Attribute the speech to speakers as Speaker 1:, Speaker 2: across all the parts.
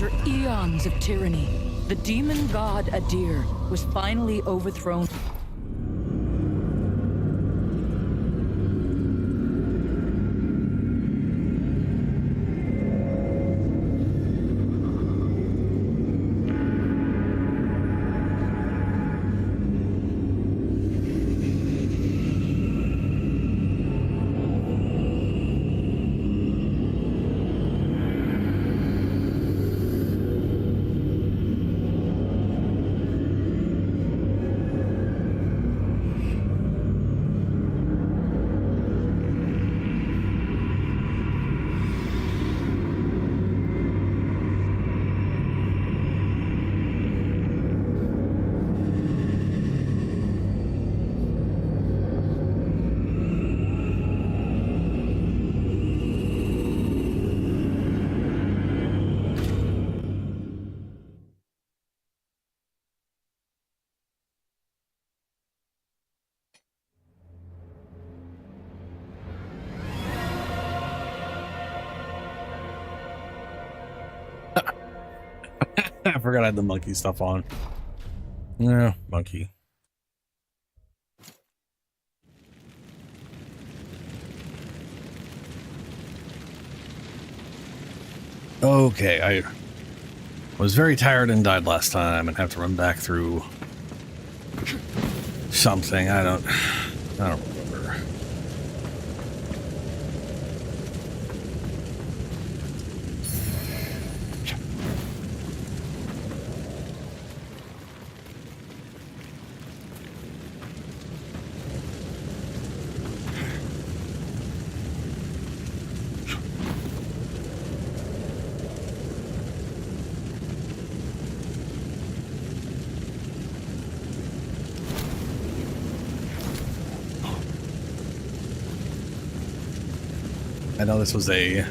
Speaker 1: After eons of tyranny, the demon god Adir was finally overthrown.
Speaker 2: I forgot I had the monkey stuff on. Yeah, monkey. Okay, I was very tired and died last time and have to run back through something. I don't remember. I know this was a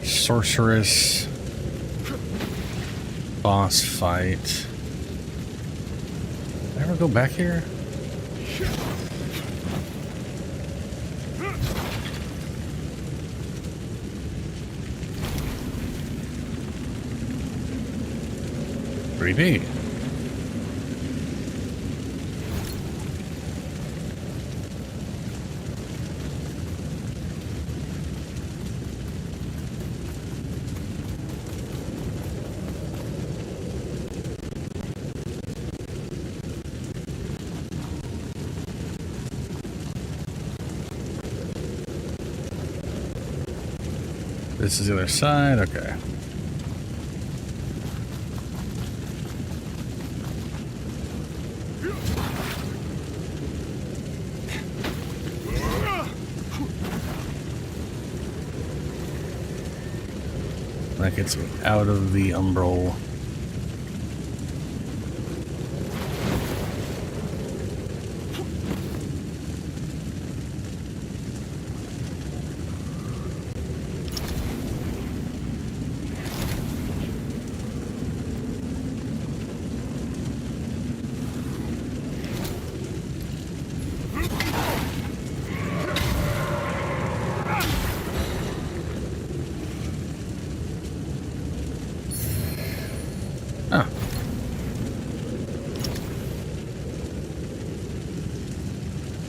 Speaker 2: sorceress boss fight. Did I ever go back here? Creepy. This is the other side, okay. That gets me out of the umbral.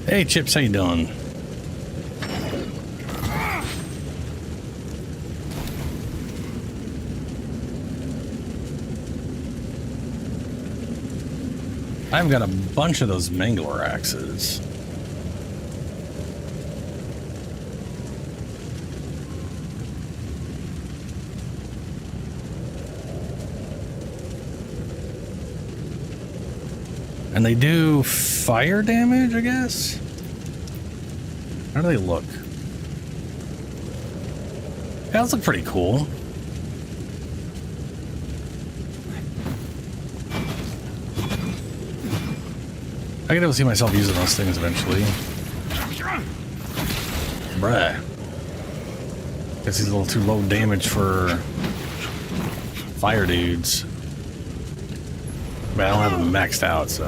Speaker 2: Hey Chips, how you doing? I've got a bunch of those Mangler axes. And they do fire damage, I guess? How do they look? Yeah, those look pretty cool. I can never see myself using those things eventually. Bruh. Guess he's a little too low damage for fire dudes. But I don't have them maxed out, so.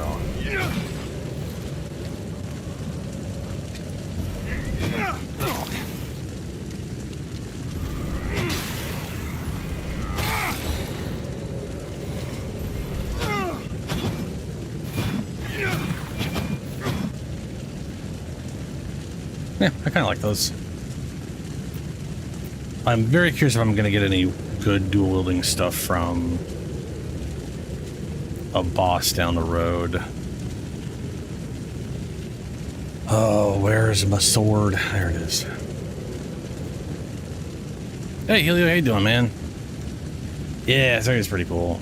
Speaker 2: Yeah, I kind of like those. I'm very curious if I'm going to get any good dual-wielding stuff from a boss down the road. Oh, where's my sword? There it is. Hey, Helio, how you doing, man? Yeah, I think it's pretty cool.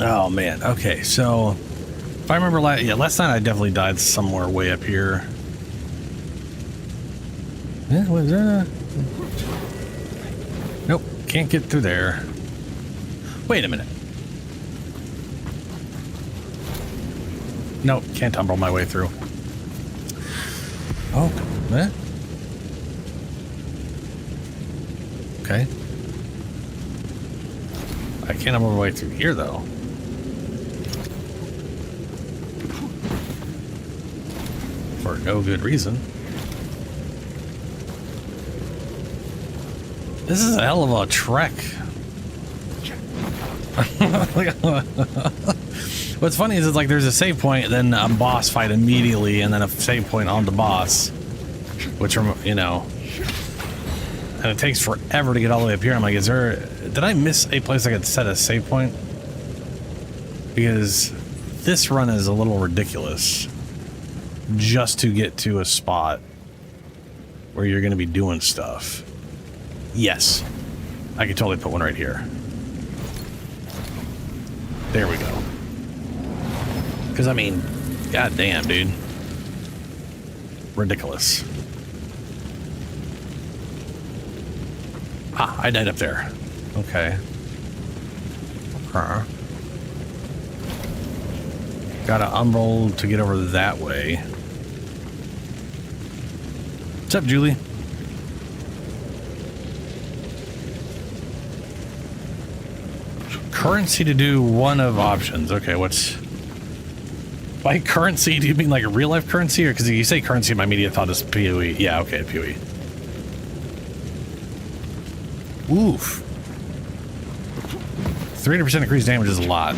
Speaker 2: Oh, man. Okay, so if I remember last night I definitely died somewhere way up here. Yeah, was there? Nope, can't get through there. Wait a minute. Nope, can't tumble my way through. Oh, eh? Okay. I can't tumble my way through here, though. For no good reason. This is a hell of a trek. What's funny is it's like there's a save point, then a boss fight immediately, and then a save point on the boss, which are, you know, and it takes forever to get all the way up here. I'm like, did I miss a place I could set a save point? Because this run is a little ridiculous just to get to a spot where you're going to be doing stuff. Yes, I could totally put one right here. There we go. Because, I mean, goddamn, dude. Ridiculous. Ah, I died up there. Okay. Gotta unroll to get over that way. What's up, Julie? Currency to do one of options. Okay, what's... By currency, do you mean like a real life currency? Or because you say currency, my immediate thought is PoE. Yeah, okay, PoE. Oof. 300% increased damage is a lot.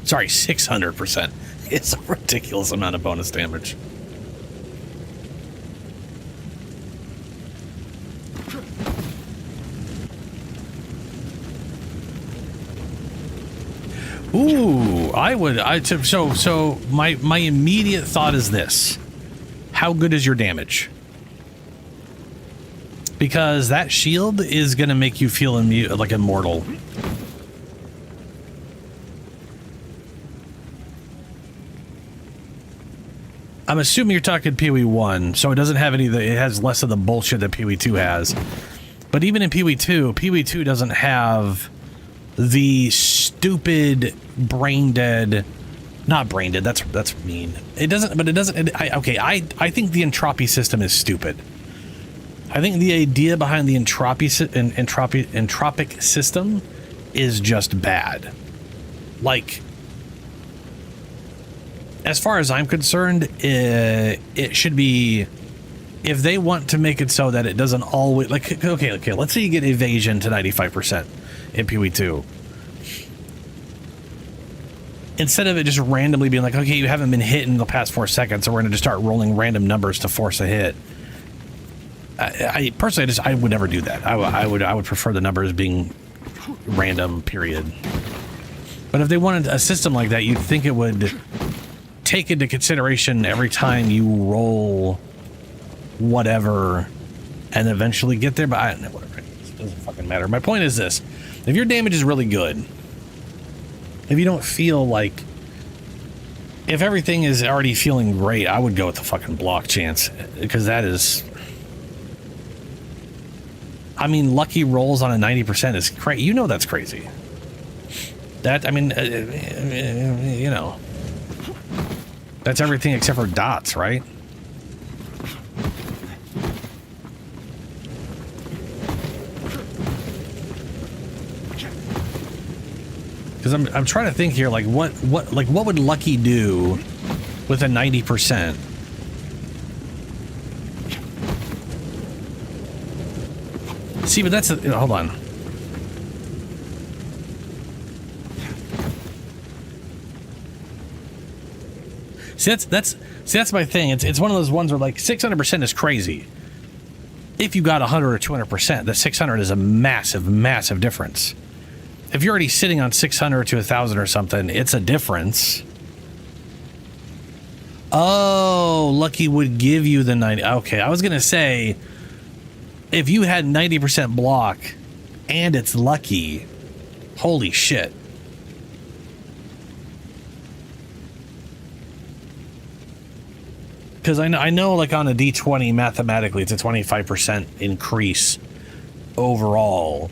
Speaker 2: Sorry, 600%. It's a ridiculous amount of bonus damage. Ooh, so my immediate thought is this. How good is your damage? Because that shield is going to make you feel like immortal. I'm assuming you're talking PoE 1, so it doesn't have it has less of the bullshit that PoE 2 has. But even in PoE 2 doesn't have the stupid brain dead, not brain dead, that's mean. It doesn't, but it doesn't, I think the entropy system is stupid. I think the idea behind the entropic system is just bad. Like, as far as I'm concerned, it should be, if they want to make it so that it doesn't always, like, okay, let's say you get evasion to 95% in PoE 2. Instead of it just randomly being like, okay, you haven't been hit in the past 4 seconds, so we're going to just start rolling random numbers to force a hit. I personally, I would never do that. I would prefer the numbers being random, period. But if they wanted a system like that, you'd think it would take into consideration every time you roll whatever and eventually get there. But I don't know, whatever. It doesn't fucking matter. My point is this: if your damage is really good, if you don't feel like, if everything is already feeling great, I would go with the fucking block chance, because that is, I mean, lucky rolls on a 90% is crazy. You know that's crazy. That, I mean, you know, that's everything except for dots, right? Because I'm trying to think here, like what would Lucky do with a 90%? See, but that's hold on. See, that's my thing. It's one of those ones where like 600% is crazy. If you got 100 or 200%, the 600 is a massive difference. If you're already sitting on 600 to 1,000 or something, it's a difference. Oh, Lucky would give you the 90. Okay, I was gonna say, if you had 90% block and it's Lucky, holy shit. Because I know like on a D20 mathematically it's a 25% increase overall,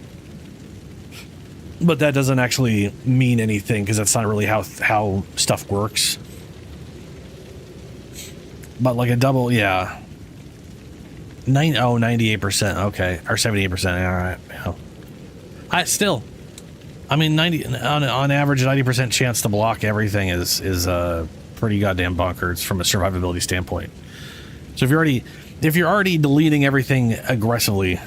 Speaker 2: but that doesn't actually mean anything because that's not really how stuff works. But like a double, yeah. 98%, okay, or 78%. All right, yeah. I mean, 90 on average, 90% chance to block everything is pretty goddamn bonkers from a survivability standpoint. So if you're already deleting everything aggressively,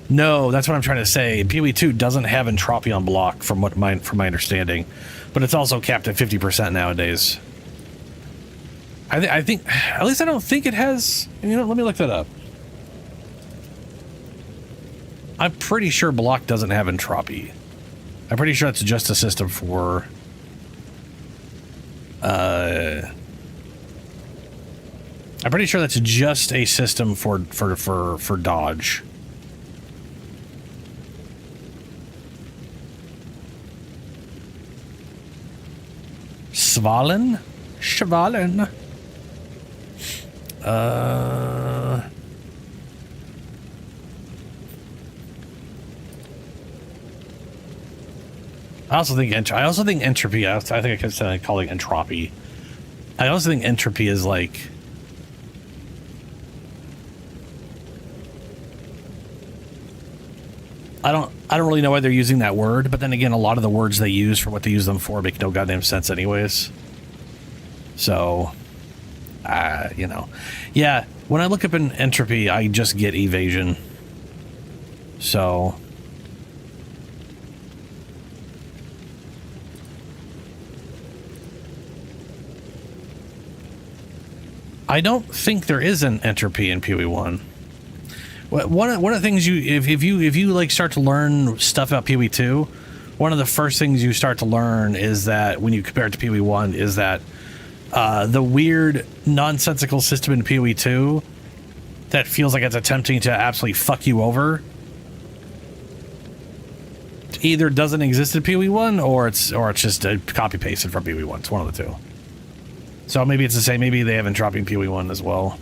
Speaker 2: no, that's what I'm trying to say. PoE 2 doesn't have entropy on block from my understanding, but it's also capped at 50% nowadays. I think, at least I don't think it has. You know, let me look that up. I'm pretty sure block doesn't have entropy. I'm pretty sure it's just a system for I'm pretty sure that's just a system for dodge. Schwalen? I also think entropy. I think I kept calling entropy. I also think entropy is like, I don't really know why they're using that word, but then again, a lot of the words they use for what they use them for make no goddamn sense anyways. So, you know, yeah. When I look up in entropy, I just get evasion. So. I don't think there is an entropy in PoE 1. One of the things if you like start to learn stuff about PoE 2, one of the first things you start to learn is that when you compare it to PoE 1 is that the weird nonsensical system in PoE 2 that feels like it's attempting to absolutely fuck you over either doesn't exist in PoE 1 or it's just copy pasted from PoE 1. It's one of the two. So maybe it's the same. Maybe they have entropy in PoE 1 as well.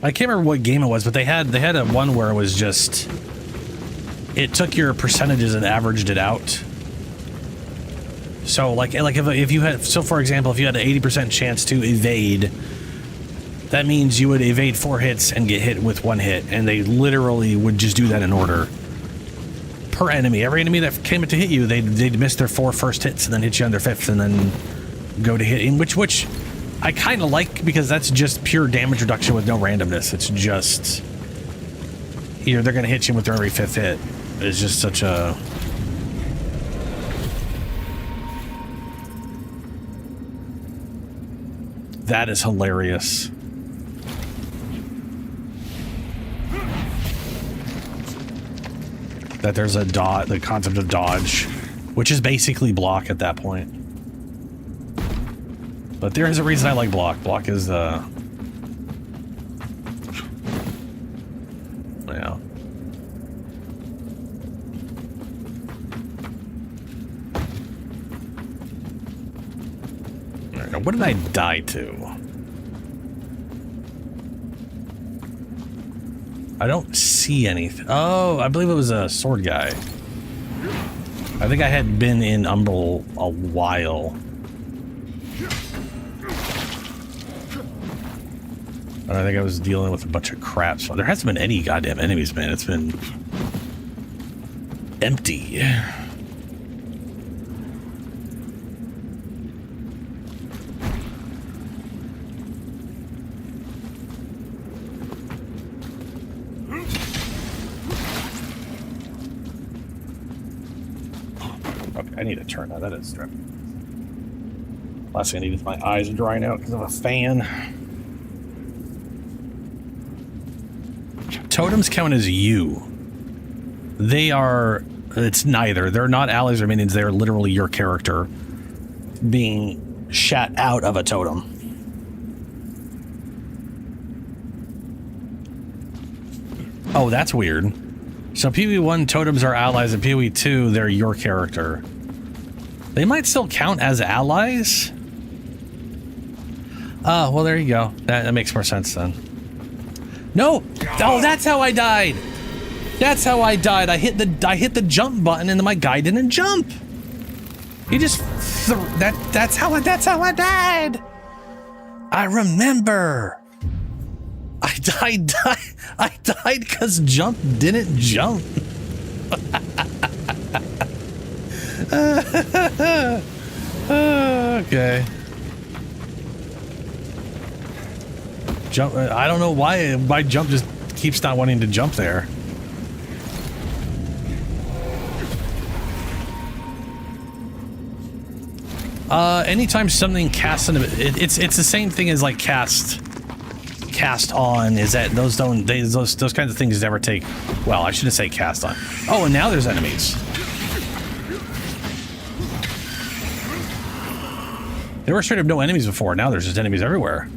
Speaker 2: I can't remember what game it was, but they had a one where it was just, it took your percentages and averaged it out. So like if you had, so for example, if you had an 80% chance to evade, that means you would evade 4 hits and get hit with 1 hit, and they literally would just do that in order per enemy. Every enemy that came to hit you, they'd miss their 4 first hits and then hit you on their 5th and then go to hit, in which I kind of like, because that's just pure damage reduction with no randomness. It's just either they're going to hit you with their every 5th hit. It's just such a... That is hilarious. That there's a the concept of dodge, which is basically block at that point. But there is a reason I like block. Block is yeah. What did I die to? I don't see anything. Oh, I believe it was a sword guy. I think I had been in Umbral a while. And I think I was dealing with a bunch of crap. So there hasn't been any goddamn enemies, man. It's been empty. Okay, I need to turn that. That is true. Last thing I need is my eyes drying out because of a fan. Totems count as you. They are... It's neither. They're not allies or minions. They're literally your character being shot out of a totem. Oh, that's weird. So PvE1 totems are allies, and PvE2 they're your character. They might still count as allies. Oh, well, there you go. That makes more sense then. No! Oh, that's how I died! That's how I died. I hit the jump button and my guy didn't jump. He just that's how I died. I remember. I died because jump didn't jump. Okay. Jump. I don't know why my jump just keeps not wanting to jump there. Anytime something casts into it's the same thing as like cast on, is that those kinds of things never take, well, I shouldn't say cast on. Oh, and now there's enemies. There were straight up no enemies before, now there's just enemies everywhere.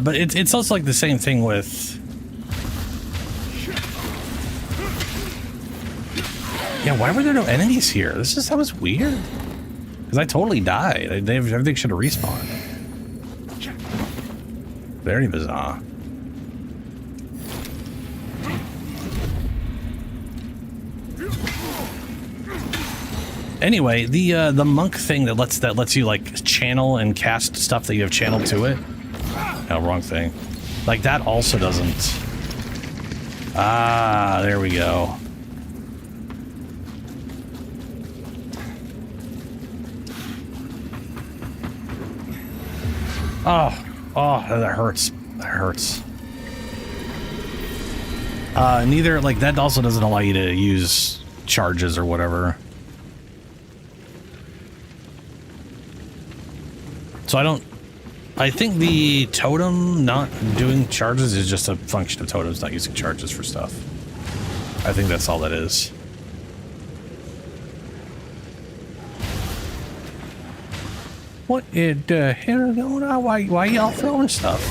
Speaker 2: But it's also like the same thing with... Yeah, why were there no enemies here? That was weird. Because I totally died. Everything should have respawned. Very bizarre. Anyway, the monk thing that lets you like channel and cast stuff that you have channeled to it. No, wrong thing. Like that also doesn't. Ah, there we go. Oh, that hurts. That hurts. Neither, like, that also doesn't allow you to use charges or whatever. So I think the totem not doing charges is just a function of totems not using charges for stuff. I think that's all that is. What in the hell is going on? Why y'all throwing stuff?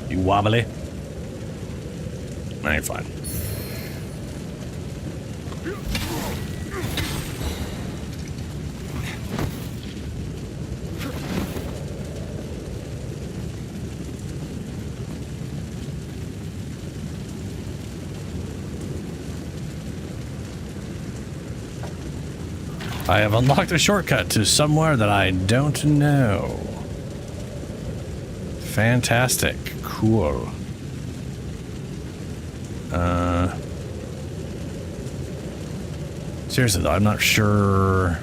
Speaker 2: You wobbly? I ain't fine. I have unlocked a shortcut to somewhere that I don't know. Fantastic. Cool. Seriously though, I'm not sure.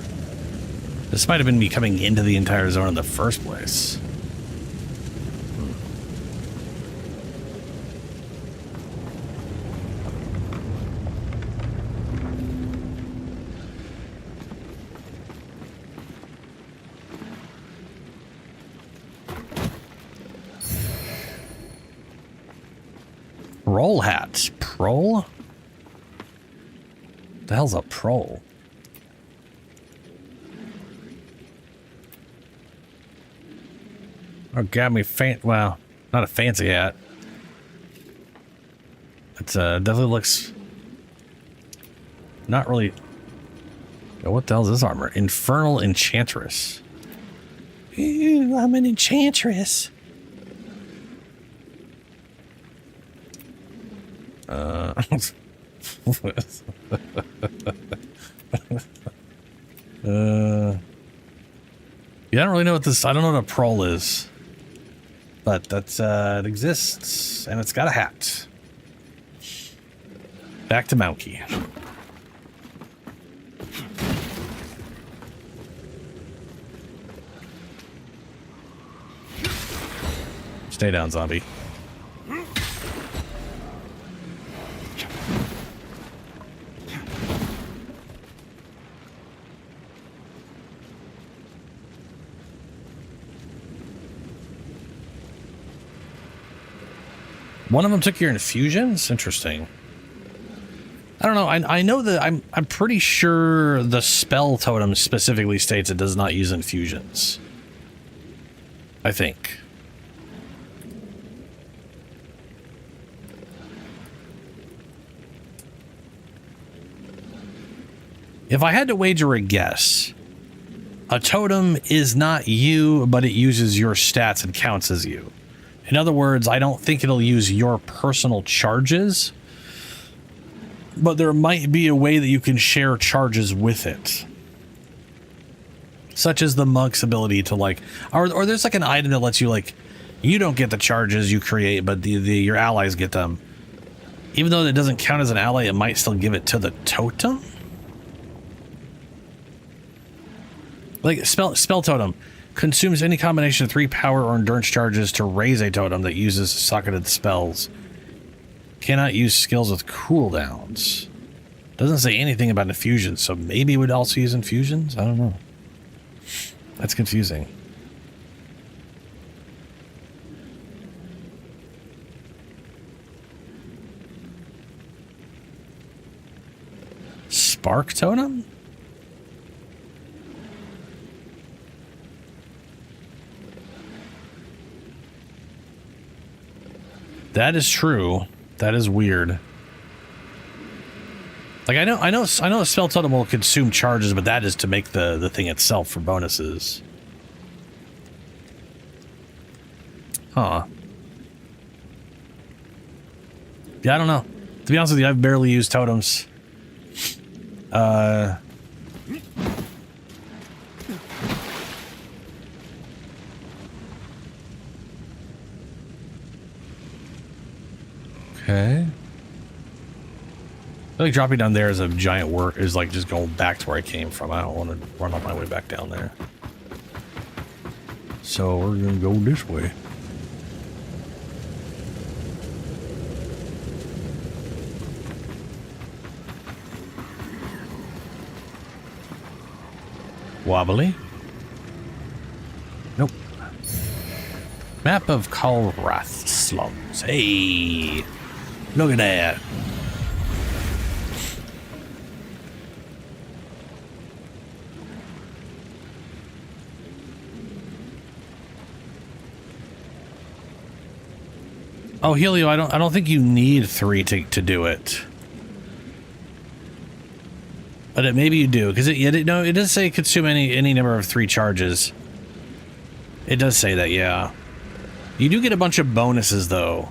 Speaker 2: This might have been me coming into the entire zone in the first place. Prol hats. Prol? The hell's a prol? Oh, got me well, not a fancy hat. It definitely looks not really. What the hell is this armor? Infernal Enchantress. Ooh, I'm an enchantress. Yeah, I don't really know what this. I don't know what a prole is, but that's it exists, and it's got a hat. Back to Monkey. Stay down, zombie. One of them took your infusions? Interesting. I don't know. I know that I'm pretty sure the spell totem specifically states it does not use infusions. I think. If I had to wager a guess, a totem is not you, but it uses your stats and counts as you. In other words, I don't think it'll use your personal charges, but there might be a way that you can share charges with it. Such as the monk's ability to like, or there's like an item that lets you like, you don't get the charges you create, but your allies get them. Even though it doesn't count as an ally, it might still give it to the totem. Like spell totem. Consumes any combination of 3 power or endurance charges to raise a totem that uses socketed spells. Cannot use skills with cooldowns. Doesn't say anything about infusions, so maybe it would also use infusions? I don't know. That's confusing. Spark totem? That is true. That is weird. Like I know a spell totem will consume charges, but that is to make the thing itself for bonuses. Huh. Yeah, I don't know. To be honest with you, I've barely used totems. Okay. I feel like dropping down there is a giant work, is like just going back to where I came from. I don't want to run on my way back down there. So we're going to go this way. Wobbly. Nope. Map of Colrath slums. Hey, look at that. Oh, Helio, I don't think you need 3 to do it. But maybe you do, because it does say consume any number of 3 charges. It does say that, yeah. You do get a bunch of bonuses though.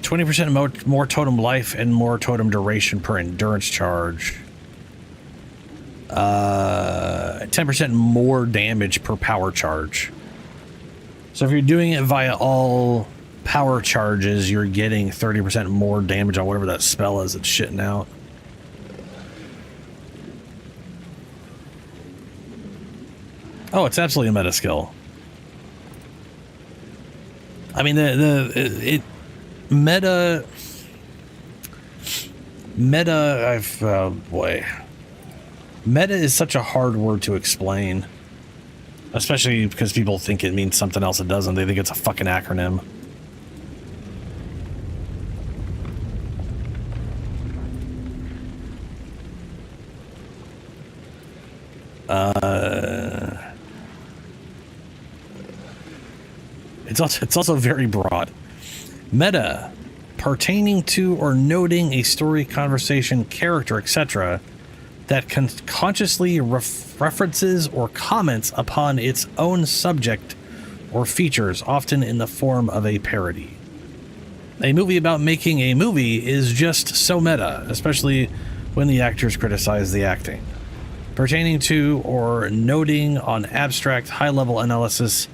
Speaker 2: 20% more totem life and more totem duration per endurance charge. 10% more damage per power charge. So if you're doing it via all power charges, you're getting 30% more damage on whatever that spell is it's shitting out. Oh, it's absolutely a meta skill. I mean, meta, boy. Meta is such a hard word to explain. Especially because people think it means something else it doesn't. They think it's a fucking acronym. It's also very broad. Meta, pertaining to or noting a story, conversation, character, etc., that consciously references or comments upon its own subject or features, often in the form of a parody. A movie about making a movie is just so meta, especially when the actors criticize the acting. Pertaining to or noting on abstract, high-level analysis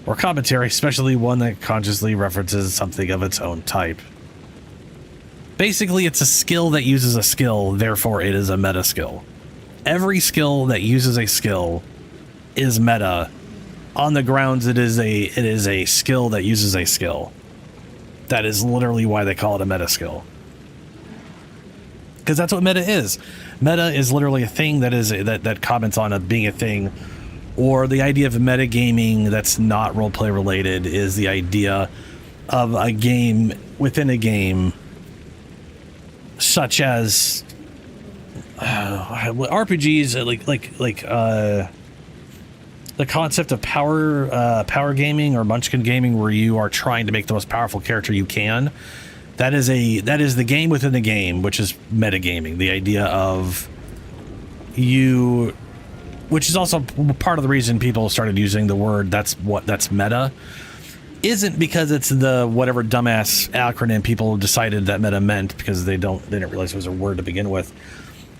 Speaker 2: or commentary, especially one that consciously references something of its own type. Basically, it's a skill that uses a skill, therefore it is a meta skill. Every skill that uses a skill is meta on the grounds it is a skill that uses a skill. That is literally why they call it a meta skill. Because that's what meta is. Meta is literally a thing that comments on it being a thing. Or the idea of metagaming that's not roleplay related is the idea of a game within a game, such as RPGs, like the concept of power gaming or Munchkin gaming, where you are trying to make the most powerful character you can. That is the game within the game, which is metagaming. The idea of you, which is also part of the reason people started using the word that's meta, isn't because it's the whatever dumbass acronym people decided that meta meant, because they didn't realize it was a word to begin with,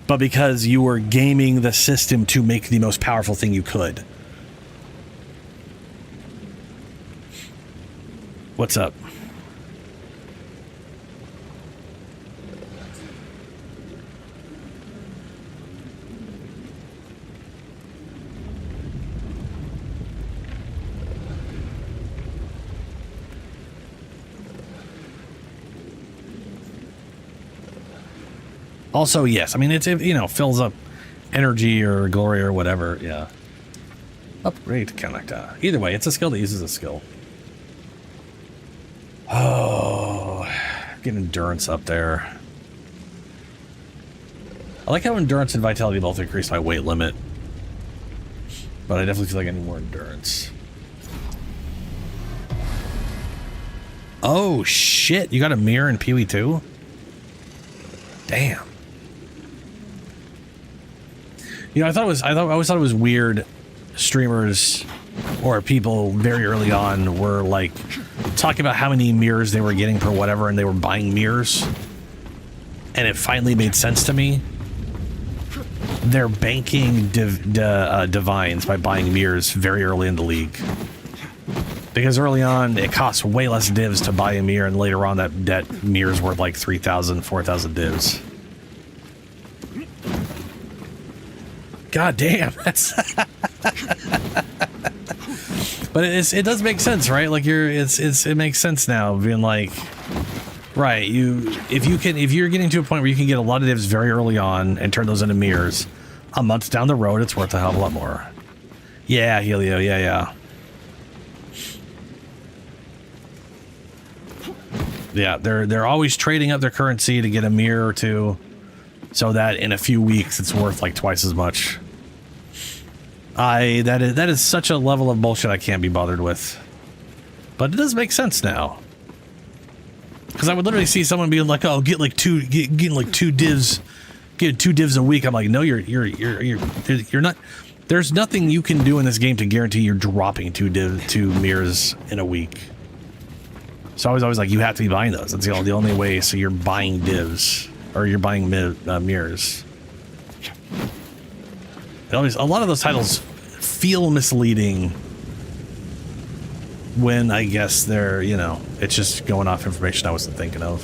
Speaker 2: but because you were gaming the system to make the most powerful thing you could. What's up? Also, yes, I mean, it fills up energy or glory or whatever, yeah. Upgrade to connector. Either way, it's a skill that uses a skill. Oh, get endurance up there. I like how endurance and vitality both increase my weight limit, but I definitely feel like I need more endurance. Oh shit, you got a mirror in Pee-wee too? Damn. I always thought it was weird. Streamers or people very early on were like talking about how many mirrors they were getting per whatever, and they were buying mirrors. And it finally made sense to me. They're banking divines by buying mirrors very early in the league. Because early on, it costs way less divs to buy a mirror, and later on that mirror's worth like 3,000, 4,000 divs. God damn, that's but it does make sense, right? Like it makes sense now, being like, right, if you're getting to a point where you can get a lot of divs very early on and turn those into mirrors, a month down the road it's worth a hell of a lot more. Yeah, Helio, yeah. Yeah, they're always trading up their currency to get a mirror or two, so that in a few weeks it's worth like twice as much. That is such a level of bullshit I can't be bothered with. But it does make sense now. Because I would literally see someone being like, "Oh, getting like two divs a week." I'm like, "No, you're not. There's nothing you can do in this game to guarantee you're dropping two mirrors in a week." So I was always like, you have to be buying those. That's the only way. So you're buying divs, or you're buying mirrors. A lot of those titles feel misleading when I guess they're, it's just going off information I wasn't thinking of.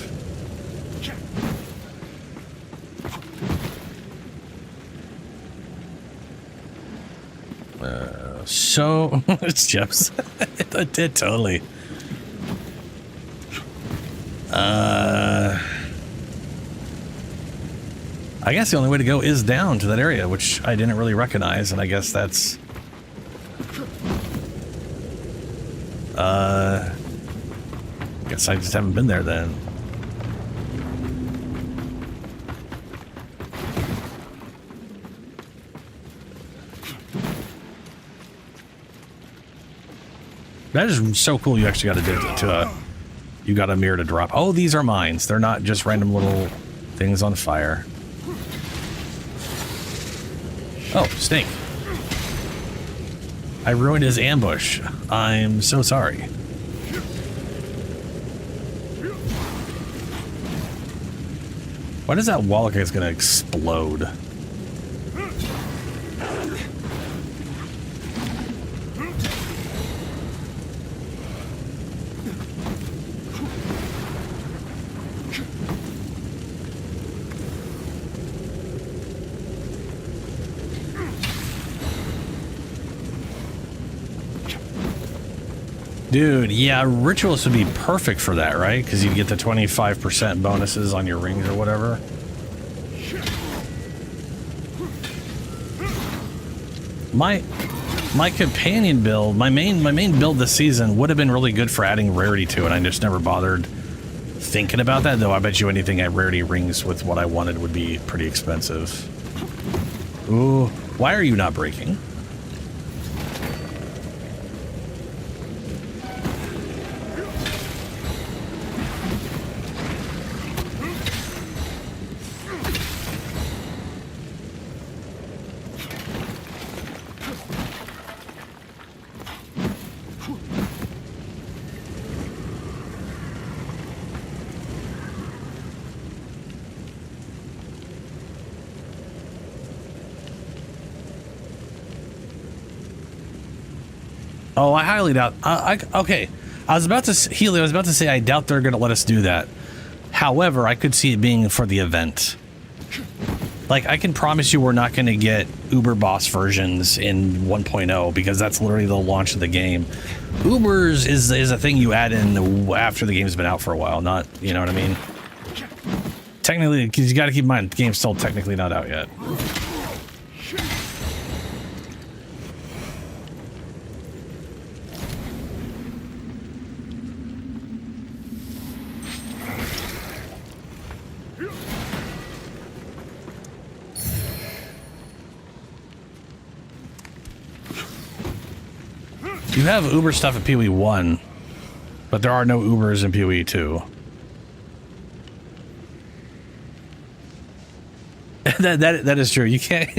Speaker 2: So it's Jeff's. It did totally. I guess the only way to go is down to that area, which I didn't really recognize, and I guess that's... guess I just haven't been there then. That is so cool. You actually got to do it to a... You got a mirror to drop. Oh, these are mines. They're not just random little things on fire. Oh, snake. I ruined his ambush. I'm so sorry. Why does that wall look like it's gonna explode? Dude, yeah, rituals would be perfect for that, right? Because you get the 25% bonuses on your rings or whatever. My companion build, my main build this season would have been really good for adding rarity to it. I just never bothered thinking about that, though. I bet you anything at rarity rings with what I wanted would be pretty expensive. Ooh, why are you not breaking? Oh, I highly doubt. Okay, I was about to say I doubt they're going to let us do that. However, I could see it being for the event. Like, I can promise you we're not going to get Uber boss versions in 1.0 because that's literally the launch of the game. Ubers is a thing you add in after the game's been out for a while, not, you know what I mean? Technically, because you got to keep in mind, the game's still technically not out yet. You have Uber stuff at PoE 1, but there are no Ubers in PoE 2. that is true. You can't.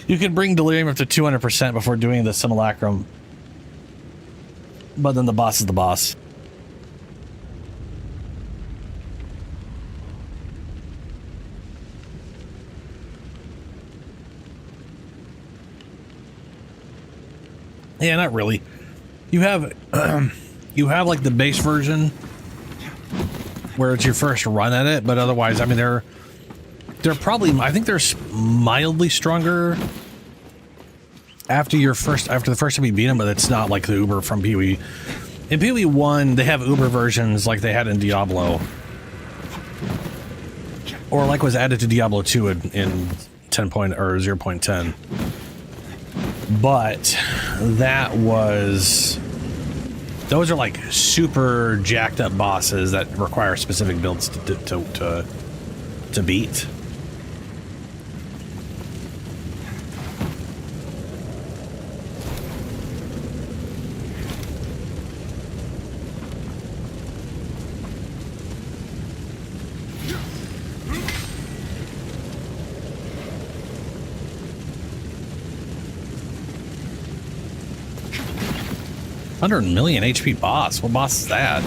Speaker 2: You can bring Delirium up to 200% before doing the simulacrum, but then the boss is the boss. Yeah, not really. You have like the base version where it's your first run at it, but otherwise, I mean, they're probably, I think they're mildly stronger after the first time you beat them, but it's not like the Uber from PoE. In PoE 1, they have Uber versions like they had in Diablo, or like was added to Diablo 2 in 0.10. But those are like super jacked up bosses that require specific builds to beat. $100 million HP boss. What boss is that?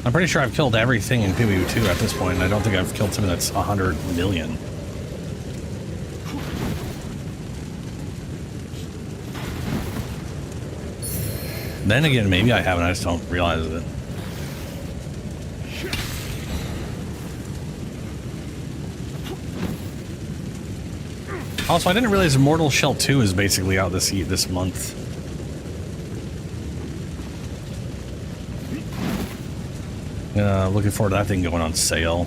Speaker 2: I'm pretty sure I've killed everything in PoE 2 at this point, and I don't think I've killed something that's 100 million. Then again, maybe I haven't, I just don't realize it. Also, I didn't realize Mortal Shell 2 is basically out this month. Looking forward to that thing going on sale.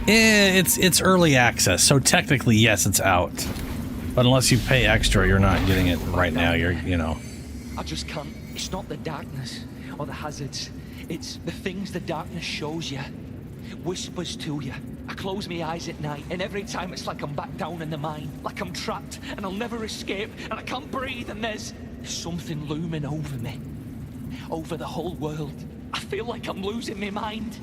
Speaker 2: It's early access, so technically yes, it's out. But unless you pay extra, you're not getting it right now. You know.
Speaker 3: I just can't It's not the darkness or the hazards. It's the things the darkness shows you. Whispers to you. I close my eyes at night, and every time it's like I'm back down in the mine. Like I'm trapped, and I'll never escape, and I can't breathe, and there's something looming over me. Over the whole world. I feel like I'm losing my mind.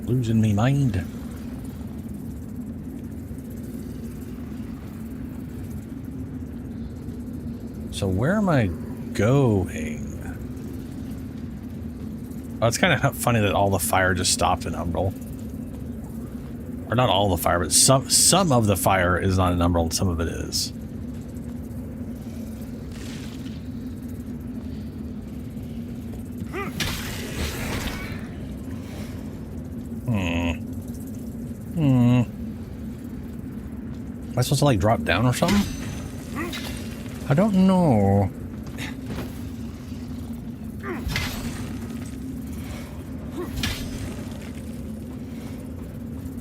Speaker 2: Losing me mind. So where am I going? Oh, it's kind of funny that all the fire just stopped in Umbral. Or not all the fire, but some of the fire is not in Umbral and some of it is. Am I supposed to like drop down or something? I don't know.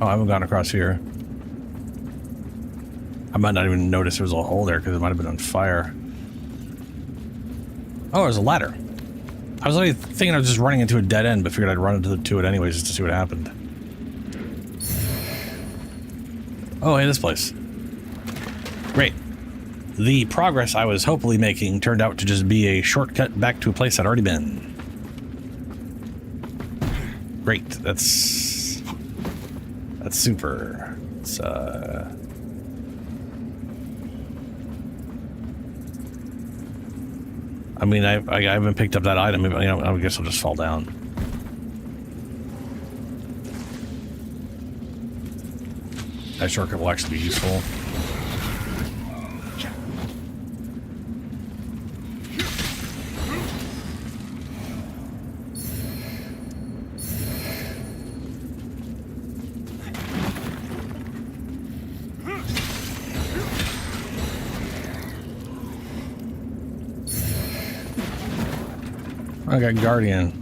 Speaker 2: Oh, I haven't gone across here. I might not even notice there was a hole there because it might have been on fire. Oh, there's a ladder. I was already thinking I was just running into a dead end, but figured I'd run into it anyways just to see what happened. Oh, hey, this place. Great. The progress I was hopefully making turned out to just be a shortcut back to a place I'd already been. Great. That's super. It's, I mean, I haven't picked up that item. You know, I guess I'll just fall down. That shortcut will actually be useful. I got Guardian.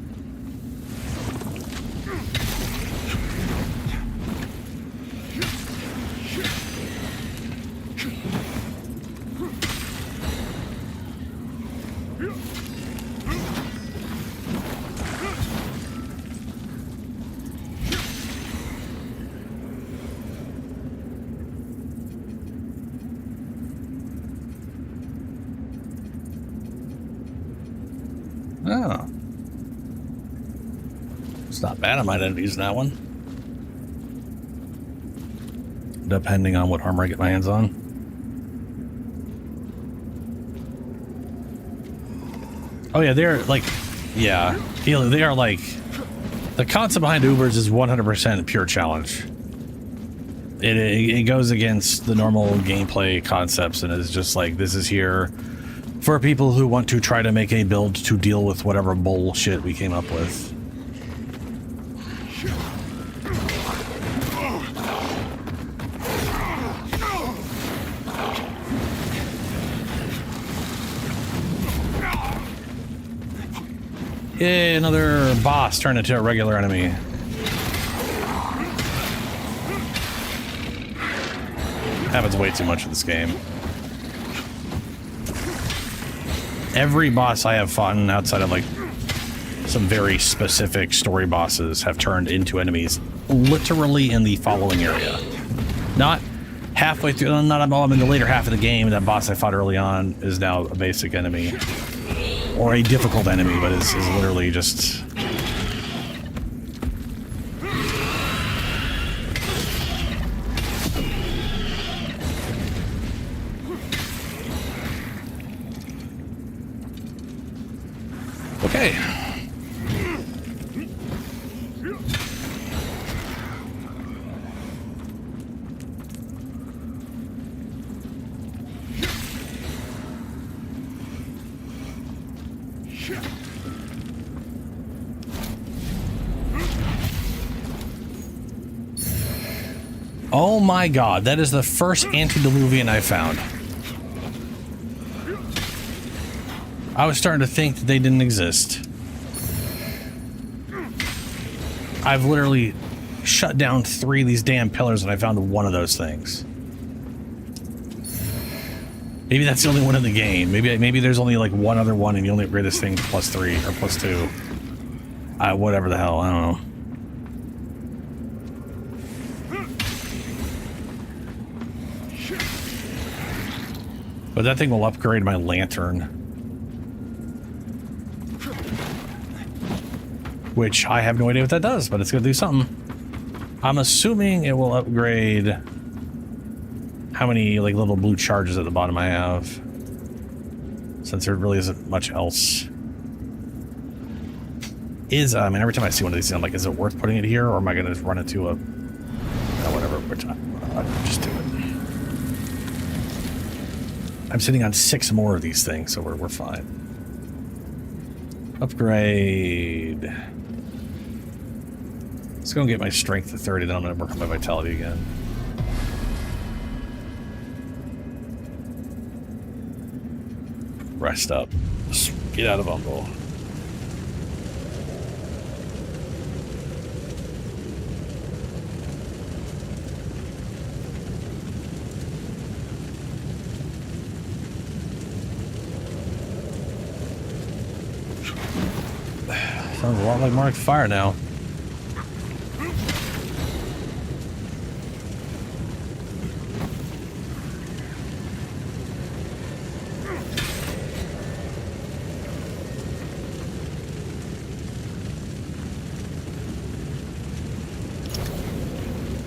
Speaker 2: Oh. It's not bad. I might end up using that one. Depending on what armor I get my hands on. Oh yeah, they're like, yeah, they are like, the concept behind Ubers is 100% pure challenge. It goes against the normal gameplay concepts and is just like, this is here for people who want to try to make a build to deal with whatever bullshit we came up with. Yay, another boss turned into a regular enemy. Happens way too much in this game. Every boss I have fought in outside of like some very specific story bosses have turned into enemies literally in the following area. Not halfway through, not I'm in the later half of the game. That boss I fought early on is now a basic enemy. Or a difficult enemy, but is literally just... Okay. Oh my god, that is the first antediluvian I found. I was starting to think that they didn't exist. I've literally shut down 3 of these damn pillars and I found one of those things. Maybe that's the only one in the game. Maybe there's only like one other one and you only upgrade this thing +3 or +2. Whatever the hell, I don't know. But that thing will upgrade my lantern. Which I have no idea what that does, but it's going to do something. I'm assuming it will upgrade how many like little blue charges at the bottom I have. Since there really isn't much else. I mean, every time I see one of these things, I'm like, is it worth putting it here? Or am I going to just run into a... whatever, which I'll just do it. I'm sitting on 6 more of these things, so we're fine. Upgrade. Let's go and get my strength to 30, then I'm going to work on my vitality again. Rest up. Just get out of Umble. Sounds a lot like Marked Fire now.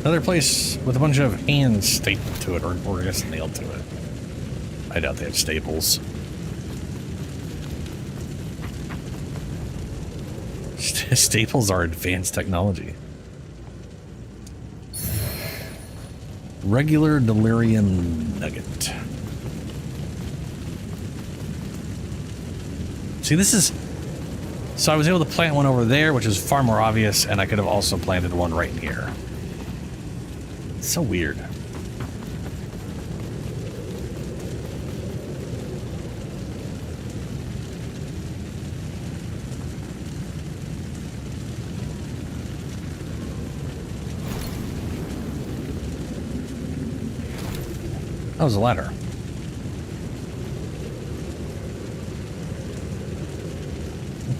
Speaker 2: Another place with a bunch of hands stapled to it, or I guess nailed to it. I doubt they have staples. Staples are advanced technology. Regular delirium nugget. See, this is... So I was able to plant one over there, which is far more obvious, and I could have also planted one right in here. It's so weird. That was a ladder.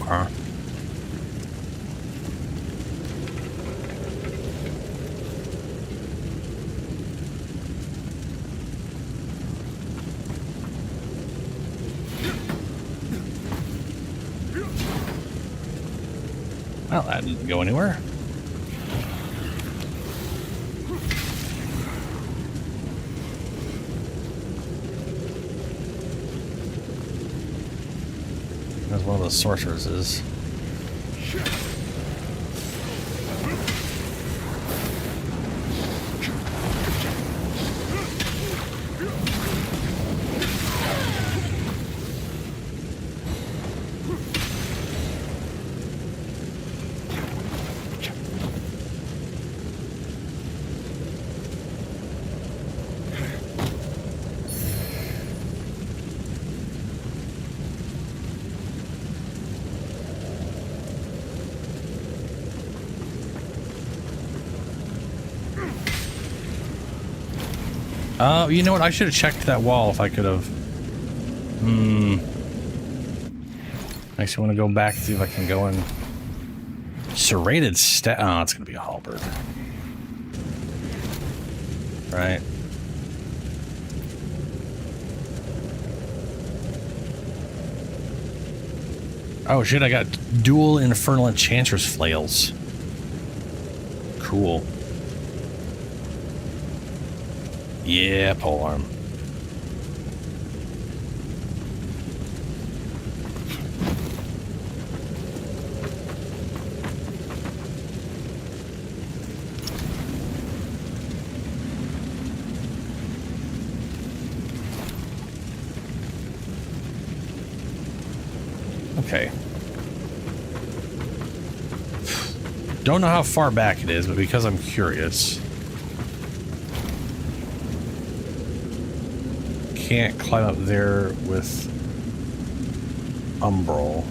Speaker 2: Okay. Well, that didn't go anywhere. That's one of those sorceresses. You know what? I should have checked that wall if I could have. Actually, want to go back and see if I can go in. Serrated oh, it's going to be a halberd. Right. Oh shit, I got dual infernal enchantress flails. Cool. Yeah, polearm. Okay. Don't know how far back it is, but because I'm curious. Can't climb up there with Umbral.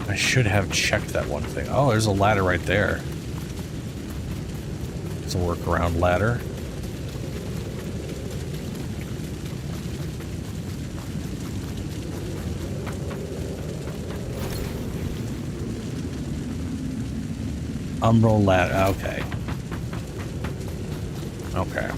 Speaker 2: I should have checked that one thing. Oh, there's a ladder right there. It's a workaround ladder. Umbral ladder. Okay. Okay.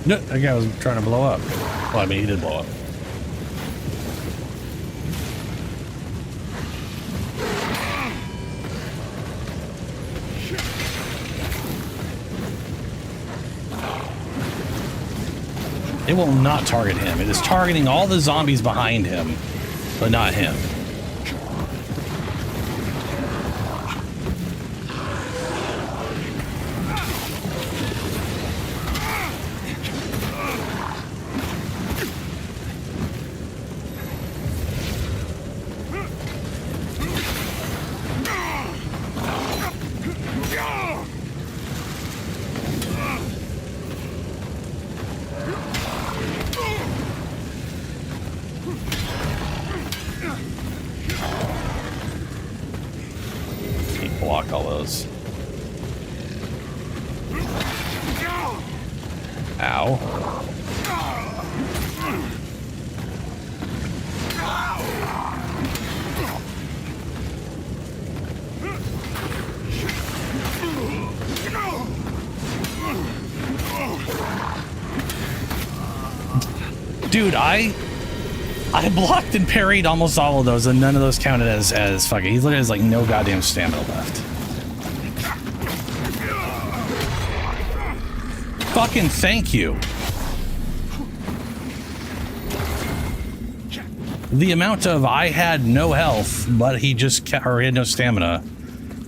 Speaker 2: No, that guy was trying to blow up. Well, I mean, he did blow up. It will not target him. It is targeting all the zombies behind him, but not him. Block all those. Ow. Dude, I blocked and parried almost all of those, and none of those counted as fucking. He literally has like no goddamn stamina left. Fucking thank you. The amount of I had no health, but he just or he had no stamina,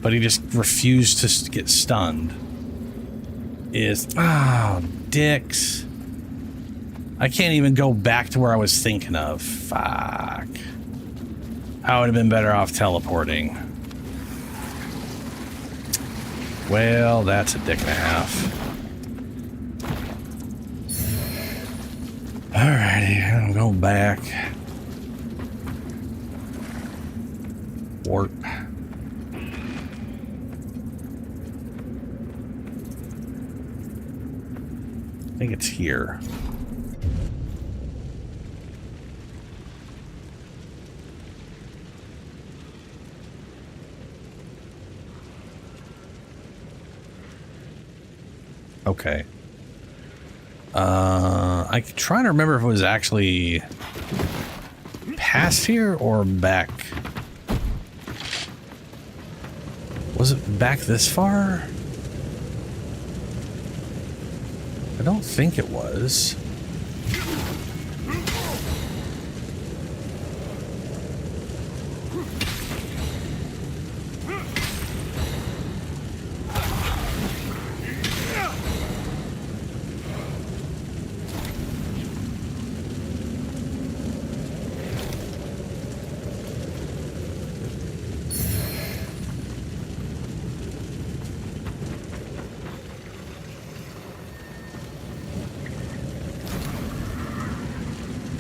Speaker 2: but he just refused to get stunned. Is dicks. I can't even go back to where I was thinking of. Fuck. I would have been better off teleporting. Well, that's a dick and a half. Alrighty, I'll go back. Warp. I think it's here. Okay. I try to remember if it was actually past here or back. Was it back this far? I don't think it was.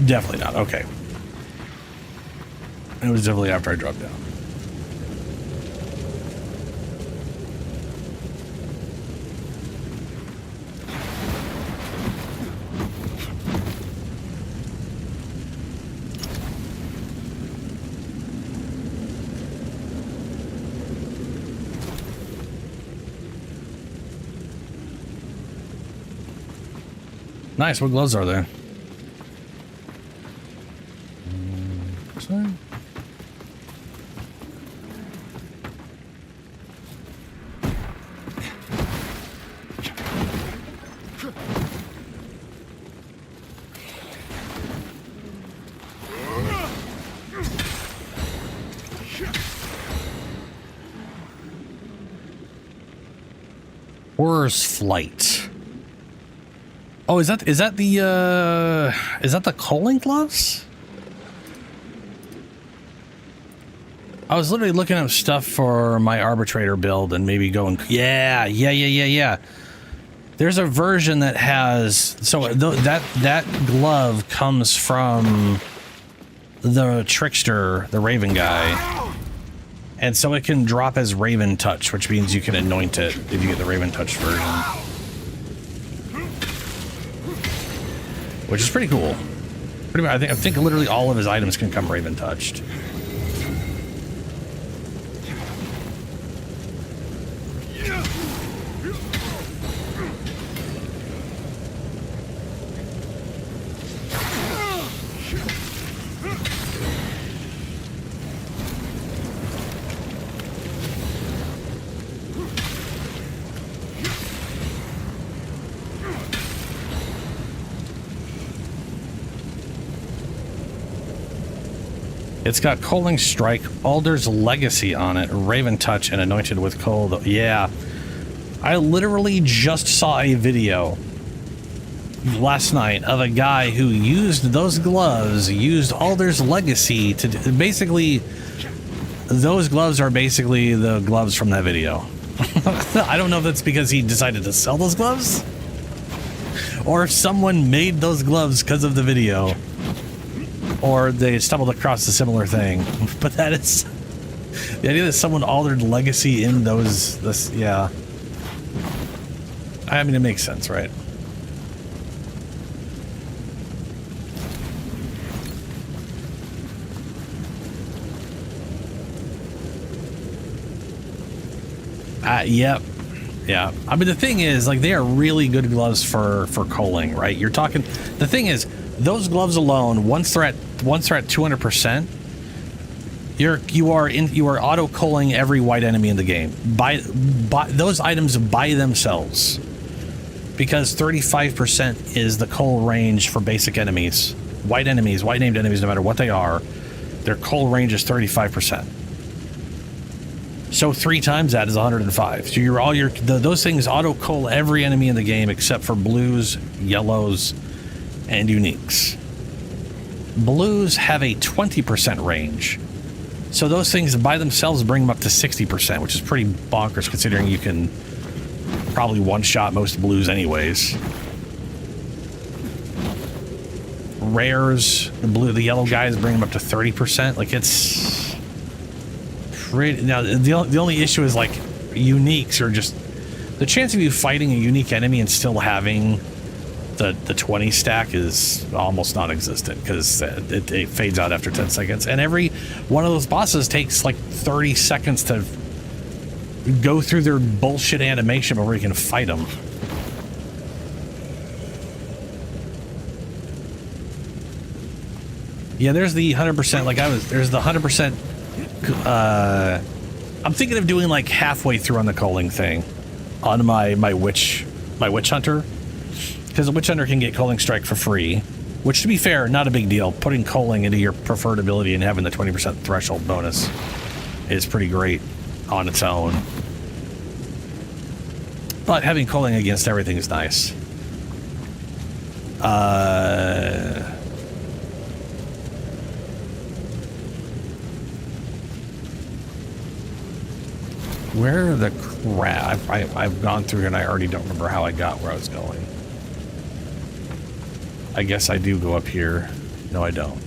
Speaker 2: Definitely not. Okay. It was definitely after I dropped down. Nice. What gloves are there? Horror's Flight. Oh, is that the culling gloves? I was literally looking up stuff for my arbitrator build and maybe going, yeah. There's a version that has, so that glove comes from the trickster, the Raven guy, and so it can drop as Raven Touch, which means you can anoint it if you get the Raven Touch version, which is pretty cool. Pretty much, I think literally all of his items can come Raven Touched. It's got Culling Strike, Alder's Legacy on it, Raven Touch, and Anointed with Cold. Yeah. I literally just saw a video last night of a guy who used those gloves, used Alder's Legacy to basically... Those gloves are basically the gloves from that video. I don't know if that's because he decided to sell those gloves, or if someone made those gloves because of the video, or they stumbled across a similar thing. But that is the idea that someone altered Legacy in those. Yeah. I mean, it makes sense, right? Yep. Yeah. I mean, the thing is, like, they are really good gloves for culling, right? You're talking. The thing is, those gloves alone, once they're at 200%, you are auto culling every white enemy in the game. By those items by themselves, because 35% is the cull range for basic enemies, white named enemies, no matter what they are. Their cull range is 35%. So 3 times that is 105. So those things auto cull every enemy in the game except for blues, yellows, and uniques. Blues have a 20% range. So those things by themselves bring them up to 60%, which is pretty bonkers considering you can probably one-shot most blues anyways. Rares, the yellow guys bring them up to 30%. Like, it's pretty... Now, the only issue is, like, uniques are just... The chance of you fighting a unique enemy and still having the 20 stack is almost non-existent, because it fades out after 10 seconds. And every one of those bosses takes, like, 30 seconds to go through their bullshit animation before you can fight them. Yeah, there's the 100%, like there's the 100%, I'm thinking of doing like halfway through on the culling thing on my witch hunter, because the witch hunter can get culling strike for free, which, to be fair, not a big deal. Putting culling into your preferred ability and having the 20% threshold bonus is pretty great on its own. But having culling against everything is nice. Where the crap? I've gone through and I already don't remember how I got where I was going. I guess I do go up here. No, I don't.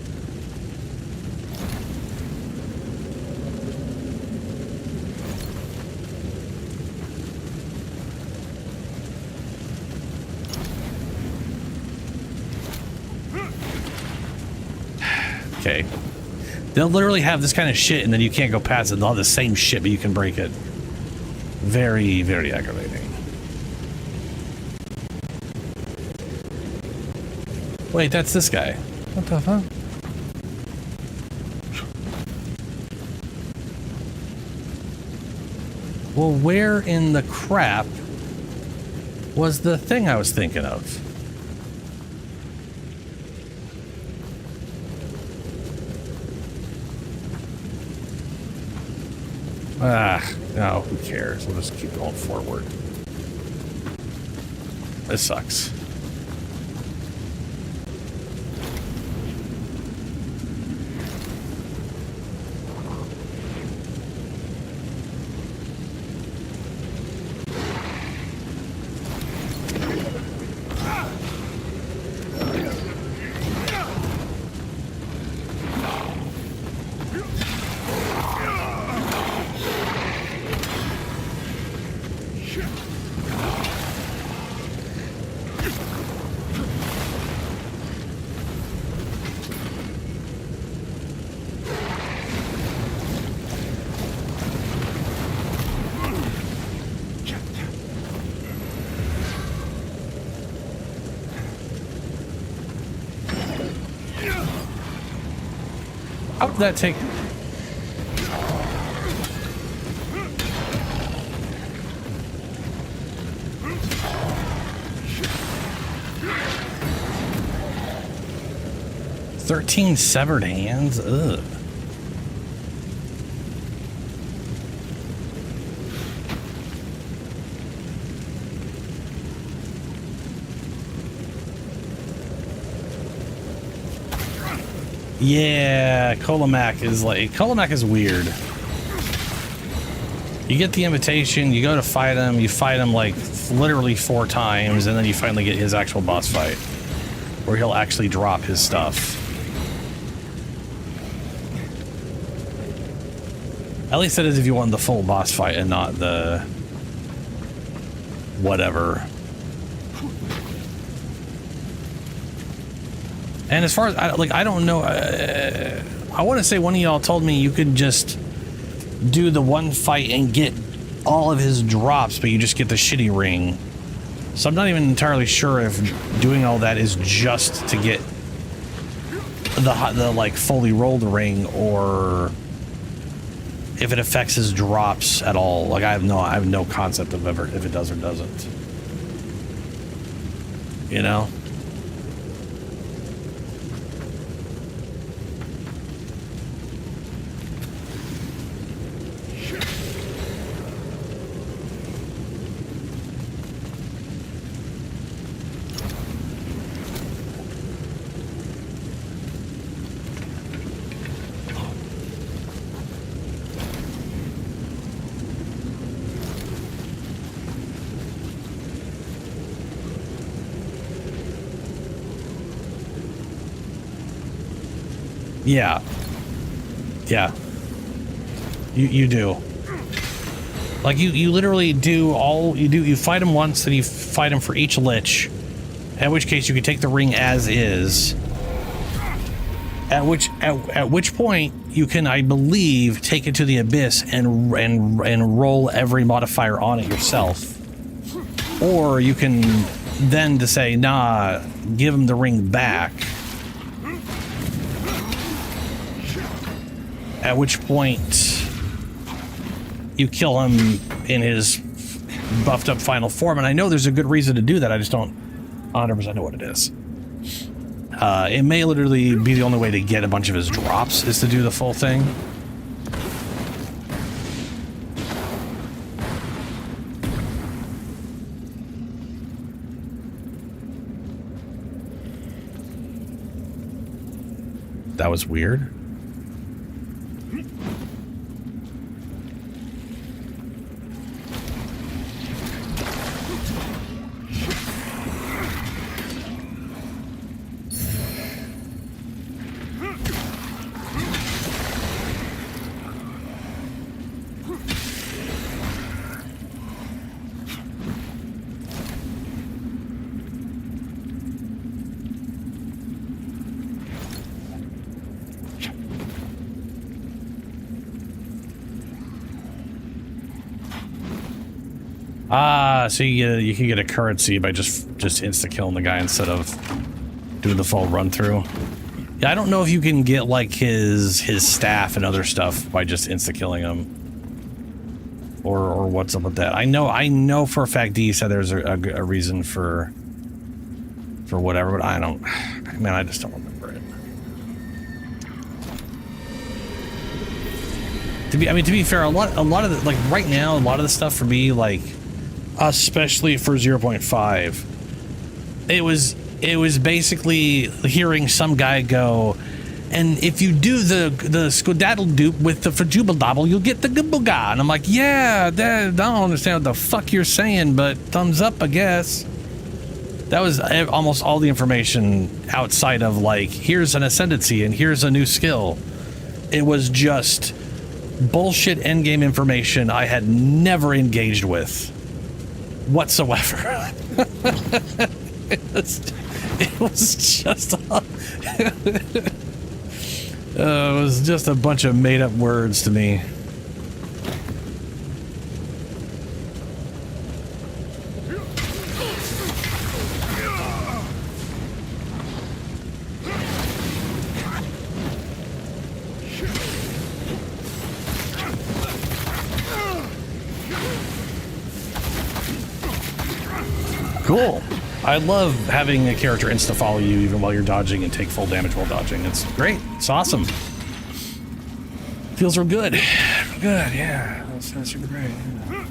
Speaker 2: Okay. They'll literally have this kind of shit and then you can't go past it. They'll have the same shit, but you can break it. Very, very aggravating. Wait, that's this guy. What the fuck? Well, where in the crap was the thing I was thinking of? No, who cares? We'll just keep going forward. This sucks. How did that take? "13 severed hands? Ugh. Yeah, Colomac is weird. You get the invitation, you go to fight him, you fight him like literally 4 times, and then you finally get his actual boss fight, where he'll actually drop his stuff. At least that is if you want the full boss fight and not the whatever. And as far as I don't know, I want to say one of y'all told me you could just do the one fight and get all of his drops, but you just get the shitty ring. So I'm not even entirely sure if doing all that is just to get the like fully rolled ring, or if it affects his drops at all. Like I have no concept of ever if it does or doesn't. You know? Yeah. Yeah. You do. Like you literally do all you fight him once, then you fight him for each lich. In which case you can take the ring as is. At which point you can, I believe, take it to the abyss and roll every modifier on it yourself. Or you can then to say, nah, give him the ring back. At which point you kill him in his buffed up final form. And I know there's a good reason to do that. I just don't 100% know what it is. It may literally be the only way to get a bunch of his drops is to do the full thing. That was weird. So you can get a currency by just insta-killing the guy instead of doing the full run-through. Yeah, I don't know if you can get, like, his staff and other stuff by just insta-killing him. Or what's up with that. I know for a fact D said there's a reason for whatever, but I don't... Man, I just don't remember it. To be fair, a lot of the, like right now, a lot of the stuff for me, like especially for 0.5, it was basically hearing some guy go, and if you do the skedaddle dupe with the fajubal dobble, you'll get the gubbuga. And I'm like, yeah, I don't understand what the fuck you're saying, but thumbs up, I guess. That was almost all the information outside of like, here's an ascendancy and here's a new skill. It was just bullshit endgame information I had never engaged with whatsoever. it was just a bunch of made up words to me. Cool. I love having a character insta-follow you even while you're dodging and take full damage while dodging. It's great. It's awesome. Feels real good. Good, yeah. That's super great. Yeah.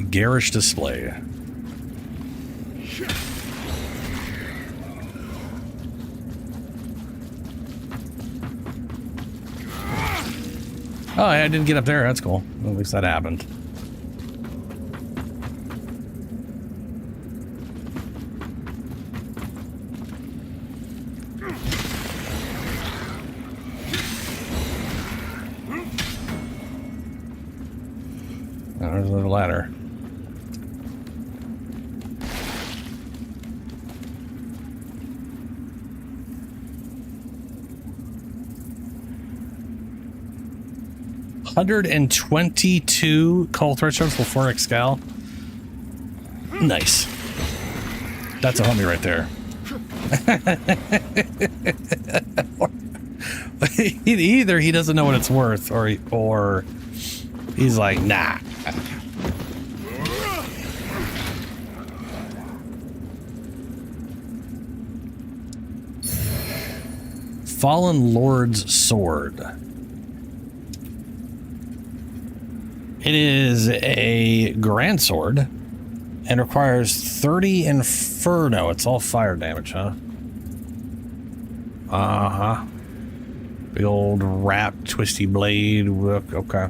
Speaker 2: Garish display. Oh, I didn't get up there. That's cool. Well, at least that happened. Oh, there's a little ladder. $122 cold thresholds for 4x scale. Nice. That's a homie right there. Either he doesn't know what it's worth, or he's like, nah. Fallen Lord's Sword. It is a grand sword and requires 30 inferno. It's all fire damage, huh? Uh-huh. Big old wrapped twisty blade. Okay.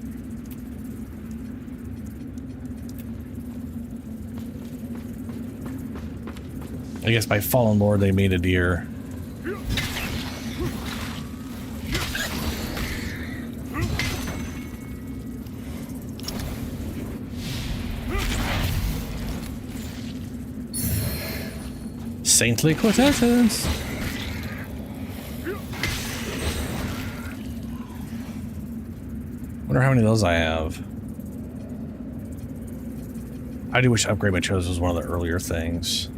Speaker 2: I guess by Fallen Lord they made a deer. Saintly quintessence. Wonder how many of those I have. I do wish Upgrade My Chose was one of the earlier things.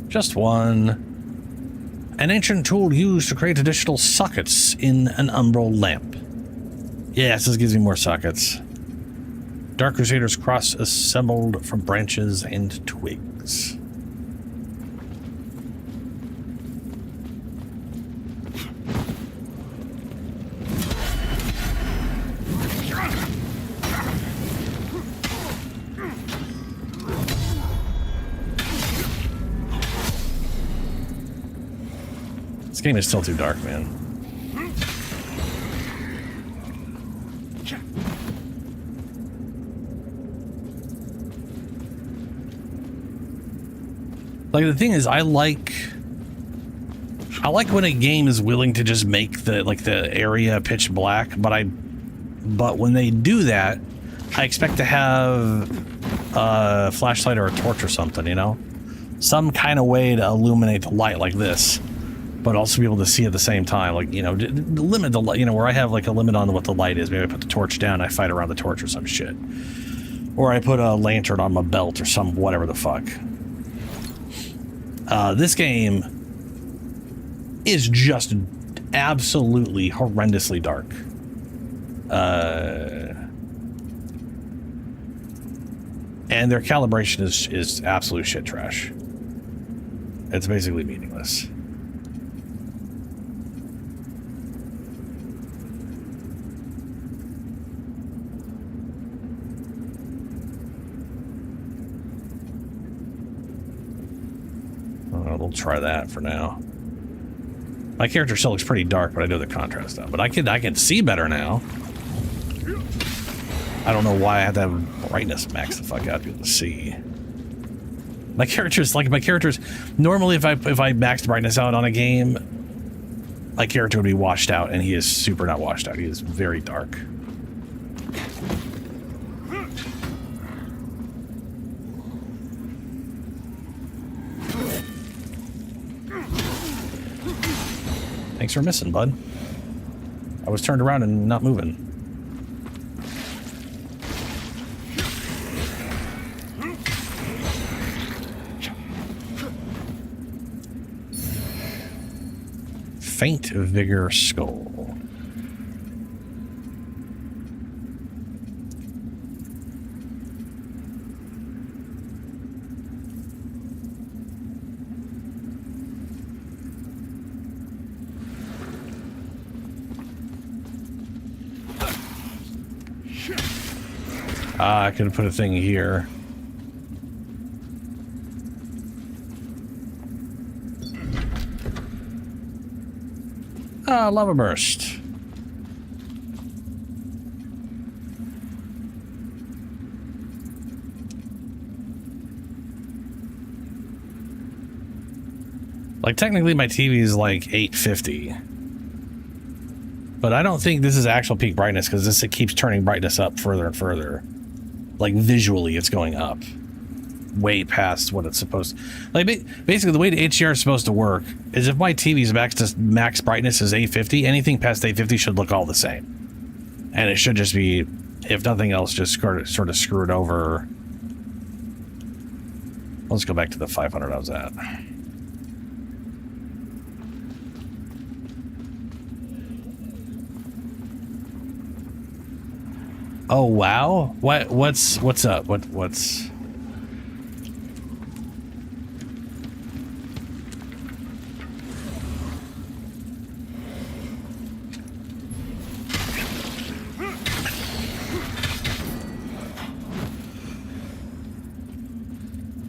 Speaker 2: Just one. An ancient tool used to create additional sockets in an umbral lamp. Yes, this gives me more sockets. Dark Crusaders cross assembled from branches and twigs. This game is still too dark, man. Like, the thing is, I like when a game is willing to just make the area pitch black, but when they do that, I expect to have a flashlight or a torch or something, you know? Some kind of way to illuminate the light like this, but also be able to see at the same time, like, you know, limit the light, you know, where I have like a limit on what the light is. Maybe I put the torch down, I fight around the torch or some shit. Or I put a lantern on my belt or some whatever the fuck. This game is just absolutely horrendously dark. And their calibration is absolute shit trash. It's basically meaningless. We'll try that for now. My character still looks pretty dark, but I know the contrast up. But I can see better now. I don't know why I have to have brightness max the fuck out to be able to see. My character's normally if I max the brightness out on a game, my character would be washed out, and he is super not washed out. He is very dark. Thanks for missing, bud. I was turned around and not moving. Faint Vigor Skull. I could put a thing here. Lava burst. Like, technically my TV is like 850. But I don't think this is actual peak brightness, because it keeps turning brightness up further and further. Like, visually it's going up. Way past what it's supposed to. Like, basically the way the HDR is supposed to work is if my TV's max brightness is 850, anything past 850 should look all the same. And it should just be, if nothing else, just sort of screw it over. Let's go back to the 500 I was at. Oh wow! What's up? What's?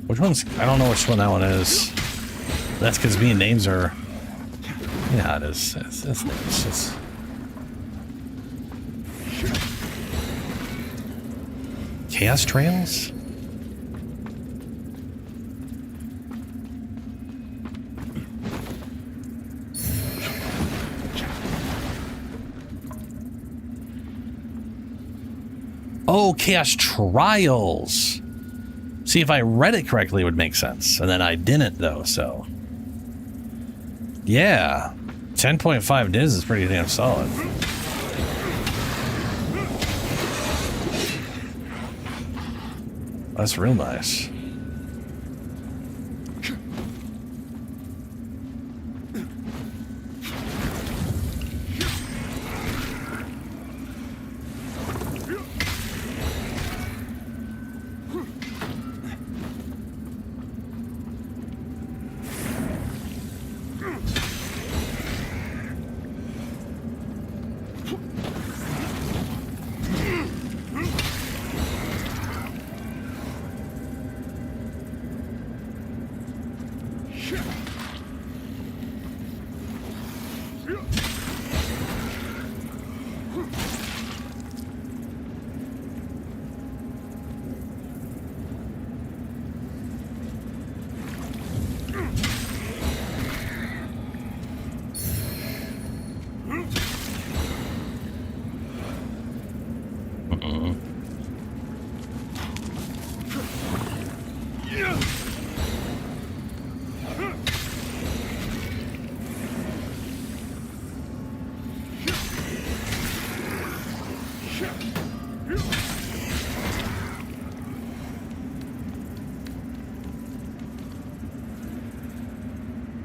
Speaker 2: Which one's? I don't know which one that one is. That's because me and names are. Yeah, it is. It's names. Chaos Trails? Oh, Chaos Trials. See, if I read it correctly, it would make sense. And then I didn't, though, so. Yeah. 10.5 DIS is pretty damn solid. That's real nice.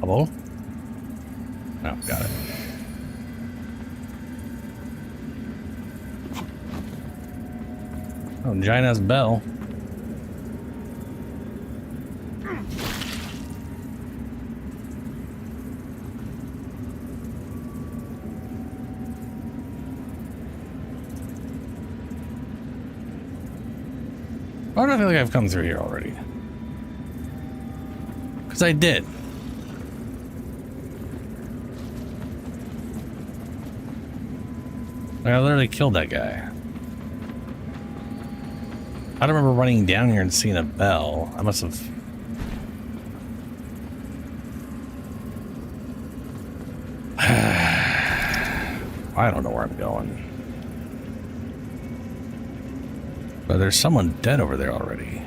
Speaker 2: Hello? Oh, got it. Oh, giant ass bell. Why do I feel like I've come through here already? Because I did. I literally killed that guy. I don't remember running down here and seeing a bell. I must have... I don't know where I'm going. But there's someone dead over there already.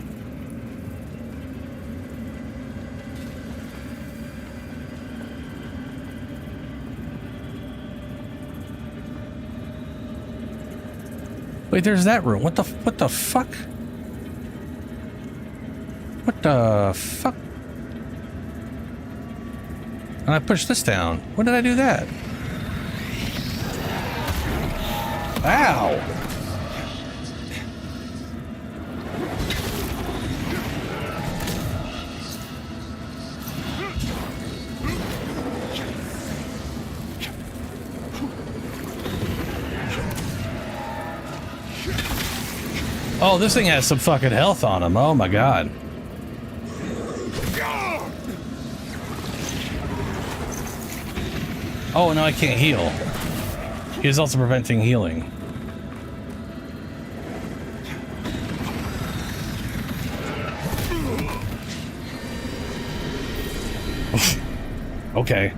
Speaker 2: Wait, there's that room. What the fuck? What the fuck? And I pushed this down. When did I do that? Ow! Oh, this thing has some fucking health on him. Oh my god. Oh, no, I can't heal. He is also preventing healing. Okay.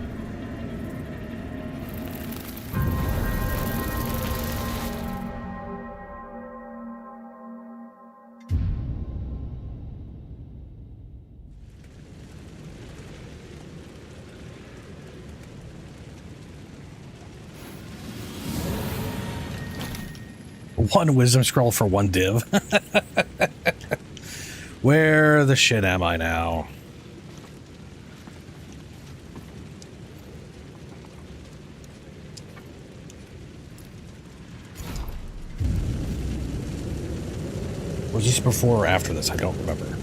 Speaker 2: One wisdom scroll for one div. Where the shit am I now? Was this before or after this? I don't remember.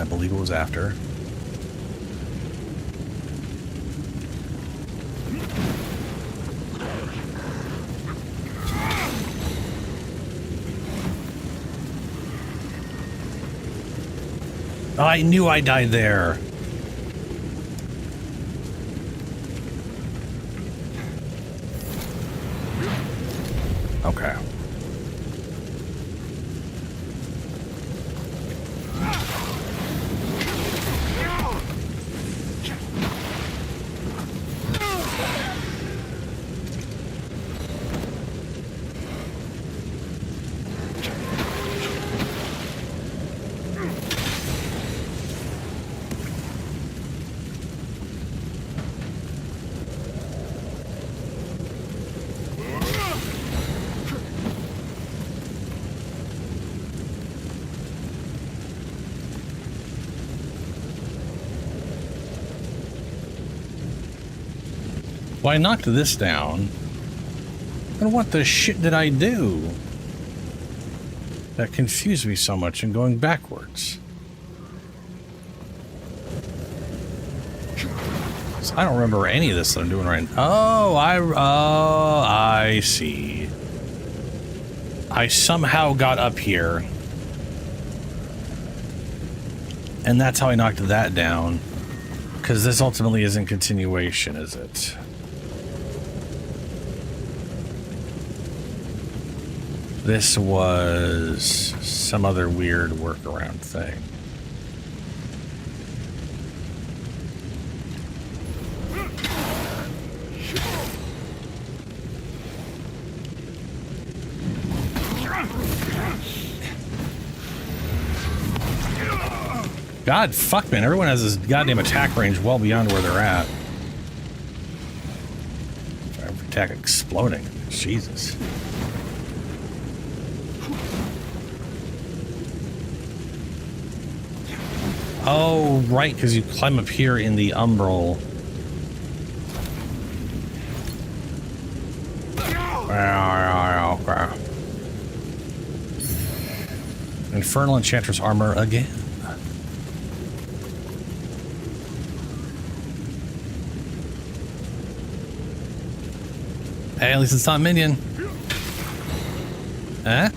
Speaker 2: I believe it was after. I knew I died there. Okay. Well, I knocked this down. And what the shit did I do? That confused me so much in going backwards. So I don't remember any of this that I'm doing right now. Oh, I see. I somehow got up here. And that's how I knocked that down. Because this ultimately isn't continuation, is it? This was some other weird workaround thing. God, fuck, man. Everyone has this goddamn attack range well beyond where they're at. Attack exploding. Jesus. Oh, right, because you climb up here in the umbral. Infernal Enchantress armor again. Hey, at least it's not minion. Huh?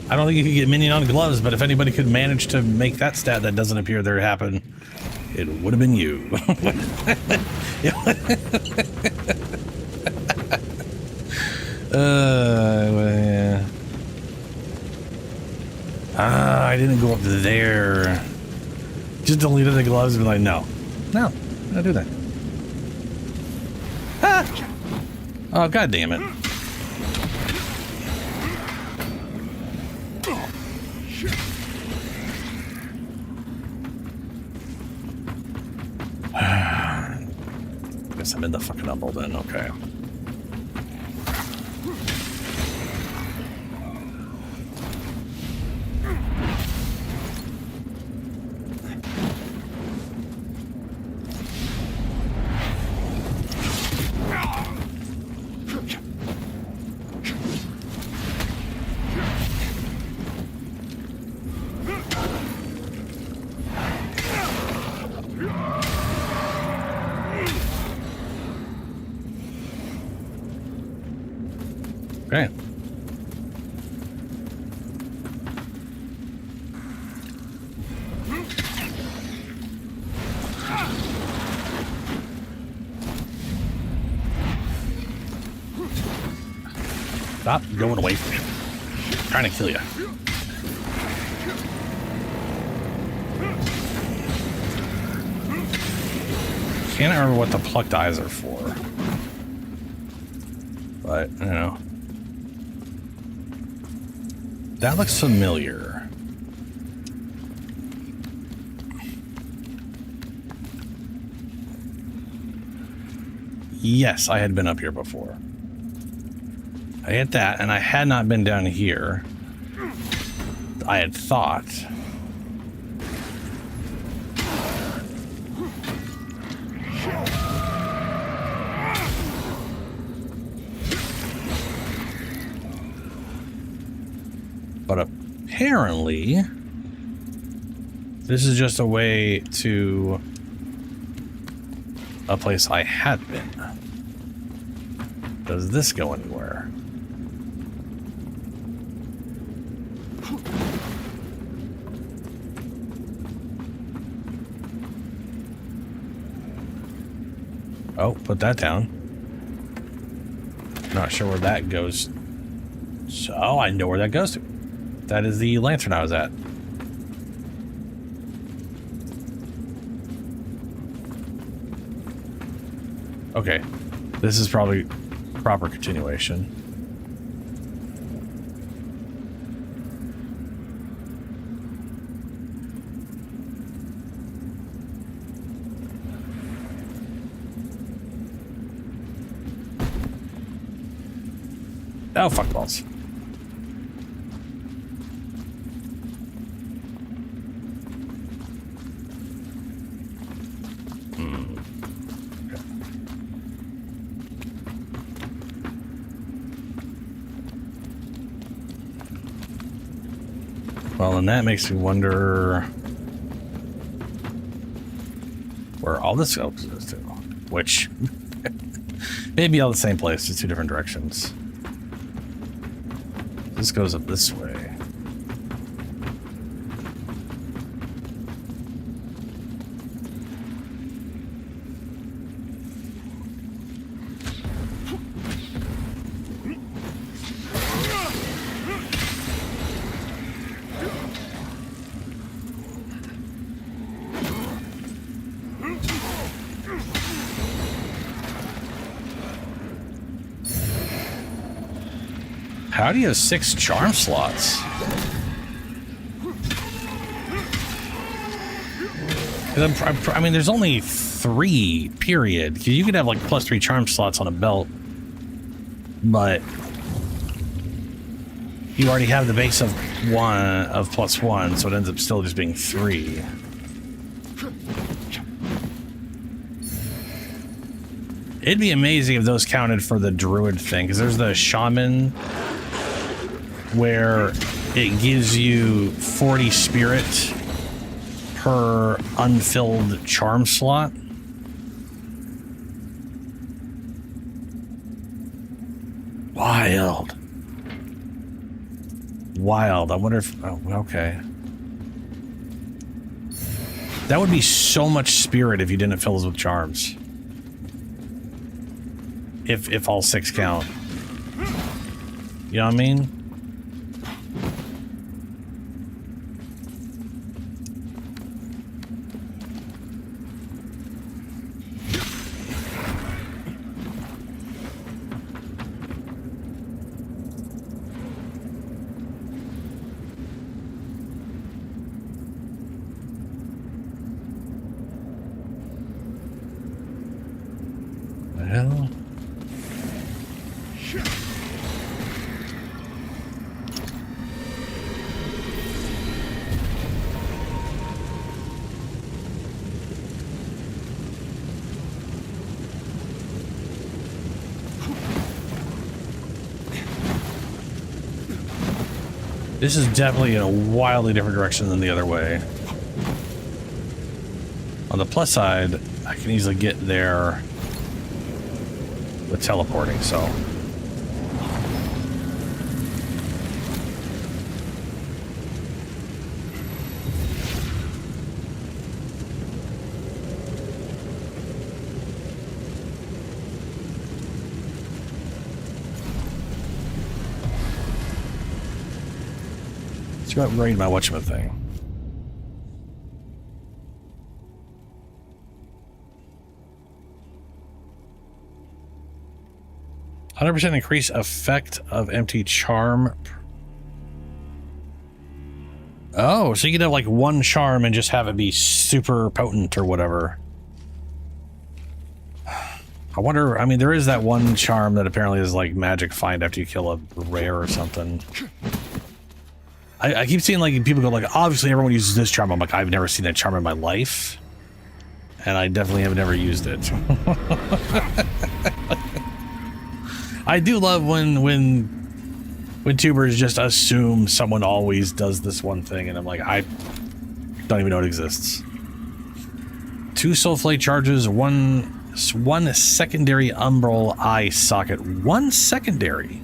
Speaker 2: I don't think you could get minion on gloves, but if anybody could manage to make that stat that doesn't appear there happen, it would have been you. Yeah. I didn't go up there. Just deleted the gloves and be like, no, don't do that. Ah! Oh, god damn it. Guess I'm in the fucking umble then, okay. Okay. Stop going away from him. I'm trying to kill you. Can't remember what the plucked eyes are for. But, you know. That looks familiar. Yes, I had been up here before. I hit that, and I had not been down here. I had thought. But apparently, this is just a way to a place I had been. Does this go anywhere? Oh, put that down. Not sure where that goes. So I know where that goes to. That is the lantern I was at. Okay. This is probably proper continuation. Oh, fuck balls. Well, and that makes me wonder where all this goes to, which may be all the same place, just two different directions. This goes up this way. How do you have 6 charm slots? I mean, there's only 3, period. You could have like +3 charm slots on a belt, but you already have the base of +1, so it ends up still just being 3. It'd be amazing if those counted for the druid thing, because there's the shaman where it gives you 40 spirit per unfilled charm slot. Wild. wild. I wonder if... Oh, okay. That would be so much spirit if you didn't fill us with charms. If all 6 count. You know what I mean? Hell. This is definitely in a wildly different direction than the other way. On the plus side, I can easily get there with teleporting, so. Let's go upgrade my whatchamit thing. %, increase effect of empty charm. Oh, so you could have like 1 charm and just have it be super potent or whatever. I wonder, I mean, there is that 1 charm that apparently is like magic find after you kill a rare or something. I keep seeing like people go like, obviously everyone uses this charm. I'm like, I've never seen that charm in my life. And I definitely have never used it. I do love when tubers just assume someone always does this one thing, and I'm like, I don't even know it exists. 2 soulflake charges, one secondary umbral eye socket. 1 secondary.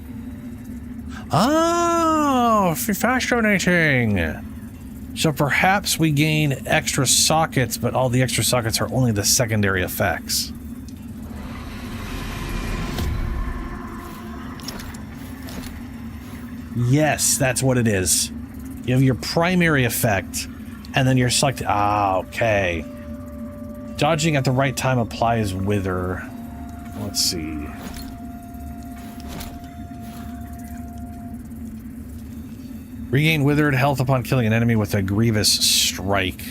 Speaker 2: Oh, fast donating. So perhaps we gain extra sockets, but all the extra sockets are only the secondary effects. Yes, that's what it is. You have your primary effect, and then you're selected. Ah, okay. Dodging at the right time applies wither. Let's see. Regain withered health upon killing an enemy with a grievous strike.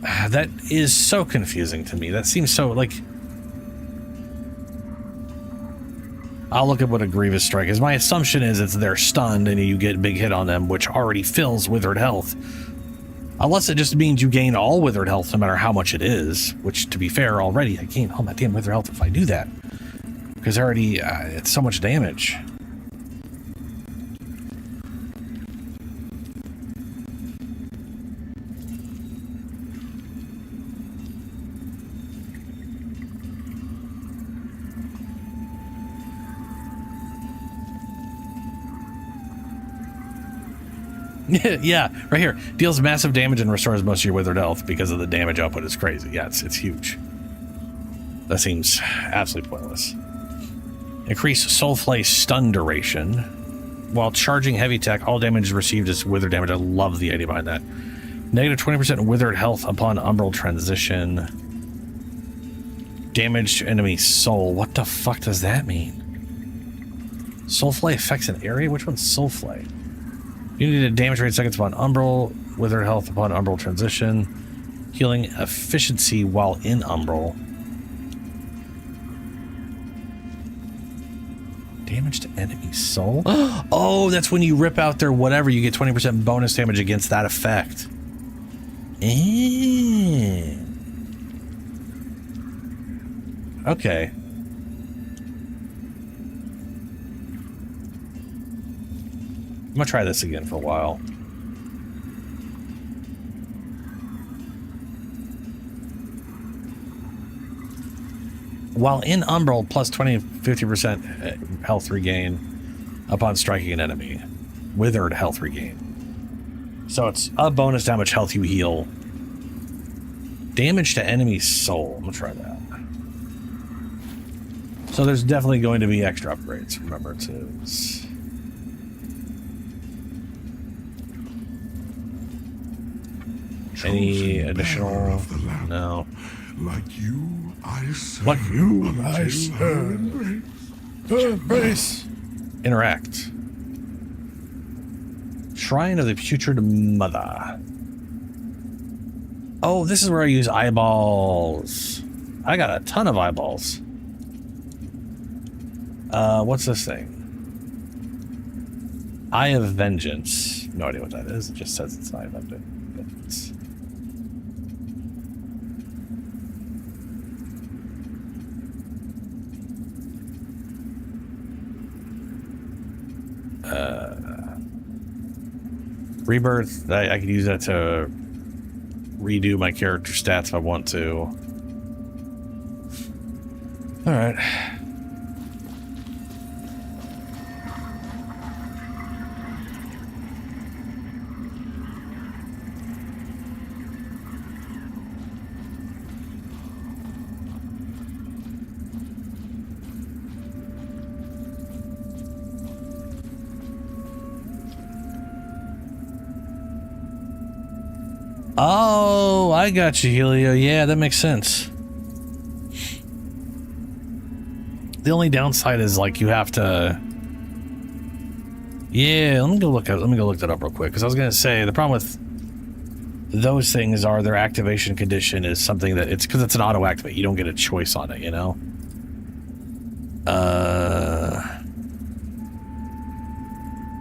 Speaker 2: That is so confusing to me. That seems so, like... I'll look at what a grievous strike is. My assumption is it's they're stunned and you get a big hit on them, which already fills withered health. Unless it just means you gain all withered health no matter how much it is, which, to be fair, already I gain all my damn withered health if I do that. Because already, it's so much damage. Yeah, right here. Deals massive damage and restores most of your withered health because of the damage output. It's crazy. Yeah, it's huge. That seems absolutely pointless. Increase Soulflay stun duration. While charging heavy tech, all damage received is withered damage. I love the idea behind that. Negative 20% withered health upon umbral transition. Damage to enemy soul. What the fuck does that mean? Soulflay affects an area? Which one's Soulflay? You need a damage rate seconds upon umbral, withered health upon umbral transition, healing efficiency while in umbral. Damage to enemy soul? Oh, that's when you rip out their whatever, you get 20% bonus damage against that effect. Okay. I'm gonna try this again for a while. While in umbral, plus 20 50% health regain. upon striking an enemy. Withered health regain. So it's a bonus to how much health you heal. Damage to enemy soul. I'm gonna try that. So there's definitely going to be extra upgrades. Remember, it's any additional? No.
Speaker 4: Like you, I serve.
Speaker 2: Like you, I serve. Embrace. Interact. Shrine of the Putrid Mother. Oh, this is where I use eyeballs. I got a ton of eyeballs. What's this thing? Eye of Vengeance. No idea what that is. It just says it's Eye of Vengeance. Rebirth. I could use that to redo my character stats if I want to. All right. Oh, I got you, Helio. Yeah, that makes sense. The only downside is like you have to. Yeah, let me go look that up real quick because I was gonna say the problem with those things are their activation condition is something that it's because it's an auto activate. You don't get a choice on it, you know.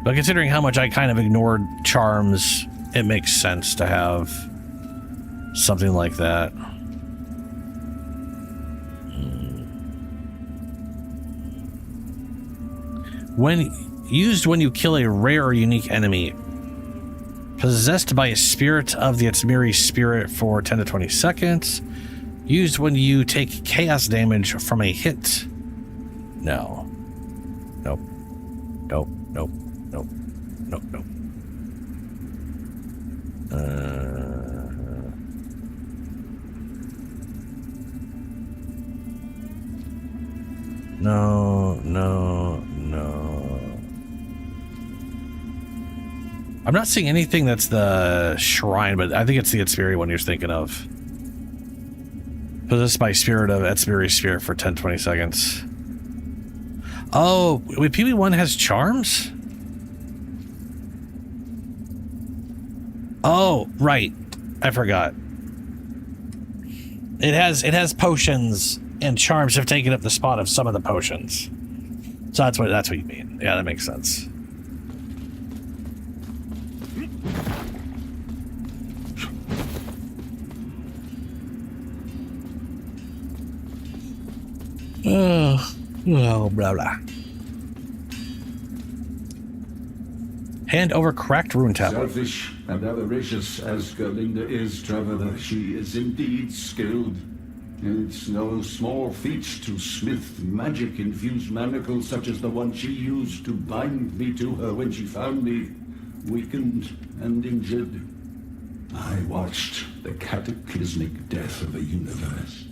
Speaker 2: But considering how much I kind of ignored charms, it makes sense to have something like that. When used when you kill a rare or unique enemy, possessed by a spirit of the Atsumiri spirit for 10 to 20 seconds, used when you take chaos damage from a hit. No. Nope. Nope. Nope. Nope. Nope. Nope. No. I'm not seeing anything that's the shrine, but I think it's the Atsumiri one you're thinking of. Possessed by spirit of Atsumiri spirit for 10-20 seconds. Oh, wait, PB1 has charms? Oh, right. I forgot. It has potions, and charms have taken up the spot of some of the potions. So that's what you mean. Yeah, that makes sense. Oh, blah blah. Hand over cracked rune tablet.
Speaker 4: Selfish and avaricious as Gerlinda is, Traveler, she is indeed skilled. It's no small feat to smith magic-infused manacles such as the one she used to bind me to her when she found me, weakened and injured. I watched the cataclysmic death of a universe,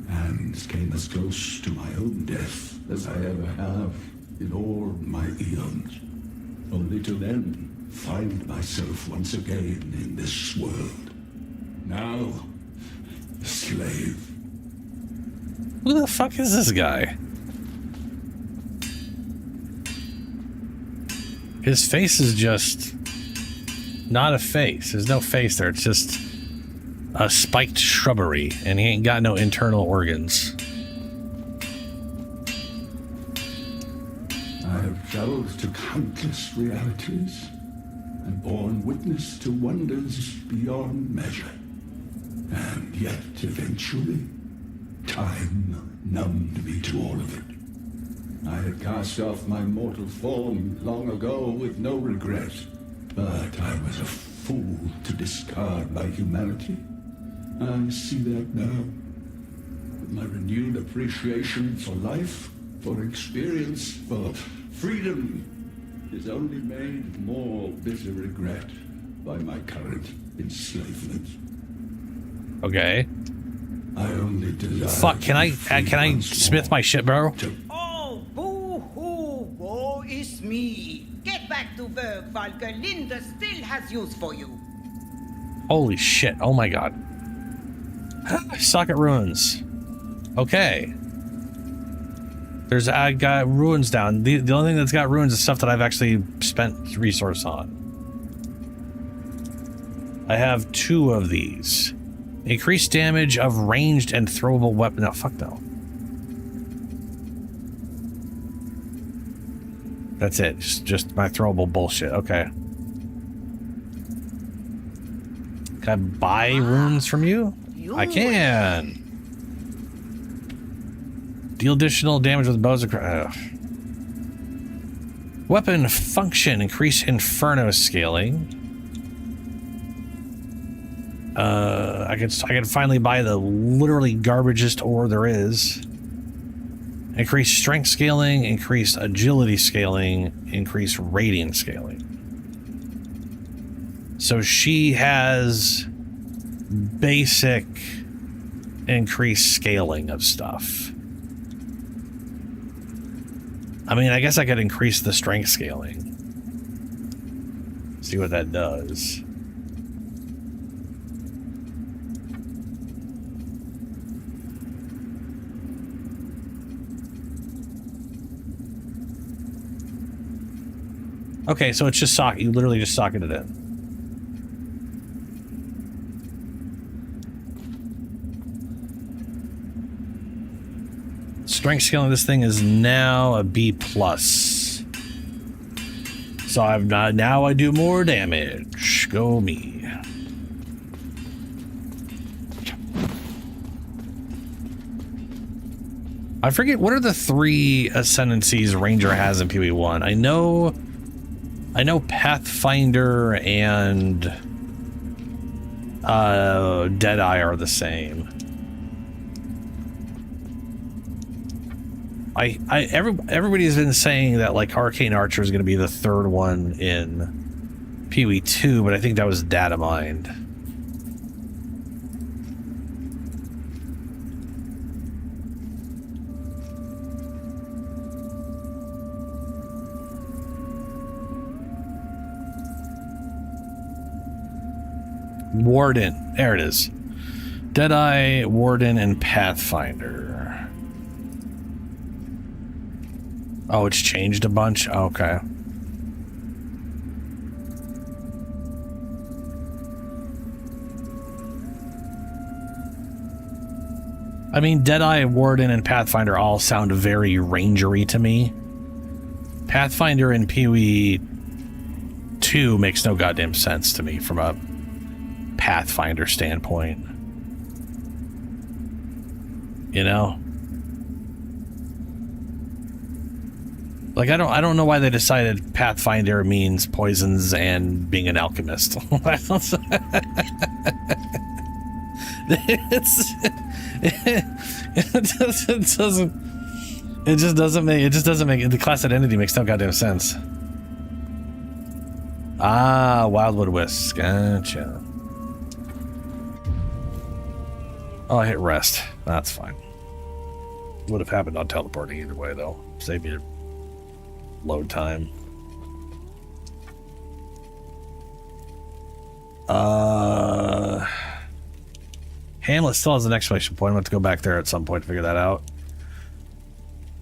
Speaker 4: and came as close to my own death as I ever have in all my eons, only to then find myself once again in this world. Now, a slave.
Speaker 2: Who the fuck is this guy? His face is just not a face. There's no face there. It's just a spiked shrubbery, and he ain't got no internal organs.
Speaker 4: I have traveled to countless realities and borne witness to wonders beyond measure. And yet, eventually, time numbed me to all of it. I had cast off my mortal form long ago with no regret, but I was a fool to discard my humanity. I see that now. With my renewed appreciation for life, for experience, for freedom is only made more bitter regret by my current enslavement.
Speaker 2: Okay.
Speaker 4: I only desire.
Speaker 2: Fuck, can I smith my shit, bro?
Speaker 5: Oh, boo-hoo, woe is me. Get back to work, Valker. Linda still has use for you.
Speaker 2: Holy shit, oh my god. Socket ruins. Okay. I got ruins down. The only thing that's got ruins is stuff that I've actually spent resource on. I have 2 of these. Increased damage of ranged and throwable weapon. No, fuck no. That's it. Just my throwable bullshit. Okay. Can I buy runes from you? I can. Deal additional damage with bows. Weapon function. Increase inferno scaling. I can finally buy the literally garbagest ore there is. Increase strength scaling, increase agility scaling, increase rating scaling. So she has basic increased scaling of stuff. I mean, I guess I could increase the strength scaling. See what that does. Okay, so it's just socket. You literally just socket it in. Strength scaling this thing is now a B+. So now I do more damage. Go me. I forget, what are the 3 ascendancies Ranger has in PoE1? I know Pathfinder and Deadeye are the same. Everybody's been saying that like Arcane Archer is going to be the 3rd one in PoE2, but I think that was data mined. Warden. There it is. Deadeye, Warden, and Pathfinder. Oh, it's changed a bunch? Okay. I mean, Deadeye, Warden, and Pathfinder all sound very rangery to me. Pathfinder in PoE 2 makes no goddamn sense to me from a Pathfinder standpoint. You know? Like, I don't know why they decided Pathfinder means poisons and being an alchemist. It just doesn't make the class identity makes no goddamn sense. Ah, Wildwood Wisp. Gotcha. Oh, I hit rest. That's fine. Would have happened on teleporting either way, though. Save me load time. Hamlet still has an exclamation point. I'm going to go back there at some point to figure that out.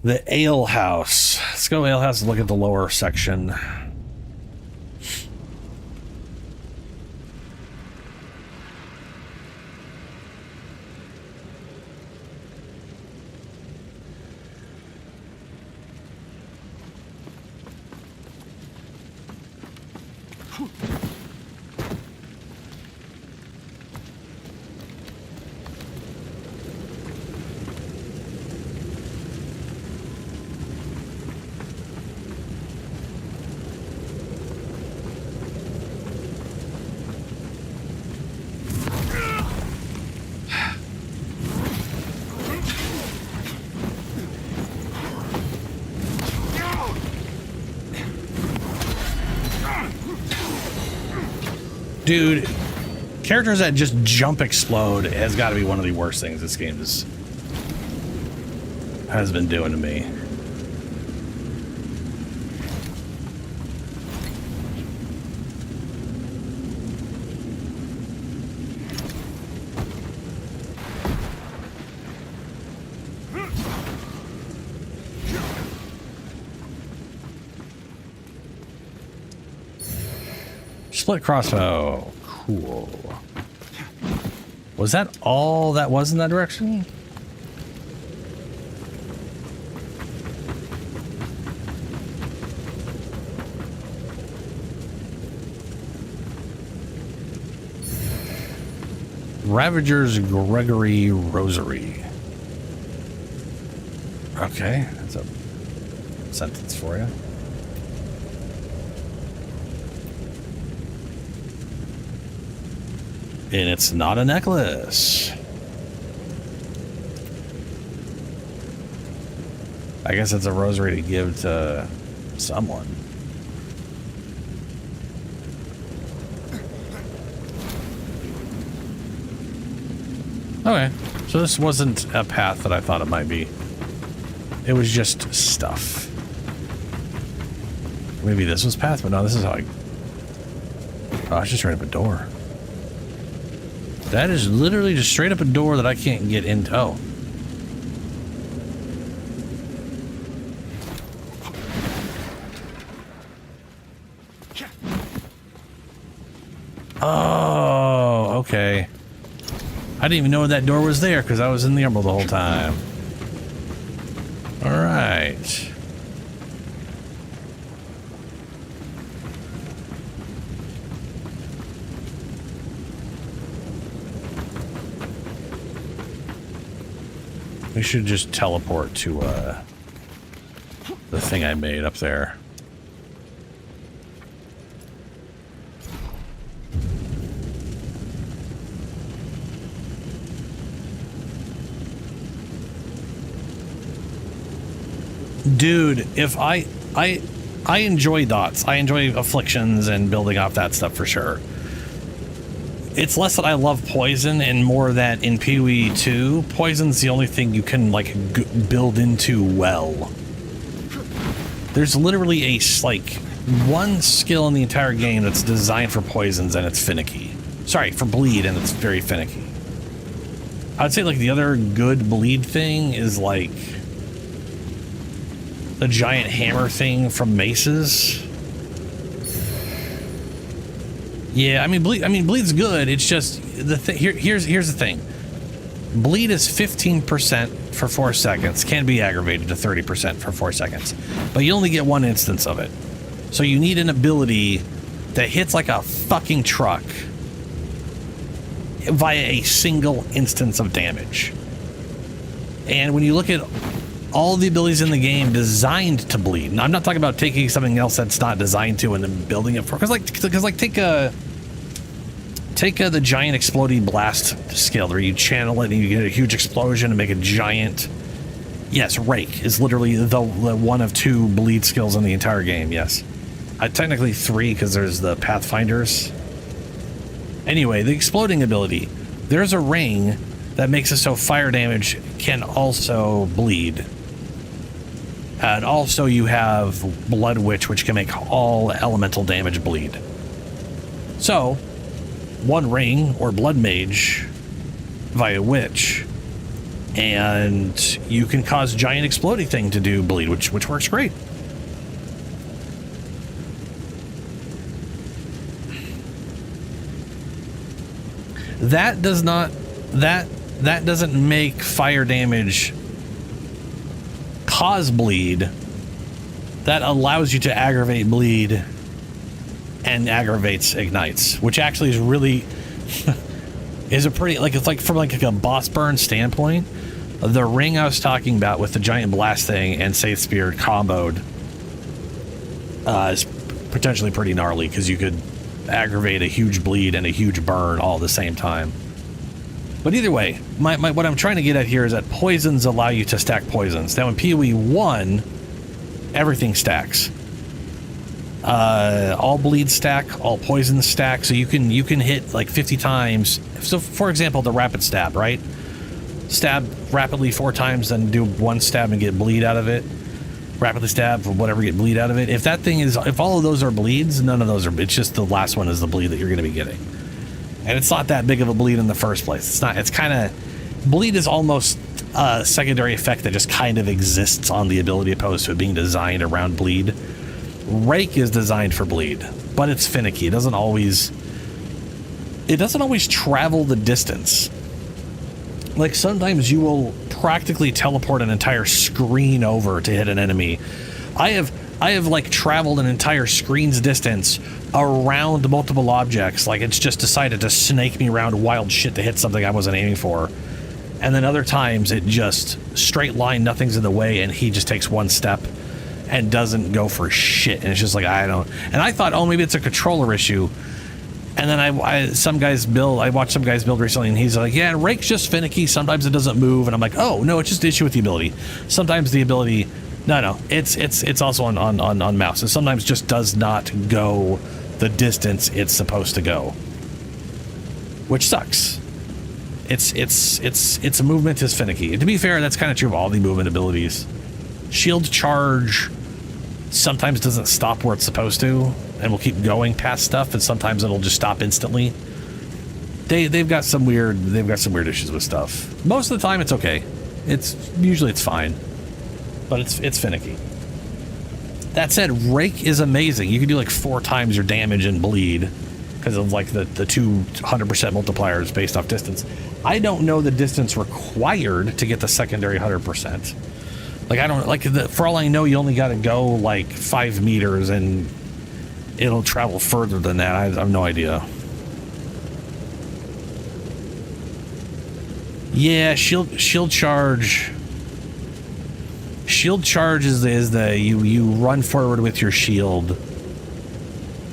Speaker 2: The Ale House. Let's go to Ale House and look at the lower section. Dude, characters that just jump explode has got to be one of the worst things this game has been doing to me. Split crossbow. Cool. Was that all that was in that direction? Ravager's Gregory Rosary. Okay, that's a sentence for you. And it's not a necklace. I guess it's a rosary to give to someone. Okay, so this wasn't a path that I thought it might be. It was just stuff. Maybe this was path, but no, this is how I... Oh, I just straight up a door. That is literally just straight up a door that I can't get into. Oh. Oh, okay. I didn't even know that door was there because I was in the emerald the whole time. All right. We should just teleport to the thing I made up there. Dude, if I enjoy dots. I enjoy afflictions and building off that stuff for sure. It's less that I love poison and more that in PoE 2, poison's the only thing you can like build into well. There's literally a like one skill in the entire game that's designed for poisons and it's finicky. Sorry, for bleed and it's very finicky. I'd say like the other good bleed thing is like the giant hammer thing from maces. Yeah, I mean bleed's good. It's just the here's the thing. Bleed is 15% for 4 seconds. Can be aggravated to 30% for 4 seconds. But you only get one instance of it. So you need an ability that hits like a fucking truck via a single instance of damage. And when you look at all the abilities in the game designed to bleed. Now, I'm not talking about taking something else that's not designed to and then building it for, because take the giant exploding blast skill where you channel it and you get a huge explosion and make a giant. Yes, Rake is literally the one of 2 bleed skills in the entire game. Yes, technically 3 because there's the Pathfinders. Anyway, the exploding ability. There's a ring that makes it so fire damage can also bleed. And also you have Blood Witch, which can make all elemental damage bleed. So, one ring or Blood Mage via Witch, and you can cause giant exploding thing to do bleed, which works great. That does not that doesn't make fire damage cause bleed. That allows you to aggravate bleed and aggravates ignites, which actually is really is a pretty like, it's like from like a boss burn standpoint, the ring I was talking about with the giant blast thing and Saith Spear comboed is potentially pretty gnarly because you could aggravate a huge bleed and a huge burn all at the same time. But either way, what I'm trying to get at here is that poisons allow you to stack poisons. Now in PoE 1, everything stacks. all bleed stack, all poison stack, so you can hit like 50 times. So for example, the rapid stab, right? Stab rapidly 4 times, then do 1 stab and get bleed out of it. Rapidly stab, whatever, get bleed out of it. If that thing is, if all of those are bleeds, none of those are, it's just the last one is the bleed that you're going to be getting. And it's not that big of a bleed in the first place. It's not, it's kind of, bleed is almost a secondary effect that just kind of exists on the ability opposed to it being designed around bleed. Rake is designed for bleed, but it's finicky. It doesn't always travel the distance. Like sometimes you will practically teleport an entire screen over to hit an enemy. I have like traveled an entire screen's distance around multiple objects. Like it's just decided to snake me around wild shit to hit something I wasn't aiming for. And then other times it just straight line, nothing's in the way, and he just takes 1 step and doesn't go for shit. And it's just like, I thought, oh, maybe it's a controller issue. And then I watched some guys build recently, and he's like, yeah, Rake's just finicky. Sometimes it doesn't move. And I'm like, oh, no, it's just an issue with the ability. Sometimes the ability, no, it's also on mouse. And sometimes just does not go the distance it's supposed to go, which sucks. Its movement is finicky. And to be fair, that's kind of true of all the movement abilities. Shield charge sometimes doesn't stop where it's supposed to, and will keep going past stuff, and sometimes it'll just stop instantly. They've got some weird issues with stuff. Most of the time it's okay. It's fine. But it's finicky. That said, Rake is amazing. You can do like 4 times your damage and bleed because of like the 200% multipliers based off distance. I don't know the distance required to get the secondary 100%. Like I don't like for all I know, you only got to go like 5 meters and it'll travel further than that. I have no idea. Yeah, shield charge. Shield charge is the you run forward with your shield.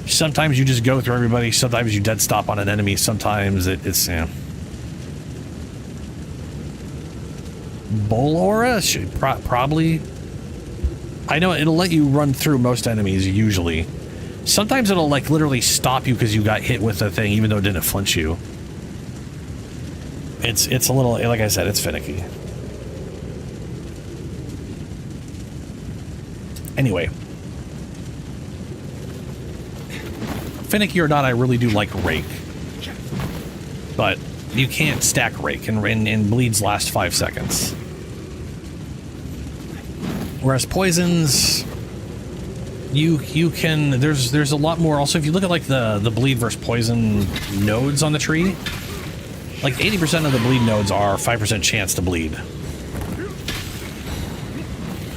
Speaker 2: Sometimes you just go through everybody. Sometimes you dead stop on an enemy. Sometimes it's yeah. Bull aura probably. I know it'll let you run through most enemies usually. Sometimes it'll like literally stop you because you got hit with the thing, even though it didn't flinch you. It's a little, like I said, it's finicky. Anyway, finicky or not, I really do like Rake, but you can't stack Rake, and bleeds last 5 seconds. Whereas poisons, you can, there's a lot more. Also, if you look at like the bleed versus poison nodes on the tree, like 80% of the bleed nodes are 5% chance to bleed.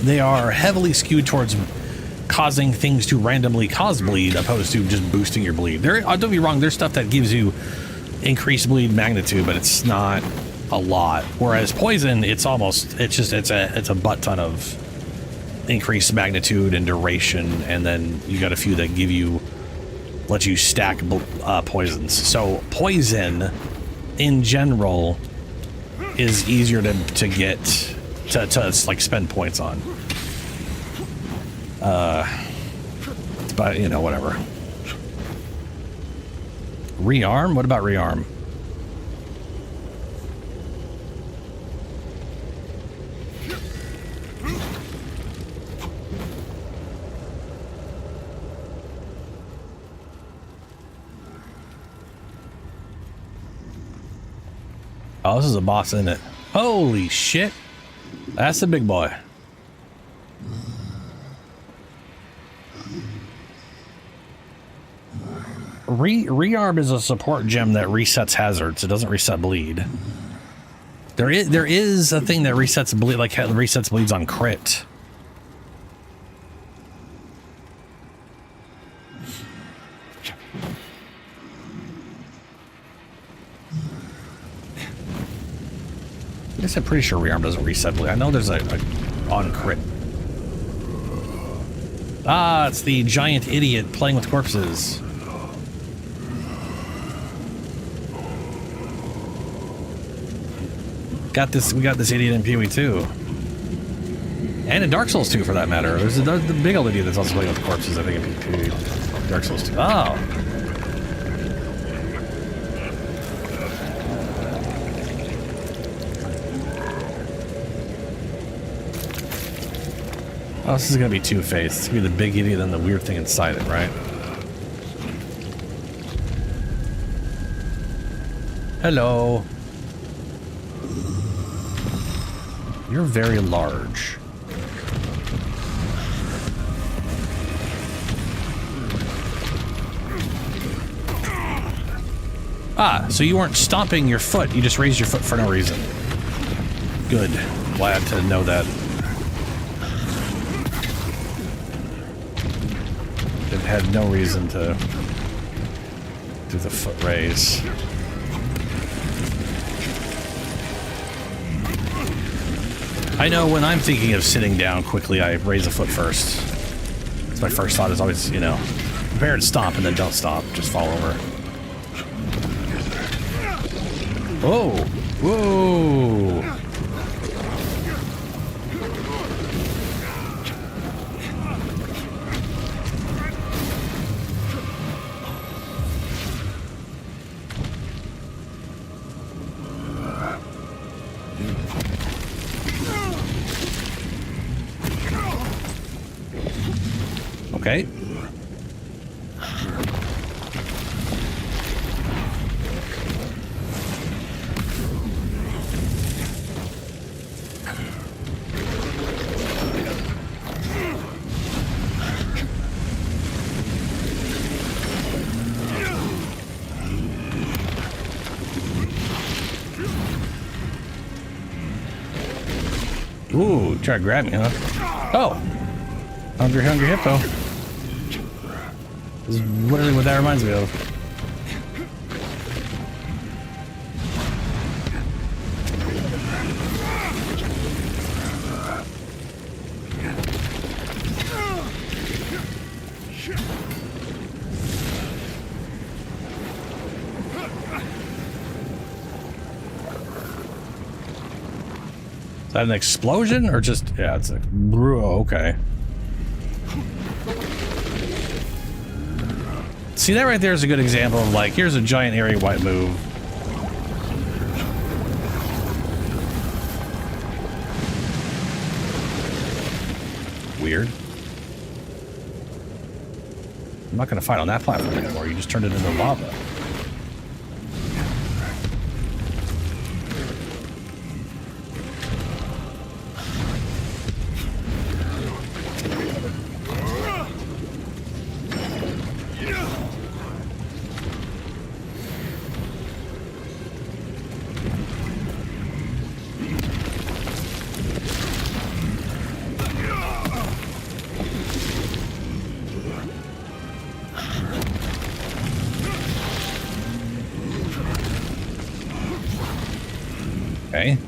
Speaker 2: They are heavily skewed towards causing things to randomly cause bleed, opposed to just boosting your bleed. There, don't be wrong, there's stuff that gives you increased bleed magnitude, but it's not a lot. Whereas poison, it's a butt ton of increased magnitude and duration, and then you got a few that let you stack poisons. So poison in general is easier to get to like spend points on. But you know, whatever. Rearm? What about rearm? Oh, this is a boss, isn't it? Holy shit. That's a big boy. Rearm is a support gem that resets hazards. It doesn't reset bleed. There is a thing that resets bleed, like resets bleeds on crit. I guess I'm pretty sure rearm doesn't reset bleed. I know there's a on crit. Ah, it's the giant idiot playing with corpses. We got this idiot in PoE too. And in Dark Souls 2, for that matter. There's the big old idiot that's also playing with corpses, I think, in PvP. Dark Souls 2. Oh! Oh, this is gonna be two-faced. It's gonna be the big idiot and the weird thing inside it, right? Hello. You're very large. Ah, so you weren't stomping your foot, you just raised your foot for no reason. Good. Glad to know that. It had no reason to do the foot raise. I know when I'm thinking of sitting down quickly, I raise a foot first. That's my first thought is always, you know, prepare to stomp and then don't stomp, just fall over. Whoa! Whoa! Okay. Ooh, try to grab me, huh? Oh! Hungry, hungry hippo. This is literally what that reminds me of. Is that an explosion or just, yeah, it's like, bro, okay. See, that right there is a good example of, like, here's a giant area white move. Weird. I'm not going to fight on that platform anymore. You just turned it into lava. Okay.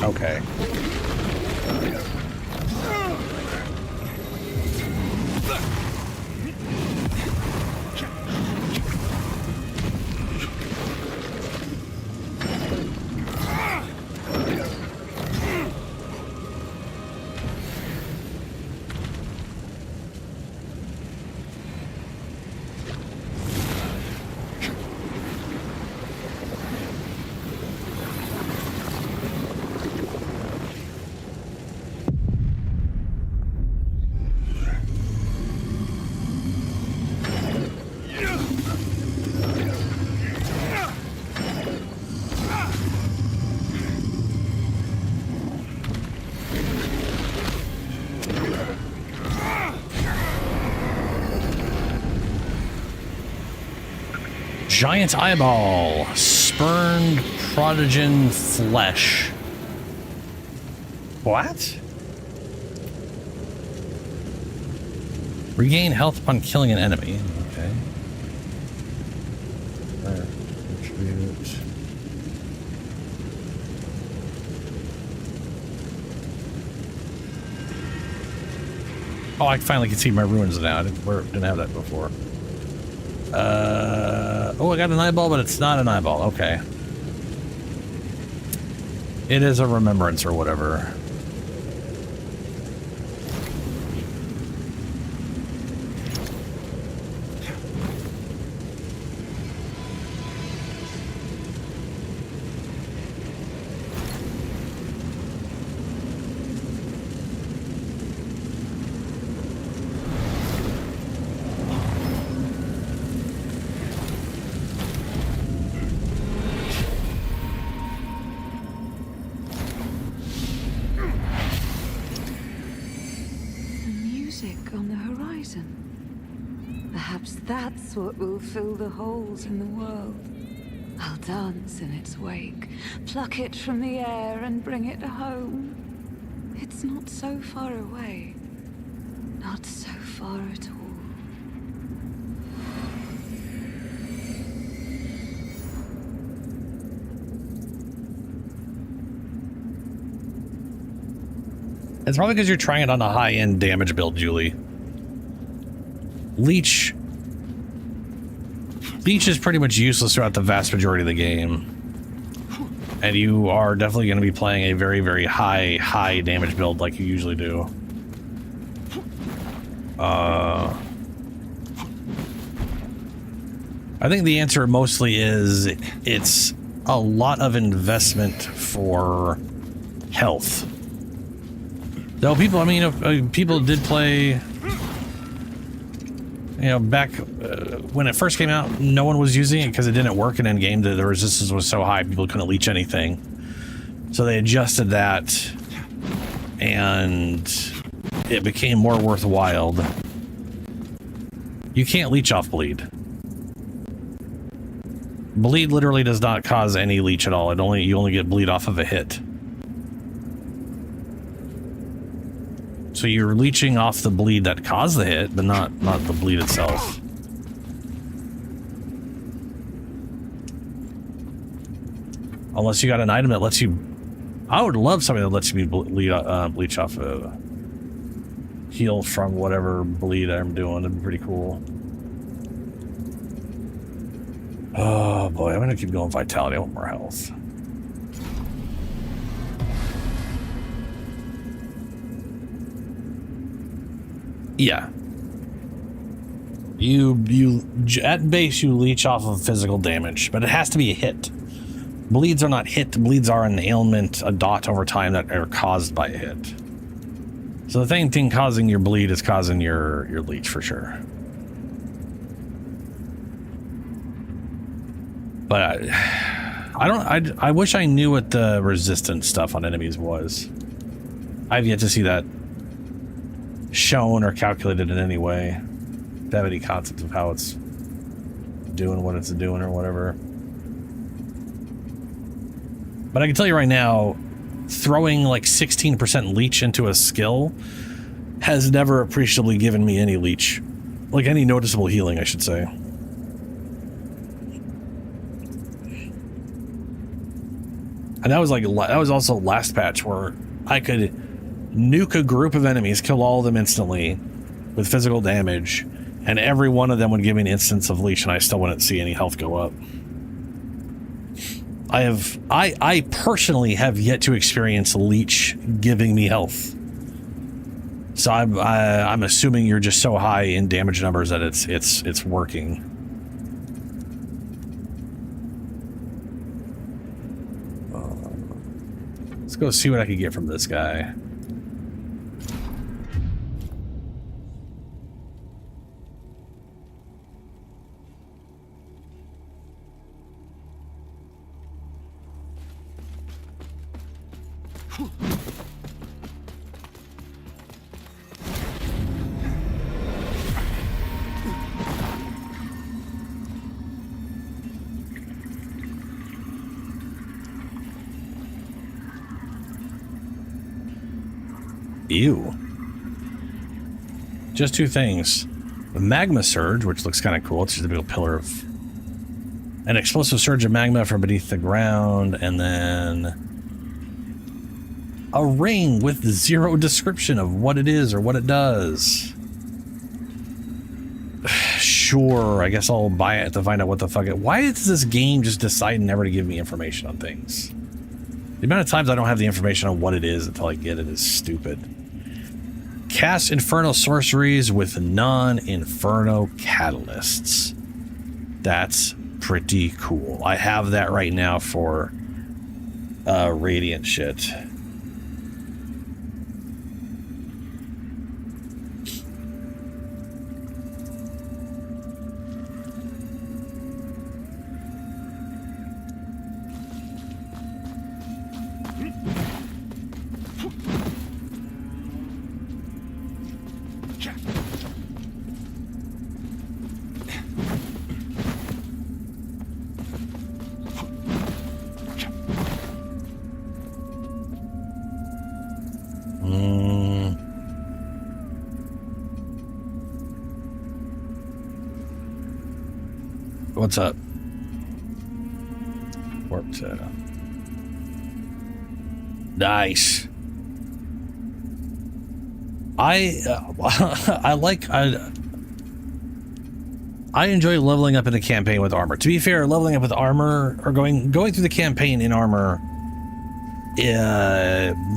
Speaker 2: Okay. Giant eyeball. Spurned prodigen flesh. What? Regain health upon killing an enemy. Okay. Contribute. Oh, I finally can see my ruins now. I didn't have that before. Oh, I got an eyeball, but it's not an eyeball. Okay. It is a remembrance or whatever.
Speaker 6: On the horizon. Perhaps that's what will fill the holes in the world. I'll dance in its wake, pluck it from the air and bring it home. It's not so far away. Not so far at all.
Speaker 2: It's probably because you're trying it on a high-end damage build, Julie. Leech is pretty much useless throughout the vast majority of the game. And you are definitely going to be playing a very, very high damage build like you usually do. I think the answer mostly is it's a lot of investment for health. Though people, I mean, people did play, back when it first came out, no one was using it because it didn't work in endgame. The resistance was so high, people couldn't leech anything. So they adjusted that, and it became more worthwhile. You can't leech off bleed. Bleed literally does not cause any leech at all. You only get bleed off of a hit. So you're leeching off the bleed that caused the hit, but not the bleed itself. Unless you got an item that lets you... I would love something that lets me bleach off a heal from whatever bleed I'm doing. It'd be pretty cool. Oh boy, I'm gonna keep going vitality. I want more health. Yeah. You at base you leech off of physical damage, but it has to be a hit. Bleeds are not hit. Bleeds are an ailment, a dot over time that are caused by a hit. So the same thing causing your bleed is causing your leech for sure. But I wish I knew what the resistance stuff on enemies was. I've yet to see that shown or calculated in any way. To have any concept of how it's doing what it's doing or whatever. But I can tell you right now, throwing like 16% leech into a skill has never appreciably given me any leech. Like any noticeable healing, I should say. And that was also last patch where I could nuke a group of enemies, kill all of them instantly with physical damage, and every one of them would give me an instance of leech and I still wouldn't see any health go up. I personally have yet to experience leech giving me health. So I'm assuming you're just so high in damage numbers that it's working. Let's go see what I can get from this guy. Ew. Just 2 things. The magma surge, which looks kind of cool. It's just a big pillar of... An explosive surge of magma from beneath the ground, and then... a ring with 0 description of what it is or what it does. Sure, I guess I'll buy it to find out what the fuck it... Why does this game just decide never to give me information on things? The amount of times I don't have the information on what it is until I get it is stupid. Cast Inferno sorceries with non-Inferno catalysts. That's pretty cool. I have that right now for Radiant shit. What's up? Warp to... Nice. I enjoy leveling up in a campaign with armor. To be fair, leveling up with armor or going through the campaign in armor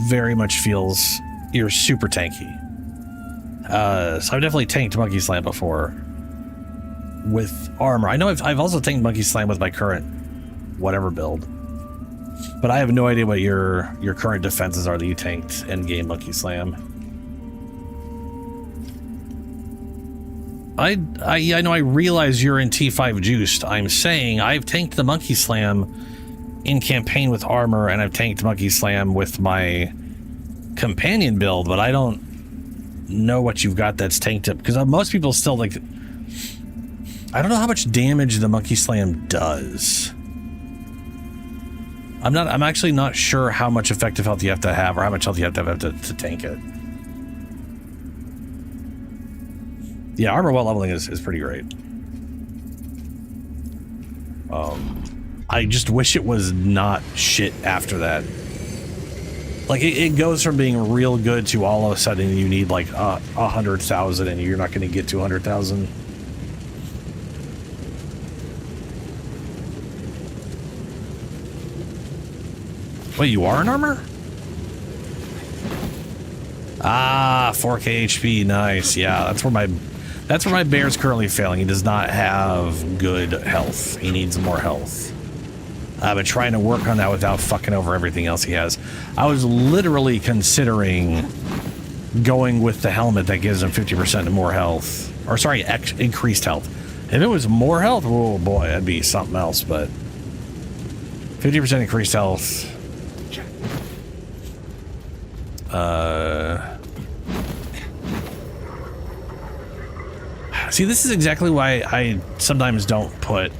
Speaker 2: very much feels you're super tanky. So I've definitely tanked Monkey Slam before with armor. I know I've also tanked Monkey Slam with my current whatever build, but I have no idea what your current defenses are that you tanked in-game Monkey Slam. I know I realize you're in T5 juiced. I'm saying I've tanked the Monkey Slam in campaign with armor, and I've tanked Monkey Slam with my companion build, but I don't know what you've got that's tanked it, because most people still like... I don't know how much damage the Monkey Slam does. I'm actually not sure how much effective health you have to have, or how much health you have to tank it. Yeah, armor while leveling is pretty great. I just wish it was not shit after that. Like, it goes from being real good to all of a sudden you need like 100,000 and you're not going to get to 100,000. Wait, you are in armor? Ah, 4k HP, nice. Yeah, that's where my bear's currently failing. He does not have good health. He needs more health. I've been trying to work on that without fucking over everything else he has. I was literally considering going with the helmet that gives him 50% more health. Or sorry, increased health. If it was more health, oh boy, that'd be something else, but 50% increased health. See, this is exactly why I sometimes don't put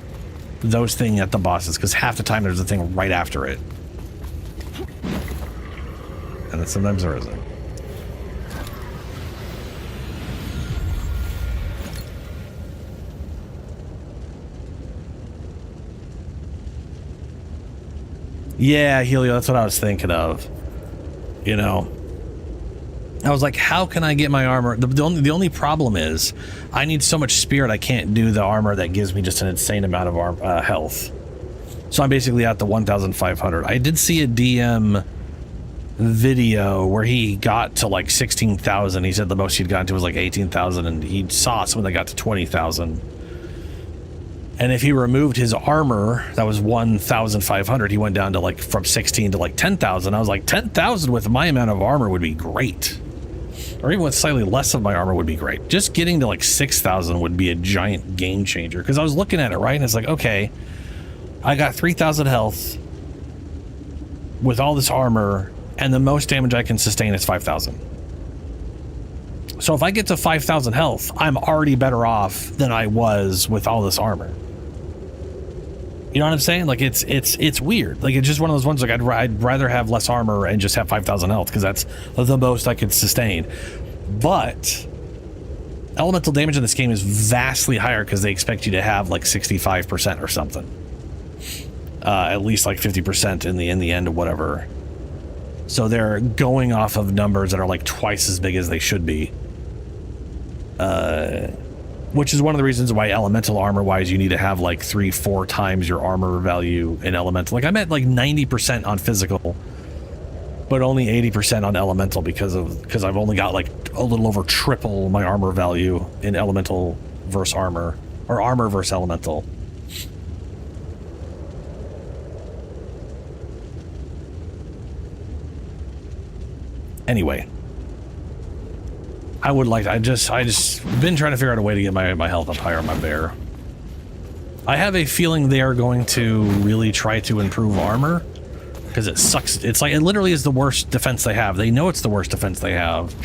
Speaker 2: those things at the bosses, because half the time there's a thing right after it. And then sometimes there isn't. Yeah, Helio, that's what I was thinking of. You know, I was like, how can I get my armor? The only problem is I need so much spirit I can't do the armor that gives me just an insane amount of health. So I'm basically at the 1,500. I did see a DM video where he got to like 16,000. He said the most he'd gotten to was like 18,000, and he saw someone that got to 20,000. And if he removed his armor, that was 1,500, he went down to like from 16 to like 10,000. I was like, 10,000 with my amount of armor would be great. Or even with slightly less of my armor would be great. Just getting to like 6,000 would be a giant game changer. Because I was looking at it, right? And it's like, okay, I got 3,000 health with all this armor, and the most damage I can sustain is 5,000. So if I get to 5,000 health, I'm already better off than I was with all this armor. You know what I'm saying? Like it's weird. Like it's just one of those ones. Like I'd rather have less armor and just have 5,000 health because that's the most I could sustain. But elemental damage in this game is vastly higher because they expect you to have like 65% or something. At least like 50% in the end of whatever. So they're going off of numbers that are like twice as big as they should be. Which is one of the reasons why elemental armor wise you need to have like 3-4 times your armor value in elemental. Like I'm at like 90% on physical, but only 80% on elemental because I've only got like a little over triple my armor value in elemental versus armor, or armor versus elemental. Anyway, I just been trying to figure out a way to get my health up higher on my bear. I have a feeling they are going to really try to improve armor because it sucks. It's like it literally is the worst defense they have. They know it's the worst defense they have,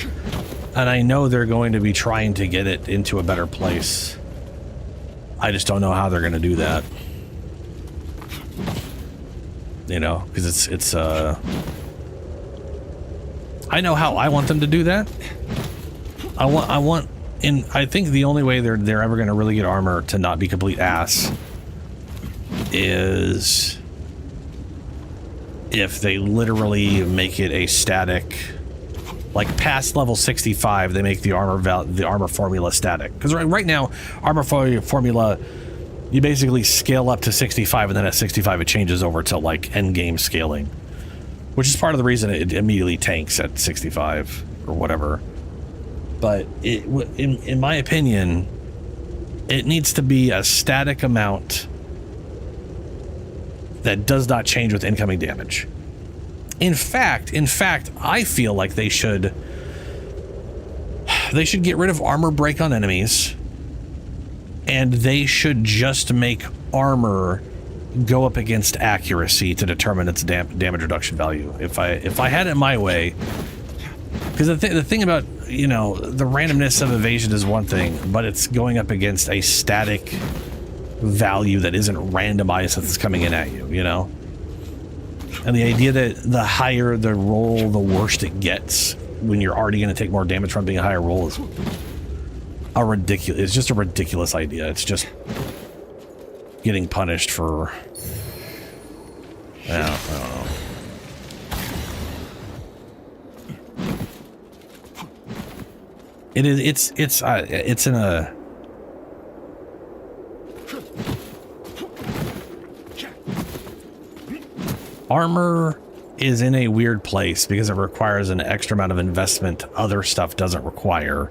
Speaker 2: and I know they're going to be trying to get it into a better place. I just don't know how they're going to do that. You know, because it's I know how I want them to do that. I think the only way they're ever going to really get armor to not be complete ass is if they literally make it a static, like past level 65, they make the armor formula static. Because right now, armor formula, you basically scale up to 65, and then at 65 it changes over to like end game scaling, which is part of the reason it immediately tanks at 65 or whatever. But in my opinion, it needs to be a static amount that does not change with incoming damage. In fact, I feel like they should get rid of armor break on enemies, and they should just make armor go up against accuracy to determine its damage reduction value. If I had it my way, because the thing about, you know, the randomness of evasion is one thing, but it's going up against a static value that isn't randomized as it's coming in at you, you know? And the idea that the higher the roll, the worse it gets when you're already going to take more damage from being a higher roll is it's just a ridiculous idea. It's just getting punished for, I don't know. It's in a armor is in a weird place because it requires an extra amount of investment other stuff doesn't require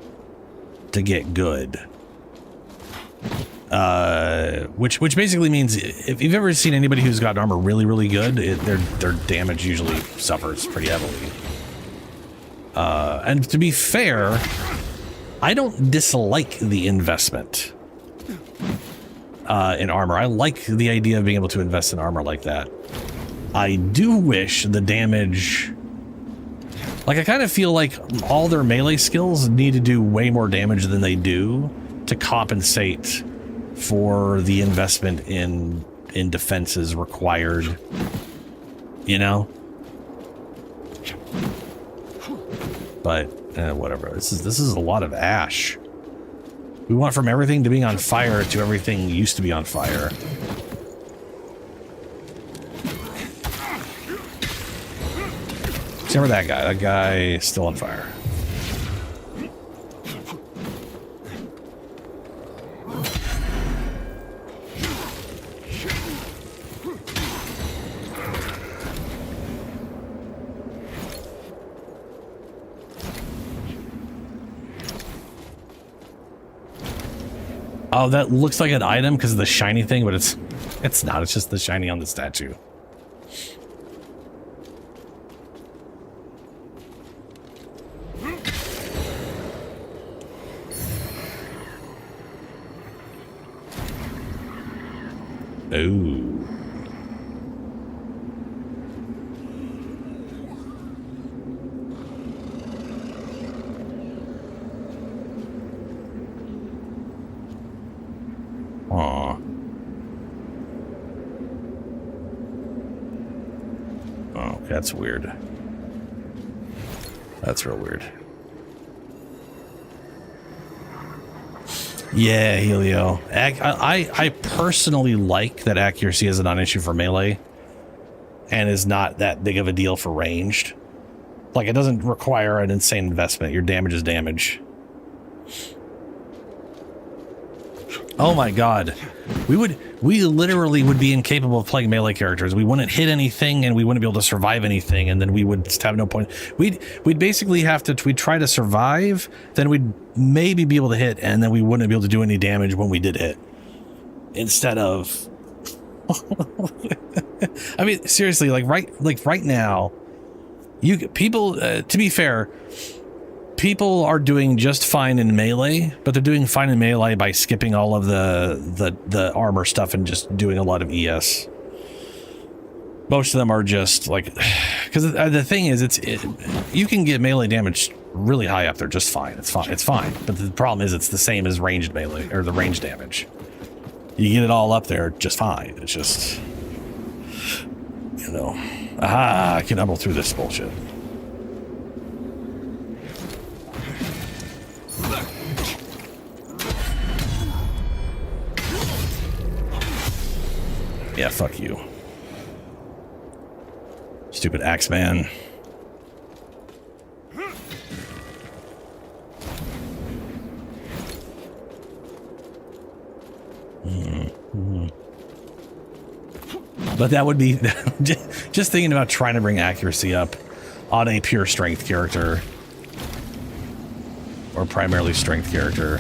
Speaker 2: to get good. Which basically means if you've ever seen anybody who's got armor really, really good, their damage usually suffers pretty heavily. And to be fair, I don't dislike the investment in armor. I like the idea of being able to invest in armor like that. I do wish the damage... Like, I kind of feel like all their melee skills need to do way more damage than they do to compensate for the investment in defenses required, you know? But whatever. This is a lot of ash. We went from everything to being on fire to everything used to be on fire. Except for that guy. That guy is still on fire. Oh, that looks like an item because of the shiny thing, but it's not. It's just the shiny on the statue. Ooh. Aw. Oh, that's weird. That's real weird. Yeah, Helio. I personally like that accuracy is a non-issue for melee and is not that big of a deal for ranged. Like, it doesn't require an insane investment. Your damage is damage. Oh my god. We literally would be incapable of playing melee characters. We wouldn't hit anything and we wouldn't be able to survive anything, and then we would have no point. We'd basically have to, we'd try to survive, then we'd maybe be able to hit, and then we wouldn't be able to do any damage when we did hit. Instead of I mean, seriously, like right now, people to be fair, people are doing just fine in melee, but they're doing fine in melee by skipping all of the armor stuff and just doing a lot of ES. Most of them are just like, because the thing is, you can get melee damage really high up there just fine. It's fine. But the problem is, it's the same as ranged melee or the range damage. You get it all up there just fine. It's just, you know, I can umble through this bullshit. Yeah, fuck you. Stupid axe man. But that would be just thinking about trying to bring accuracy up on a pure strength character or primarily strength character.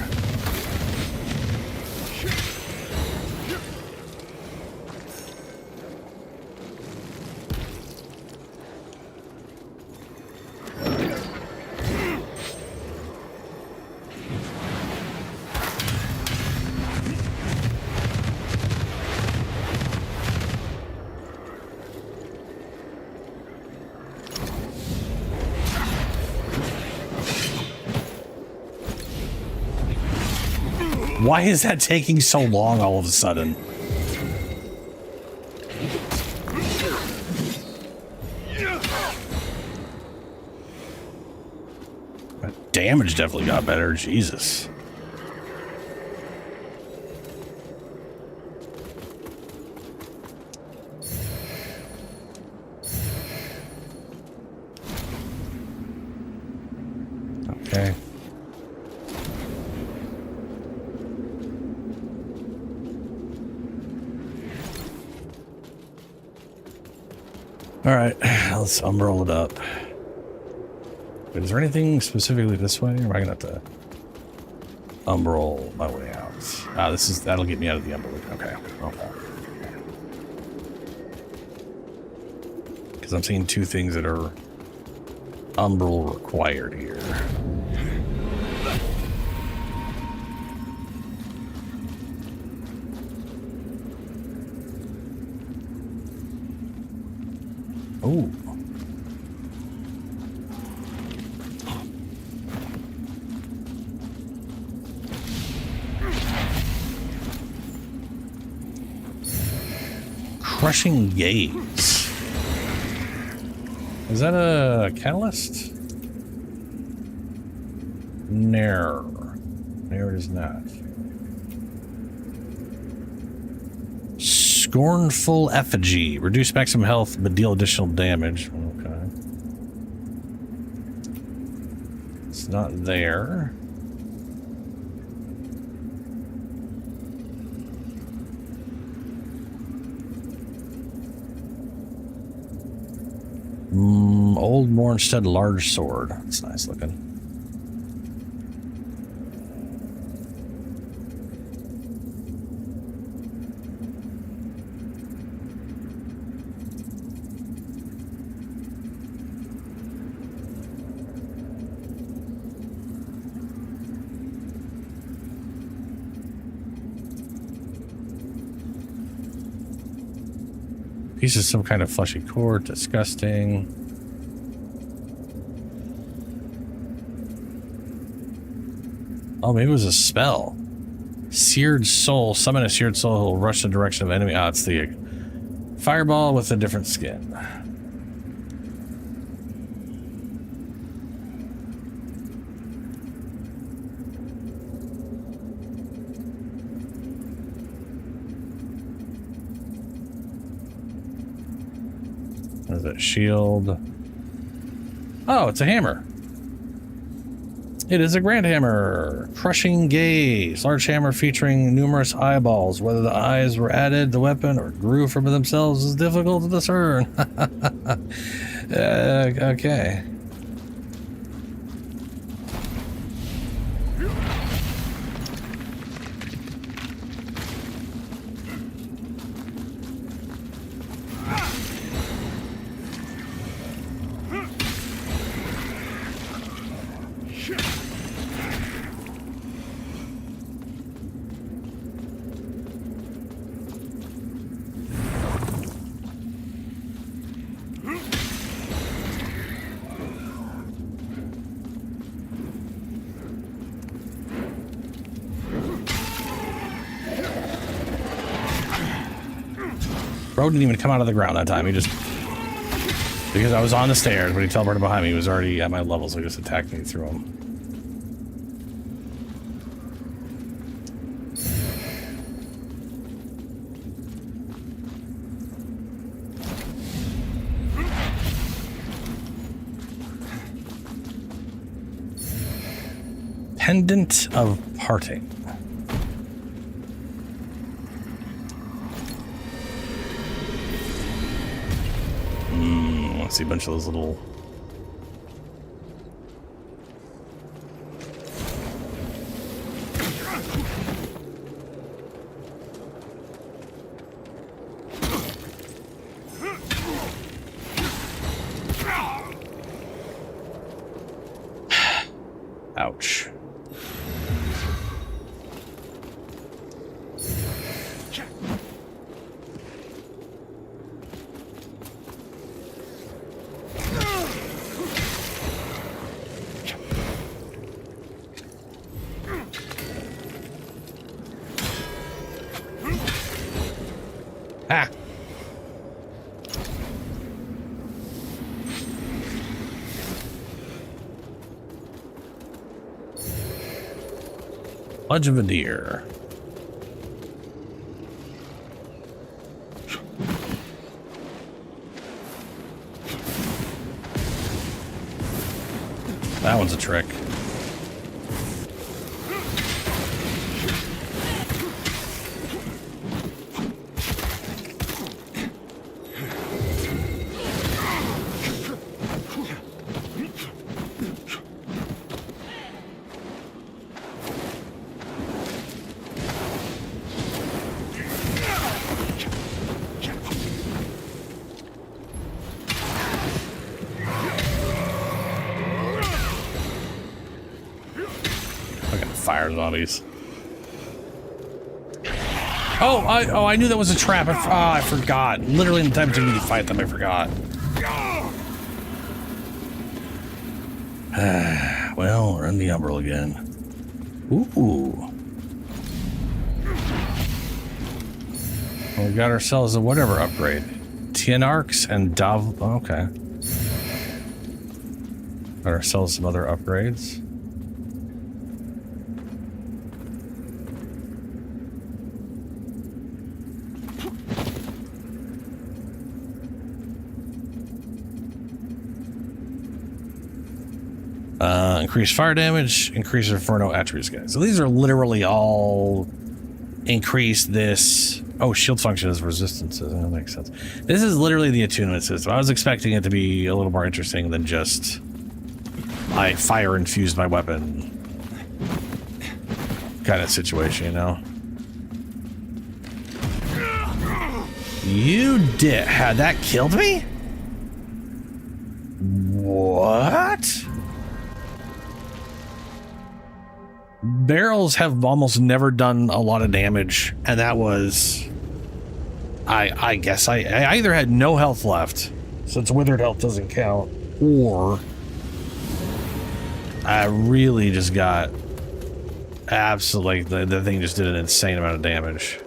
Speaker 2: Why is that taking so long all of a sudden? That damage definitely got better. Jesus. Okay. All right, let's unroll it up. Wait, is there anything specifically this way, or am I gonna have to unroll my way out? Ah, that'll get me out of the umbrella. Okay. Because I'm seeing two things that are umbral required here. Oh. Crushing gaze. Is that a catalyst? No. No, it is not. Scornful effigy. Reduce maximum health, but deal additional damage. Okay. It's not there. Old Mornstead large sword. That's nice looking. Piece of some kind of fleshy cord. Disgusting. Oh, maybe it was a spell. Seared soul. Summon a seared soul who will rush the direction of enemy. Ah, it's the fireball with a different skin. What is that? Shield. Oh, it's a hammer. It is a grand hammer. Crushing gaze. Large hammer featuring numerous eyeballs. Whether the eyes were added to the weapon or grew from themselves is difficult to discern. Okay. Bro didn't even come out of the ground that time. He just... Because I was on the stairs, when he teleported behind me, he was already at my level, so he just attacked me through him. Pendant of Parting. I see a bunch of those little... Ouch. Ah. Ledge of a deer. That one's a trick. Fire zombies. Oh, I knew that was a trap. I forgot. Literally, in the time it took me to fight them, I forgot. Well, we're in the Umbral again. Ooh. Well, we got ourselves a whatever upgrade. Tianarchs and Dav. Okay. Got ourselves some other upgrades. Increase fire damage, increase Inferno attributes, guys. So these are literally all increase this. Oh, shield function is resistances. That makes sense. This is literally the attunement system. I was expecting it to be a little more interesting than just I fire infused my weapon kind of situation, you know? You did. Had that killed me? What? Barrels have almost never done a lot of damage, and that was... I guess I either had no health left, since withered health doesn't count, or I really just got absolutely... The thing just did an insane amount of damage.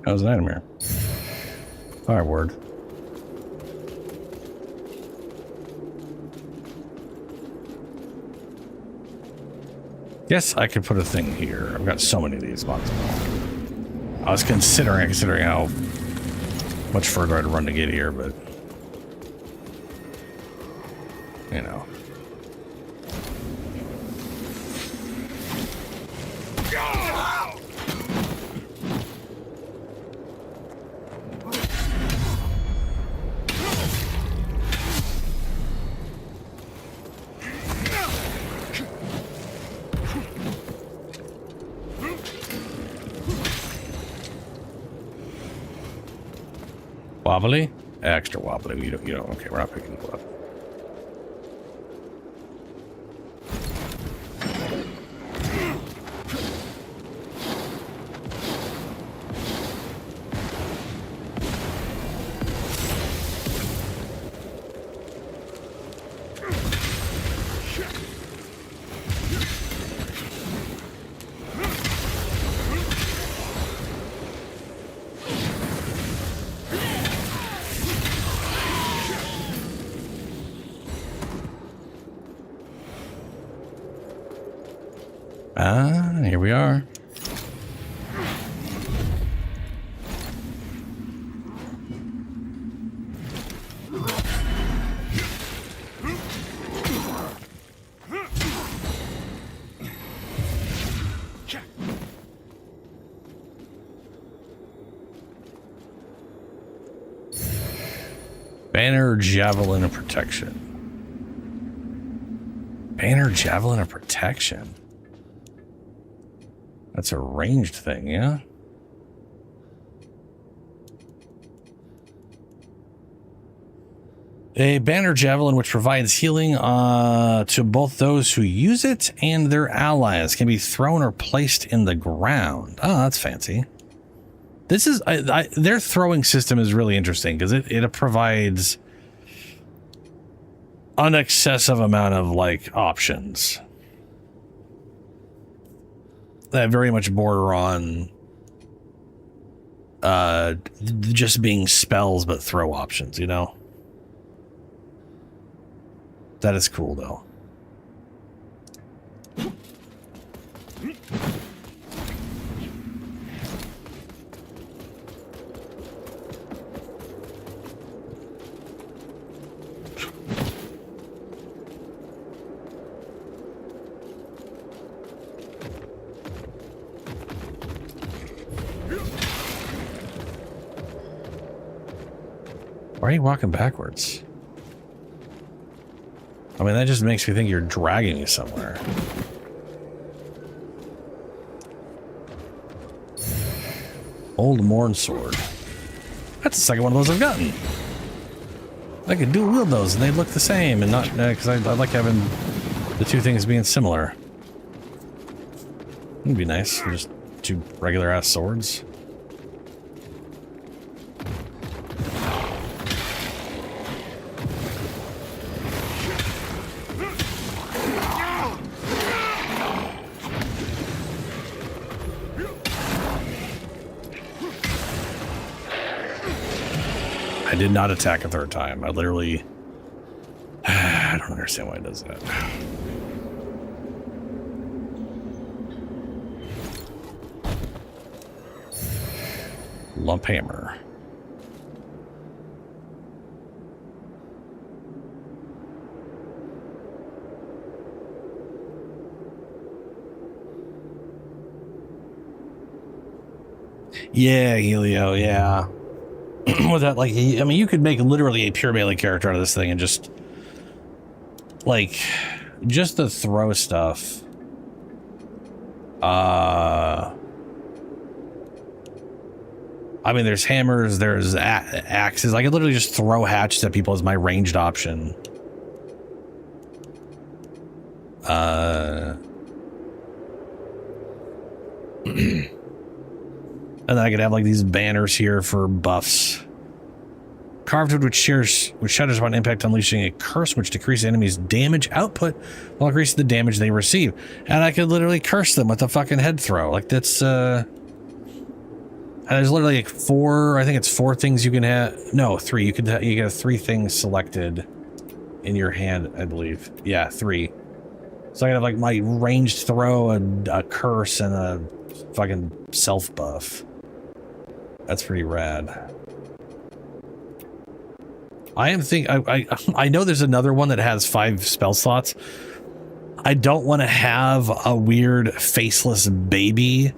Speaker 2: That was an item here. Fireward. Yes, I could put a thing here. I've got so many of these spots. I was considering how much further I'd run to get here, but you know. Wobbly? Extra wobbly. You don't, okay, we're not picking it up. Ah, here we are. Banner, javelin, of protection. Banner, javelin, of protection. That's a ranged thing, yeah? A banner javelin which provides healing to both those who use it and their allies. Can be thrown or placed in the ground. Oh, that's fancy. This is... their throwing system is really interesting because it provides an excessive amount of, like, options. That very much border on just being spells but throw options, you know? That is cool, though. Why are you walking backwards? I mean, that just makes me think you're dragging me somewhere. Old Morn Sword. That's the second one of those I've gotten. I could dual wield those and they'd look the same and not... because I like having the two things being similar. It'd be nice. Just two regular ass swords. I did not attack a third time. I literally... I don't understand why it does that. Lump hammer. Yeah, Helio, yeah. With that, like, I mean, you could make literally a pure melee character out of this thing and just, like, just the throw stuff. I mean, there's hammers, there's axes. I could literally just throw hatchets at people as my ranged option. And then I could have like these banners here for buffs. Carved wood which shatters upon impact, unleashing a curse which decreases enemies' damage output while increasing the damage they receive. And I could literally curse them with a fucking head throw. Like that's And there's literally like 4, I think it's 4 things you can have. No, 3. You get 3 things selected in your hand, I believe. Yeah, 3. So I have like my ranged throw, a curse, and a fucking self buff. That's pretty rad. I know there's another one that has 5 spell slots. I don't want to have a weird faceless baby.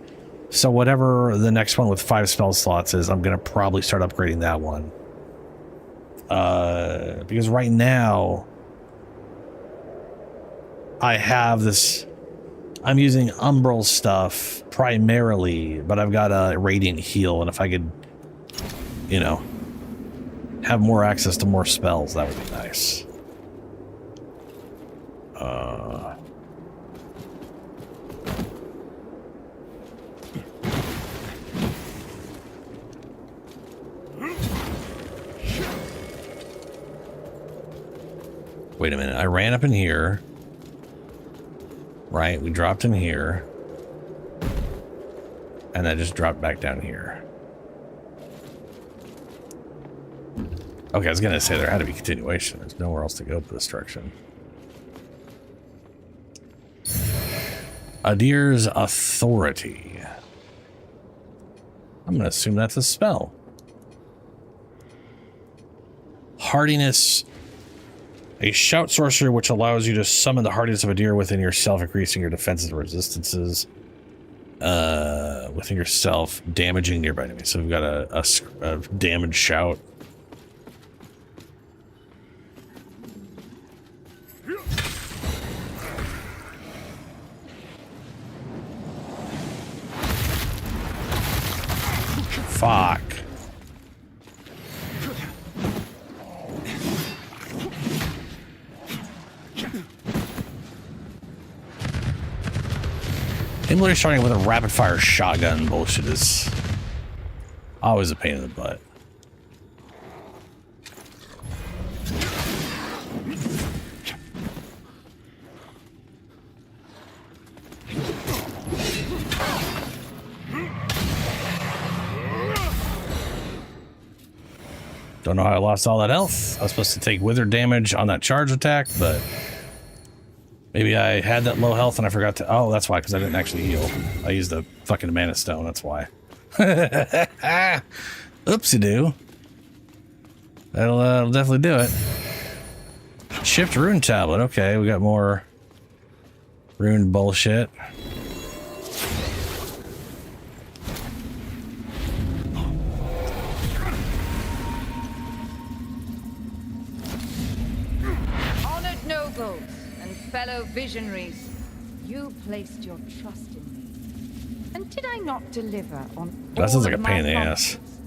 Speaker 2: So whatever the next one with 5 spell slots is, I'm going to probably start upgrading that one. Because right now I have this, I'm using umbral stuff primarily, but I've got a radiant heal. And if I could, you know, have more access to more spells, that would be nice. Wait a minute, I ran up in here. Right, we dropped in here. And I just dropped back down here. Okay, I was gonna say there had to be continuation. There's nowhere else to go for this direction. Adir's Authority. I'm gonna assume that's a spell. Hardiness. A shout sorcery which allows you to summon the hardiness of a deer within yourself, increasing your defenses and resistances within yourself, damaging nearby enemies. So we've got a damage shout. Fuck. Him literally starting with a rapid fire shotgun bullshit is always a pain in the butt. Don't know how I lost all that health. I was supposed to take wither damage on that charge attack, but maybe I had that low health and I forgot to... Oh, that's why, because I didn't actually heal. I used the fucking mana stone, that's why. Oopsie-doo. That'll definitely do it. Shift rune tablet. Okay, we got more rune bullshit.
Speaker 6: Honored nobles and fellow visionaries, you placed your trust in me. And did I not deliver on
Speaker 2: That sounds like
Speaker 6: all
Speaker 2: a
Speaker 6: of
Speaker 2: pain
Speaker 6: my
Speaker 2: in the ass.
Speaker 6: promises?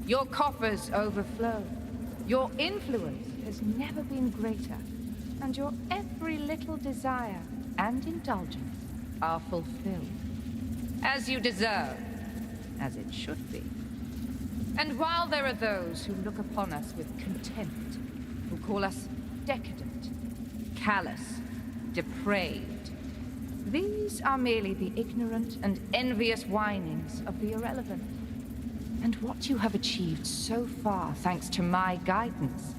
Speaker 6: Your coffers overflow. Your influence has never been greater. And your every little desire and indulgence are fulfilled. As you deserve. As it should be. And while there are those who look upon us with contempt, who call us decadent, callous, depraved, these are merely the ignorant and envious whinings of the irrelevant. And what you have achieved so far, thanks to my guidance,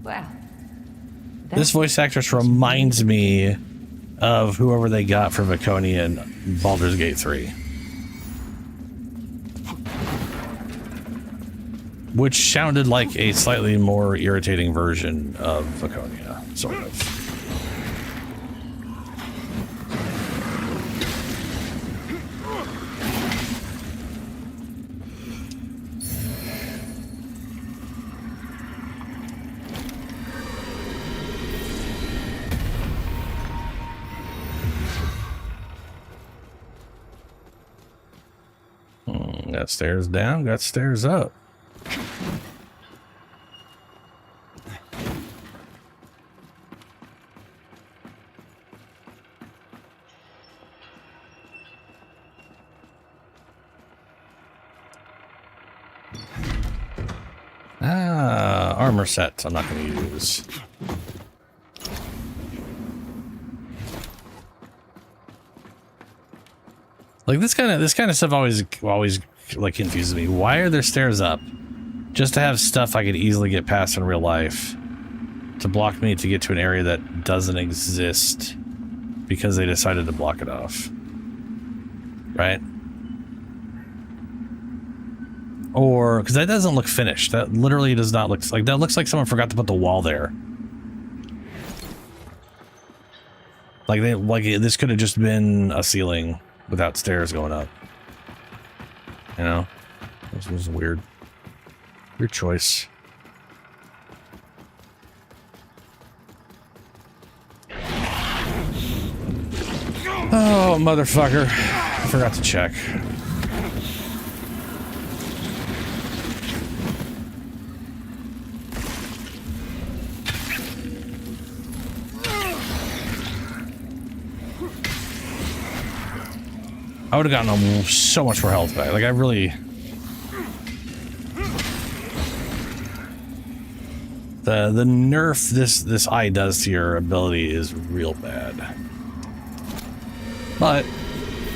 Speaker 6: well...
Speaker 2: This voice actress reminds me of whoever they got for Viconia in Baldur's Gate 3. Which sounded like a slightly more irritating version of Viconia, sort of. Got stairs down, got stairs up. Armor sets I'm not going to use. Like this kind of stuff always like confuses me. Why are there stairs up? Just to have stuff I could easily get past in real life. To block me to get to an area that doesn't exist because they decided to block it off. Right? Or, because that doesn't look finished. That literally does not look like, that looks like someone forgot to put the wall there. Like this could have just been a ceiling without stairs going up. You know? This was weird. Weird choice. Oh, motherfucker. I forgot to check. I would have gotten so much more health back. Like, I really... The nerf this eye does to your ability is real bad. But,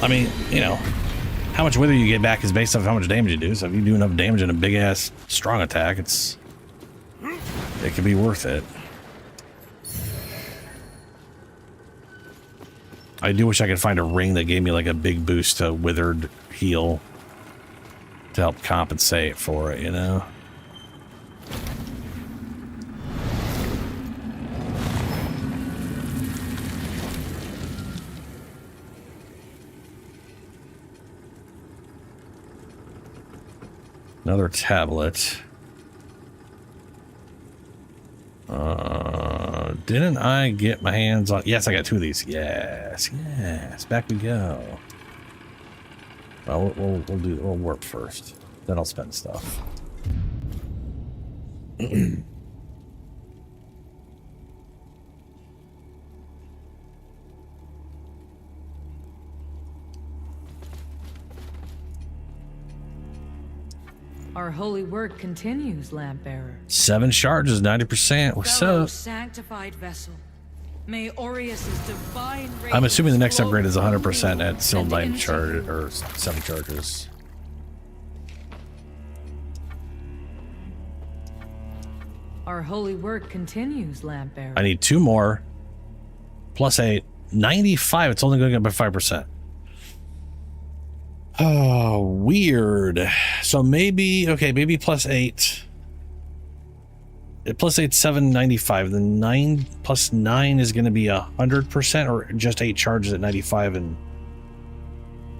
Speaker 2: I mean, you know, how much wither you get back is based off how much damage you do. So if you do enough damage in a big-ass strong attack, it could be worth it. I do wish I could find a ring that gave me like a big boost to withered heal to help compensate for it, you know? Another tablet. Didn't I get my hands on... Yes, I got 2 of these. Yes, yes. Back we go. Well, we'll work first. Then I'll spend stuff.
Speaker 1: Our holy work continues, Lampbearer.
Speaker 2: 7 charges, 90%. What's
Speaker 1: Fellow
Speaker 2: up?
Speaker 1: sanctified vessel. May Aureus's divine
Speaker 2: I'm assuming the next
Speaker 1: flow
Speaker 2: upgrade is 100%
Speaker 1: through
Speaker 2: at still
Speaker 1: and
Speaker 2: 9
Speaker 1: into
Speaker 2: charge or 7 charges.
Speaker 1: Our holy work continues, Lampbearer.
Speaker 2: I need 2 more. Plus 8. 95. It's only going up by 5%. Oh, weird. So maybe, okay, maybe plus 8. Plus 8, 795. The 9 plus 9 is going to be 100%, or just 8 charges at 95, and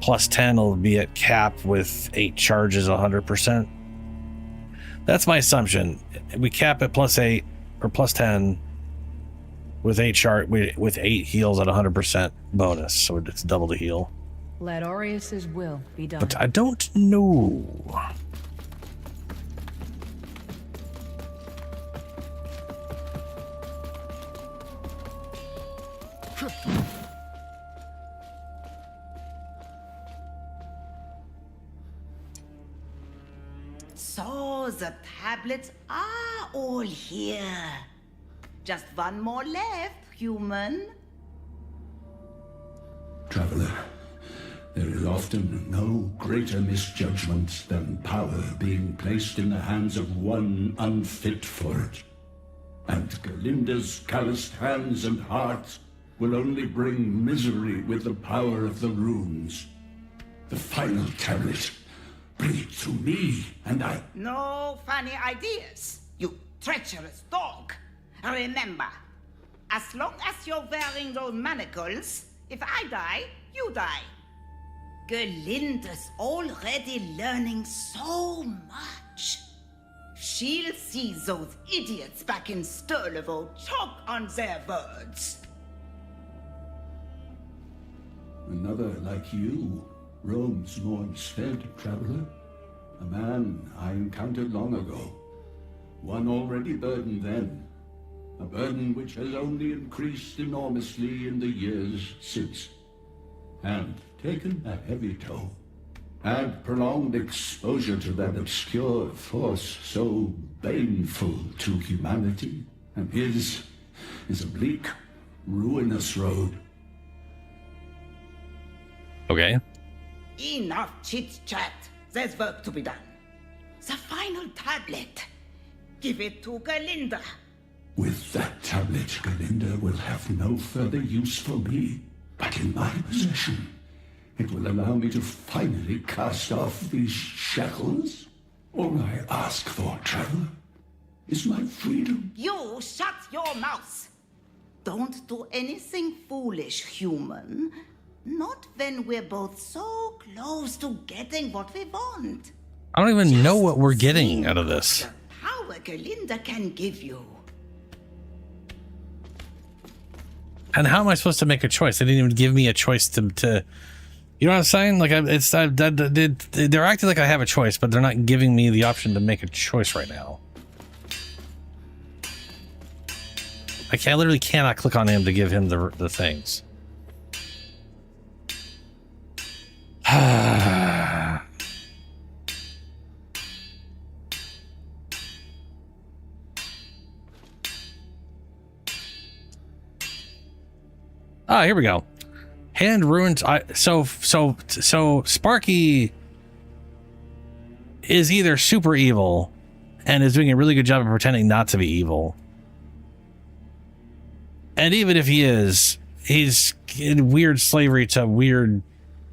Speaker 2: plus 10 will be at cap with 8 charges 100%. That's my assumption. We cap at plus 8 or plus 10 with 8 with 8 heals at 100% bonus, so it's double the heal.
Speaker 1: Let Aureus's will be done.
Speaker 2: But I don't know.
Speaker 5: So the tablets are all here. Just one more left, human.
Speaker 4: Traveler, there is often no greater misjudgment than power being placed in the hands of one unfit for it. And Galinda's calloused hands and heart will only bring misery with the power of the runes. The final tablet. Bring it to me, and I...
Speaker 5: No funny ideas, you treacherous dog. Remember, as long as you're wearing those manacles, if I die, you die. Galinda's already learning so much. She'll see those idiots back in Sturlevo choke on their words.
Speaker 4: Another like you roams Mornstead, traveler. A man I encountered long ago. One already burdened then. A burden which has only increased enormously in the years since. And taken a heavy toll. Add prolonged exposure to that obscure force so baneful to humanity, and his is a bleak, ruinous road.
Speaker 2: Okay.
Speaker 5: Enough chit-chat. There's work to be done. The final tablet. Give it to Galinda.
Speaker 4: With that tablet, Galinda will have no further use for me. But in my possession, it will allow me to finally cast off these shackles. All I ask for, traveler, is my freedom.
Speaker 5: You shut your mouth. Don't do anything foolish, human. Not when we're both so close to getting what we want.
Speaker 2: I don't even know what we're getting out of this.
Speaker 5: The power Galinda can give you.
Speaker 2: And how am I supposed to make a choice? They didn't even give me a choice to you know what I'm saying? Like, they're acting like I have a choice, but they're not giving me the option to make a choice right now. I literally cannot click on him to give him the things. Ah, here we go. Hand ruins. So Sparky is either super evil and is doing a really good job of pretending not to be evil. And even if he is, he's in weird slavery to weird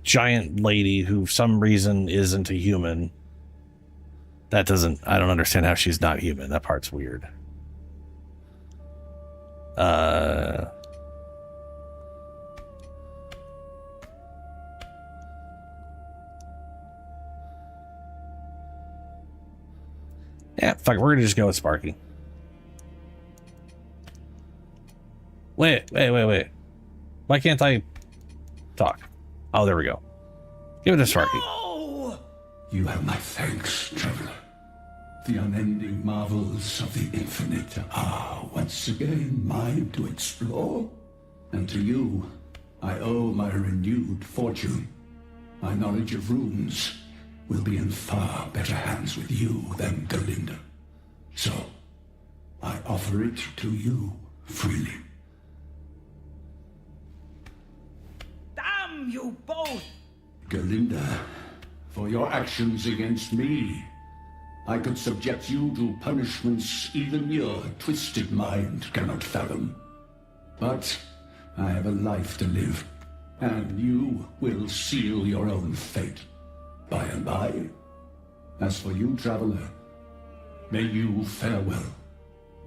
Speaker 2: giant lady who for some reason isn't a human. I don't understand how she's not human. That part's weird. Yeah, fuck it, we're gonna just go with Sparky. Wait. Why can't I talk? Oh, there we go. Give it to Sparky.
Speaker 5: No!
Speaker 4: You have my thanks, traveler. The unending marvels of the infinite are once again mine to explore. And to you, I owe my renewed fortune. My knowledge of runes will be in far better hands with you than Galinda. So, I offer it to you freely.
Speaker 5: Damn you both!
Speaker 4: Galinda, for your actions against me, I could subject you to punishments even your twisted mind cannot fathom. But I have a life to live, and you will seal your own fate by and by. As for you, traveler, may you fare well.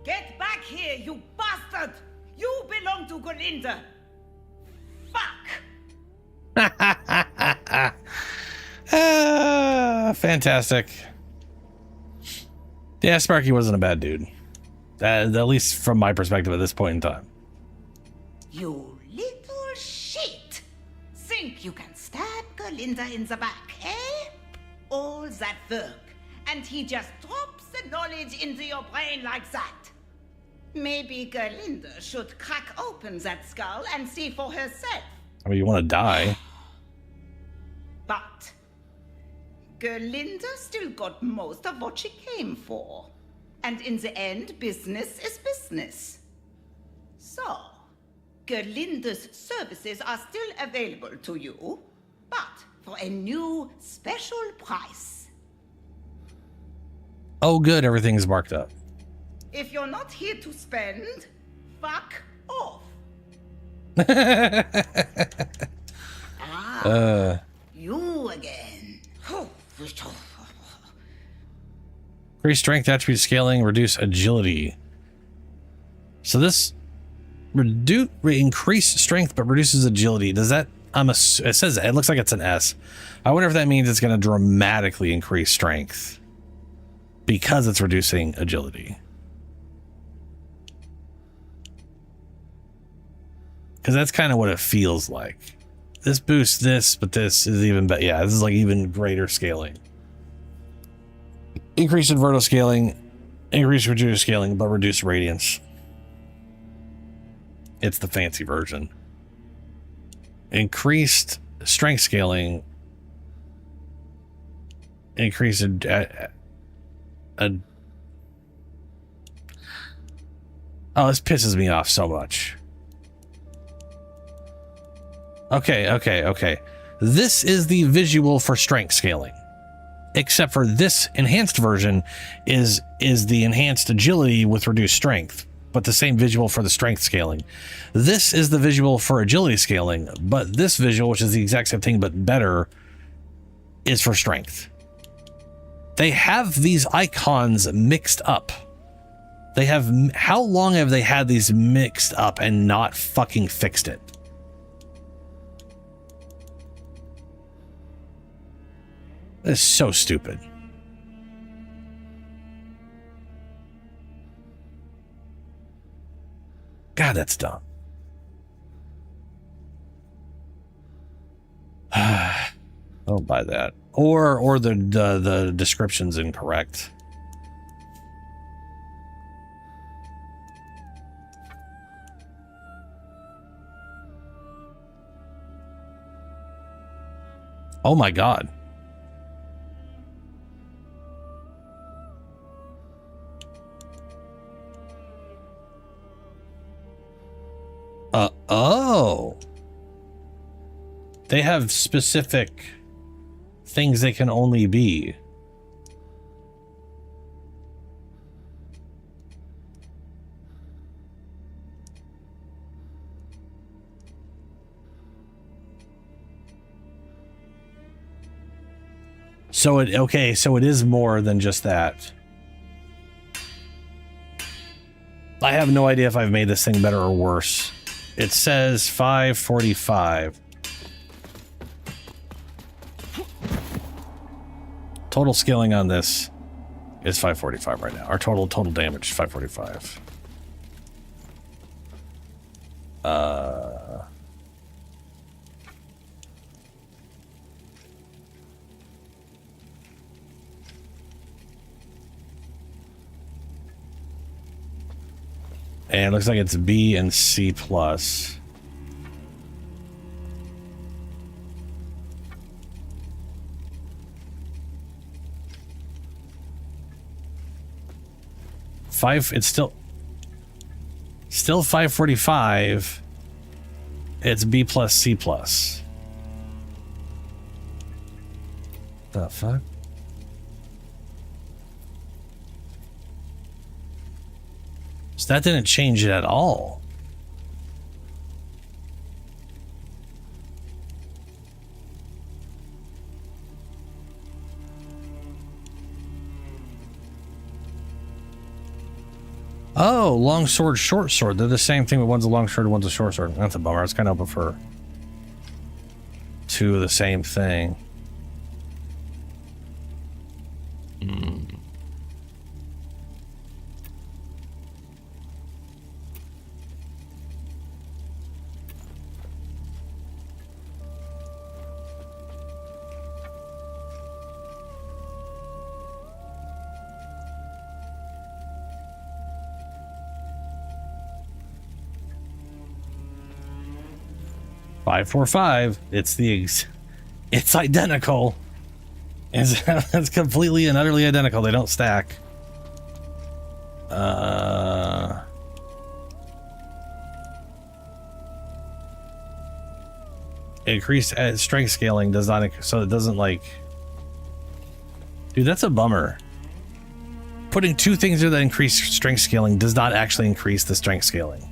Speaker 5: Get back here, you bastard! You belong to Galinda! Fuck!
Speaker 2: Fantastic. Yeah, Sparky wasn't a bad dude. At least from my perspective at this point in time.
Speaker 5: You little shit! Think you can stab Galinda in the back, eh? All that work, and he just drops the knowledge into your brain like that. Maybe Galinda should crack open that skull and see for herself.
Speaker 2: I mean, you want to die.
Speaker 5: But Galinda still got most of what she came for. And in the end, business is business. So, Galinda's services are still available to you, but for a new special price.
Speaker 2: Oh, good. Everything's marked up.
Speaker 5: If you're not here to spend, fuck off. You again.
Speaker 2: Increase strength attribute scaling, reduce agility. So this increase strength but reduces agility. Does that? It says it looks like it's an S. I wonder if that means it's going to dramatically increase strength because it's reducing agility. Because that's kind of what it feels like. This boosts this, but this is even better. Yeah, this is like even greater scaling. Increase inverto scaling, increase reduce scaling, but reduce radiance. It's the fancy version. Increased strength scaling. Increase oh, this pisses me off so much. Okay. This is the visual for strength scaling. except for this enhanced version is the enhanced agility with reduced strength, but the same visual for the strength scaling. This is the visual for agility scaling, but this visual, which is the exact same thing but better, is for strength. They have these icons mixed up. They have, how long have they had these mixed up and not fucking fixed it? That's so stupid. God, that's dumb. Don't buy that. Or the description's incorrect. Oh my God. Oh. They have specific things they can only be. So it, okay, so it is more than just that. I have no idea if I've made this thing better or worse. It says 545. Total scaling on this is 545 right now. Our total damage is 545. And it looks like it's B and C plus. It's still 545. It's B plus C plus. The fuck? So that didn't change it at all. Oh, long sword, short sword. They're the same thing, but one's a long sword and one's a short sword. That's a bummer. It's kind of open for two of the same thing. 545. It's identical. It's completely and utterly identical. They don't stack. Increased strength scaling does not, so it doesn't like. Dude, that's a bummer. Putting two things there that increase strength scaling does not actually increase the strength scaling.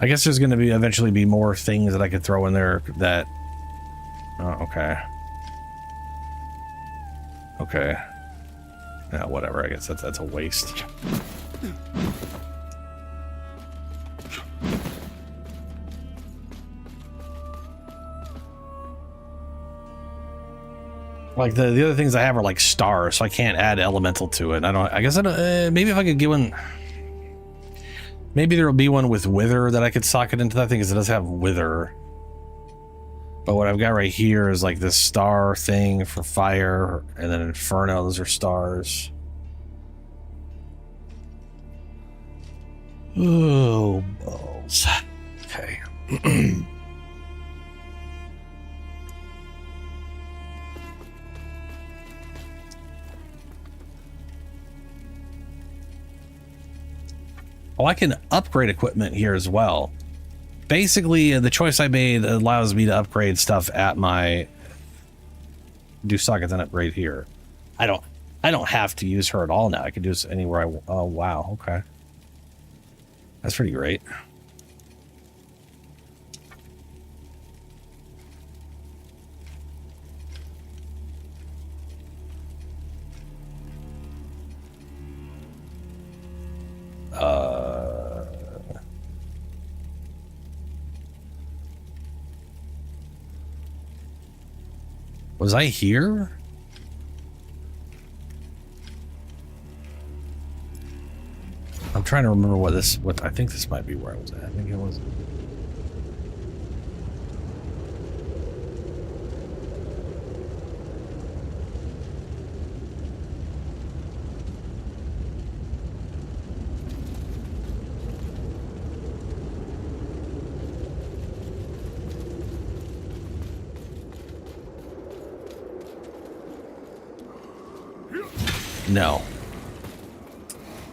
Speaker 2: I guess there's going to be eventually be more things that I could throw in there that. Oh, okay. Okay. Yeah, whatever. I guess that's a waste. Like the other things I have are like stars, so I can't add elemental to it. I guess I don't. Maybe if I could get one. Maybe there'll be one with wither that I could socket into that thing, because it does have wither. But what I've got right here is like this star thing for fire, and then inferno. Those are stars. Oh, balls. Okay. Oh, I can upgrade equipment here as well. Basically, the choice I made allows me to upgrade stuff at my do sockets and upgrade here. I don't have to use her at all now. I can do this anywhere I want. Oh, wow. Okay. That's pretty great. Was I here? I'm trying to remember what I think this might be where I was at. I think it was. No.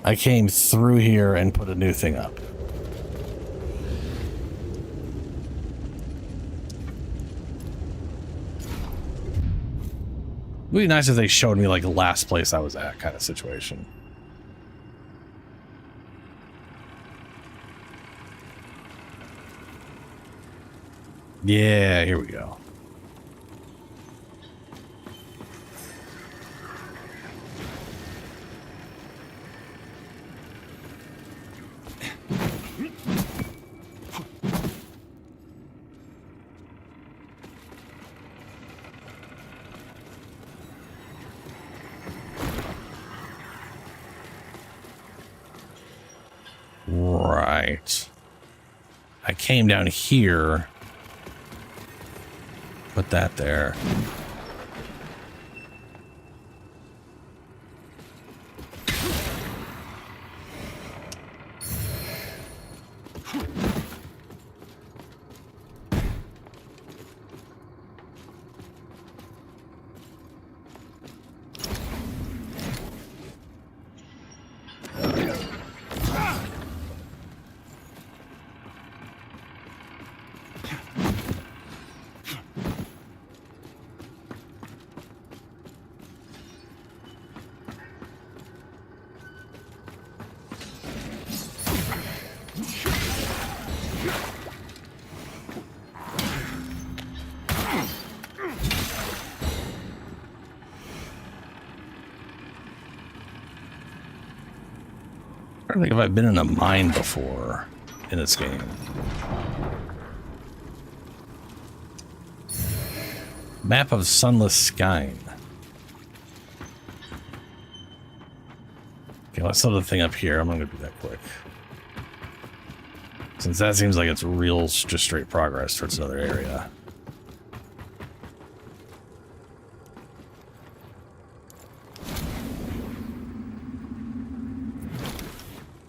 Speaker 2: I came through here and put a new thing up. It would be nice if they showed me like the last place I was at kind of situation. Yeah, here we go. Right. I came down here. Put that there. I don't think if I've been in a mine before in this game. Map of Sunless Skyne. Okay, let's set the thing up here. I'm not gonna do that quick. Since that seems like it's real just straight progress towards another area.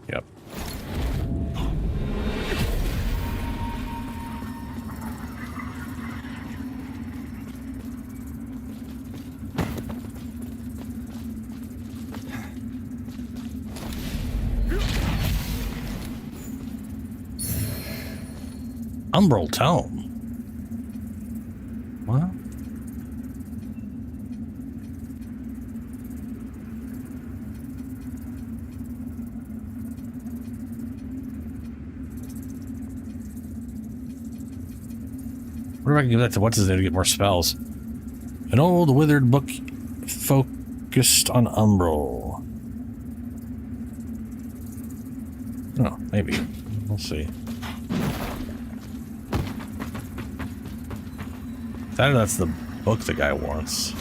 Speaker 2: Yep. Umbral Tome. What? What if I can give that to what's his name to get more spells? An old withered book focused on Umbral. Oh, maybe. We'll see. That's the book the guy wants.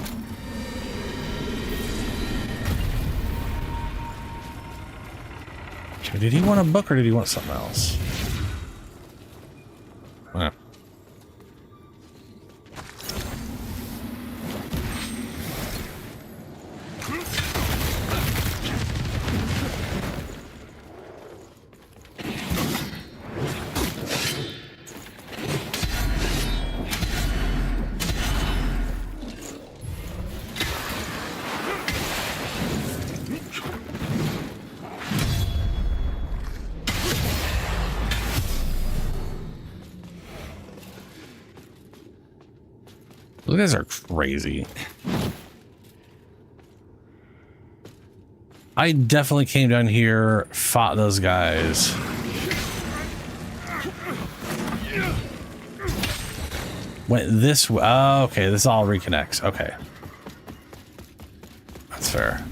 Speaker 2: Did he want a book or did he want something else? Huh. Those guys are crazy. I definitely came down here, fought those guys. Went this way. Oh, okay, this all reconnects. Okay. That's fair.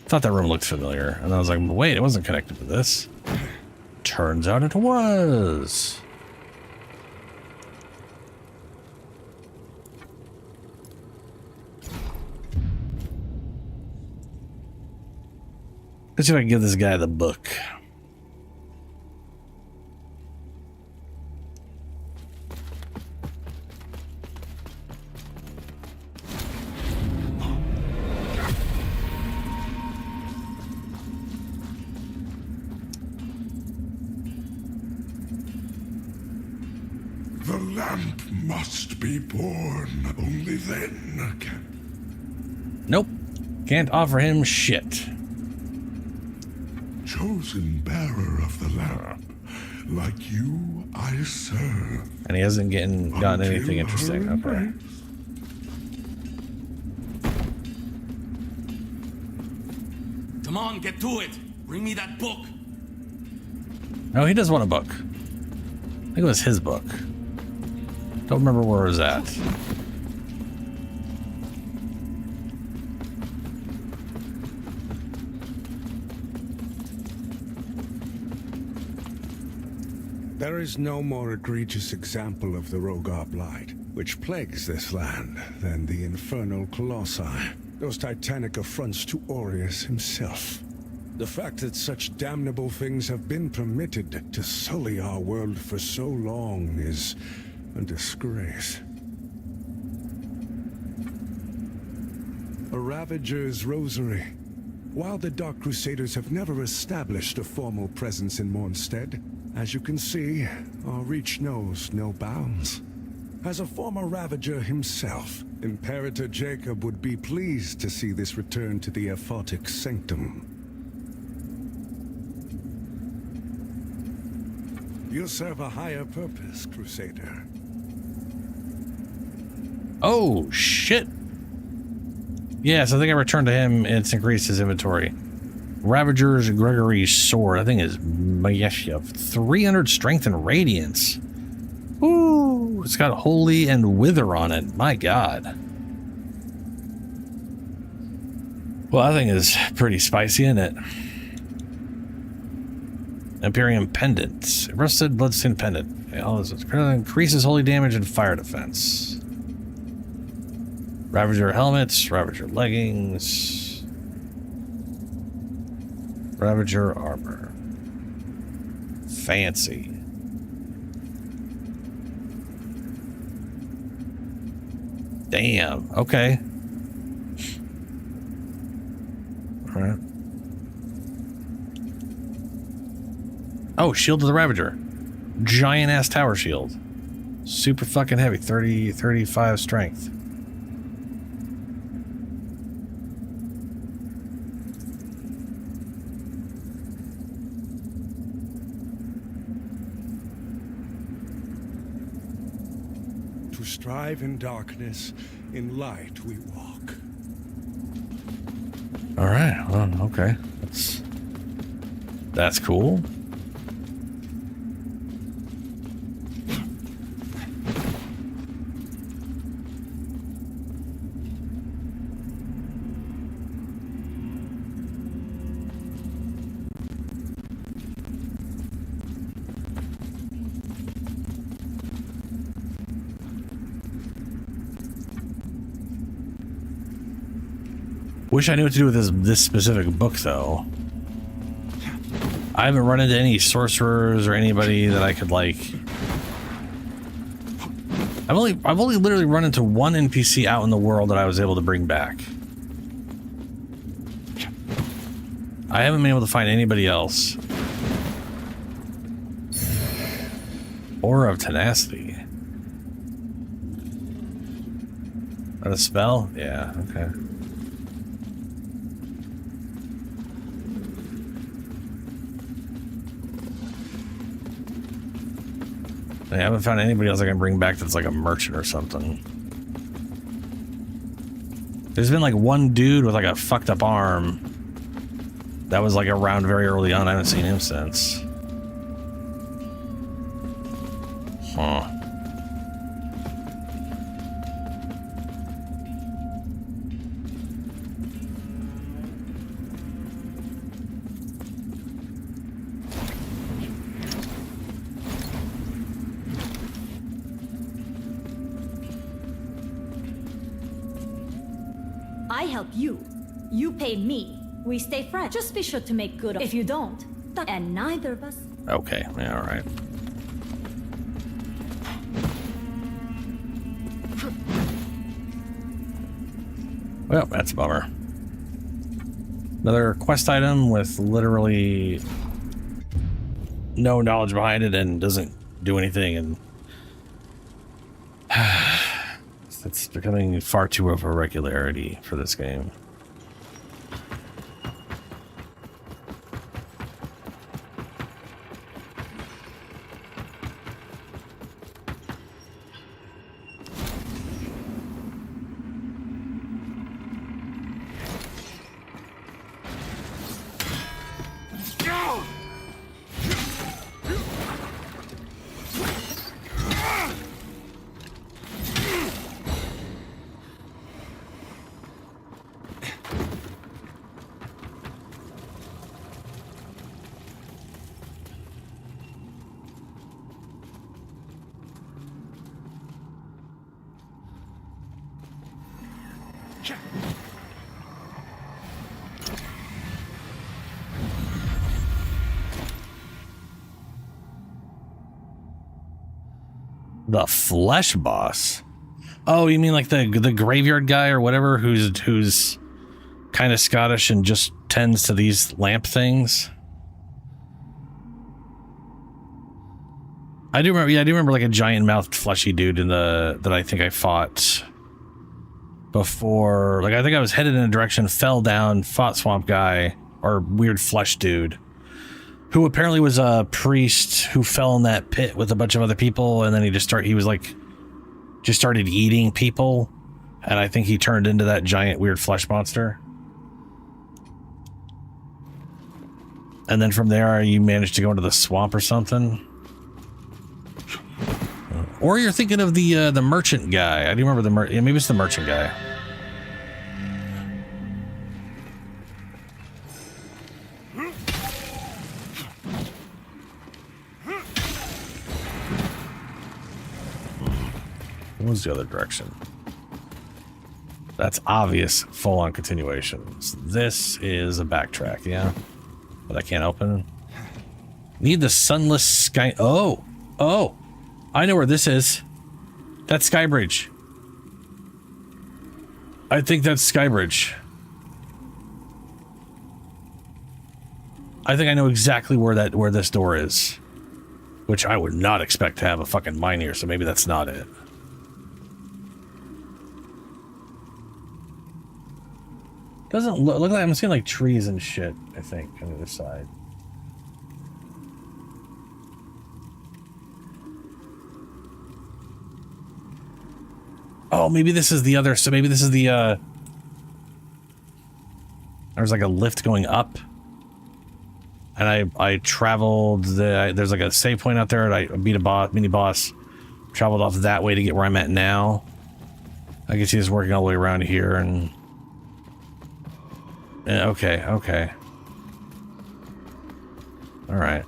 Speaker 2: Thought that room looked familiar, and I was like, wait, it wasn't connected to this. Turns out it was. Let's see if I can give this guy the book.
Speaker 7: The lamp must be born. Only then can...
Speaker 2: Nope. Can't offer him shit.
Speaker 7: Chosen bearer of the lamp, like you I serve.
Speaker 2: And he hasn't gotten anything interesting. Okay.
Speaker 8: Come on, get to it. Bring me that book.
Speaker 2: No, he does want a book. I think it was his book. Don't remember where it was at.
Speaker 9: There is no more egregious example of the Rogar Blight, which plagues this land, than the infernal colossi, those titanic affronts to Aureus himself. The fact that such damnable things have been permitted to sully our world for so long is a disgrace. A Ravager's Rosary. While the Dark Crusaders have never established a formal presence in Mornstead, as you can see, our reach knows no bounds. As a former Ravager himself, Imperator Jacob would be pleased to see this return to the Aphotic Sanctum. You serve a higher purpose, Crusader.
Speaker 2: Oh, shit. Yes, I think I returned to him. It's increased his inventory. Ravager's Gregory's sword. I think is 300 strength and radiance. Ooh, it's got holy and wither on it. My god. Well, that thing is pretty spicy, isn't it? Imperium pendant. Rusted bloodstained pendant. All this increases holy damage and fire defense. Ravager helmets, Ravager leggings. Ravager armor. Fancy. Damn. Okay. All right. Oh, shield of the Ravager. Giant ass tower shield. Super fucking heavy. 35 strength.
Speaker 9: Strive in darkness, in light we walk.
Speaker 2: All right. Well, okay. That's cool. Wish I knew what to do with this specific book, though. I haven't run into any sorcerers or anybody that I could like. I've only literally run into one NPC out in the world that I was able to bring back. I haven't been able to find anybody else. Aura of Tenacity. That a spell? Yeah. Okay. I haven't found anybody else I can bring back that's like a merchant or something. There's been like one dude with like a fucked up arm that was like around very early on. I haven't seen him since. Huh.
Speaker 10: I help you. You pay me. We stay friends. Just be sure to make good. If you don't, and neither of us.
Speaker 2: Okay, yeah, all right. Well, that's a bummer. Another quest item with literally no knowledge behind it and doesn't do anything, and it's becoming far too of a regularity for this game. The flesh boss. Oh, you mean like the graveyard guy or whatever, who's kind of Scottish and just tends to these lamp things? I do remember. Yeah, I do remember like a giant mouthed fleshy dude in that I think I fought before. Like I think I was headed in a direction, fell down, fought swamp guy or weird flesh dude, who apparently was a priest who fell in that pit with a bunch of other people, and then he started eating people, and I think he turned into that giant weird flesh monster. And then from there, you managed to go into the swamp or something. Or you're thinking of the merchant guy. I do remember the yeah, maybe it's the merchant guy. What was the other direction? That's obvious full-on continuation. So this is a backtrack, yeah? But I can't open. Need the sunless sky. Oh! Oh! I know where this is. That's Skybridge. I think that's Skybridge. I think I know exactly where this door is. Which I would not expect to have a fucking mine here, so maybe that's not it. Doesn't look like I'm seeing like trees and shit, I think, on the other side. Oh, maybe this is the other, so maybe this is the, there's like a lift going up. And I traveled, there's like a save point out there, and I beat a mini boss. Traveled off that way to get where I'm at now. I can see this working all the way around here, and... Yeah, okay, okay. Alright.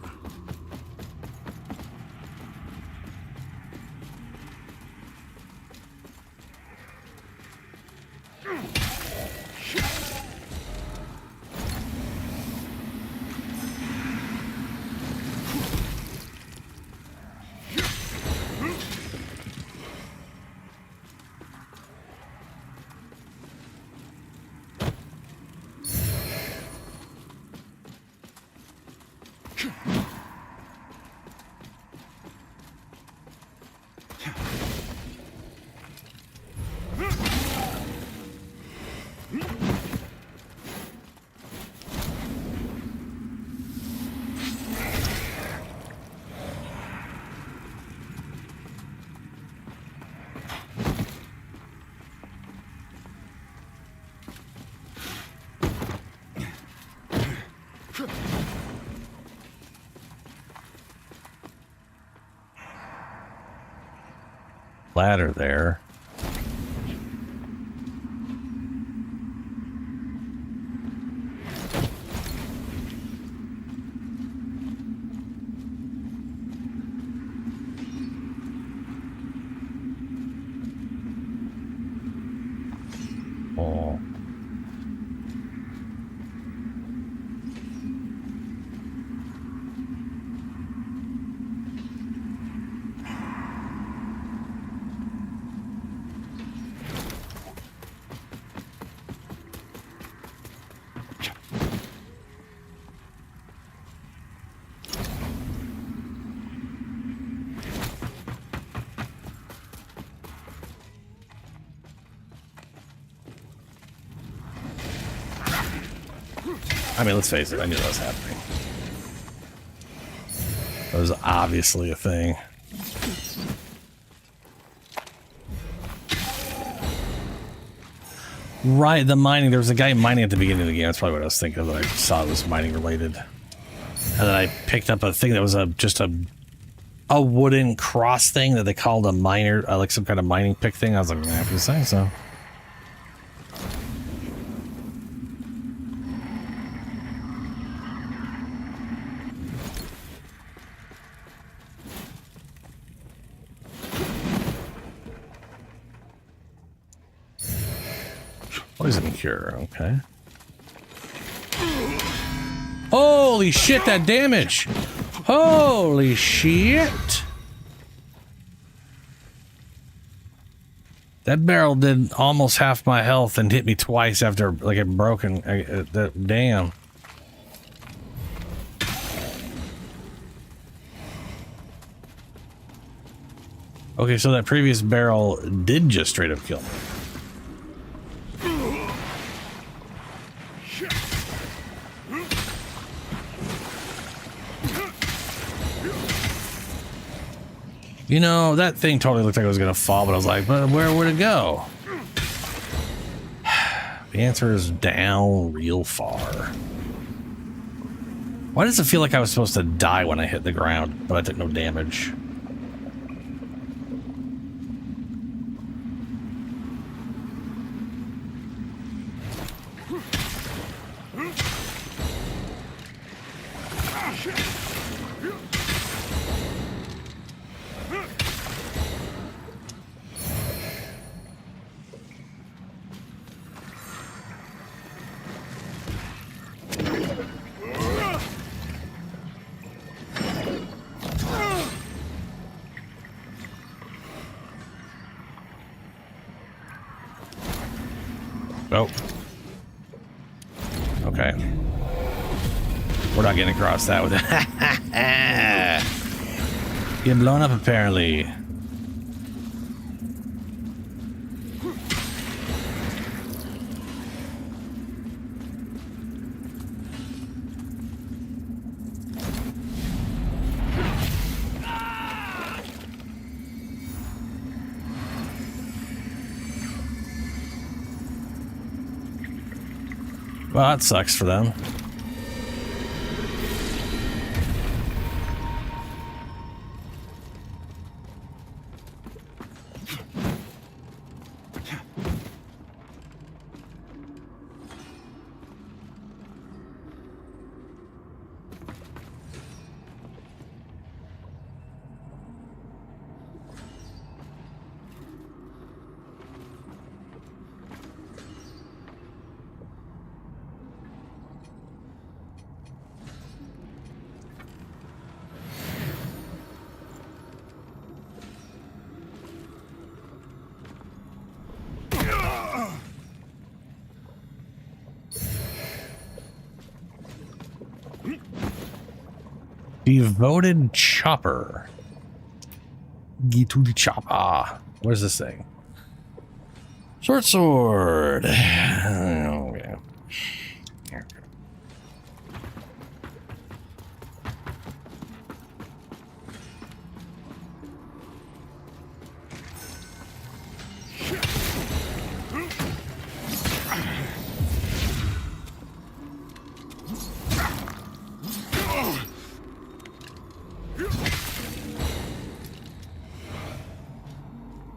Speaker 2: ladder there. Oh. I mean, let's face it, I knew that was happening. That was obviously a thing. Right, the mining. There was a guy mining at the beginning of the game. That's probably what I was thinking of. That I saw it was mining related. And then I picked up a thing that was just a wooden cross thing that they called a miner, like some kind of mining pick thing. I was like, if you say so. Poison cure, okay. Holy shit, that damage! Holy shit! That barrel did almost half my health and hit me twice after like it broken. Damn. Okay, so that previous barrel did just straight up kill me. You know, that thing totally looked like it was going to fall, but I was like, but where would it go? The answer is down real far. Why does it feel like I was supposed to die when I hit the ground, but I took no damage? Oh. Okay. We're not getting across that with it. Get blown up, apparently. Well, that sucks for them. Devoted chopper. Get to the chopper. Where's this thing? Short sword. Okay.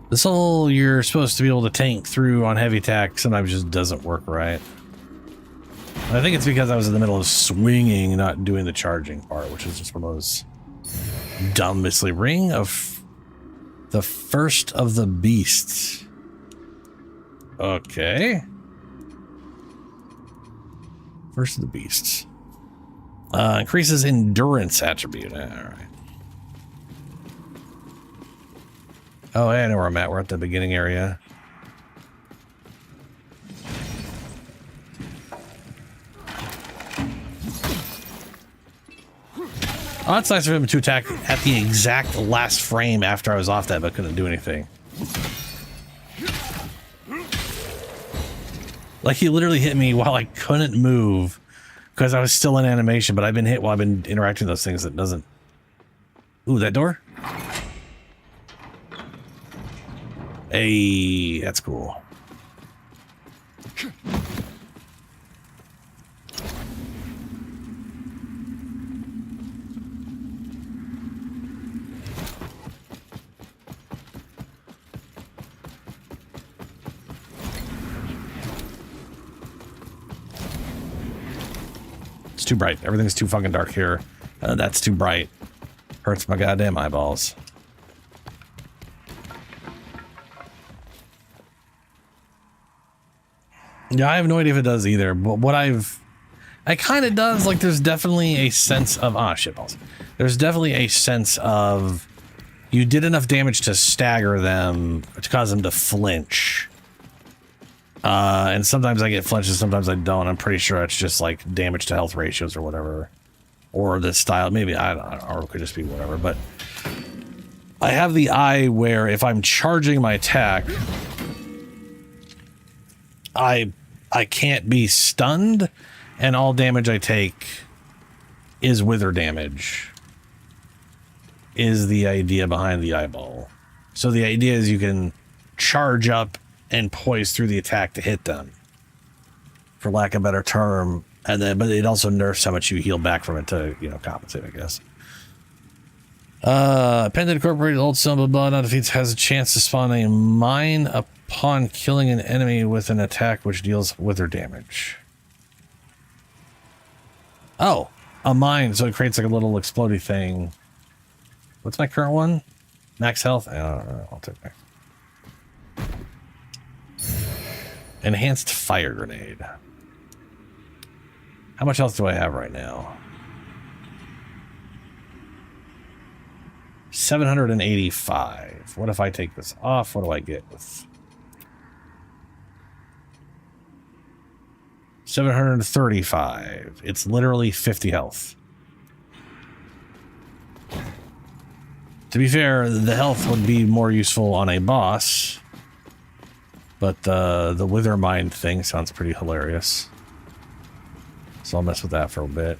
Speaker 2: The This whole you're supposed to be able to tank through on heavy attack sometimes just doesn't work right. I think it's because I was in the middle of swinging, not doing the charging part, which is just one of those dumbestly ring of the first of the beasts. Okay. First of the beasts. Increases endurance attribute. All right. Oh, I know where I'm at. We're at the beginning area. Oh, that's nice of him to attack at the exact last frame after I was off that, but couldn't do anything. Like, he literally hit me while I couldn't move because I was still in animation, but I've been hit while I've been interacting with those things that doesn't... Ooh, that door? Hey, that's cool. It's too bright. Everything's too fucking dark here. That's too bright. Hurts my goddamn eyeballs. Yeah, I have no idea if it does either, but what it kind of does, like, there's definitely a sense of, shitballs. There's definitely a sense of you did enough damage to stagger them, to cause them to flinch. And sometimes I get flinches, sometimes I don't. I'm pretty sure it's just like damage to health ratios or whatever. Or the style, maybe, I don't know, or it could just be whatever, but I have the eye where if I'm charging my attack, I can't be stunned, and all damage I take is wither damage, is the idea behind the eyeball. So the idea is you can charge up and poise through the attack to hit them, for lack of a better term, and then, but it also nerfs how much you heal back from it to, you know, compensate, I guess. Pendant Incorporated Old Silver Blood on defeats has a chance to spawn a mine upon killing an enemy with an attack which deals wither damage. Oh, a mine, so it creates like a little explodey thing. What's my current one? Max health? I don't know. I'll take that. Enhanced fire grenade. How much health do I have right now? 785. What if I take this off? What do I get with 735? It's literally 50 health. To be fair, the health would be more useful on a boss, but the wither mine thing sounds pretty hilarious. So I'll mess with that for a bit.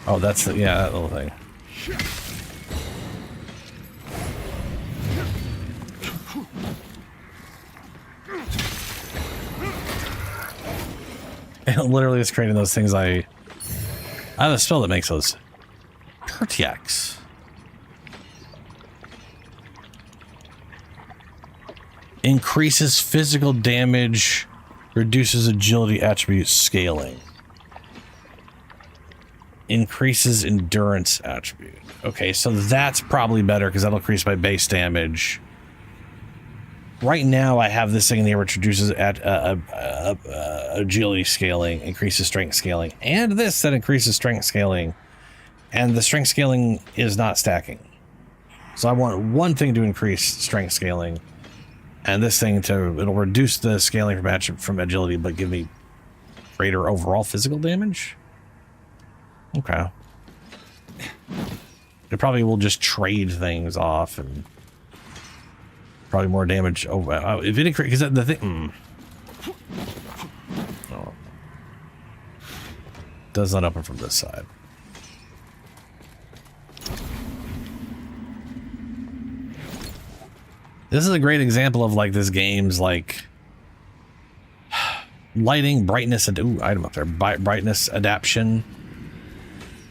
Speaker 2: Oh, that's the, yeah, that little thing. It literally is creating those things. I have a spell that makes those. Pertiax. Increases physical damage, reduces agility attribute scaling. Increases endurance attribute. Okay, so that's probably better because that'll increase my base damage. Right now, I have this thing in here which reduces agility scaling, increases strength scaling, and this that increases strength scaling. And the strength scaling is not stacking. So I want one thing to increase strength scaling, and this thing it'll reduce the scaling from agility, but give me greater overall physical damage. Okay. It probably will just trade things off and probably more damage over. If it increases, because the thing does not open from this side. This is a great example of like this game's like lighting, brightness, and ooh, item up there. Brightness adaptation,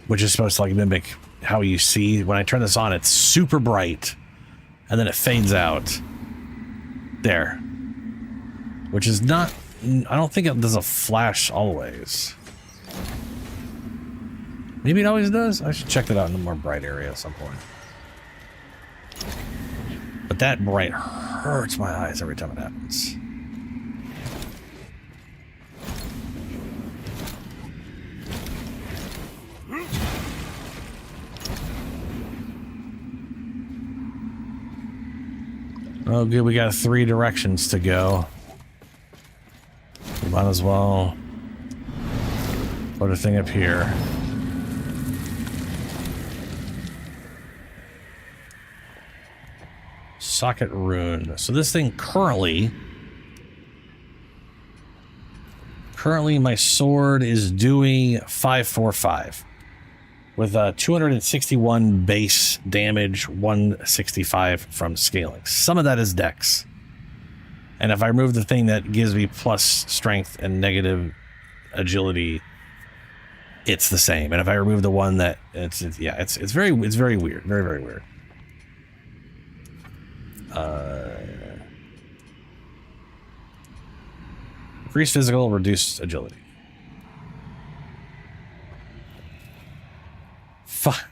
Speaker 2: which is supposed to like mimic how you see. When I turn this on, it's super bright, and then it fades out. There. Which is not... I don't think it does a flash always. Maybe it always does? I should check that out in a more bright area at some point. But that bright hurts my eyes every time it happens. Oh, good. We got 3 directions to go. We might as well put a thing up here. Socket rune. So this thing currently my sword is doing 545 with 261 base damage, 165 from scaling. Some of that is dex. And if I remove the thing that gives me plus strength and negative agility, it's the same. And if I remove the one that it's very weird. Very weird. Increase physical, reduce agility. Fuck.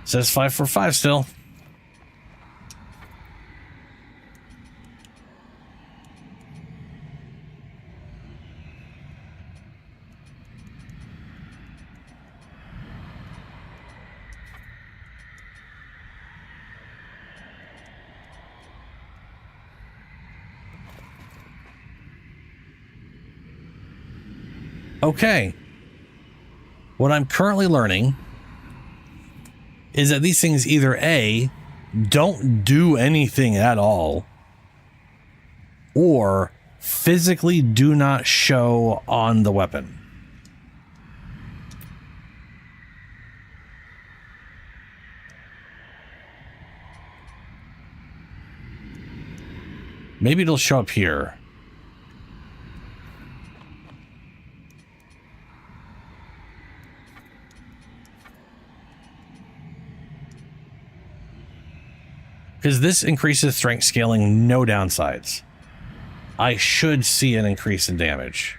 Speaker 2: Says 545 still. Okay. What I'm currently learning is that these things either A, don't do anything at all, or physically do not show on the weapon. Maybe it'll show up here. Because this increases strength scaling, no downsides. I should see an increase in damage.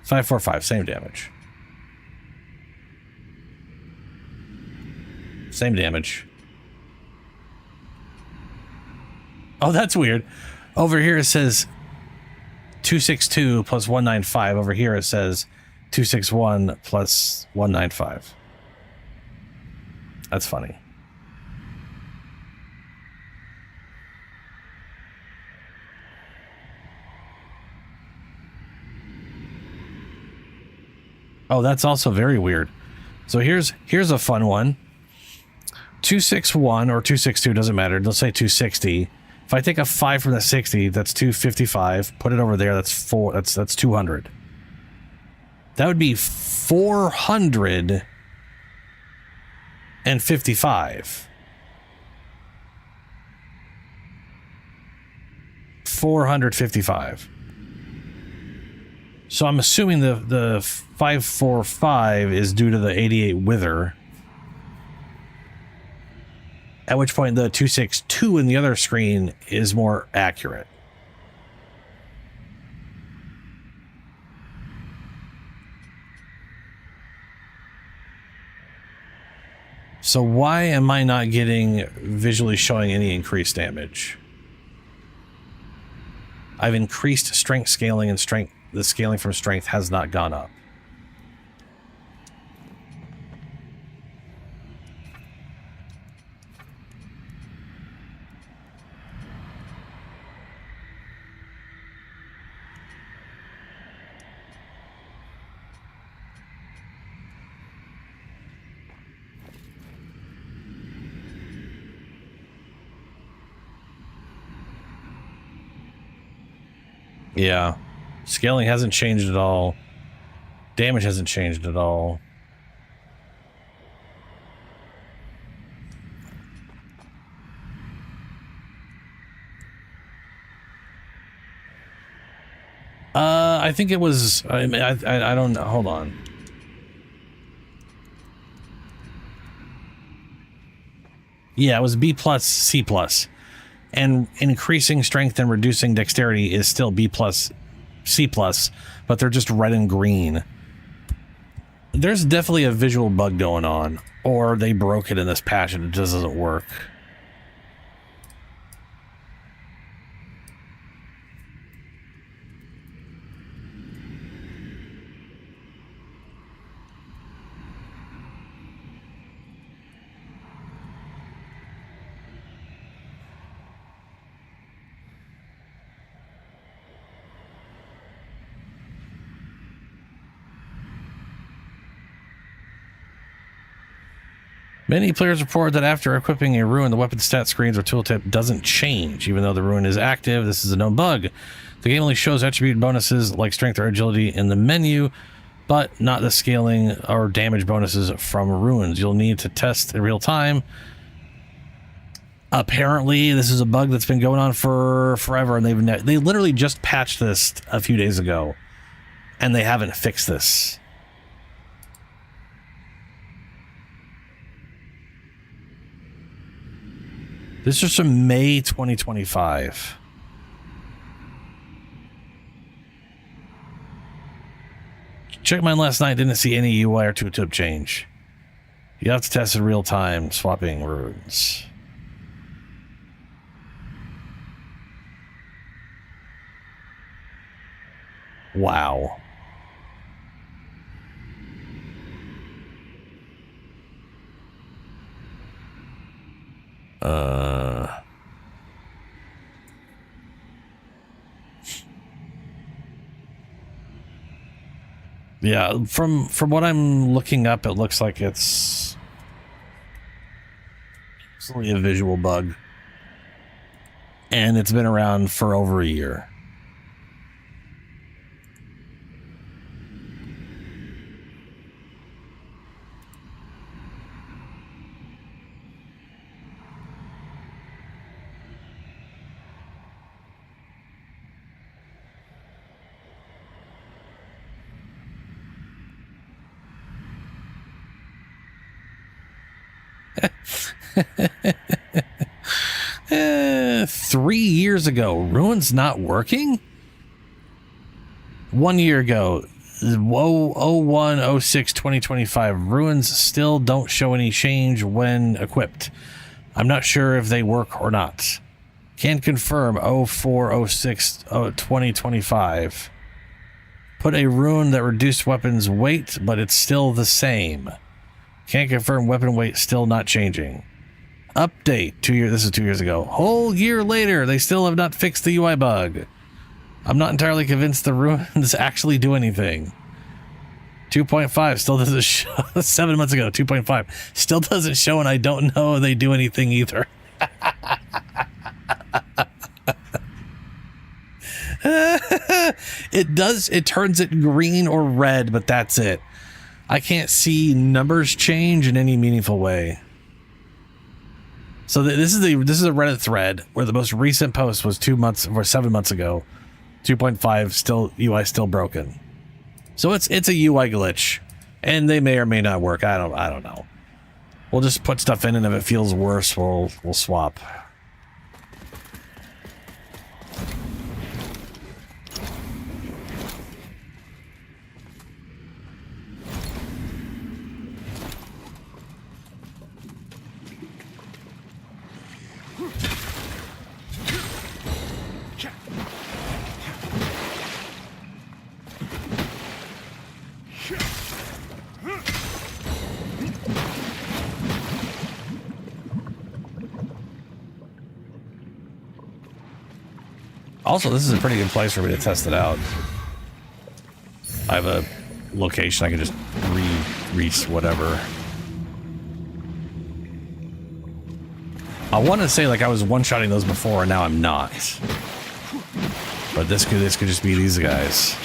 Speaker 2: 545, same damage. Same damage. Oh, that's weird. Over here it says 262 plus 195. Over here it says 261 plus 195. That's funny. Oh, that's also very weird. So here's a fun one. 261 or 262, doesn't matter. Let's say 260. If I take a 5 from the 60, that's 255. Put it over there, that's 200. That would be 455. 455. So I'm assuming the 545 is due to the 88 wither. At which point the 262 in the other screen is more accurate. So why am I not getting visually showing any increased damage? I've increased strength scaling, and the scaling from strength has not gone up. Yeah. Scaling hasn't changed at all. Damage hasn't changed at all. I think it was. I don't know. Hold on. Yeah, it was B plus, C plus, and increasing strength and reducing dexterity is still B plus, C plus, but they're just red and green. There's definitely a visual bug going on, or they broke it in this patch and it just doesn't work. Many players report that after equipping a rune, the weapon stat screens or tooltip doesn't change. Even though the rune is active, this is a known bug. The game only shows attribute bonuses like strength or agility in the menu, but not the scaling or damage bonuses from runes. You'll need to test in real time. Apparently, this is a bug that's been going on for forever, and they literally just patched this a few days ago, and they haven't fixed this. This is from May 2025. Checked mine last night, didn't see any UI or tooltip change. You have to test in real time, swapping runes. Wow. Yeah, from what I'm looking up, it looks like it's only a visual bug, and it's been around for over a year. Three years ago, rune's not working? 1 year ago, 01/06/2025, runes still don't show any change when equipped. I'm not sure if they work or not. Can't confirm 04/06/2025. Put a rune that reduced weapons weight, but it's still the same. Can't confirm weapon weight still not changing. Update 2 years. This is 2 years ago. Whole year later, they still have not fixed the UI bug. I'm not entirely convinced the runes actually do anything. 2.5 still doesn't show. 7 months ago, 2.5 still doesn't show, and I don't know they do anything either. It does. It turns it green or red, but that's it. I can't see numbers change in any meaningful way. So this is a Reddit thread where the most recent post was 2 months or 7 months ago. 2.5 still UI still broken. So it's a UI glitch, and they may or may not work. I don't know. We'll just put stuff in, and if it feels worse, we'll swap. Also, this is a pretty good place for me to test it out. I have a location I can just reach whatever. I want to say like I was one-shotting those before, and now I'm not. But this could just be these guys.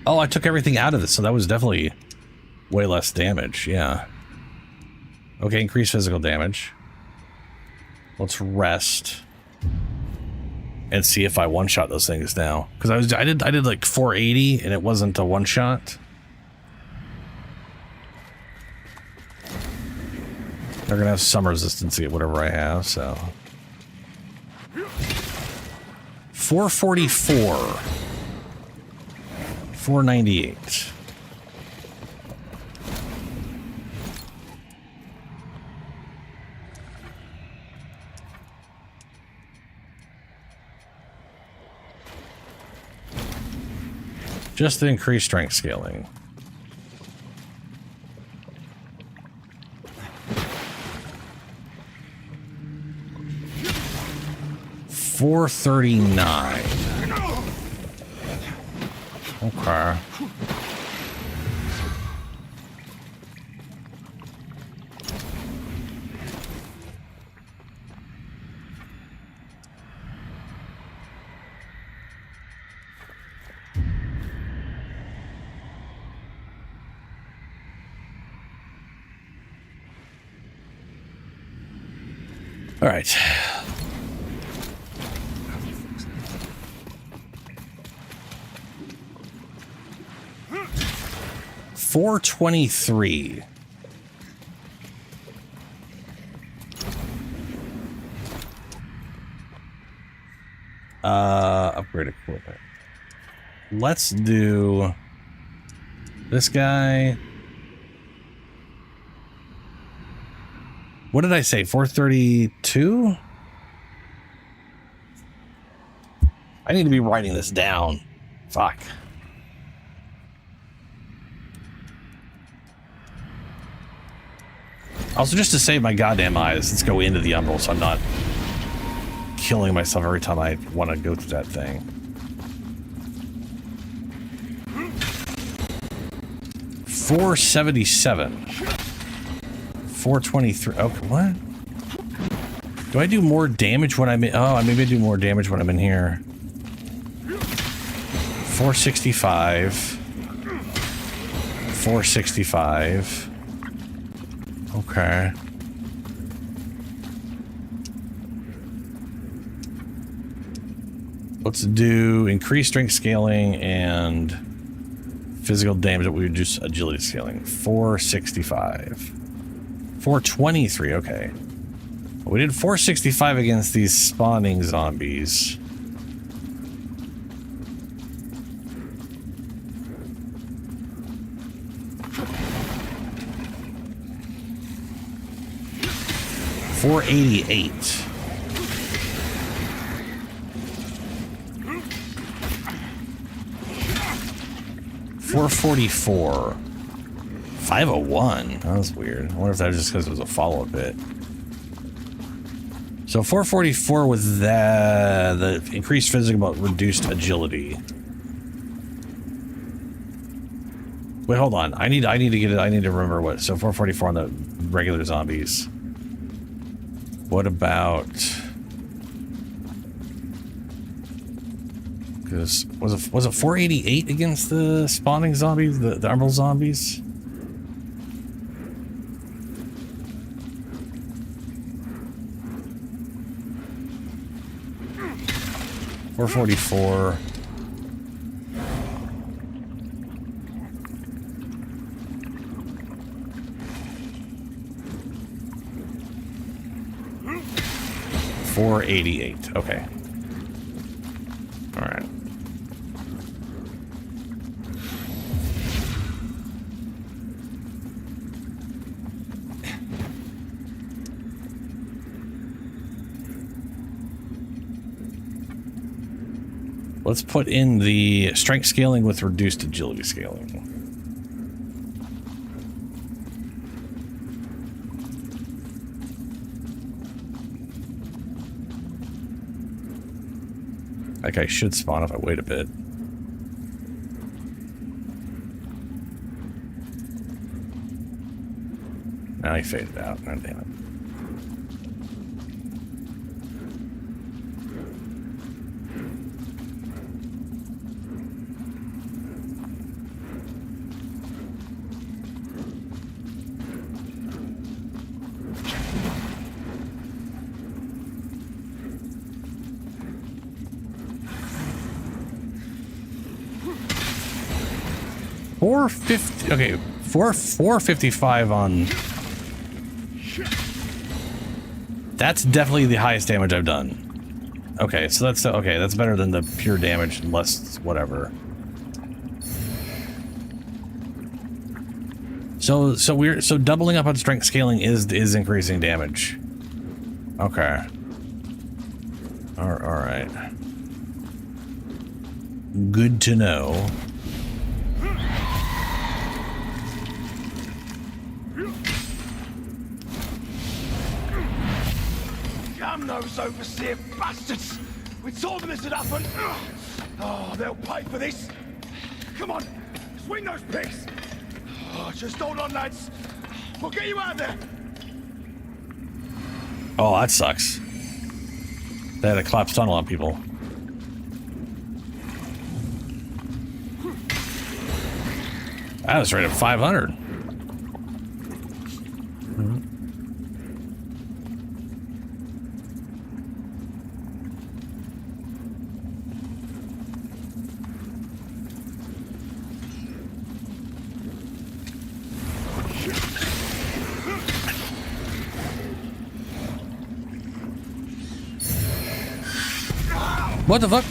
Speaker 2: Oh, I took everything out of this, so that was definitely way less damage, yeah. Okay, increased physical damage. Let's rest and see if I one-shot those things now. Because I did like 480 and it wasn't a one-shot. They're gonna have some resistance to get whatever I have, so 444. 498. Just the increased strength scaling. $439. Okay. All right. $423. Upgrade equipment. Let's do this guy. What did I say? 432? I need to be writing this down. Fuck. Also, just to save my goddamn eyes, let's go into the Umbral so I'm not killing myself every time I want to go through that thing. $477. 423. Okay, what? Do I do more damage when I'm in? Oh, maybe I do more damage when I'm in here. 465. 465. Okay. Let's do increased strength scaling and physical damage that we reduce agility scaling. 465. 423, okay. We did 465 against these spawning zombies. $488. $444. 501. That was weird. I wonder if that was just because it was a follow-up hit. So 444 was the increased physical but reduced agility. Wait, hold on. I need to get it. I need to remember what. So 444 on the regular zombies. What about? Because was it 488 against the spawning zombies, the Umbral zombies? $444. $488. Okay. All right. let's put in the strength scaling with reduced agility scaling. Like I should spawn if I wait a bit. Now he faded out. Oh, damn it. $450. Okay, 455 on. That's definitely the highest damage I've done. Okay, so that's okay. That's better than the pure damage, less whatever. So doubling up on strength scaling is increasing damage. Okay. All right. Good to know.
Speaker 11: Damn those overseer bastards! We told them this would happen. Oh, they'll pay for this. Come on, swing those pigs. Oh, just hold on, lads. We'll get you out of there.
Speaker 2: Oh, that sucks. They had a collapsed tunnel on people. That was right at 500. What the fuck?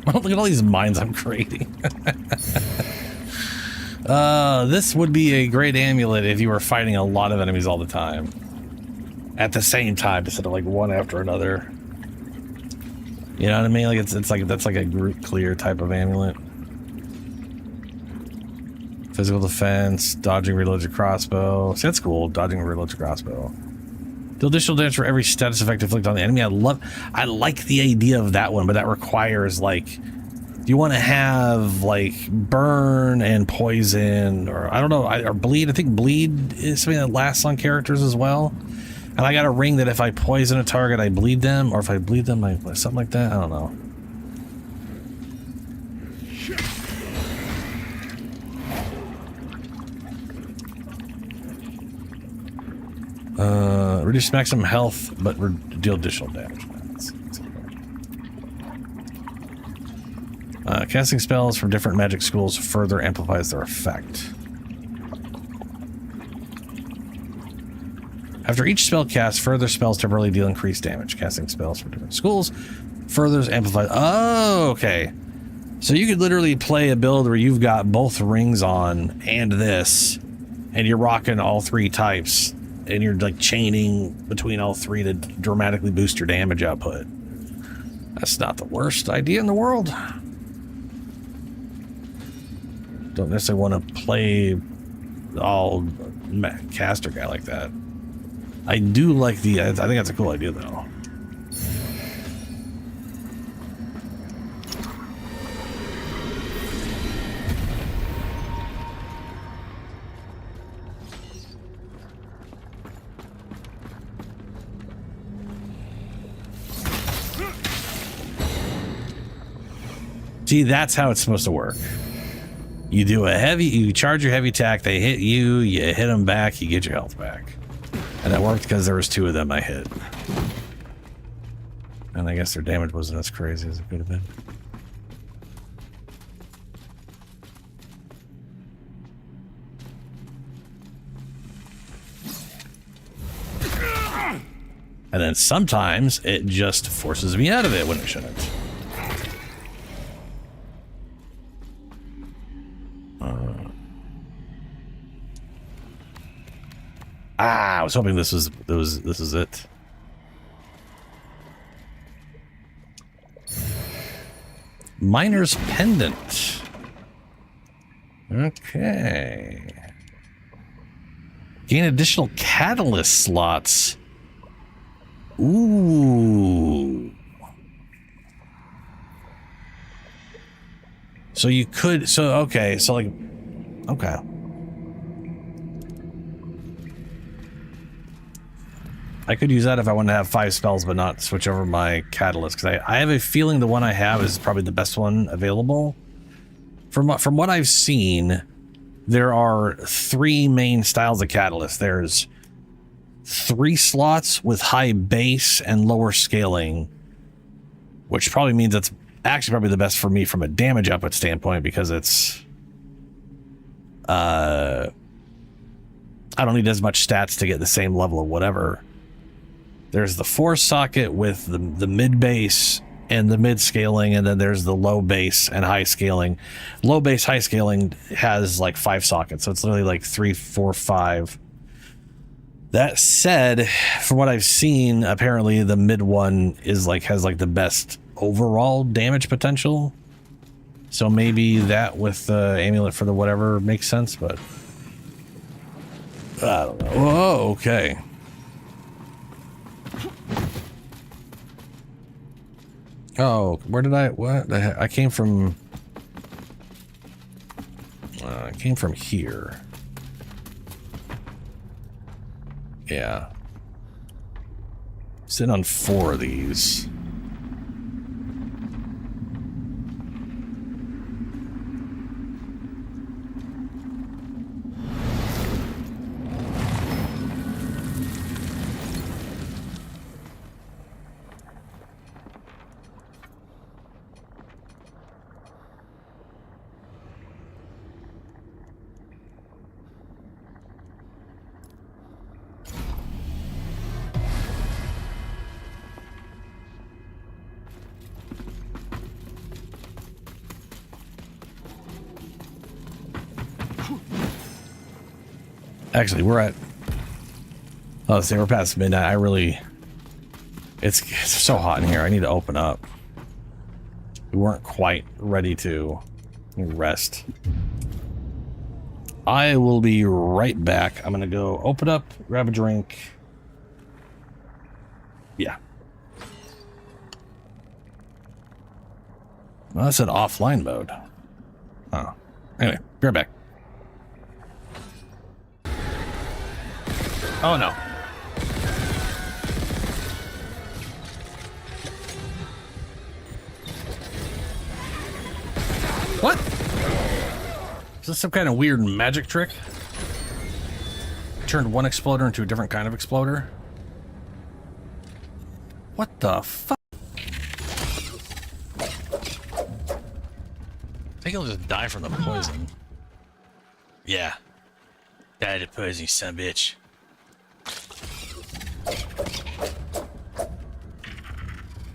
Speaker 2: Oh, look at all these mines I'm creating. This would be a great amulet if you were fighting a lot of enemies all the time. At the same time, instead of like one after another. You know what I mean? Like it's like that's like a group clear type of amulet. Physical defense, dodging, reloads your crossbow. See, that's cool. Dodging, reloads your crossbow. Deal additional damage for every status effect inflicted on the enemy. I like the idea of that one, but that requires like, you want to have like burn and poison, or I don't know, or bleed. I think bleed is something that lasts on characters as well. And I got a ring that if I poison a target, I bleed them, or if I bleed them, I something like that. I don't know. Reduce maximum health, but deal additional damage. Casting spells from different magic schools further amplifies their effect. After each spell cast, further spells temporarily deal increased damage. Casting spells from different schools furthers amplify. Oh, okay. So you could literally play a build where you've got both rings on and this, and you're rocking all three types, and you're like chaining between all three to dramatically boost your damage output. That's not the worst idea in the world. Don't necessarily want to play all caster guy like that. I do like the, I think that's a cool idea though. See, that's how it's supposed to work. You do a heavy, you charge your heavy attack, they hit you, you hit them back, you get your health back. And that worked because there was two of them I hit. And I guess their damage wasn't as crazy as it could have been. And then sometimes it just forces me out of it when it shouldn't. Ah, I was hoping this is it. Miner's Pendant. Okay. Gain additional catalyst slots. Ooh. So you could, okay, so like, okay. I could use that if I wanted to have 5 spells, but not switch over my catalyst, because I have a feeling the one I have is probably the best one available. From what I've seen, there are 3 main styles of catalyst. There's 3 slots with high base and lower scaling, which probably means that's actually probably the best for me from a damage output standpoint, because it's I don't need as much stats to get the same level of whatever. There's the 4 socket with the mid base and the mid scaling, and then there's the low base and high scaling. Low base, high scaling has like 5 sockets, so it's literally like 3, 4, 5. That said, from what I've seen, apparently the mid one is like has like the best overall damage potential. So maybe that with the amulet for the whatever makes sense, but I don't know. Oh, okay. Oh, where did what the heck? I came from here. Yeah. Sitting on 4 of these. Actually, we're at... Oh, see, we're past midnight. I really... It's so hot in here. I need to open up. We weren't quite ready to rest. I will be right back. I'm going to go open up, grab a drink. Yeah. Well, that's an offline mode. Oh. Anyway, be right back. Oh no. What? Is this some kind of weird magic trick? Turned one exploder into a different kind of exploder? What the fuck? I think he'll just die from the poison. Yeah. Die of the poison, you son of a bitch.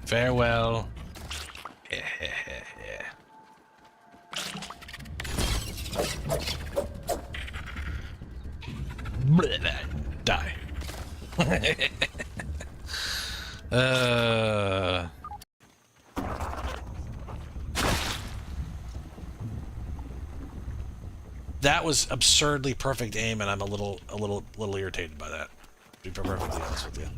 Speaker 2: Farewell. Die. That was absurdly perfect aim, and I'm a little irritated by that. To be perfectly honest with you.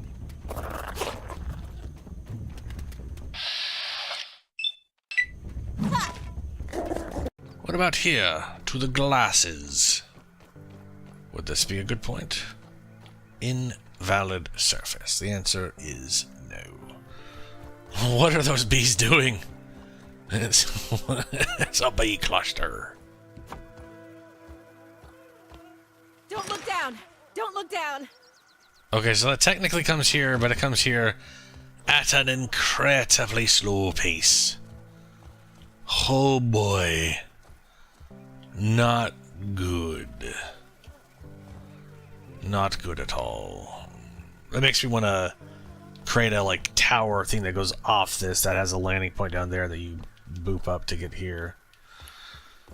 Speaker 2: What about here? To the glasses. Would this be a good point? Invalid surface. The answer is no. What are those bees doing? It's a bee cluster.
Speaker 12: Don't look down! Don't look down!
Speaker 2: Okay, so that technically comes here, but it comes here at an incredibly slow pace. Oh boy. Not good. Not good at all. That makes me want to create a like tower thing that goes off this that has a landing point down there that you boop up to get here.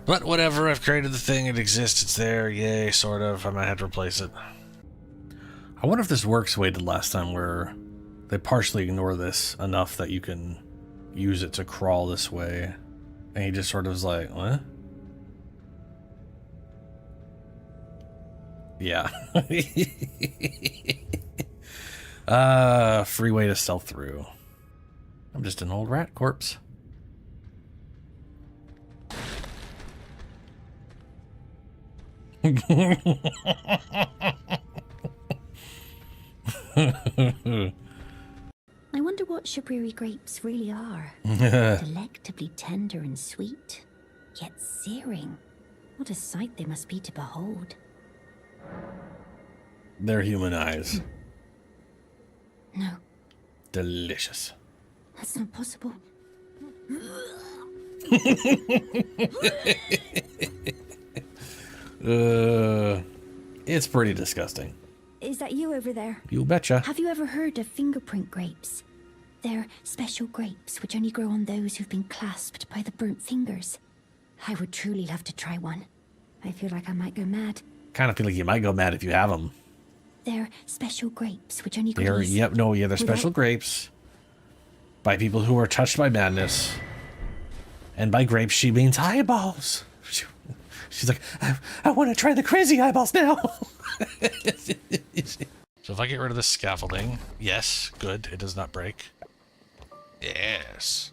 Speaker 2: But whatever, I've created the thing, it exists, it's there, yay, sort of. I might have to replace it. I wonder if this works the way it did last time, where they partially ignore this enough that you can use it to crawl this way. And he just sort of was like, what? Yeah. Free way to stealth through. I'm just an old rat corpse.
Speaker 13: I wonder what Shabriri grapes really are. Delectably tender and sweet, yet searing. What a sight they must be to behold.
Speaker 2: They're human eyes.
Speaker 13: No.
Speaker 2: Delicious.
Speaker 13: That's not possible.
Speaker 2: It's pretty disgusting.
Speaker 13: Is that you over there?
Speaker 2: You betcha.
Speaker 13: Have you ever heard of fingerprint grapes? They're special grapes which only grow on those who've been clasped by the burnt fingers. I would truly love to try one. I feel like I might go mad.
Speaker 2: Kind of feel like you might go mad if you have them.
Speaker 13: They're special grapes which only grow.
Speaker 2: They're special grapes by people who are touched by madness. And by grapes, she means eyeballs. She's like, I want to try the crazy eyeballs now. So if I get rid of this scaffolding, yes, good, it does not break. Yes.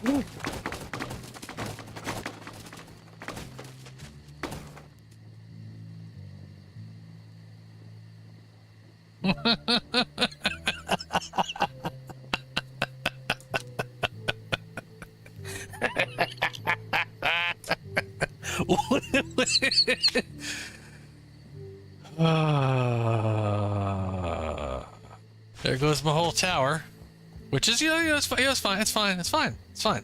Speaker 2: Ooh. There goes my whole tower, which is, it's fine.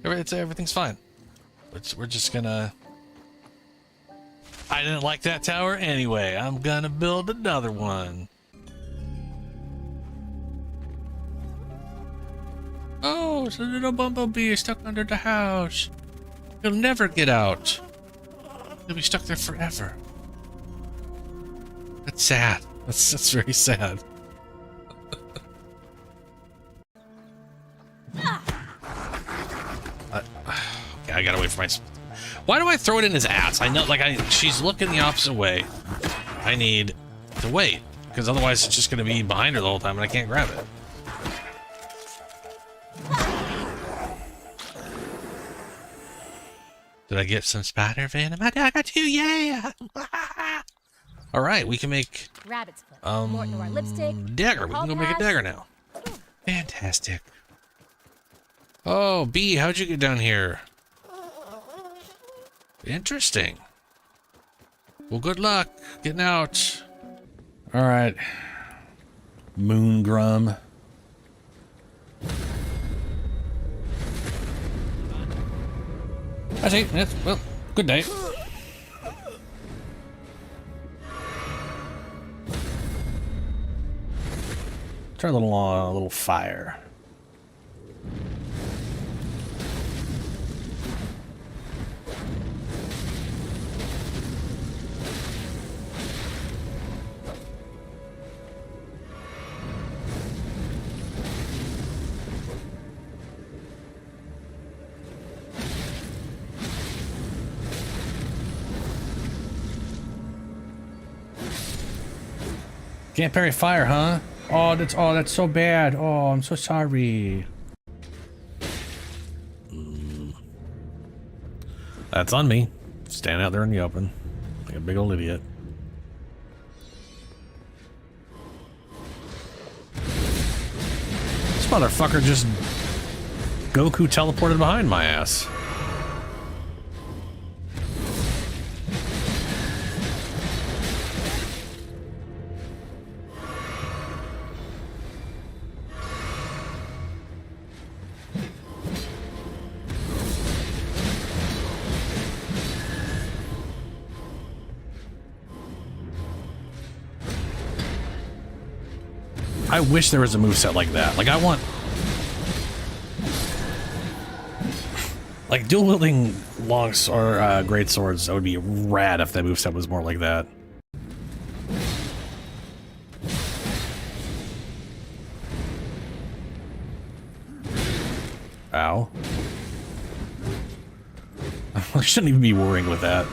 Speaker 2: Everything's fine. We're just gonna... I didn't like that tower anyway. I'm gonna build another one. Oh, it's a little bumblebee stuck under the house. He'll never get out. He'll be stuck there forever. That's sad. That's very sad. Okay, I gotta wait for my... Why do I throw it in his ass? I know, she's looking the opposite way. I need to wait, because otherwise it's just gonna be behind her the whole time and I can't grab it. Did I get some spider venom? I got two, yeah! Alright, we can make...
Speaker 12: Rabbit's foot. More to our lipstick.
Speaker 2: Dagger. We can go make a dagger now. Fantastic. Oh, Bee, how'd you get down here? Interesting. Well, good luck getting out. Alright. Moongrum. I see. Yes, well, good day. Try a little fire. Can't parry fire, huh? Oh, that's so bad. Oh, I'm so sorry. That's on me. Stand out there in the open like a big old idiot. This motherfucker just Goku teleported behind my ass. I wish there was a moveset like that. Like, I want... Like, dual-wielding great swords, that would be rad if that moveset was more like that. How? I shouldn't even be worrying with that.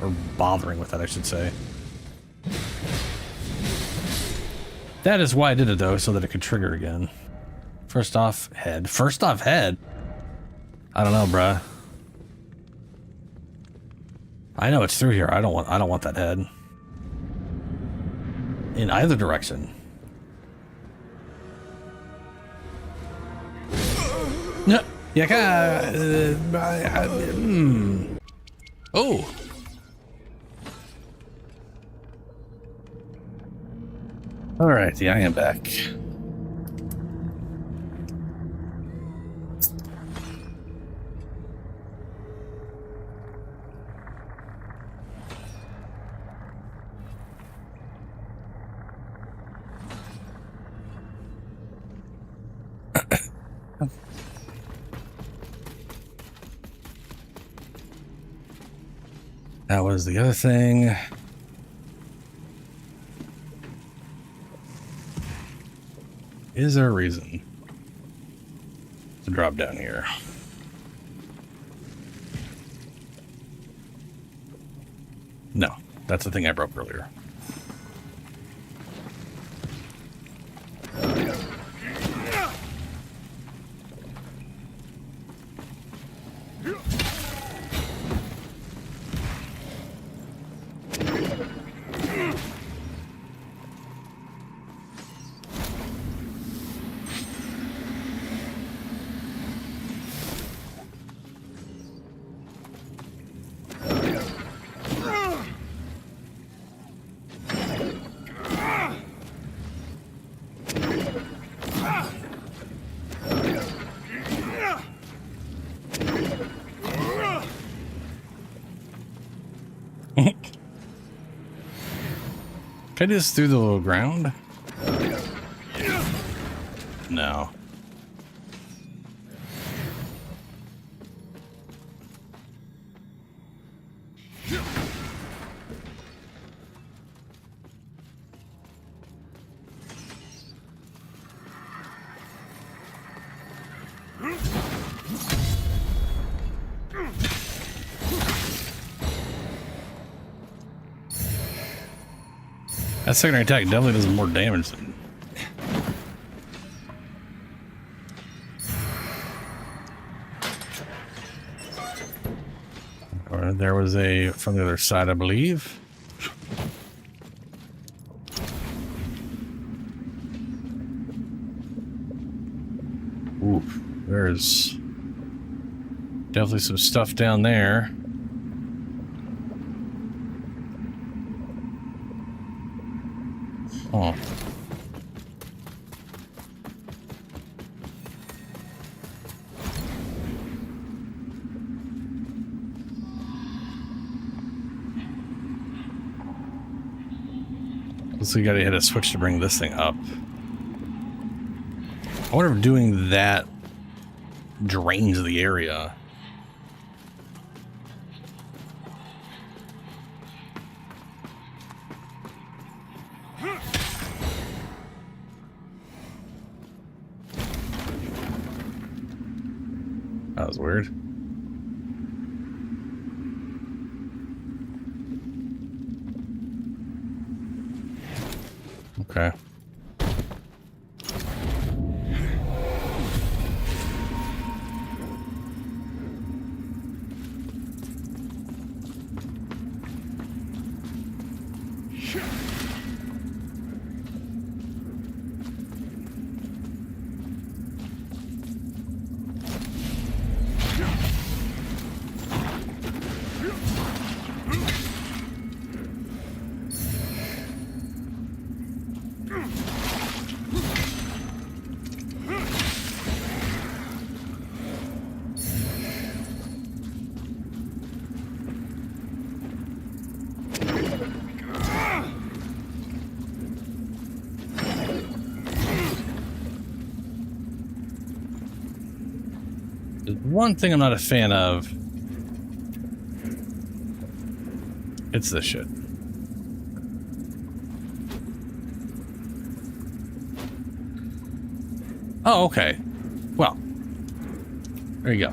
Speaker 2: Or bothering with that, I should say. That is why I did it, though, so that it could trigger again. First off, head. First off, head? I don't know, bruh. I know it's through here. I don't want that head. In either direction. No. Yeah, Oh. All right, yeah, I am back. That was the other thing. Is there a reason to drop down here? No, that's the thing I broke earlier. Can I do this through the little ground? No. That secondary attack definitely does more damage than... Or there was a from the other side, I believe. Oof, there's definitely some stuff down there. Oh. So you gotta hit a switch to bring this thing up. I wonder if doing that drains the area. That was weird. Okay. One thing I'm not a fan of, it's this shit. Oh, okay. Well, There you go.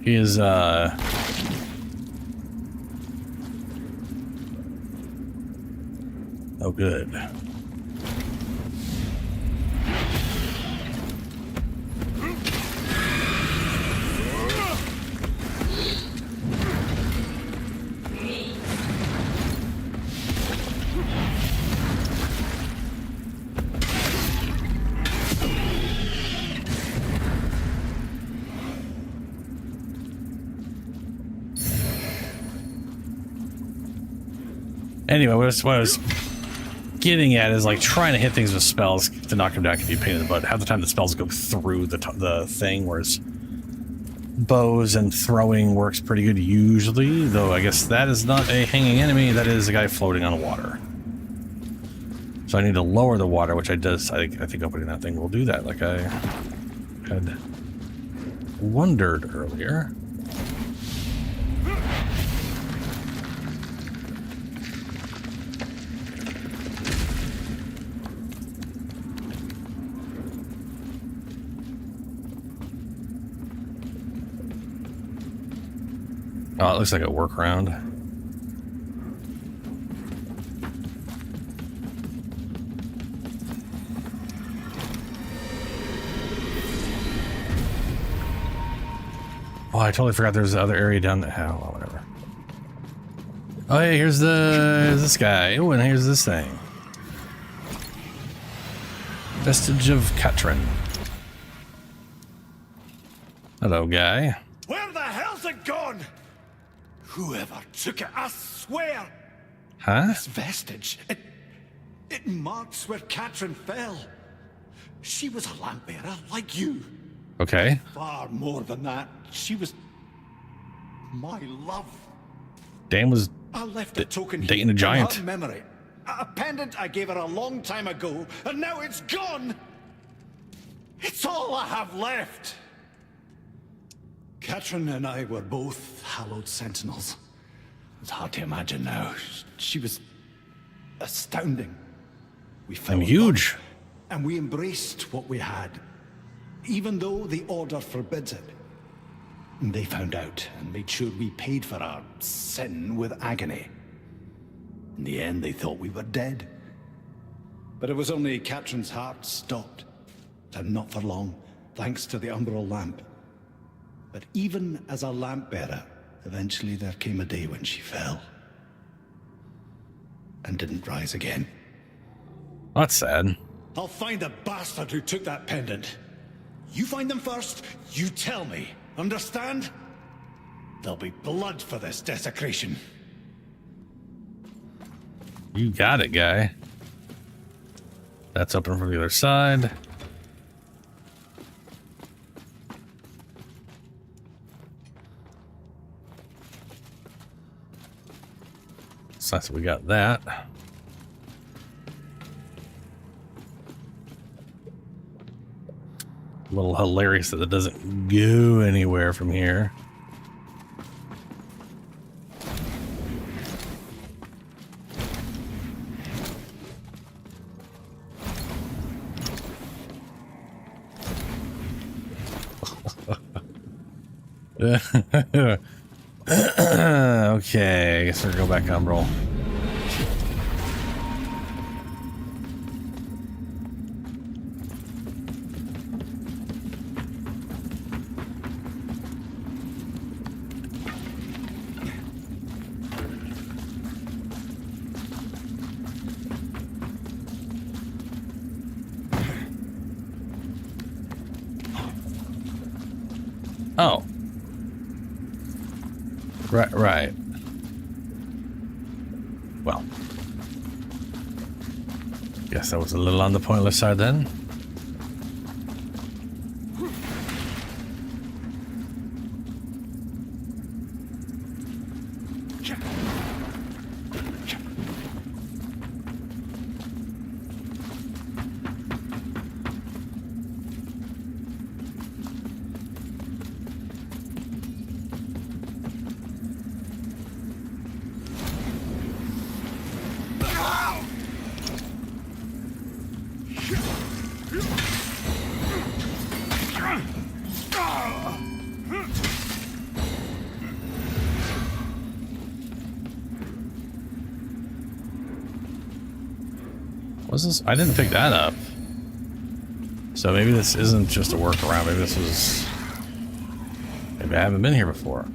Speaker 2: He is, oh, good. Anyway, what I was getting at is like trying to hit things with spells to knock them down can be a pain in the butt. Half the time the spells go through the thing, whereas bows and throwing works pretty good usually, though I guess that is not a hanging enemy, that is a guy floating on water. So I need to lower the water, which I think opening that thing will do that, like I had wondered earlier. Oh, it looks like a workaround. Oh, I totally forgot there's the other area down there. Oh, well, whatever. Oh, hey, here's this guy. Oh, and here's this thing. Vestige of Katrin. Hello, guy.
Speaker 11: Where the hell's it gone? Whoever took it, I swear.
Speaker 2: Huh?
Speaker 11: This vestige, it marks where Katrin fell. She was a lamp bearer like you.
Speaker 2: Okay.
Speaker 11: Far more than that, she was my love.
Speaker 2: Dan was
Speaker 11: I left a token
Speaker 2: dating a
Speaker 11: in
Speaker 2: giant.
Speaker 11: her memory. A pendant I gave her a long time ago, and now it's gone. It's all I have left. Katrin and I were both hallowed sentinels. It's hard to imagine now. She was astounding. We fell
Speaker 2: I'm
Speaker 11: in
Speaker 2: huge.
Speaker 11: love, and we embraced what we had, even though the Order forbids it. And they found out and made sure we paid for our sin with agony. In the end, they thought we were dead. But it was only Katrin's heart stopped, and not for long, thanks to the umbral lamp. But even as a lamp bearer, eventually there came a day when she fell. And didn't rise again.
Speaker 2: That's sad.
Speaker 11: I'll find the bastard who took that pendant. You find them first, you tell me. Understand? There'll be blood for this desecration.
Speaker 2: You got it, guy. That's open from the other side. So that's we got that. A little hilarious that it doesn't go anywhere from here. Okay, I guess we're gonna go back on roll. Oh. Right. Well. Guess that was a little on the pointless side then. Was this? I didn't pick that up. So maybe this isn't just a workaround. Maybe this was... Maybe I haven't been here before.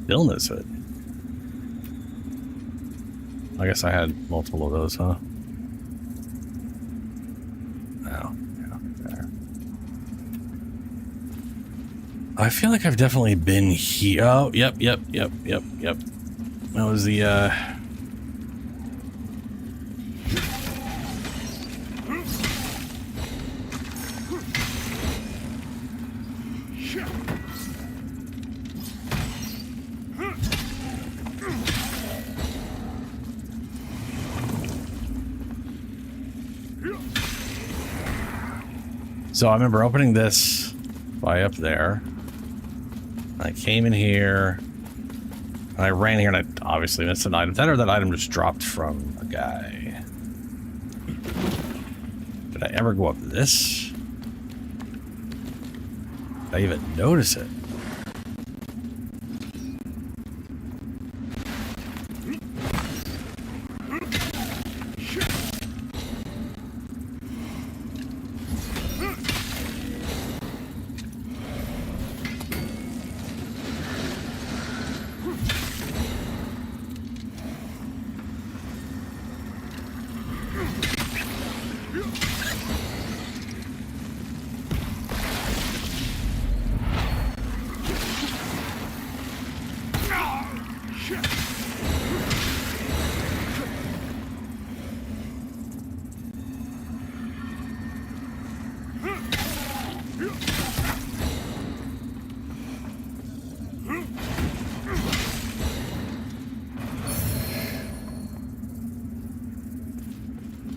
Speaker 2: Illness hood. I guess I had multiple of those, huh? Oh, yeah, there. I feel like I've definitely been here. Oh, yep. That was the, So I remember opening this by up there. I came in here. And I ran here and I obviously missed an item. That item just dropped from a guy. Did I ever go up this? Did I even notice it?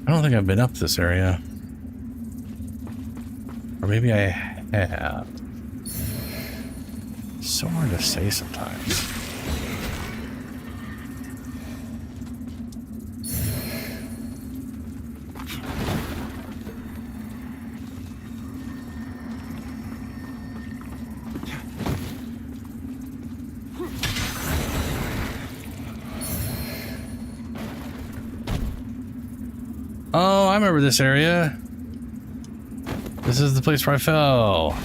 Speaker 2: I don't think I've been up this area. Or maybe I have. So hard to say sometimes. Oh, I remember this area. This is the place where I fell.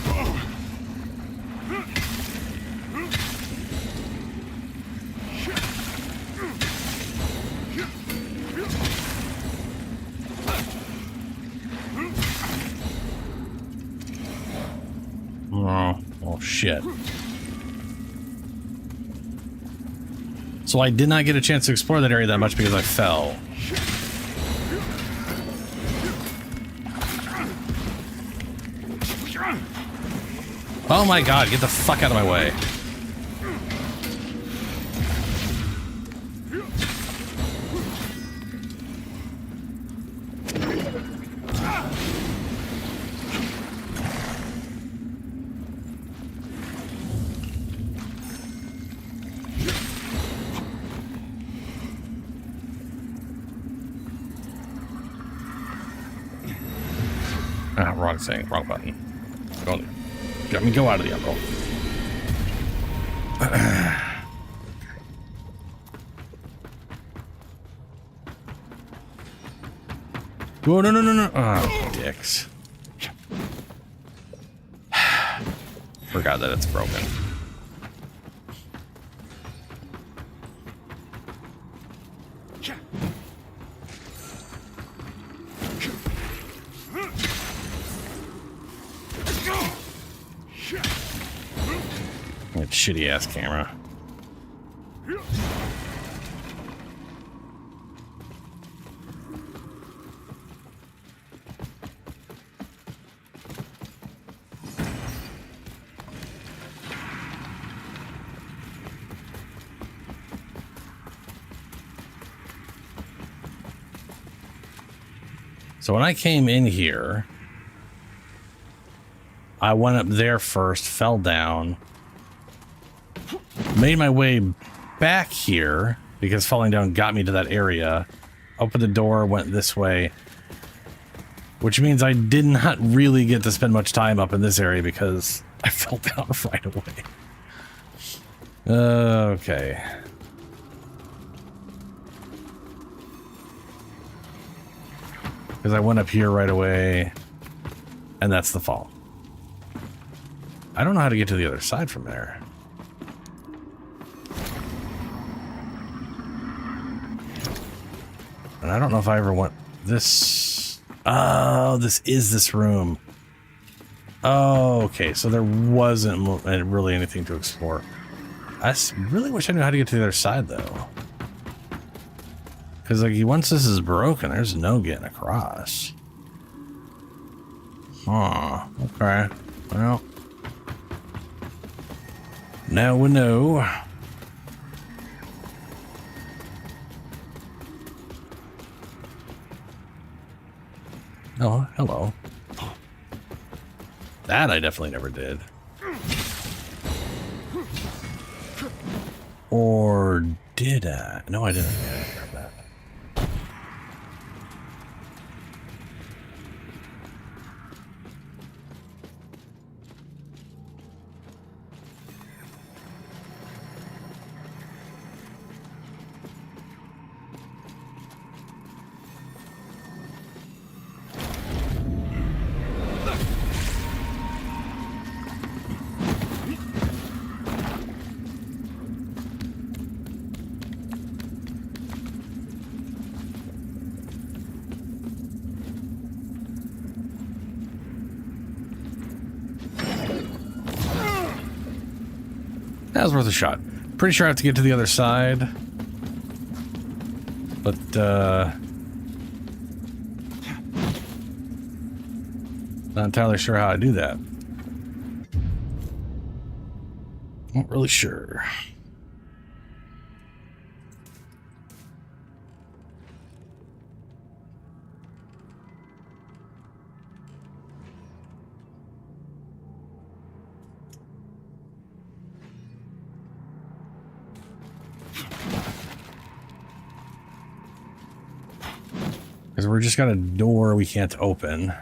Speaker 2: Oh shit. So I did not get a chance to explore that area that much because I fell. Oh my god, get the fuck out of my way. Ah, wrong thing, wrong button. Let me go out of the umbrella. Oh, no. Oh, dicks. Forgot that it's broken. That shitty ass camera. So when I came in here, I went up there first, fell down, made my way back here because falling down got me to that area. Opened the door, went this way. Which means I did not really get to spend much time up in this area because I fell down right away. Okay. Because I went up here right away, and that's the fall. I don't know how to get to the other side from there. And I don't know if I ever went this... Oh, this is this room. Oh, okay, so there wasn't really anything to explore. I really wish I knew how to get to the other side, though. Because, like, once this is broken, there's no getting across. Huh, okay. Well, now we know. Oh, hello. That I definitely never did. Or did I? No, I didn't. Yeah, I didn't grab that. That was worth a shot. Pretty sure I have to get to the other side. But, not entirely sure how I do that. Not really sure. Because we're just got a door we can't open.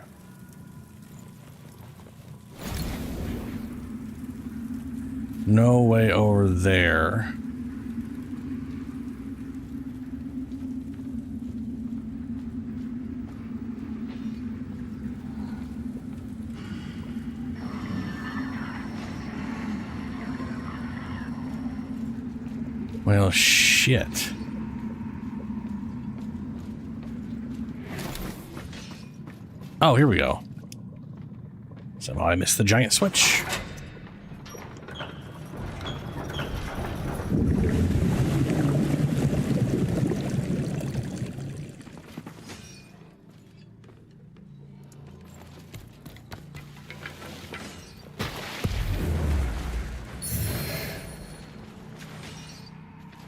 Speaker 2: No way over there. Well, shit. Oh, here we go. Somehow I missed the giant switch.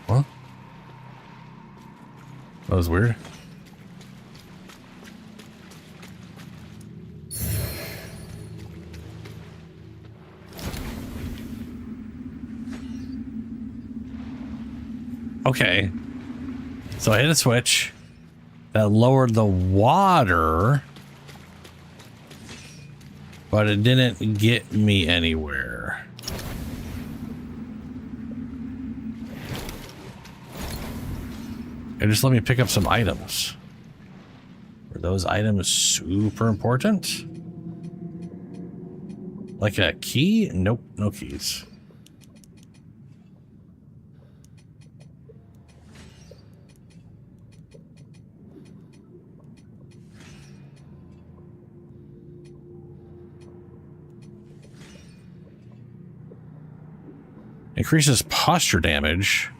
Speaker 2: What? That was weird. Okay, so I hit a switch that lowered the water, but it didn't get me anywhere. It just let me pick up some items. Were those items super important? Like a key? Nope, no keys. Increases posture damage.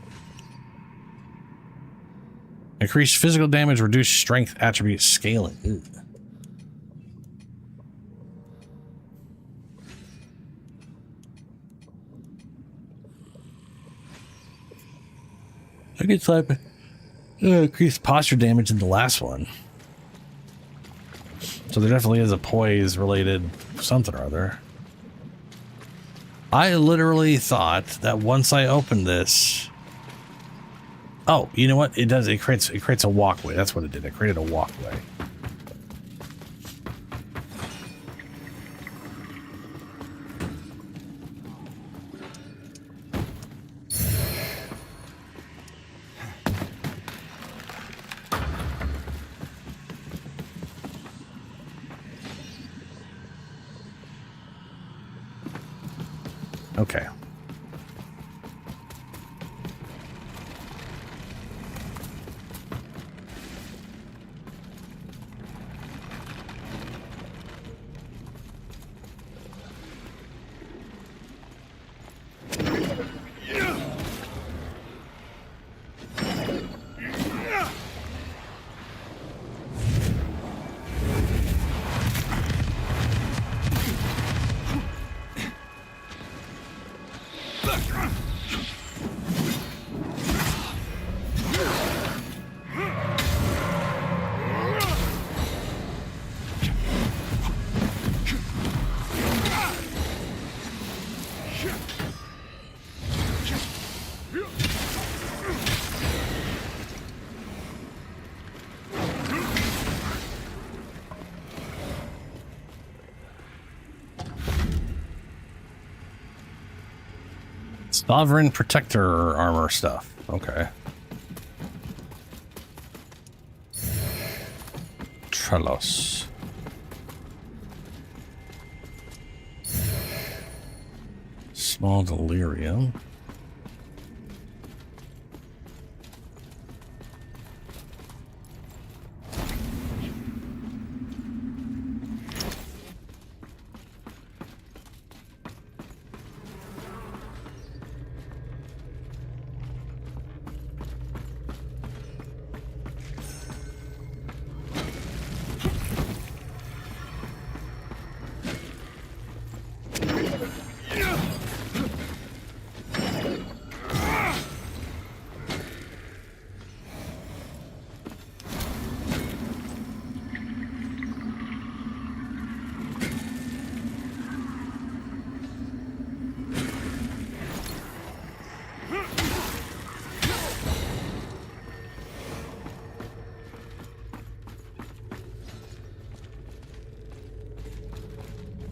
Speaker 2: Increased physical damage, reduced strength attribute scaling. Ew. I could type increased posture damage in the last one. So there definitely is a poise related something or other. I literally thought that once I opened this, Oh, you know what? It does. It creates a walkway. That's what it did. It created a walkway. Okay. Sovereign Protector armor stuff. Okay. Trelos. Small delirium.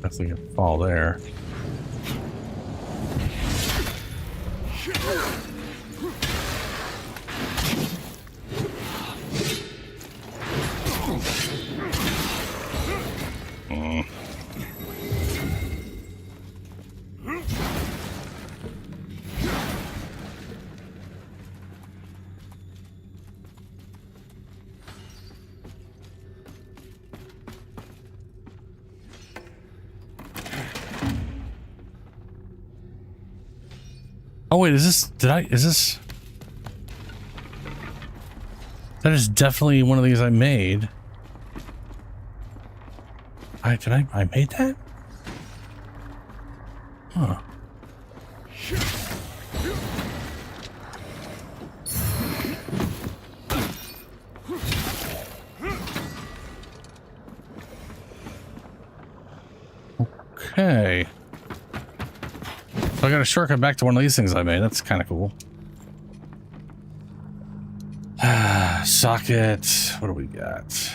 Speaker 2: Definitely can fall there. Oh wait, is this, that is definitely one of these I made. I made that? Huh. Okay. So I got a shortcut back to one of these things I made. That's kind of cool. Socket. What do we got?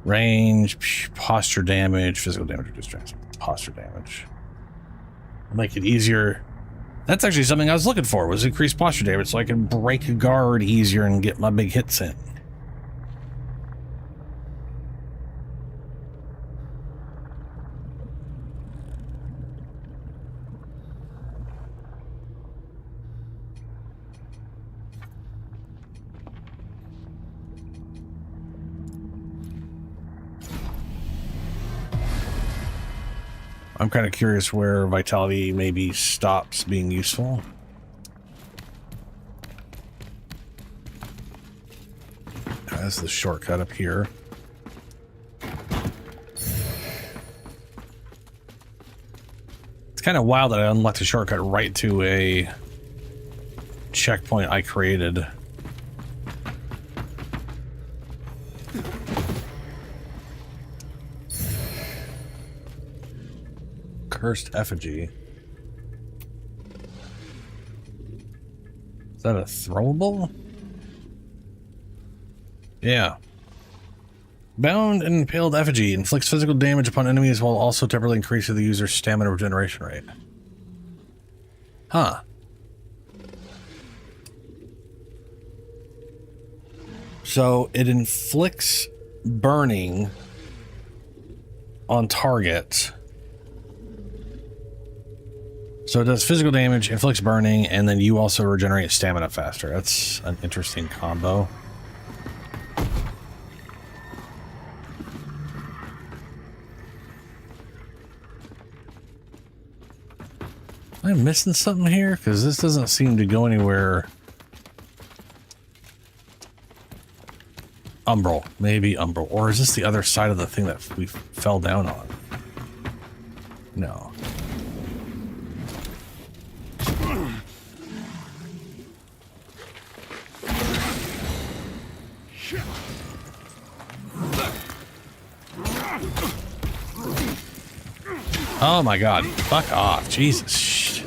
Speaker 2: Range, posture damage, physical damage, reduce strength, posture damage. Make it easier. That's actually something I was looking for, was increased posture damage, so I can break a guard easier and get my big hits in. I'm kind of curious where vitality maybe stops being useful. That's the shortcut up here. It's kind of wild that I unlocked a shortcut right to a checkpoint I created. Cursed effigy. that a throwable? Yeah. Bound and impaled effigy inflicts physical damage upon enemies while also temporarily increasing the user's stamina regeneration rate. Huh. So it inflicts burning on target. So it does physical damage, inflicts burning, and then you also regenerate stamina faster. That's an interesting combo. Am I missing something here? Because this doesn't seem to go anywhere. Umbral. Maybe Umbral. Or is this the other side of the thing that we fell down on? No. Oh my god. Fuck off. Jesus.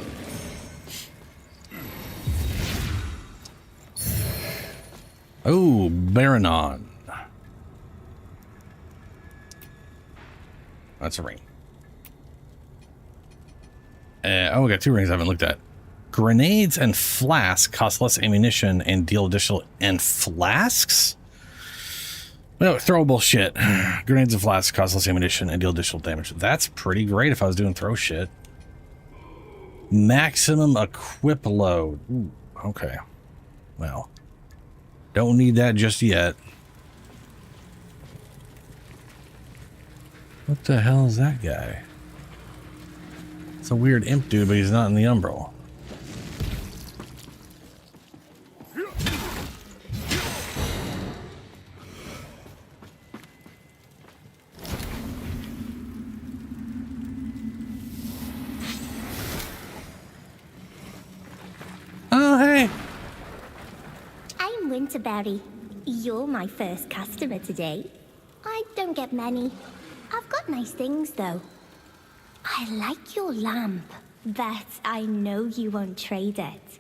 Speaker 2: Oh, Baranon. That's a ring. Oh, we got 2 rings I haven't looked at. Grenades and flasks cost less ammunition and deal additional... And flasks? No, throwable shit. Grenades and flasks cost less ammunition and deal additional damage. That's pretty great if I was doing throw shit. Maximum equip load. Ooh, okay. Well, don't need that just yet. What the hell is that guy? It's a weird imp dude, but he's not in the Umbral. Oh, hey.
Speaker 14: I'm Winterberry. You're my first customer today. I don't get many. I've got nice things, though. I like your lamp, but I know you won't trade it.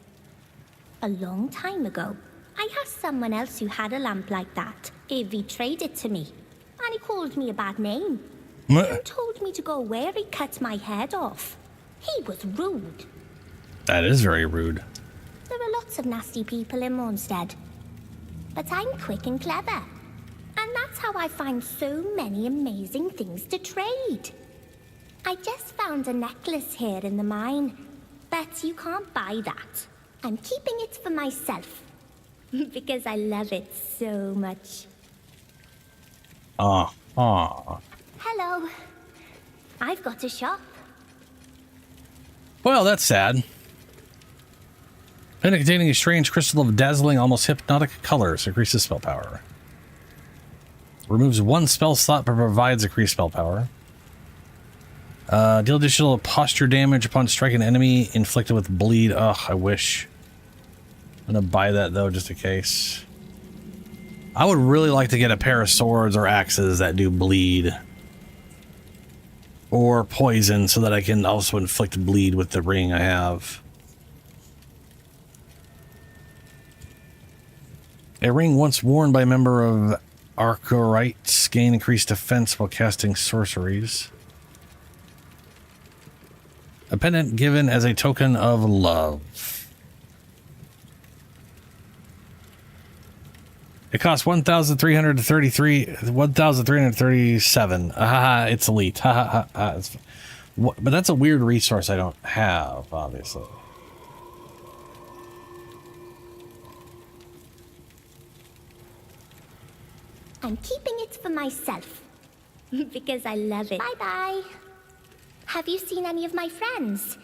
Speaker 14: A long time ago, I asked someone else who had a lamp like that if he'd trade it to me, and he called me a bad name. And told me to go where he cut my head off. He was rude.
Speaker 2: That is very rude.
Speaker 14: There are lots of nasty people in Mornstead, but I'm quick and clever. And that's how I find so many amazing things to trade. I just found a necklace here in the mine, but you can't buy that. I'm keeping it for myself, because I love it so much. Hello. I've got a shop.
Speaker 2: Well, that's sad. Pendant containing a strange crystal of dazzling, almost hypnotic colors increases spell power. Removes 1 spell slot but provides increased spell power. Deal additional posture damage upon striking an enemy inflicted with bleed. Ugh, I wish. I'm gonna buy that though, just in case. I would really like to get a pair of swords or axes that do bleed. Or poison so that I can also inflict bleed with the ring I have. A ring once worn by a member of Archorites gain increased defense while casting sorceries. A pendant given as a token of love. It costs 1,337. It's elite. But that's a weird resource I don't have, obviously.
Speaker 14: I'm keeping it for myself, because I love it. Bye-bye. Have you seen any of my friends?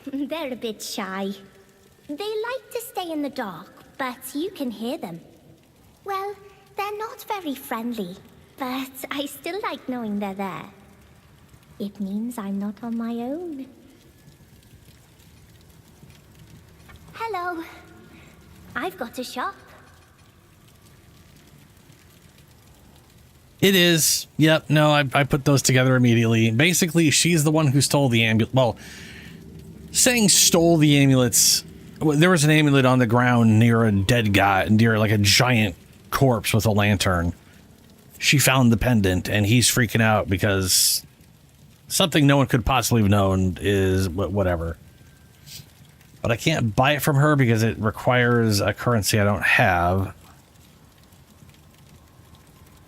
Speaker 14: They're a bit shy. They like to stay in the dark, but you can hear them. Well, they're not very friendly, but I still like knowing they're there. It means I'm not on my own. Hello. I've got a shop.
Speaker 2: It is. Yep. No, I put those together immediately. Basically, she's the one who stole the amulet. Well, saying stole the amulets There was an amulet on the ground near a dead guy, near like a giant corpse with a lantern. She found the pendant, and he's freaking out because something no one could possibly have known is whatever. But I can't buy it from her because it requires a currency I don't have.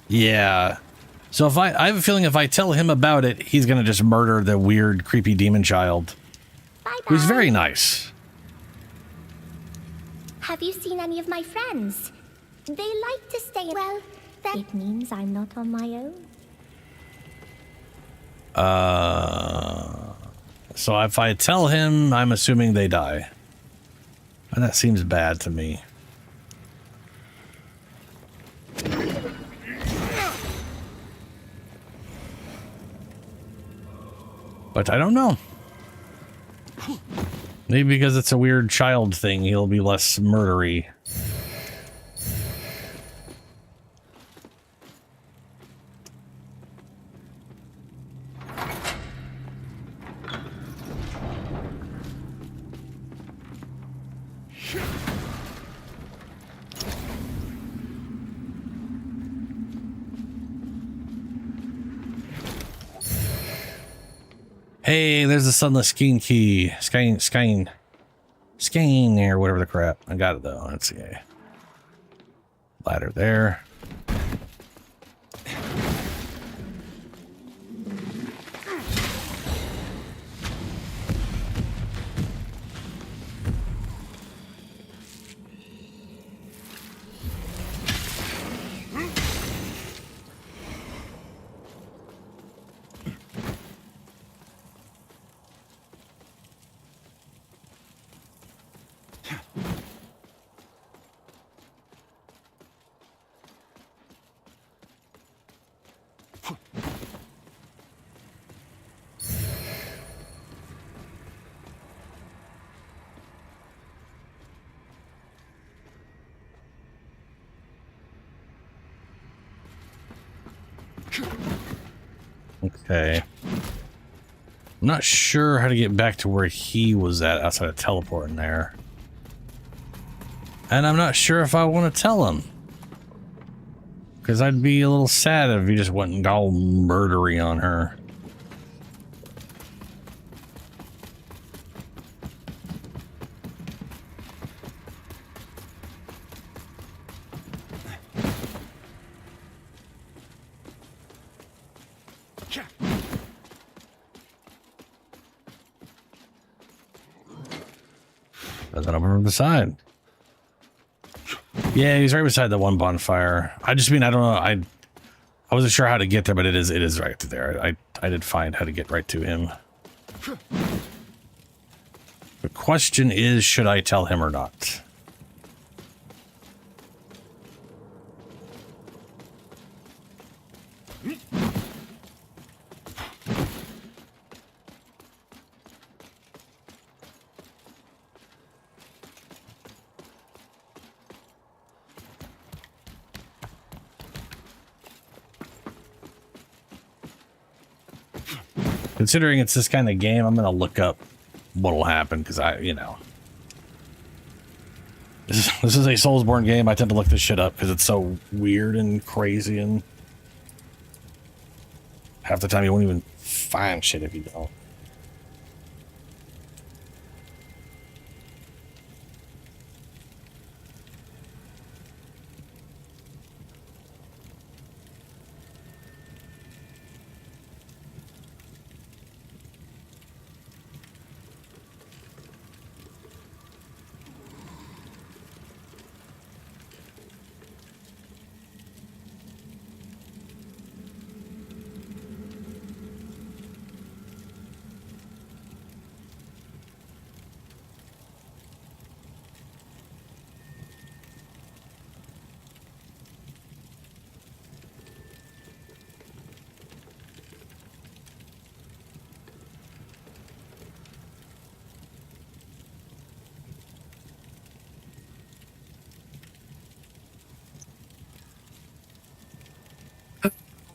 Speaker 2: Yeah. So if I have a feeling if I tell him about it, he's going to just murder the weird, creepy demon child.
Speaker 14: Bye-bye.
Speaker 2: Who's very nice.
Speaker 14: Have you seen any of my friends? They like to stay. Well, then it means I'm not on my own.
Speaker 2: So if I tell him, I'm assuming they die. And that seems bad to me. But I don't know. Maybe because it's a weird child thing, he'll be less murdery. Hey, there's the sunless skein key. Skein, or whatever the crap. I got it though. Let's see. Ladder there. Okay. I'm not sure how to get back to where he was at outside of teleporting there. And I'm not sure if I want to tell him. Because I'd be a little sad if he just went and got all murdery on her. Doesn't open from the side. Yeah, he's right beside the one bonfire. I just mean, I don't know. I wasn't sure how to get there, but it is right there. I did find how to get right to him. The question is, should I tell him or not? Considering it's this kind of game, I'm gonna look up what'll happen because this is a Soulsborne game. I tend to look this shit up because it's so weird and crazy, and half the time you won't even find shit if you don't.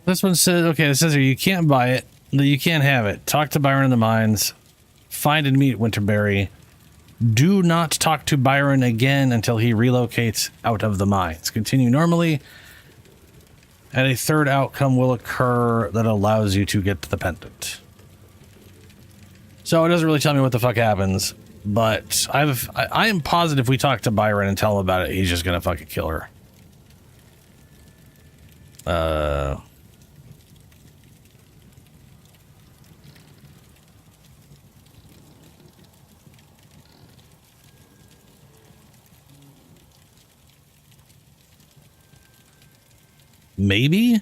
Speaker 2: This one says, okay, it says here, you can't buy it. You can't have it. Talk to Byron in the mines. Find and meet Winterberry. Do not talk to Byron again until he relocates out of the mines. Continue normally, and a third outcome will occur that allows you to get the pendant. So it doesn't really tell me what the fuck happens, but I am positive if we talk to Byron and tell him about it, he's just gonna fucking kill her. Maybe?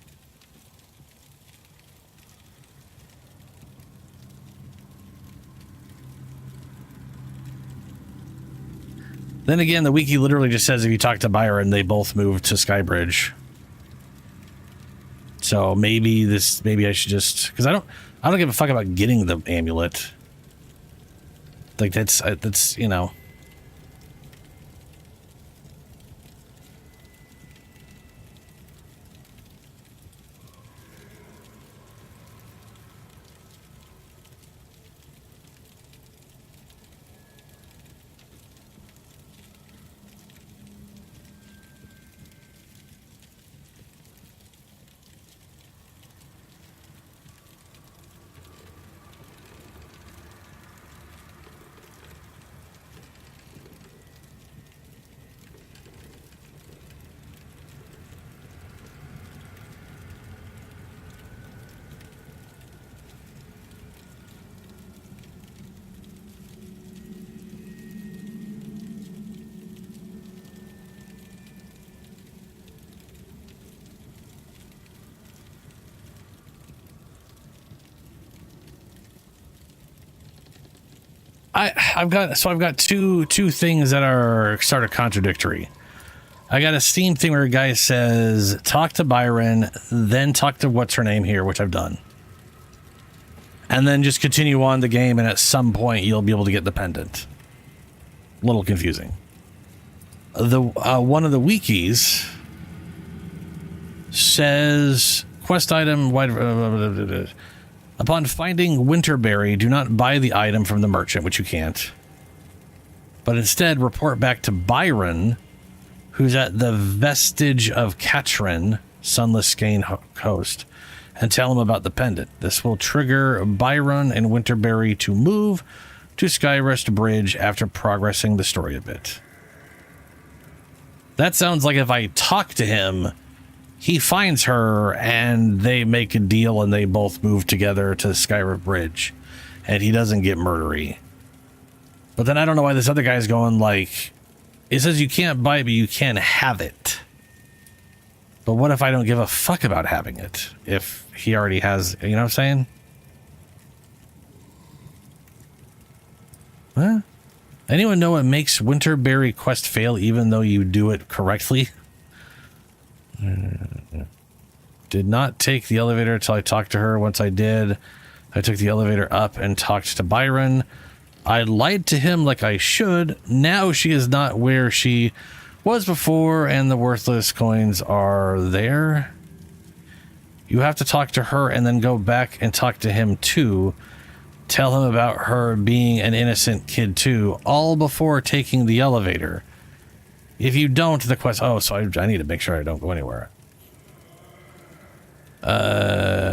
Speaker 2: Then again, the wiki literally just says if you talk to Byron, they both move to Skybridge. So maybe I should just, because I don't give a fuck about getting the amulet. Like that's you know. I've got two things that are sort of contradictory. I got a Steam thing where a guy says talk to Byron, then talk to what's her name here, which I've done, and then just continue on the game, and at some point you'll be able to get the pendant. A little confusing. The one of the wikis says quest item upon finding Winterberry, do not buy the item from the merchant, which you can't, but instead report back to Byron, who's at the vestige of Katrin, Sunless Skein coast, and tell him about the pendant. This will trigger Byron and Winterberry to move to Skyrest Bridge after progressing the story a bit. That sounds like if I talk to him, he finds her and they make a deal and they both move together to Skyrest Bridge and he doesn't get murdery. But then I don't know why this other guy's going like, it says you can't buy it, but you can have it. But what if I don't give a fuck about having it? If he already has, you know what I'm saying? Huh? Anyone know what makes Winterberry quest fail even though you do it correctly? Did not take the elevator until I talked to her. Once I did, I took the elevator up and talked to Byron. I lied to him like I should. Now she is not where she was before, and the worthless coins are there. You have to talk to her and then go back and talk to him too. Tell him about her being an innocent kid too, all before taking the elevator. If you don't, the quest... Oh, so I need to make sure I don't go anywhere.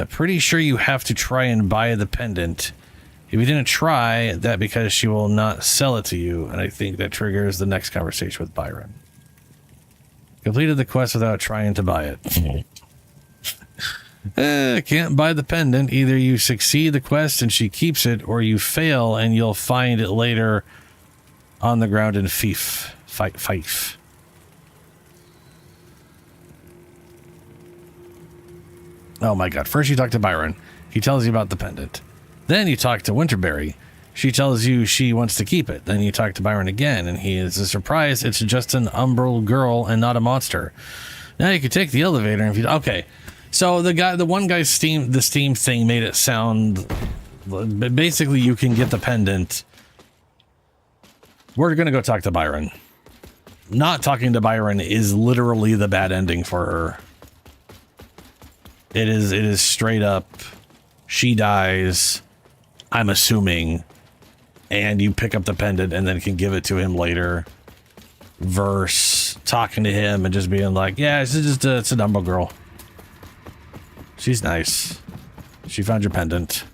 Speaker 2: Pretty sure you have to try and buy the pendant. If you didn't try, that because she will not sell it to you, and I think that triggers the next conversation with Byron. Completed the quest without trying to buy it. Can't buy the pendant. Either you succeed the quest and she keeps it, or you fail and you'll find it later on the ground in Fife. Oh my god. First you talk to Byron. He tells you about the pendant. Then you talk to Winterberry. She tells you she wants to keep it. Then you talk to Byron again, and he is surprised it's just an umbral girl and not a monster. Now you can take the elevator and if you... Okay. So the one guy's Steam thing made it sound... Basically, you can get the pendant. We're gonna go talk to Byron. Not talking to Byron is literally the bad ending for her. It is straight up. She dies. I'm assuming. and you pick up the pendant and then can give it to him later, versus talking to him and just being like, yeah, it's just it's a Dumbo girl. She's nice. She found your pendant.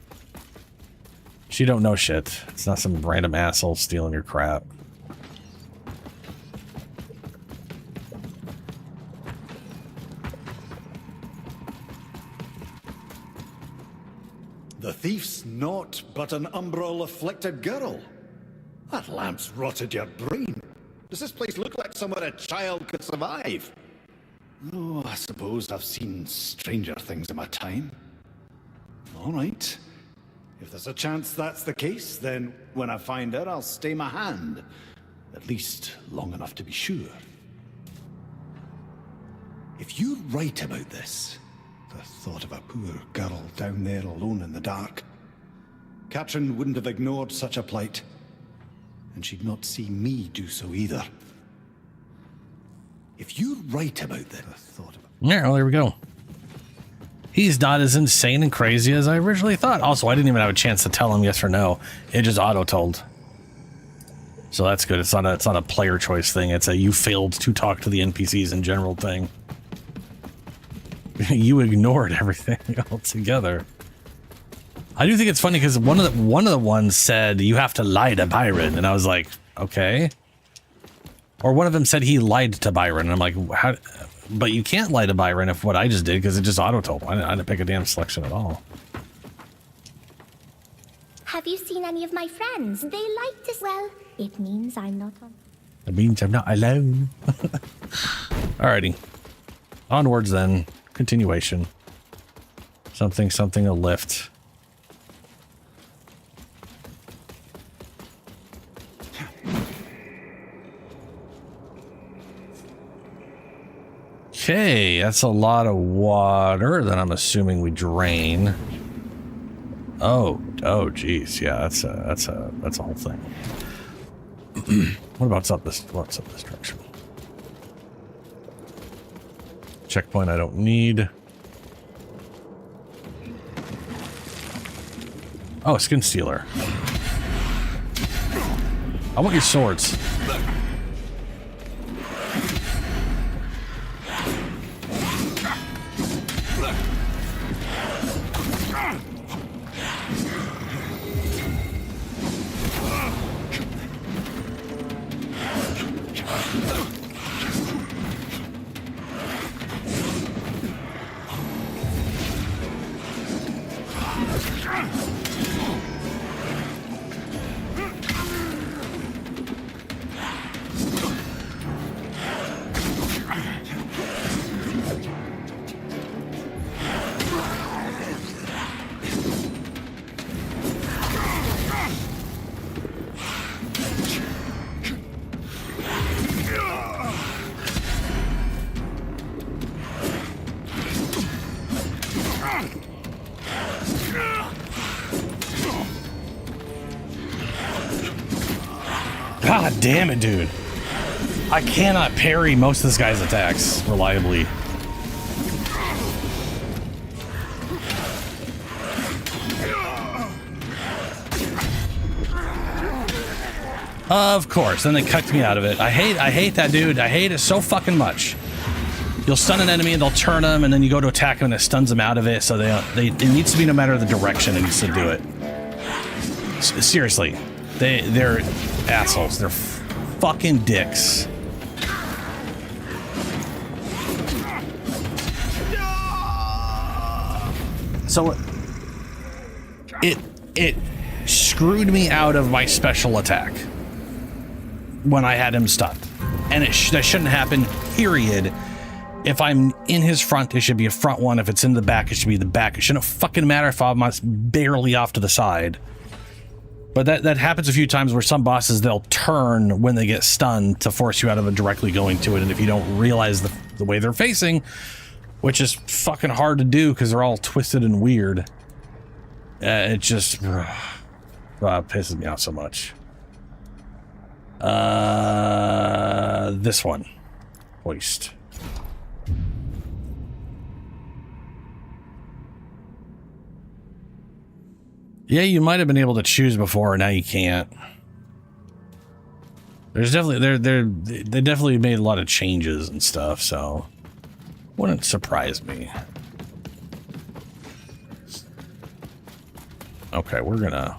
Speaker 2: She don't know shit. It's not some random asshole stealing your crap.
Speaker 15: The thief's naught but an umbral-afflicted girl. That lamp's rotted your brain. Does this place look like somewhere a child could survive? Oh, I suppose I've seen stranger things in my time. All right. If there's a chance that's the case, then when I find her, I'll stay my hand. At least long enough to be sure. If you're right about this, the thought of a poor girl down there alone in the dark, Katrin wouldn't have ignored such a plight. And she'd not see me do so either. If you're right about this, the thought of...
Speaker 2: Yeah, well, there we go. He's not as insane and crazy as I originally thought. Also, I didn't even have a chance to tell him yes or no. It just auto-told. So that's good. It's not a player choice thing. It's a you failed to talk to the NPCs in general thing. You ignored everything altogether. I do think it's funny because one of the ones said you have to lie to Byron, and I was like, okay. Or one of them said he lied to Byron, and I'm like, how? But you can't lie to Byron if what I just did, because it just auto-told. I didn't pick a damn selection at all.
Speaker 14: Have you seen any of my friends? They like to... Well, it means I'm not on...
Speaker 2: It means I'm not alone. Alrighty. Onwards then. Continuation. Something a lift. Okay, that's a lot of water that I'm assuming we drain. Oh, geez, yeah, that's a whole thing. What's up this direction? Checkpoint I don't need. Oh, skin stealer. I want your swords. God damn it, dude. I cannot parry most of this guy's attacks reliably. Of course, then they cucked me out of it. I hate that dude. I hate it so fucking much. You'll stun an enemy and they'll turn them, and then you go to attack them and it stuns them out of it, so it needs to be no matter the direction it needs to do it. Seriously. They're assholes. They're fucking dicks. So it screwed me out of my special attack when I had him stunned. And that shouldn't happen, period. If I'm in his front, it should be a front one. If it's in the back, it should be the back. It shouldn't fucking matter if I'm barely off to the side. But that happens a few times where some bosses, they'll turn when they get stunned to force you out of it directly going to it. And if you don't realize the way they're facing, which is fucking hard to do because they're all twisted and weird, it just pisses me off so much. This one. Hoist. Yeah, you might have been able to choose before, now you can't. There's definitely they definitely made a lot of changes and stuff, so wouldn't surprise me. Okay, we're gonna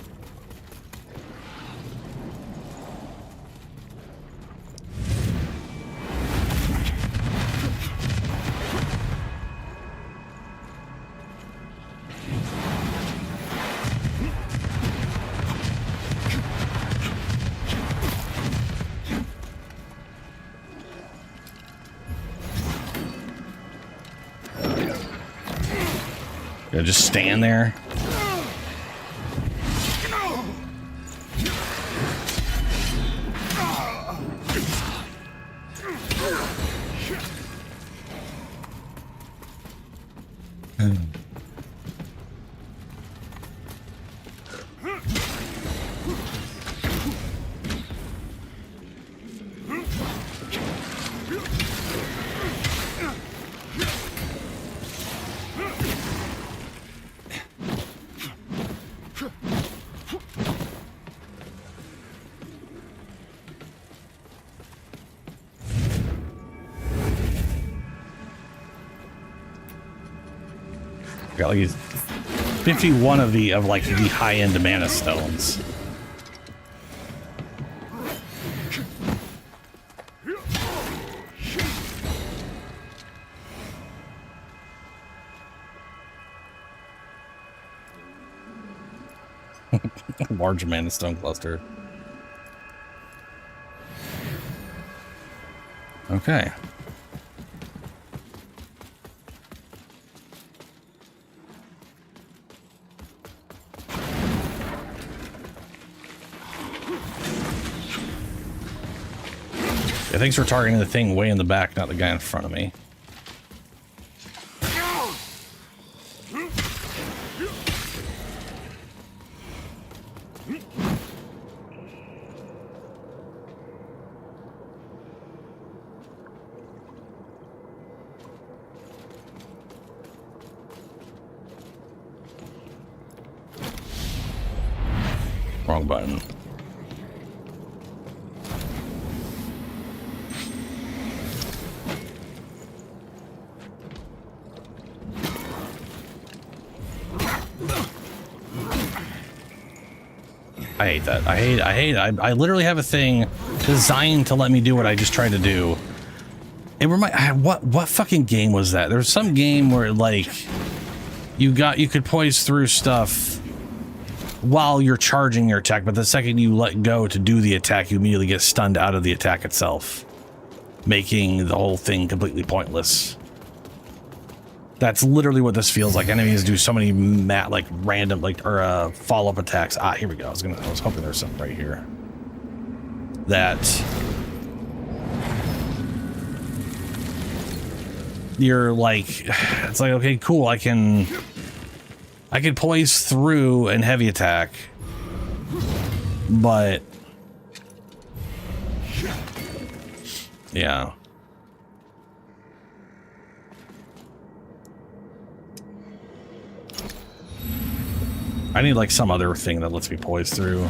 Speaker 2: just stand there. Got like 51 of the high-end mana stones. Large mana stone cluster. Okay. Yeah, thanks for targeting the thing way in the back, not the guy in front of me. Wrong button. I hate that. I hate it. I literally have a thing designed to let me do what I just tried to do. It what fucking game was that? There was some game where like you could poise through stuff while you're charging your attack, but the second you let go to do the attack, you immediately get stunned out of the attack itself, making the whole thing completely pointless. That's literally what this feels like. Enemies do so many random follow-up attacks. Ah, here we go. I was hoping there was something right here. That you're like, it's like, okay, cool. I can poise through and heavy attack, but yeah. I need like some other thing that lets me poise through.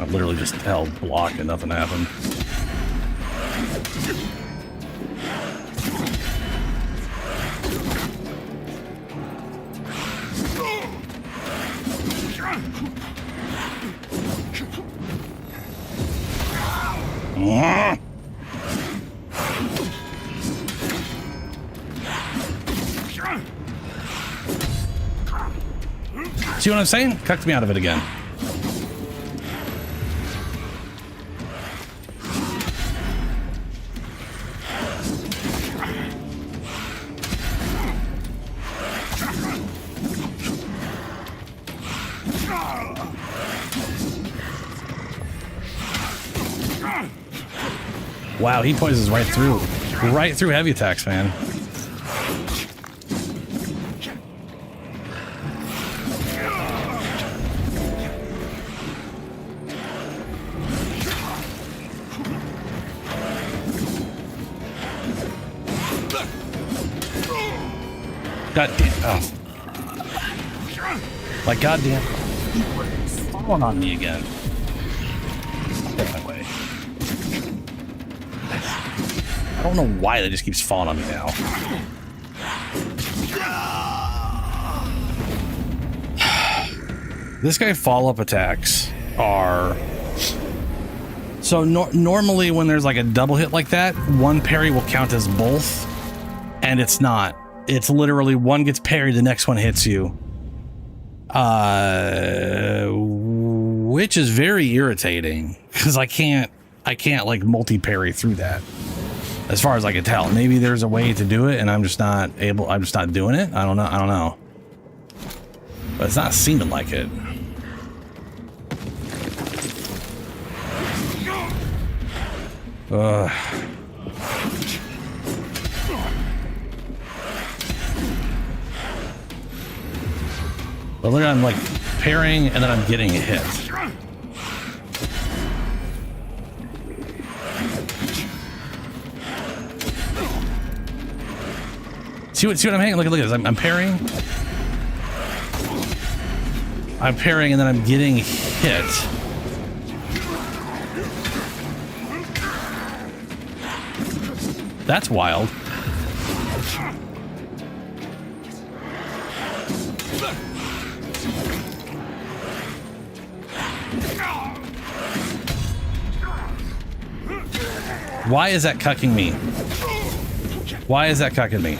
Speaker 2: Literally just held block and nothing happened. See what I'm saying? Cucked me out of it again. Wow, he poisons right through heavy attacks, man. God damn. Oh. Like, goddamn. It's falling on me again. Get my way. I don't know why that just keeps falling on me now. This guy follow-up attacks are... So normally when there's like a double hit like that, one parry will count as both, and it's not. It's literally one gets parried, the next one hits you. Which is very irritating because I can't like multi-parry through that. As far as I can tell, maybe there's a way to do it and I'm just not doing it. I don't know. But it's not seeming like it. Ugh. Well, then I'm like parrying and then I'm getting a hit. See what I'm hanging? Look at this. I'm parrying. I'm parrying and then I'm getting hit. That's wild. Why is that cucking me? Why is that cucking me?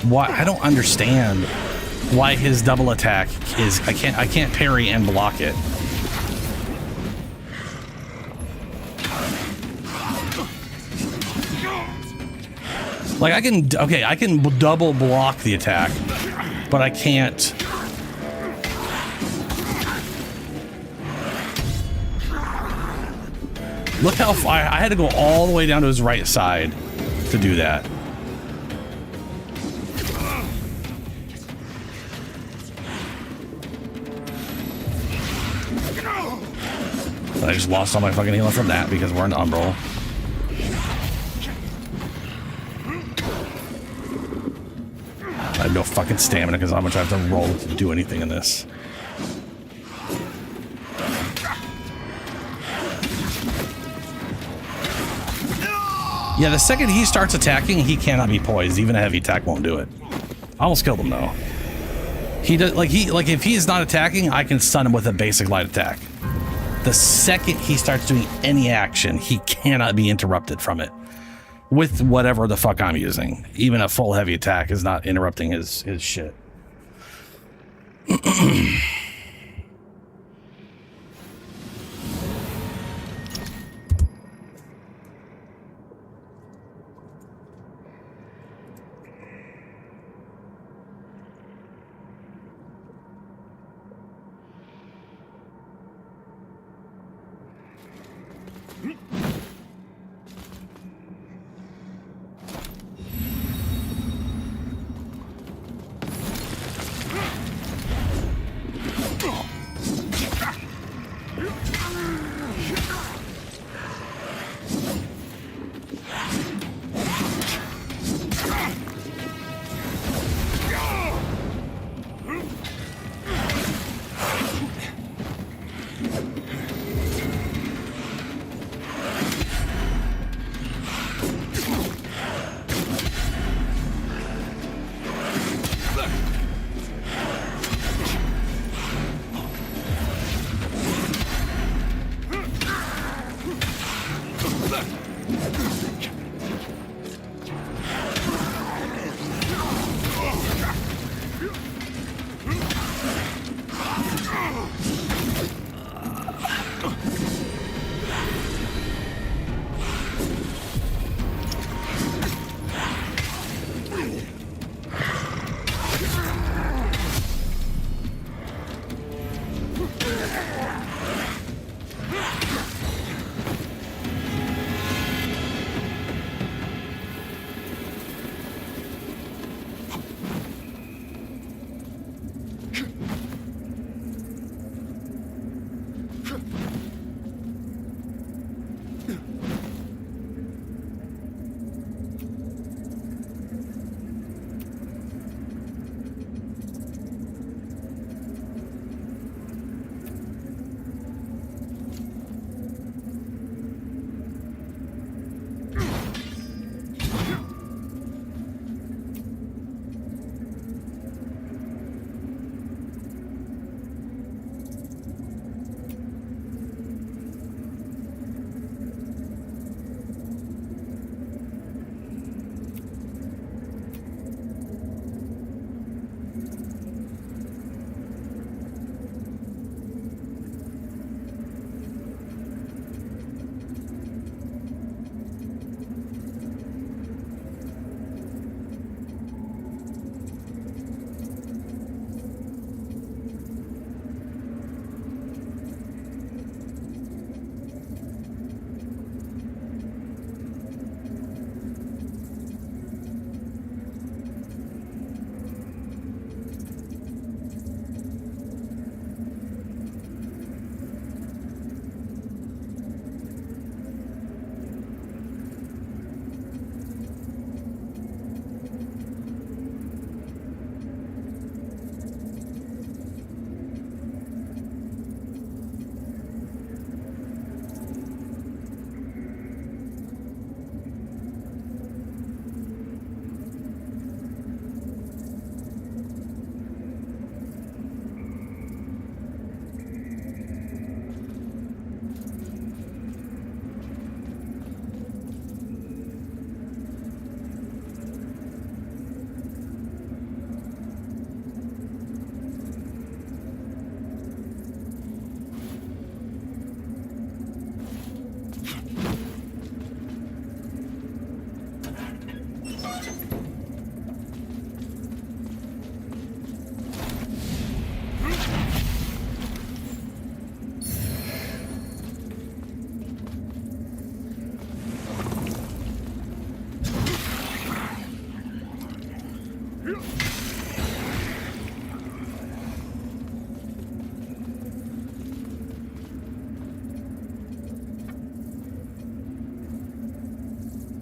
Speaker 2: Why? I don't understand why his double attack is I can't parry and block it. Like I can double block the attack, but I can't. Look how far I had to go all the way down to his right side to do that. I just lost all my fucking healing from that because we're in Umbral. I have no fucking stamina because how much I have to roll to do anything in this. Yeah, the second he starts attacking, he cannot be poised. Even a heavy attack won't do it. I almost killed him though. He does like if he is not attacking, I can stun him with a basic light attack. The second he starts doing any action, he cannot be interrupted from it with whatever the fuck I'm using. Even a full heavy attack is not interrupting his shit.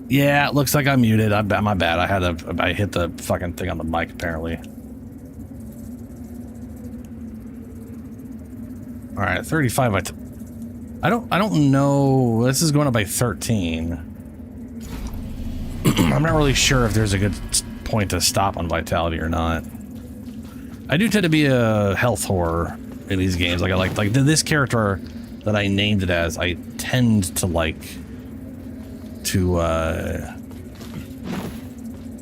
Speaker 2: Yeah, it looks like I'm muted. My bad. I hit the fucking thing on the mic apparently. All right, 35. I don't know. This is going up by 13. I'm not really sure if there's a good point to stop on vitality or not. I do tend to be a health whore in these games. Like I like this character that I named it as. I tend to like to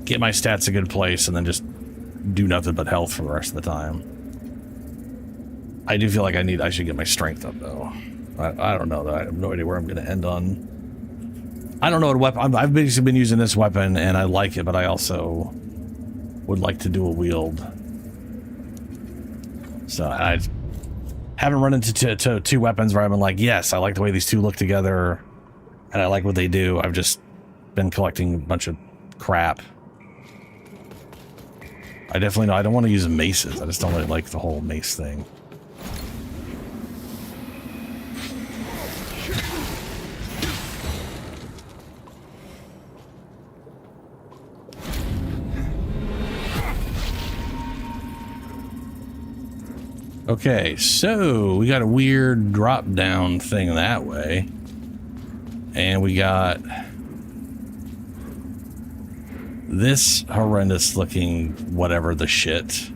Speaker 2: get my stats a good place and then just do nothing but health for the rest of the time. I do feel like I should get my strength up though. I don't know though. I have no idea where I'm going to end on. I don't know what weapon. I've basically been using this weapon and I like it, but I also would like to dual wield. So I haven't run into two weapons where I've been like, yes, I like the way these two look together and I like what they do. I've just been collecting a bunch of crap. I definitely know I don't want to use maces. I just don't really like the whole mace thing. Okay, so we got a weird drop down thing that way. And we got this horrendous looking whatever the shit.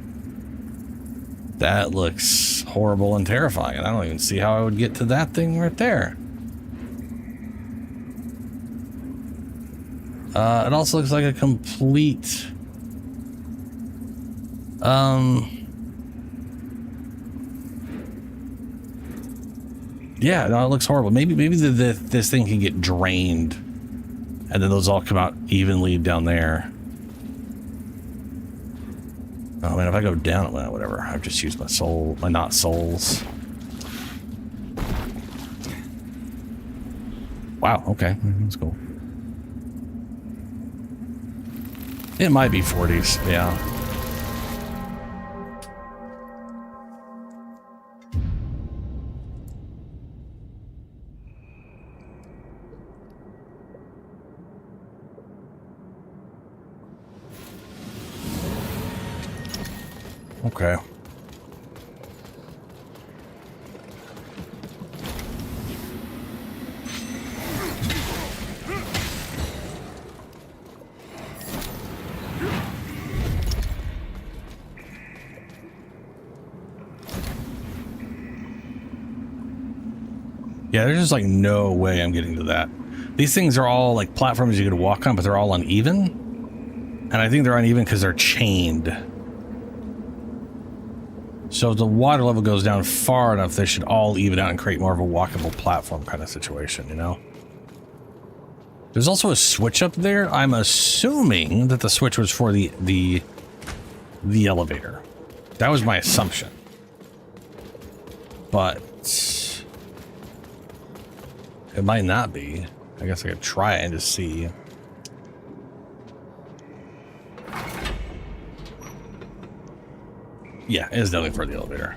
Speaker 2: That looks horrible and terrifying. I don't even see how I would get to that thing right there. It also looks like a complete yeah, no, it looks horrible. Maybe this thing can get drained, and then those all come out evenly down there. Oh man, if I go down, well, whatever. I've just used my not souls. Wow. Okay, that's cool. It might be 40s. Yeah. Okay. Yeah, there's just like no way I'm getting to that. These things are all like platforms you could walk on, but they're all uneven. And I think they're uneven because they're chained. So if the water level goes down far enough, they should all even out and create more of a walkable platform kind of situation, you know? There's also a switch up there. I'm assuming that the switch was for the elevator. That was my assumption. But it might not be. I guess I could try it and just see. Yeah, it is definitely for the elevator.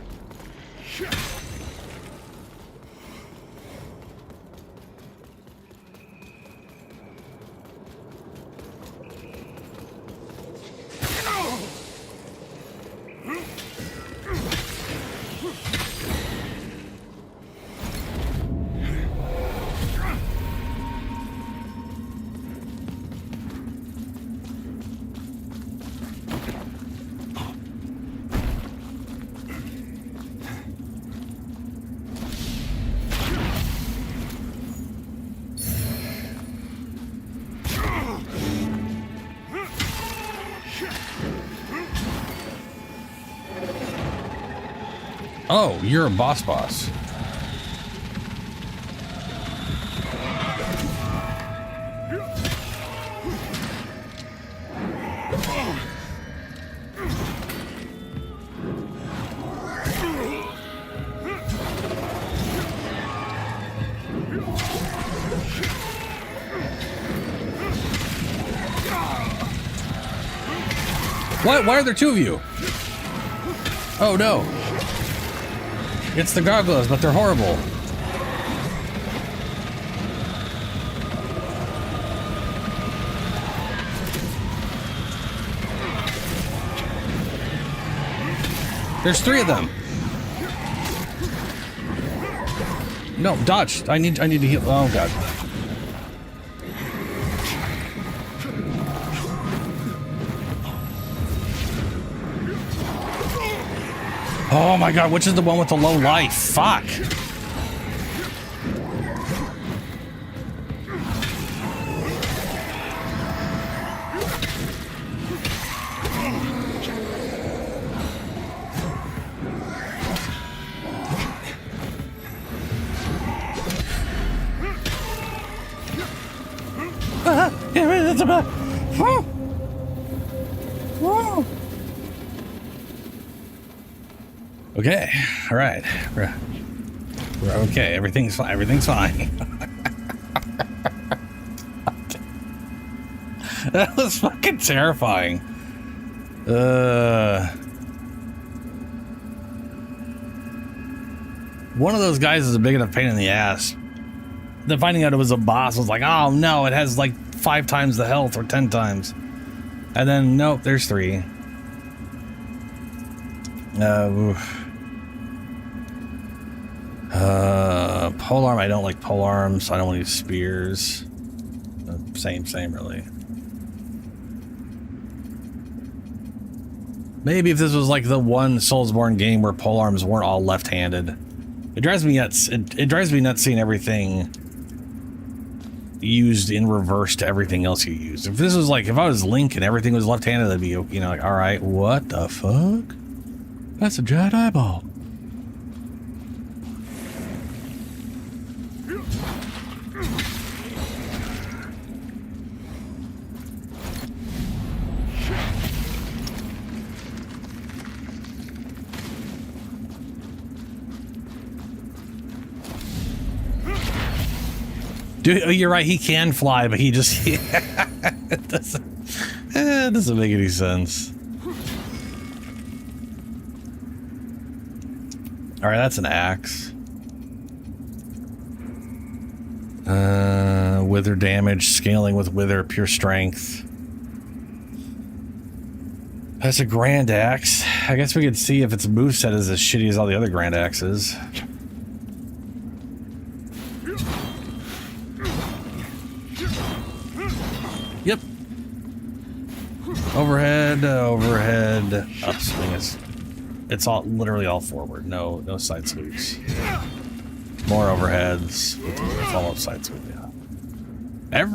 Speaker 2: Oh, you're a boss. What? Why are there two of you? Oh no. It's the gargoyles, but they're horrible. There's three of them. No, dodge. I need to heal. Oh god. Oh my god, which is the one with the low life? Fuck. That's about. Okay, all right. We're okay. Everything's fine. Everything's fine. That was fucking terrifying. One of those guys is a big enough pain in the ass. Then finding out it was a boss was like, oh no, it has like 5 times the health or 10 times. And then, nope, there's 3. Polearm, I don't like polearms. I don't want to use spears. Same really. Maybe if this was like the one Soulsborne game where polearms weren't all left-handed. It drives me nuts. It drives me nuts seeing everything used in reverse to everything else you use. If this was like, if I was Link and everything was left-handed, that'd be, you know, like, all right, what the fuck? That's a giant eyeball. Dude, you're right, he can fly, but he just... it doesn't make any sense. Alright, that's an axe. Wither damage, scaling with wither, pure strength. That's a grand axe. I guess we could see if its moveset is as shitty as all the other grand axes. Yep. Overhead, upswing. It's all literally all forward. No side sweeps. More overheads. Follow up side sweep. Yeah. I've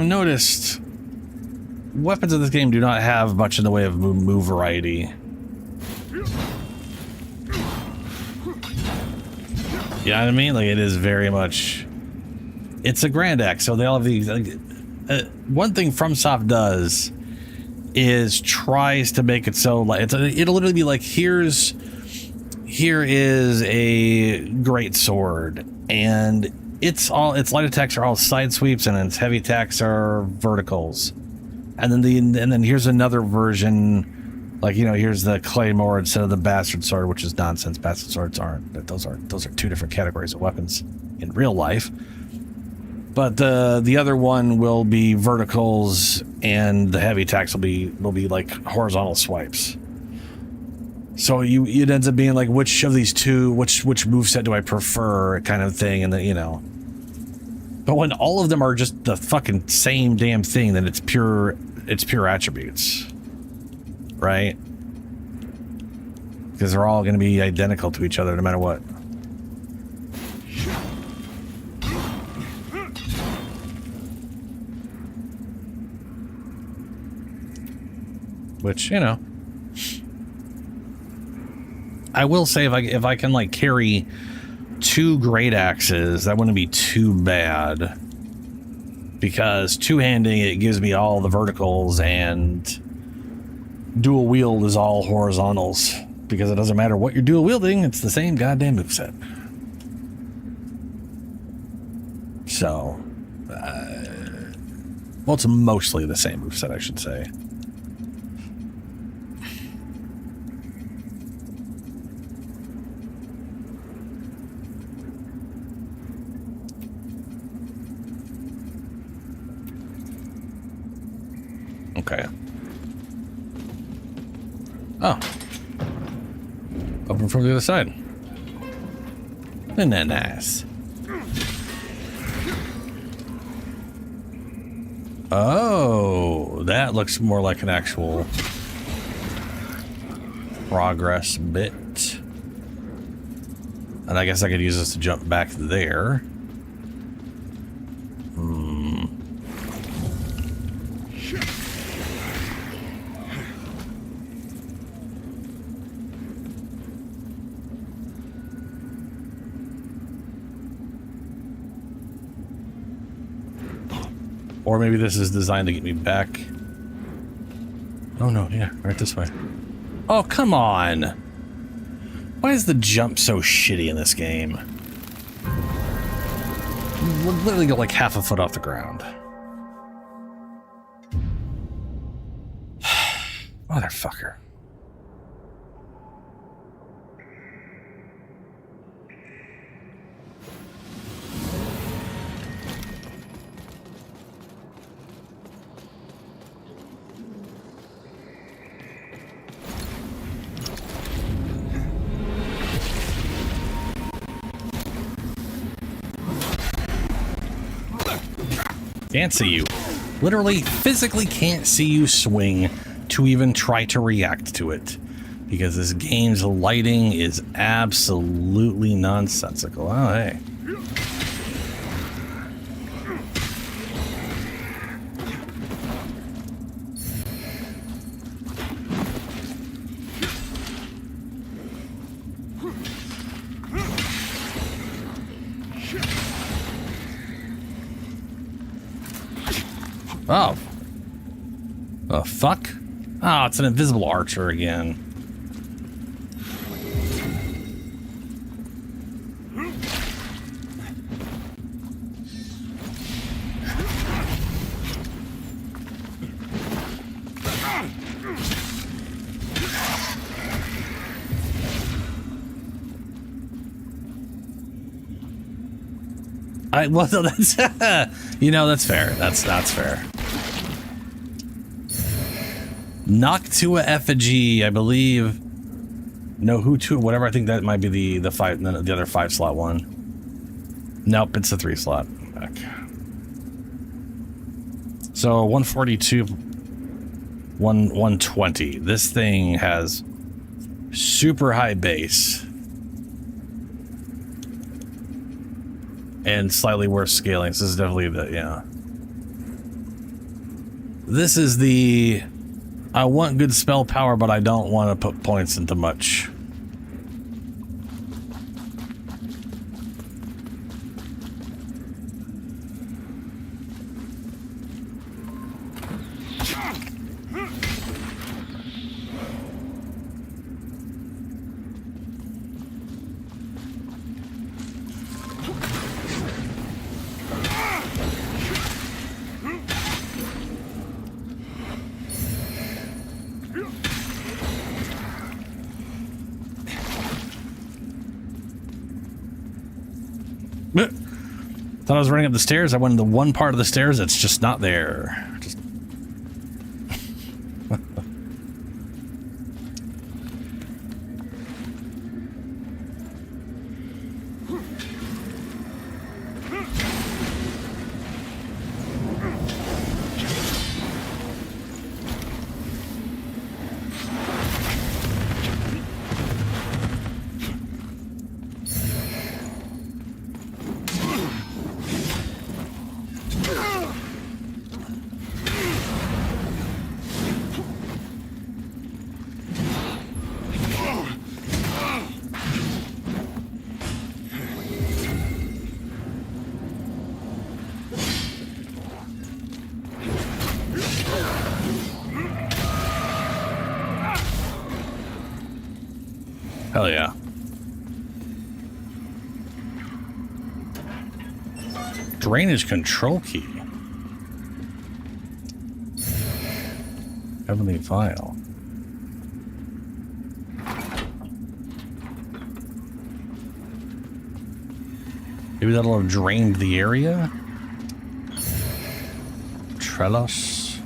Speaker 2: noticed weapons in this game do not have much in the way of move variety. You know what I mean? Like, it is very much. It's a grand axe, so they all have these. One thing FromSoft does is tries to make it so like it'll literally be like, here is a great sword, and its light attacks are all side sweeps and its heavy attacks are verticals, and then here's another version, like, you know, here's the claymore instead of the bastard sword, which is nonsense. Bastard swords aren't. Those are 2 different categories of weapons in real life. But the other one will be verticals, and the heavy attacks will be like horizontal swipes. So it ends up being like, which of these two, which moveset do I prefer, kind of thing, and then, you know. But when all of them are just the fucking same damn thing, then it's pure attributes, right? Because they're all going to be identical to each other no matter what. Which, you know, I will say if I can like carry 2 great axes, that wouldn't be too bad, because two-handing it gives me all the verticals, and dual wield is all horizontals, because it doesn't matter what you're dual wielding, it's the same goddamn moveset. So, well, it's mostly the same moveset, I should say. Okay. Oh. Open from the other side. Isn't that nice? Oh, that looks more like an actual progress bit. And I guess I could use this to jump back there. Or maybe this is designed to get me back. Oh no, yeah, right this way. Oh, come on! Why is the jump so shitty in this game? We'll literally go like half a foot off the ground. Motherfucker. Can't see you. Literally, physically can't see you swing to even try to react to it. Because this game's lighting is absolutely nonsensical. Oh, hey. Oh. The fuck? Oh, it's an invisible archer again. Well, that's you know, that's fair. That's fair. Noctua effigy, I believe. No, who to whatever. I think that might be the other 5 slot one. Nope, it's the 3 slot. Back. So 142, 120. This thing has super high base and slightly worse scaling. So this is definitely the, yeah. This is the, I want good spell power, but I don't want to put points into much. Thought I was running up the stairs. I went into one part of the stairs that's just not there. Just hell yeah. Drainage control key. Heavenly vial. Maybe that'll have drained the area. Trellis.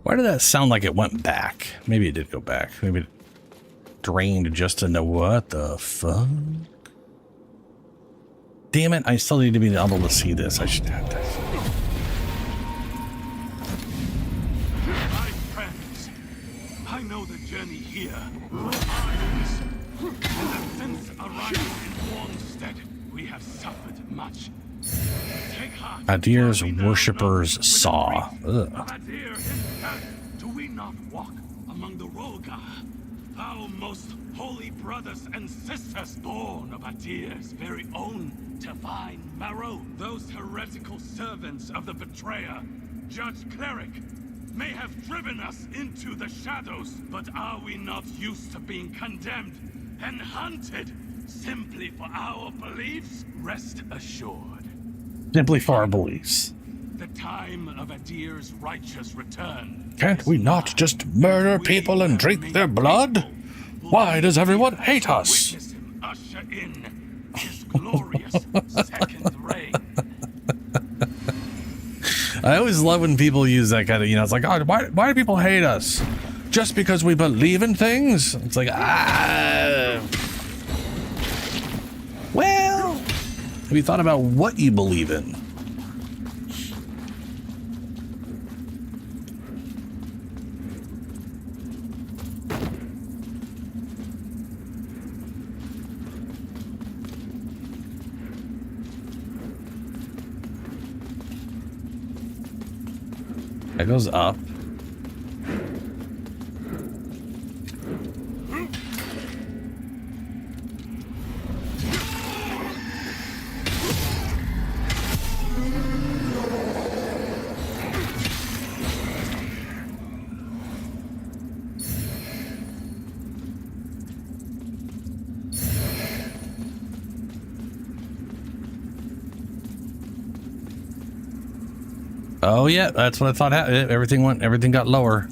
Speaker 2: Why did that sound like it went back? Maybe it did go back. Maybe it drained just into what the fuck? Damn it, I still need to be able to see this. I should have that.
Speaker 8: My friends, I know the journey here was arduous, and since arriving in Warnstead, we have suffered much. Take heart.
Speaker 2: Adir's worshippers saw. Ugh.
Speaker 8: Adir himself, do we not walk among the Rolga? Our most holy brothers and sisters, born of Adir's very own divine marrow. Those heretical servants of the betrayer, Judge Cleric, may have driven us into the shadows, but are we not used to being condemned and hunted simply for our beliefs? Rest assured.
Speaker 2: Simply for our beliefs.
Speaker 8: The time of Adir's righteous return.
Speaker 2: Can't we not just murder people and drink their blood? Why does everyone hate us?
Speaker 8: Witness him usher in his glorious second reign.
Speaker 2: I always love when people use that kind of, you know, it's like, oh, why do people hate us? Just because we believe in things? It's like, well, have you thought about what you believe in? It goes up. Oh yeah, that's what I thought happened. Everything got lower.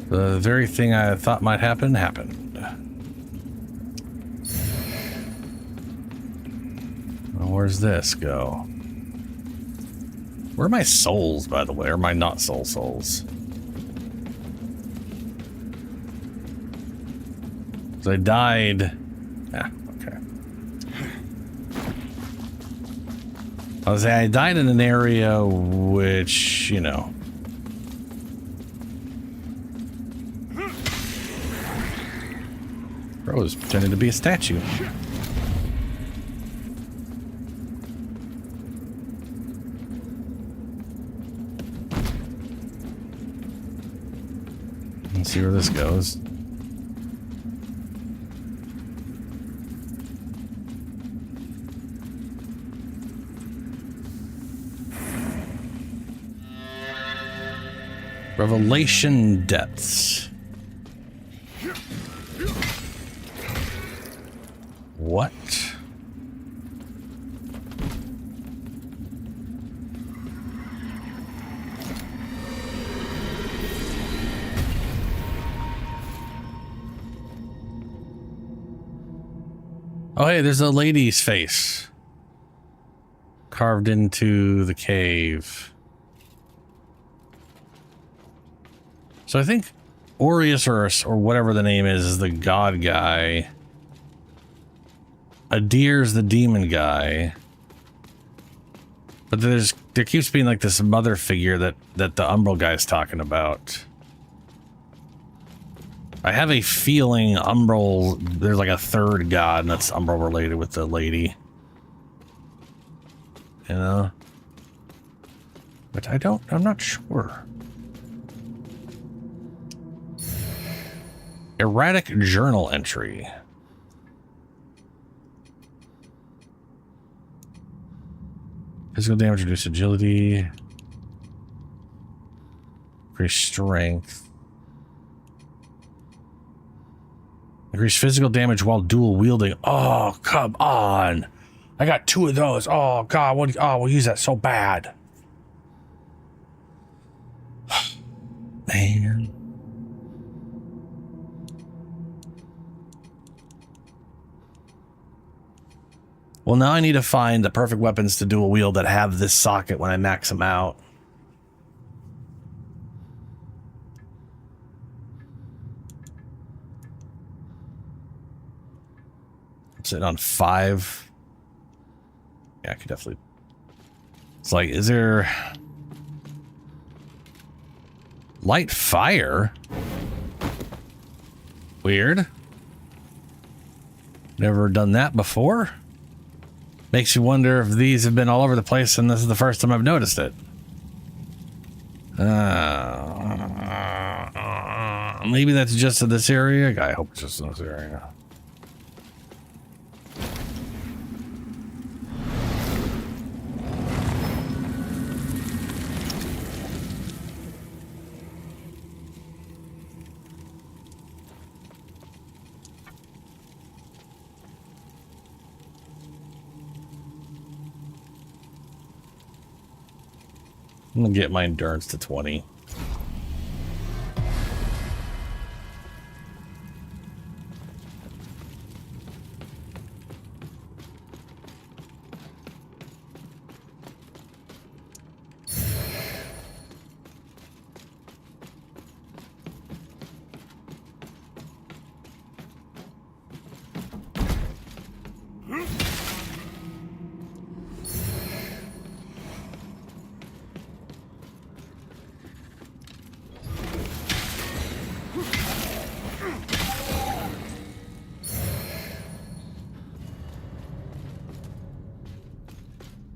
Speaker 2: The very thing I thought might happen happened. Well, where's this go? Where are my souls, by the way? Or my not souls? So I died. Yeah, okay. I was saying I died in an area which, you know. Bro was pretending to be a statue. Let's see where this goes. Revelation Depths. What? Oh, hey, there's a lady's face carved into the cave. So I think Aureus or whatever the name is the god guy. Adir's the demon guy. But there keeps being like this mother figure that the Umbral guy's talking about. I have a feeling Umbral, there's like a third god and that's Umbral related with the lady. You know? But I'm not sure. Erratic journal entry. Physical damage, reduce agility. Increase strength. Increase physical damage while dual wielding. Oh, come on. I got 2 of those. Oh, God. We'll use that so bad. Man. Well, now I need to find the perfect weapons to dual wield that have this socket when I max them out. I'm sitting on 5. Yeah, I could definitely... It's like, is there... Light fire? Weird. Never done that before. Makes you wonder if these have been all over the place and this is the first time I've noticed it. Maybe that's just in this area. I hope it's just in this area. I'm gonna get my endurance to 20.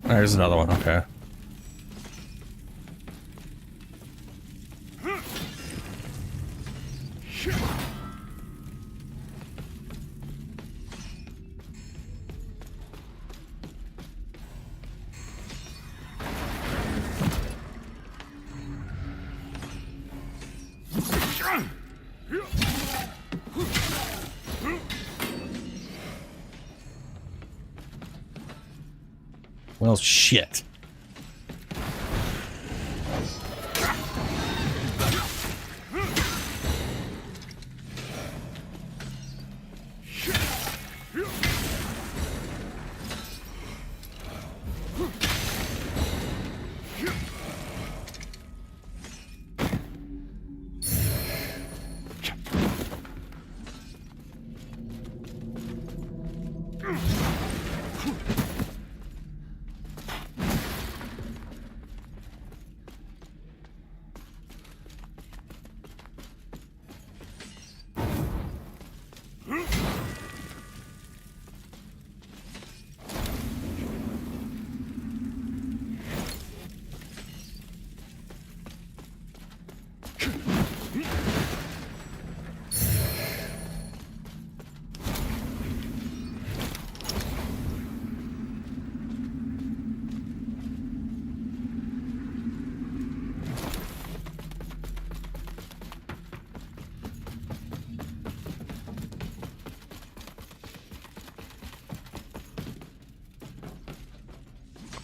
Speaker 2: There's another one, okay. Well, shit.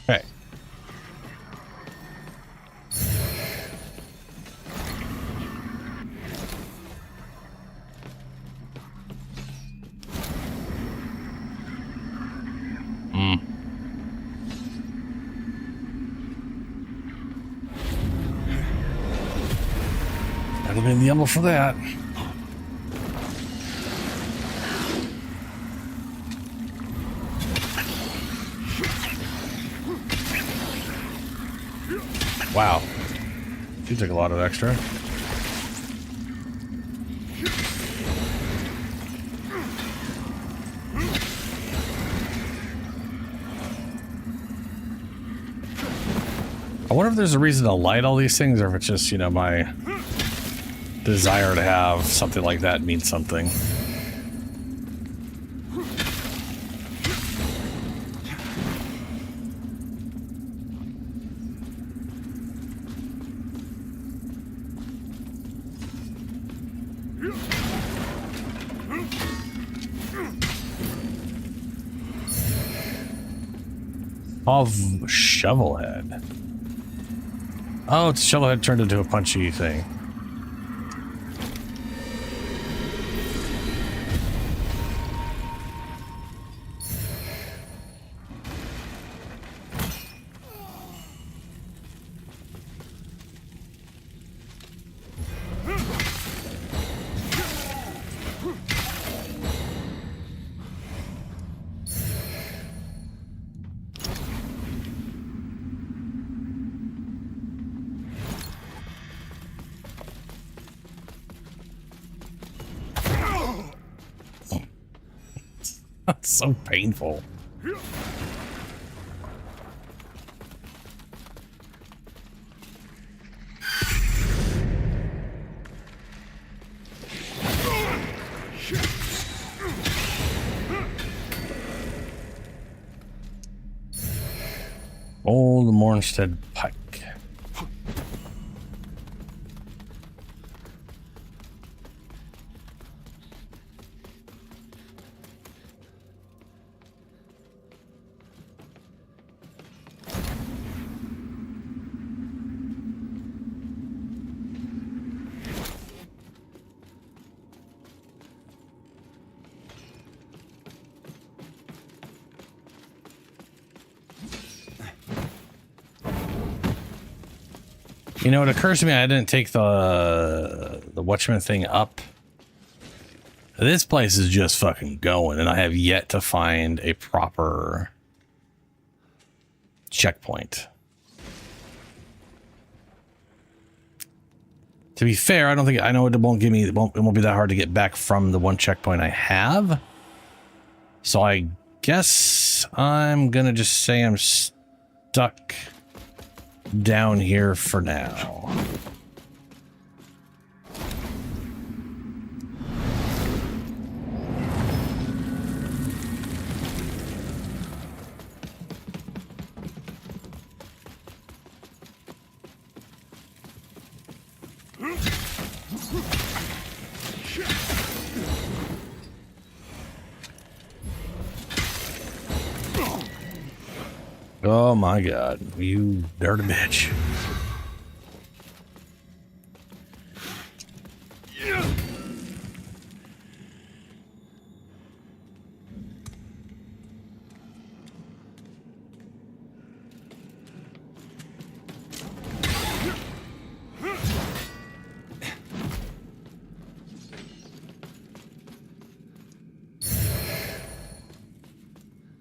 Speaker 2: Okay. That'll be the yellow for that. Wow. She took a lot of extra. I wonder if there's a reason to light all these things or if it's just, you know, my desire to have something like that means something. Of Shovelhead. Oh, it's Shovelhead turned into a punchy thing. That's so painful. Old Mornstead Pike. You know, it occurs to me I didn't take the Watchman thing up. This place is just fucking going, and I have yet to find a proper checkpoint. To be fair, I don't think I know it won't give me it won't be that hard to get back from the one checkpoint I have. So I guess I'm gonna just say I'm stuck down here for now. Oh my god, you dirty bitch.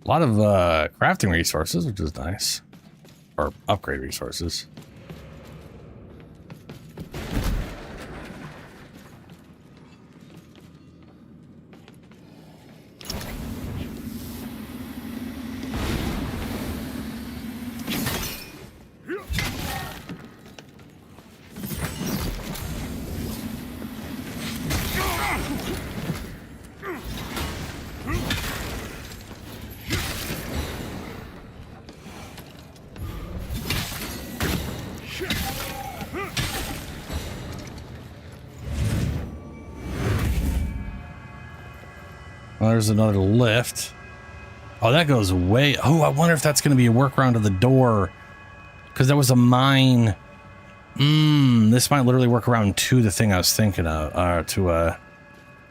Speaker 2: A lot of crafting resources, which is nice. Or upgrade resources. Well, there's another lift. Oh, that goes way... Oh, I wonder if that's going to be a workaround to the door. Because there was a mine. This might literally work around to the thing I was thinking of. Where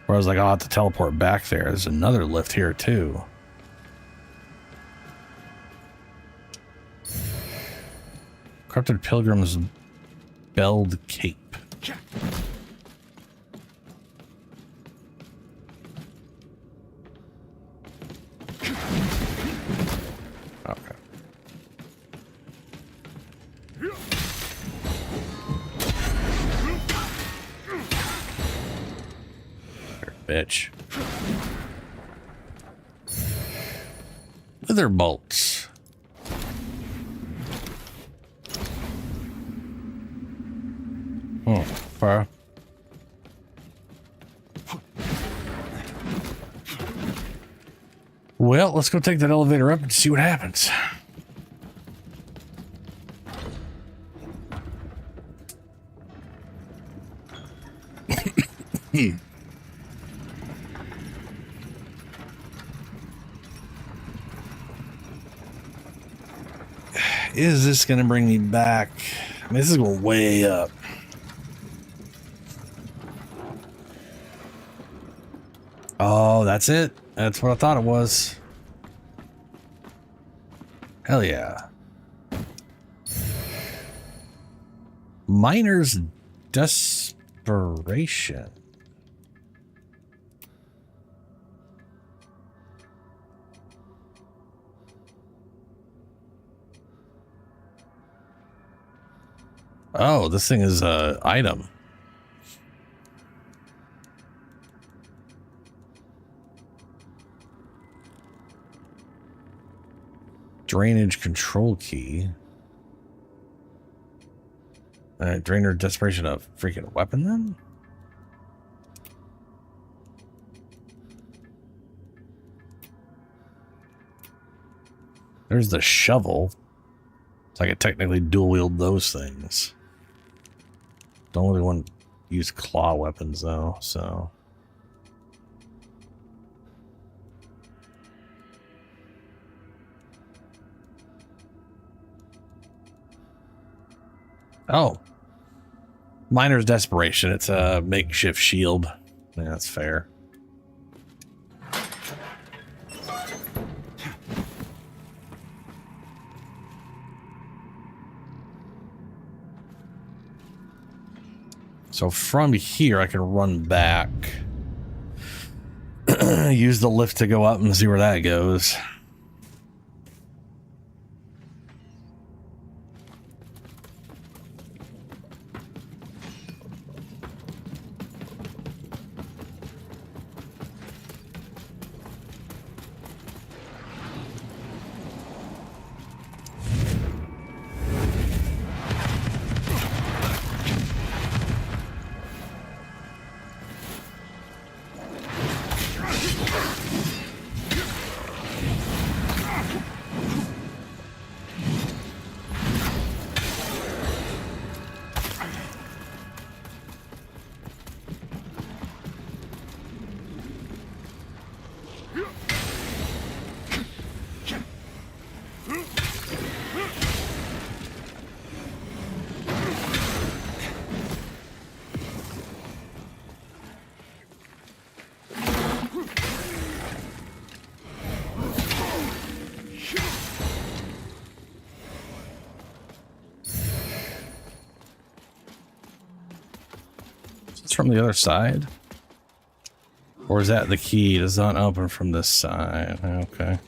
Speaker 2: I was like, I'll have to teleport back there. There's another lift here, too. Corrupted Pilgrim's Belled Cape. Okay. Bitch. Wither bolts. Fire. Well, let's go take that elevator up and see what happens. Is this going to bring me back? I mean, this is going way up. Oh, that's it. That's what I thought it was. Hell yeah. Miner's Desperation. Oh, this thing is a item. Drainage control key. Drainer desperation of freaking weapon then? There's the shovel. So I could technically dual wield those things. Don't really want to use claw weapons though, so. Oh. Miner's desperation. It's a makeshift shield. Yeah, that's fair. So from here, I can run back, use the lift to go up and see where that goes. From the other side? Or is that the key? Does not open from this side. Okay.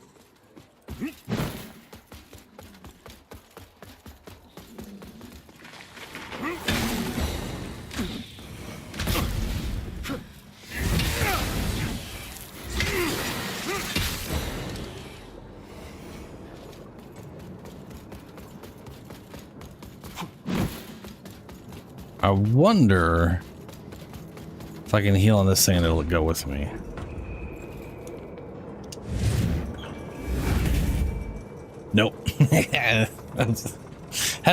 Speaker 2: I wonder if I can heal on this thing and it'll go with me. Nope. Had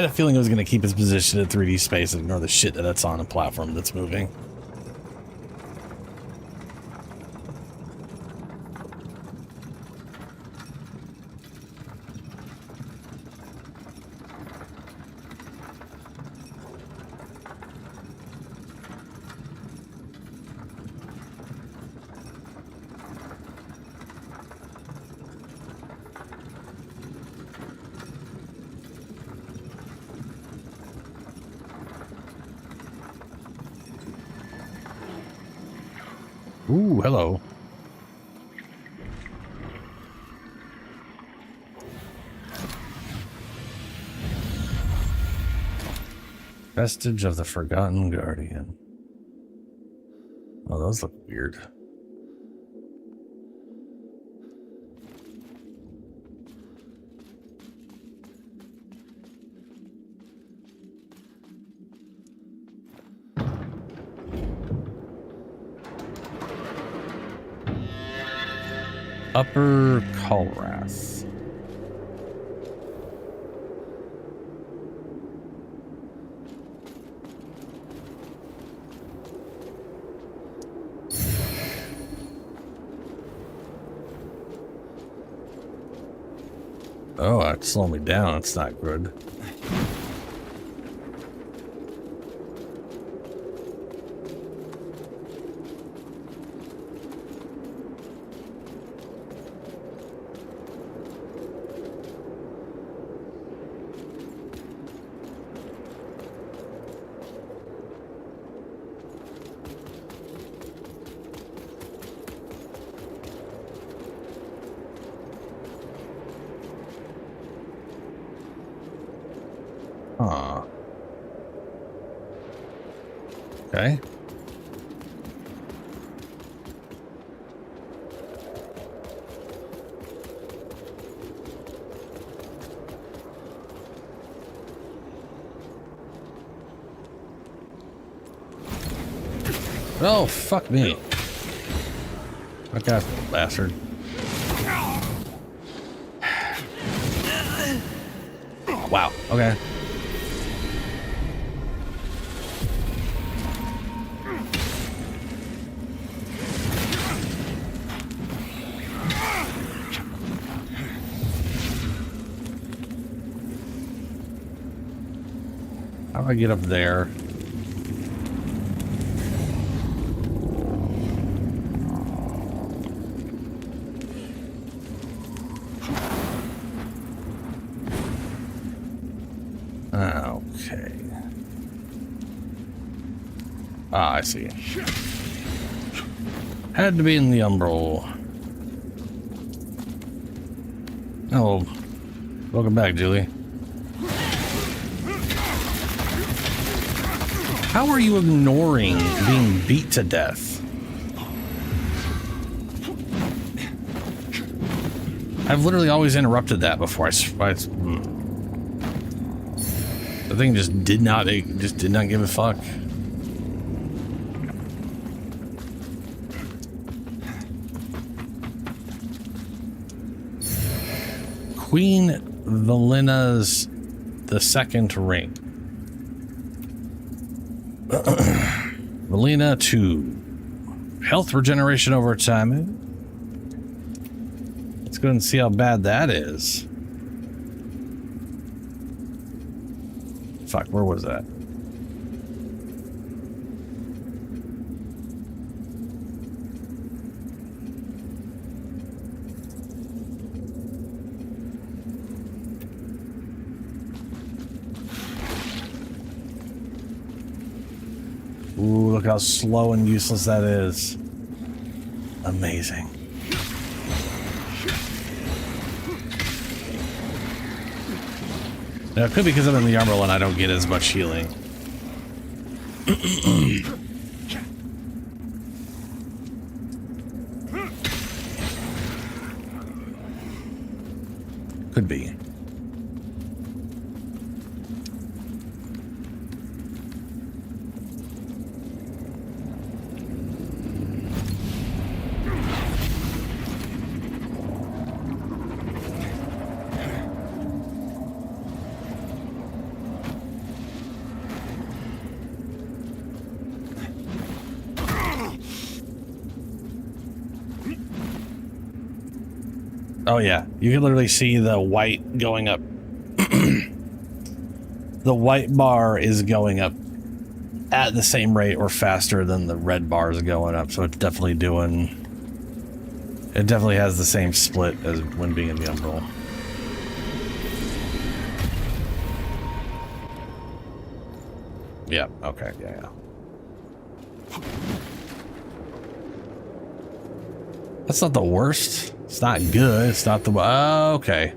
Speaker 2: a feeling it was going to keep its position in 3D space and ignore the shit that's on a platform that's moving. Ooh, hello. Vestige of the Forgotten Guardian. Oh, those look weird. Upper Colrath. Oh, it's slowing me down. It's not good. Huh. Okay. Oh, fuck me. Okay, bastard. Wow, okay. How do I get up there? Okay. Ah, I see. Had to be in the umbral. Oh, welcome back, Julie. How are you ignoring being beat to death? I've literally always interrupted that before. The thing just did not give a fuck. Queen Valina's the second ring. Valina 2. Health regeneration over time. Let's go ahead and see how bad that is. Fuck, where was that? Ooh, look how slow and useless that is. Amazing. Now, it could be because I'm in the umbrella and I don't get as much healing. Could be. Oh yeah, you can literally see the white going up. The white bar is going up at the same rate or faster than the red bar is going up, so it's definitely doing... It definitely has the same split as when being in the umbral. Yeah, okay, yeah. That's not the worst. It's not good. It's not the... okay.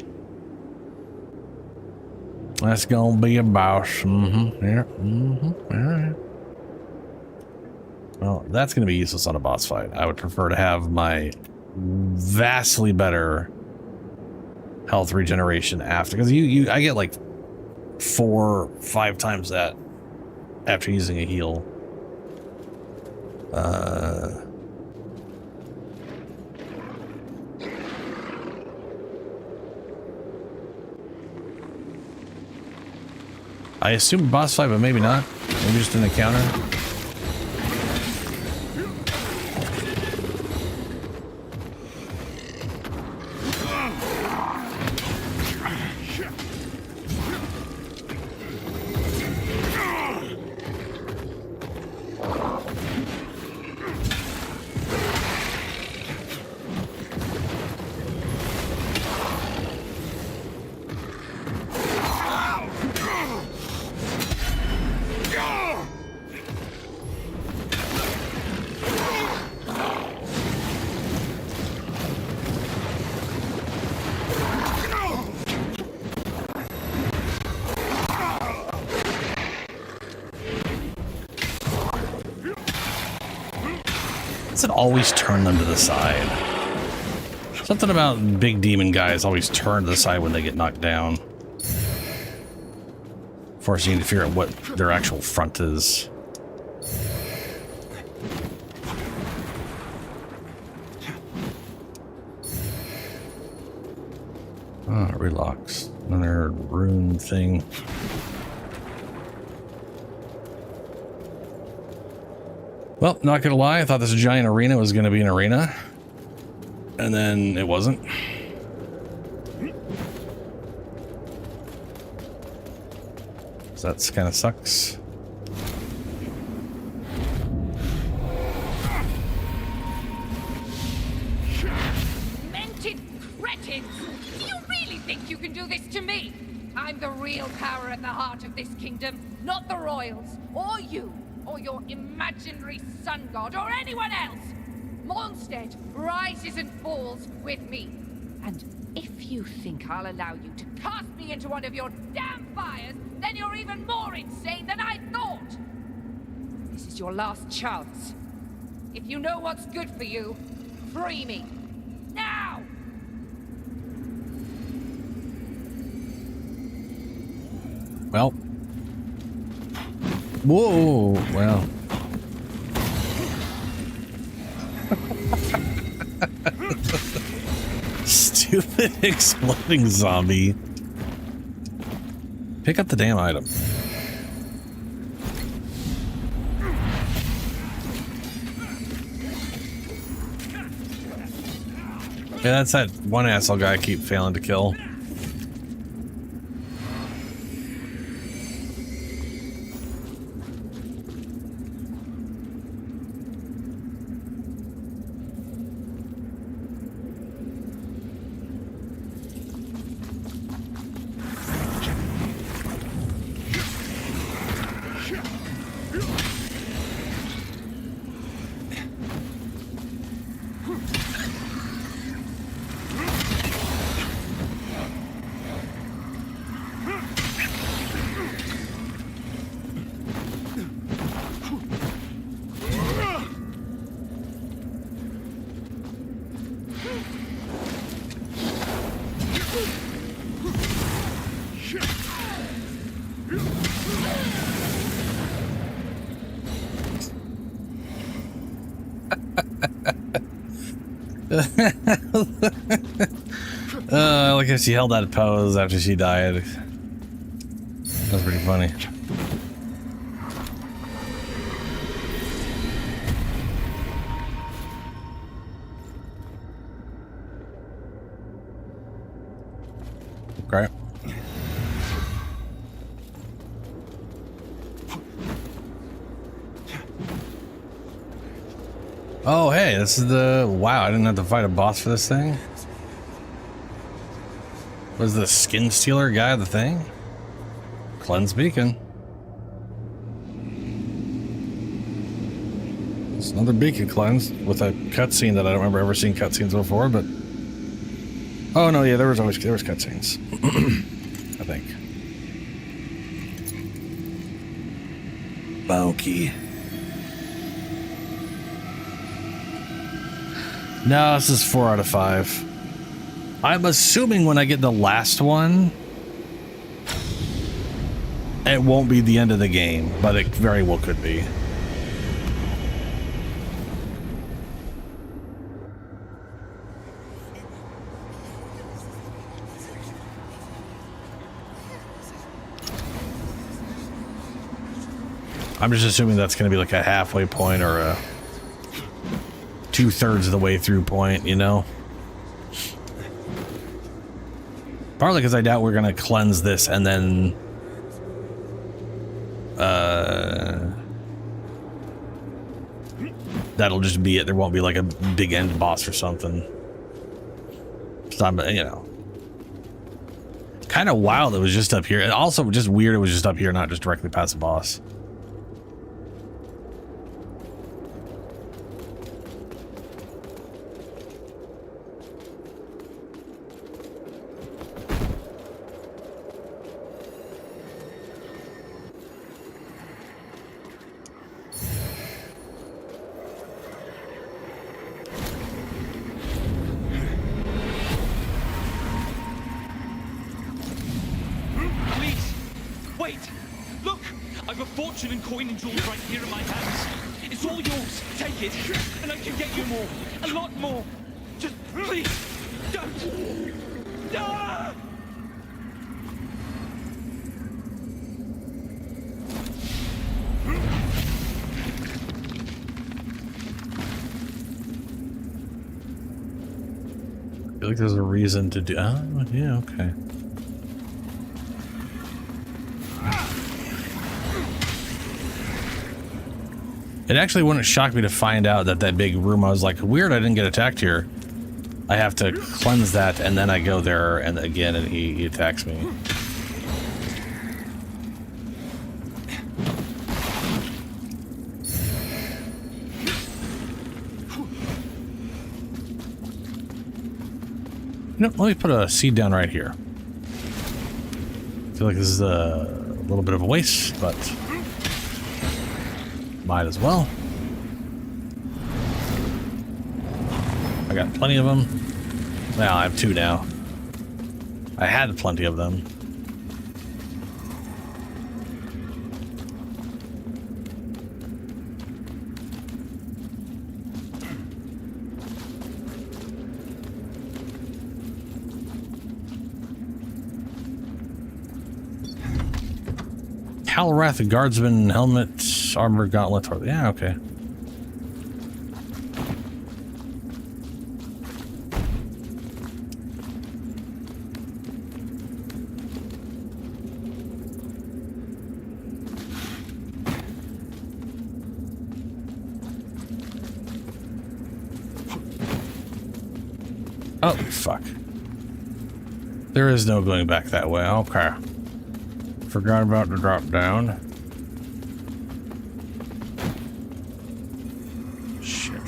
Speaker 2: That's gonna be a boss. Mm-hmm. Yeah. Mm-hmm. All right. Well, that's gonna be useless on a boss fight. I would prefer to have my vastly better health regeneration after, because I get like 4 or 5 times that after using a heal. I assume boss fight, but maybe not. Maybe just an encounter. Does it always turn them to the side? Something about big demon guys always turn to the side when they get knocked down. Forcing you to figure out what their actual front is. Oh, it relocks. Another rune thing. Well, not gonna lie, I thought this giant arena was gonna be an arena. And then it wasn't. So that's kind of sucks.
Speaker 16: Mented cretins! Do you really think you can do this to me? I'm the real power at the heart of this kingdom, not the royals, or you, or your imaginary sun god, or anyone else! Mondstadt rises and falls with me. And if you think I'll allow you to cast me into one of your damn fires, then you're even more insane than I thought! This is your last chance. If you know what's good for you, free me. Now!
Speaker 2: Well. Whoa, well. Stupid exploding zombie. Pick up the damn item. Yeah, that's that one asshole guy I keep failing to kill. Look how she held that pose after she died. That's pretty funny. Okay. Oh, hey, this is the... Wow, I didn't have to fight a boss for this thing. Was the skin stealer guy the thing? Cleanse beacon. It's another beacon cleansed with a cutscene that I don't remember ever seeing cutscenes before, but... Oh, no, yeah, there was cutscenes. I think. Bokey. No, this is 4 out of 5. I'm assuming when I get the last one, it won't be the end of the game, but it very well could be. I'm just assuming that's going to be like a halfway point or a 2/3 of the way through point, you know? Partly because I doubt we're gonna cleanse this and then that'll just be it. There won't be like a big end boss or something. So I'm, you know, kind of wild it was just up here, and also just weird it was just up here, not just directly past the boss. I feel like there's a reason to do. Oh, yeah, okay. It actually wouldn't shock me to find out that big room, I was like, weird, I didn't get attacked here. I have to cleanse that, and then I go there, and again, and he attacks me. You know, let me put a seed down right here. I feel like this is a little bit of a waste, but might as well. I got plenty of them. Well, I have 2 now. I had plenty of them. Halrath Guardsman helmet, armor gauntlet. Yeah, okay. Oh, fuck. There is no going back that way. Okay. Forgot about the drop down. Shit.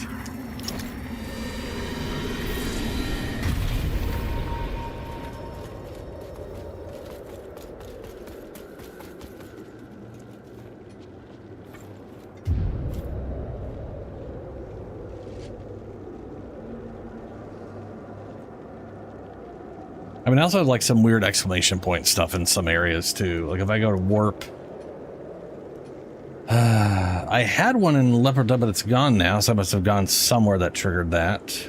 Speaker 2: I mean, I also have like some weird exclamation point stuff in some areas too. Like if I go to warp, I had one in Leopard, but it's gone now, so I must have gone somewhere that triggered that.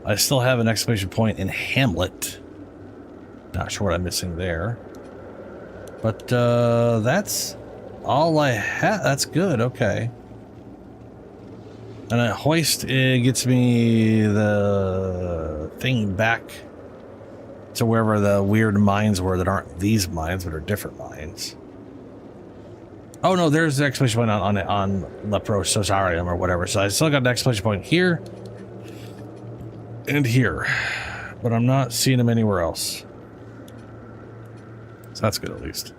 Speaker 2: I still have an exclamation point in Hamlet. Not sure what I'm missing there. But that's all I have. That's good. Okay. And a hoist, it gets me the thing back to wherever the weird mines were that aren't these mines, but are different mines. Oh no, there's the exclamation point on Leprosarium or whatever. So I still got the exclamation point here and here, but I'm not seeing them anywhere else. So that's good at least.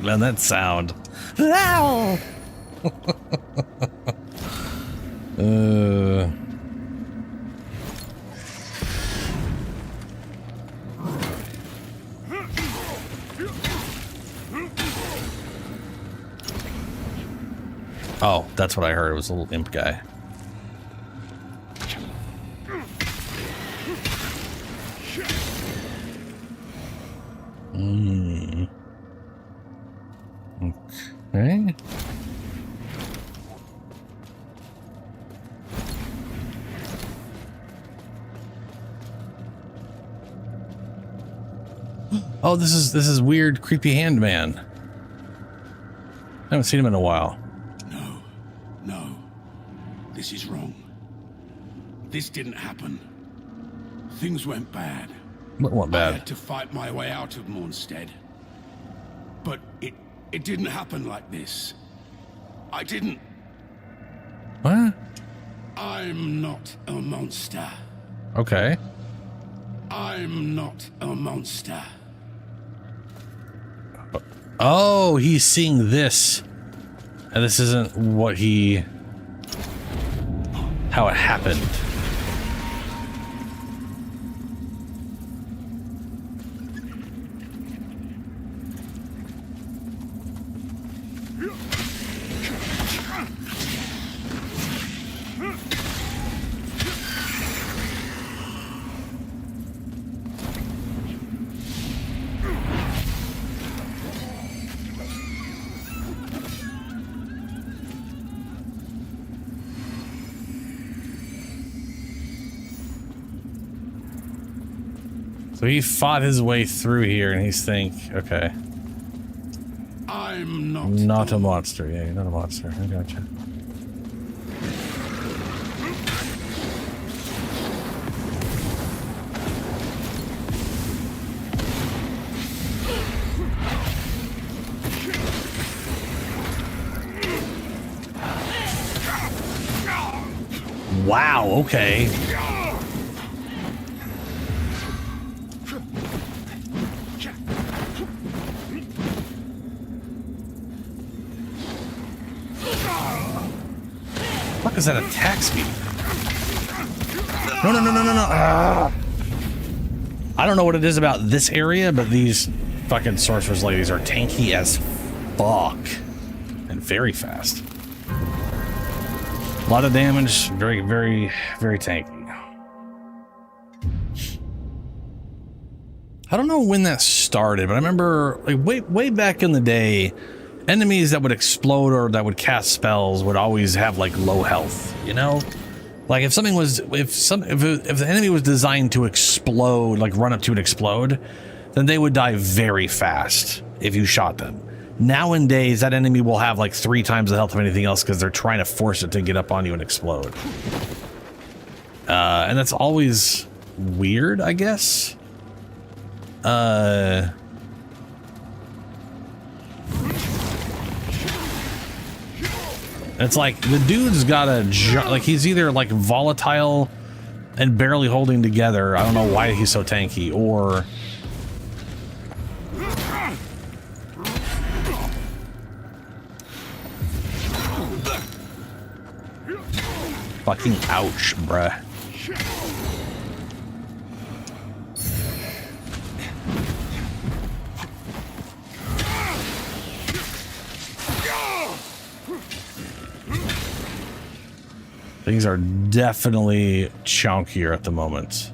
Speaker 2: Man, that sound. Oh, that's what I heard. It was a little imp guy. Okay. Oh, this is weird, creepy hand man. I haven't seen him in a while.
Speaker 8: No. This is wrong. This didn't happen. Things went bad.
Speaker 2: What went bad?
Speaker 8: I had to fight my way out of Mornstead. But it didn't happen like this. I didn't...
Speaker 2: What?
Speaker 8: I'm not a monster.
Speaker 2: Okay.
Speaker 8: I'm not a monster.
Speaker 2: Oh, he's seeing this. And this isn't what he... how it happened. So he fought his way through here, and he's okay.
Speaker 7: I'm
Speaker 2: not a monster. Yeah, you're not a monster. I gotcha. Wow, okay. What is that attack speed? No. I don't know what it is about this area, but these fucking sorceress ladies are tanky as fuck. And very fast. A lot of damage, very, very, very tanky. I don't know when that started, but I remember like way back in the day, enemies that would explode or that would cast spells would always have like low health, you know? Like if something was, if the enemy was designed to explode, like run up to and explode, then they would die very fast if you shot them. Nowadays, that enemy will have like 3 times the health of anything else because they're trying to force it to get up on you and explode. And that's always weird, I guess. It's like the dude's got a like he's either like volatile and barely holding together. I don't know why he's so tanky, or fucking ouch, bruh. Things are definitely chunkier at the moment.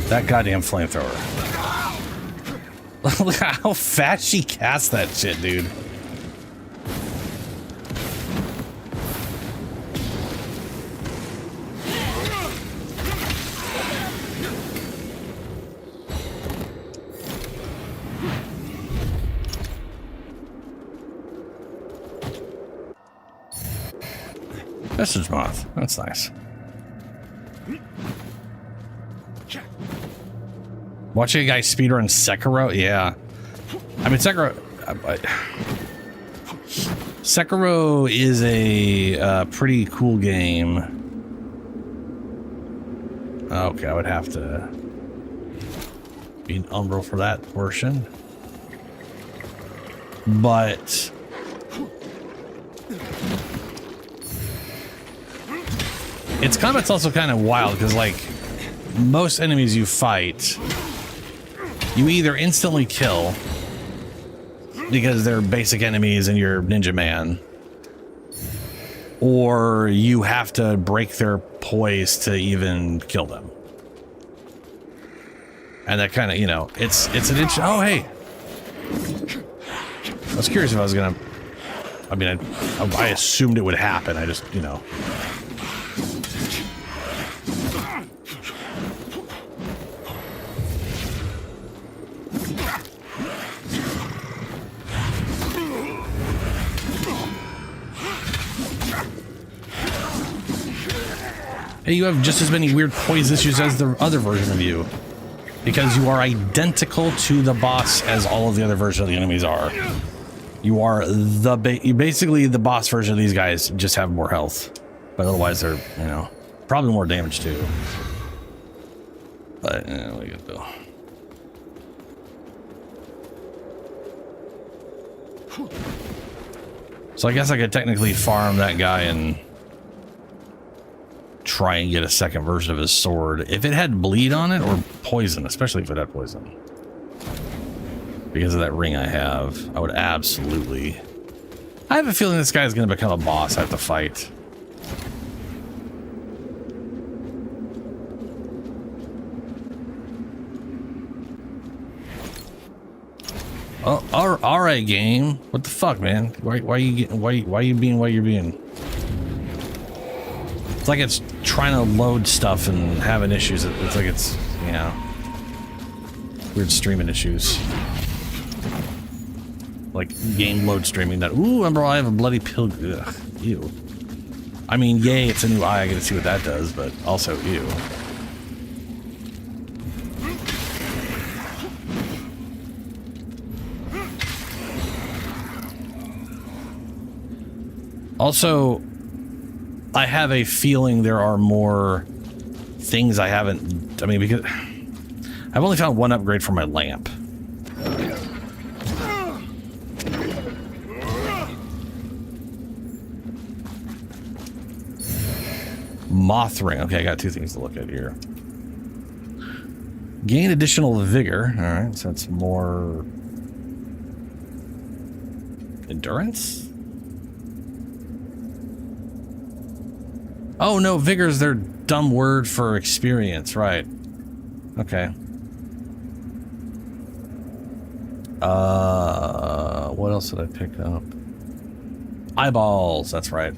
Speaker 2: That goddamn flamethrower. Look at how fast she casts that shit, dude. Message moth. That's nice. Watching a guy speedrun Sekiro? Yeah. I mean, Sekiro is a pretty cool game. Okay, I would have to be an umbral for that portion. But it's also kind of wild because like most enemies you fight, you either instantly kill because they're basic enemies and you're Ninja Man, or you have to break their poise to even kill them. And that kind of, you know, it's an inch. Oh, hey. I was curious if I was gonna, I mean, I assumed it would happen. I just, you know. Hey, you have just as many weird poise issues as the other version of you. Because you are identical to the boss as all of the other versions of the enemies are. You are basically the boss version of these guys, just have more health. But otherwise they're, you know, probably more damage too. But, yeah, we gotta go. So I guess I could technically farm that guy and try and get a second version of his sword if it had bleed on it, or poison, especially if it had poison. Because of that ring I have, I would absolutely... I have a feeling this guy's going to become a boss I have to fight. Oh, all right, game. What the fuck, man? Why you being? It's like it's trying to load stuff and having issues. It's like it's, you know, weird streaming issues. Like game load streaming that, ooh, bro, I have a bloody pill. Ugh, ew. I mean, yay, it's a new eye. I get to see what that does, but also ew. Also, I have a feeling there are more things I haven't... I mean, because I've only found one upgrade for my lamp. Moth ring. Okay, I got two things to look at here. Gain additional vigor. All right, so that's more... endurance? Oh, no, vigor's their dumb word for experience, right. Okay. What else did I pick up? Eyeballs, that's right.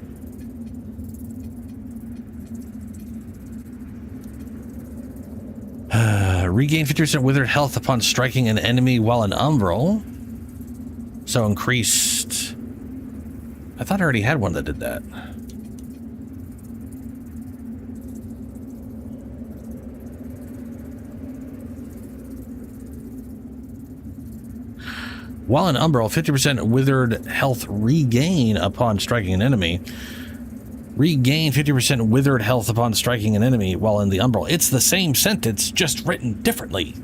Speaker 2: Regain 50% withered health upon striking an enemy while in umbral. So increased... I thought I already had one that did that. While in umbral, 50% withered health regain upon striking an enemy. Regain 50% withered health upon striking an enemy while in the umbral. It's the same sentence, just written differently.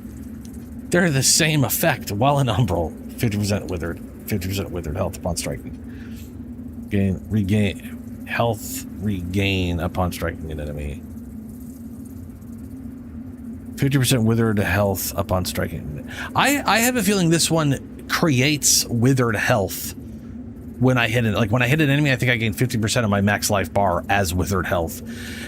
Speaker 2: They're the same effect while in umbral. 50% withered health upon striking. Regain health regain upon striking an enemy. 50% withered health upon striking. I have a feeling this one creates withered health when I hit it. Like when I hit an enemy, I think I gain 50% of my max life bar as withered health.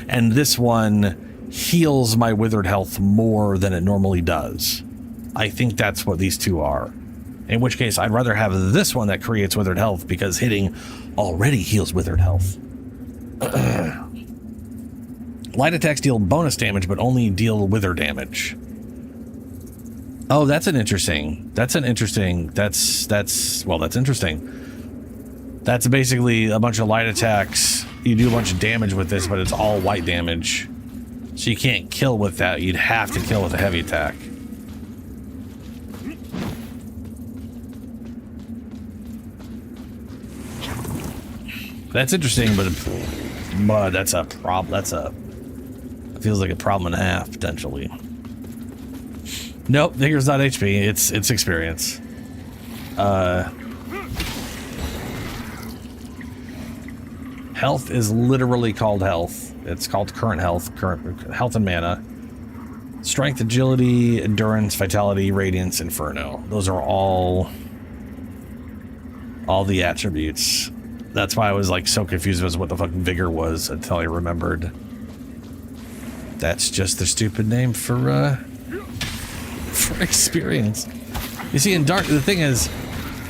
Speaker 2: And this one heals my withered health more than it normally does. I think that's what these two are. In which case, I'd rather have this one that creates withered health because hitting already heals withered health. Light attacks deal bonus damage, but only deal wither damage. Oh, that's interesting. That's interesting. That's basically a bunch of light attacks. You do a bunch of damage with this, but it's all white damage. So you can't kill with that. You'd have to kill with a heavy attack. That's interesting, but that's a problem. Feels like a problem and a half, potentially. Nope, Vigor's not HP. It's experience. Health is literally called health. It's called current health and mana. Strength, agility, endurance, vitality, radiance, inferno. Those are all the attributes. That's why I was like so confused as what the fuck vigor was until I remembered. That's just the stupid name for experience. You see, in the thing is,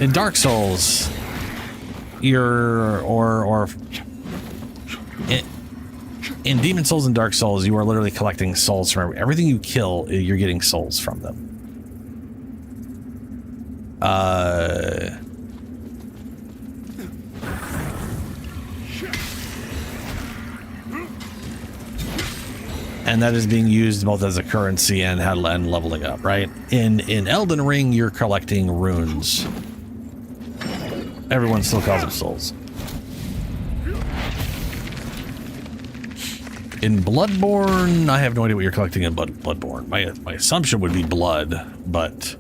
Speaker 2: in Dark Souls, in Demon Souls and Dark Souls, you are literally collecting souls from everything you kill. You're getting souls from them. and that is being used both as a currency and leveling up, right? In Elden Ring, you're collecting runes. Everyone still calls them souls. In Bloodborne, I have no idea what you're collecting in Bloodborne. My assumption would be blood, but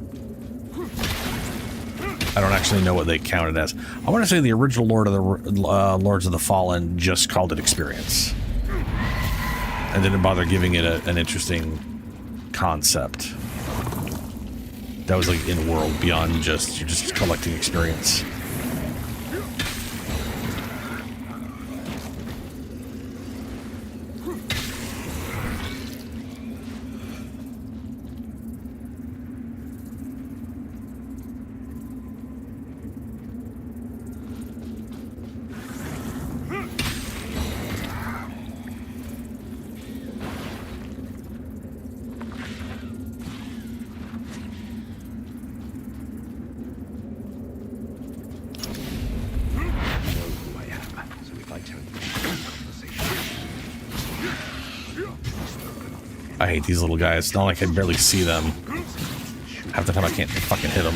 Speaker 2: I don't actually know what they count it as. I want to say the original Lords of the Fallen just called it experience, and didn't bother giving it an interesting concept that was like in world beyond you're just collecting experience. I hate these little guys. It's not like I can barely see them. Half the time I can't fucking hit them.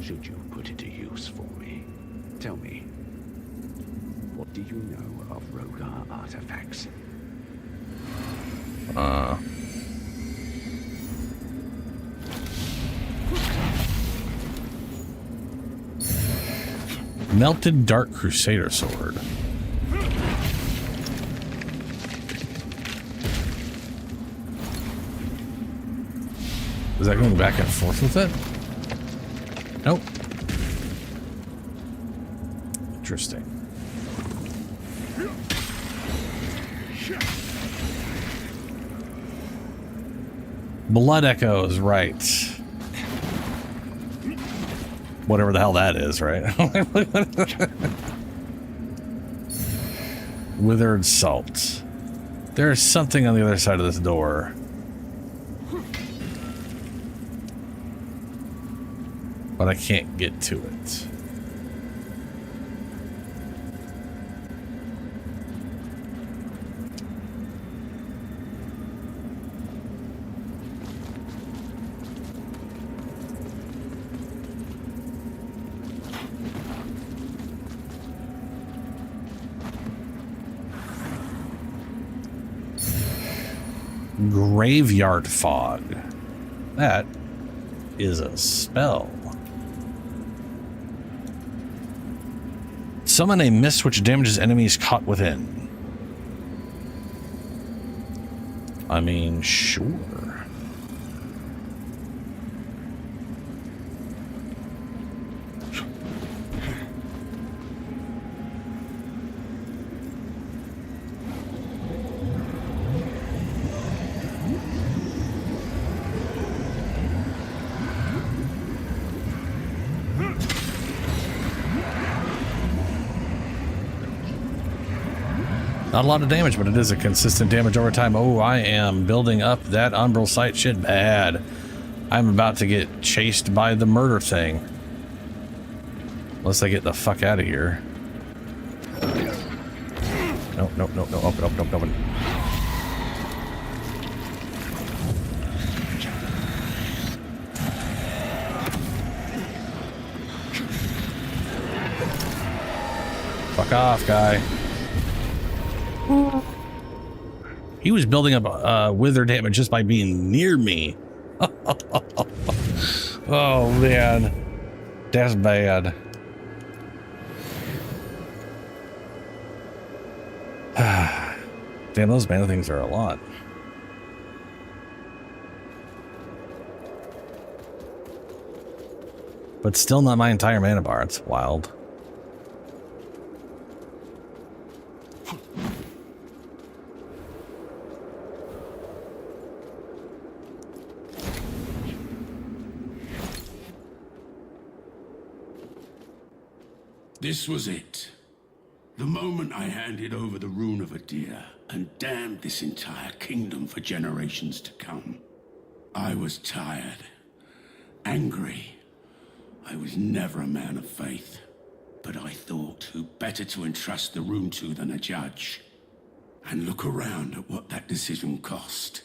Speaker 17: Should you put it to use for me? Tell me, what do you know of Rogar artifacts?
Speaker 2: Melted Dark Crusader Sword. Is that going back and forth with it? Nope. Interesting. Blood Echoes, right. Whatever the hell that is, right? Withered Salt. There's something on the other side of this door. But I can't get to it. Graveyard Fog. That is a spell. Summon a mist which damages enemies caught within. I mean, sure. Not a lot of damage, but it is a consistent damage over time. Oh, I am building up that umbral sight shit bad. I'm about to get chased by the murder thing. Unless I get the fuck out of here. No, no, no, no. Open, open, open, open. Fuck off, guy. He was building up wither damage just by being near me. Oh man, that's bad. Damn, those mana things are a lot. But still not my entire mana bar. It's wild.
Speaker 7: This was it.
Speaker 8: The moment I handed over the rune of Adir and damned this entire kingdom for generations to come, I was tired, angry. I was never a man of faith, but I thought who better to entrust the rune to than a judge. And look around at what that decision cost.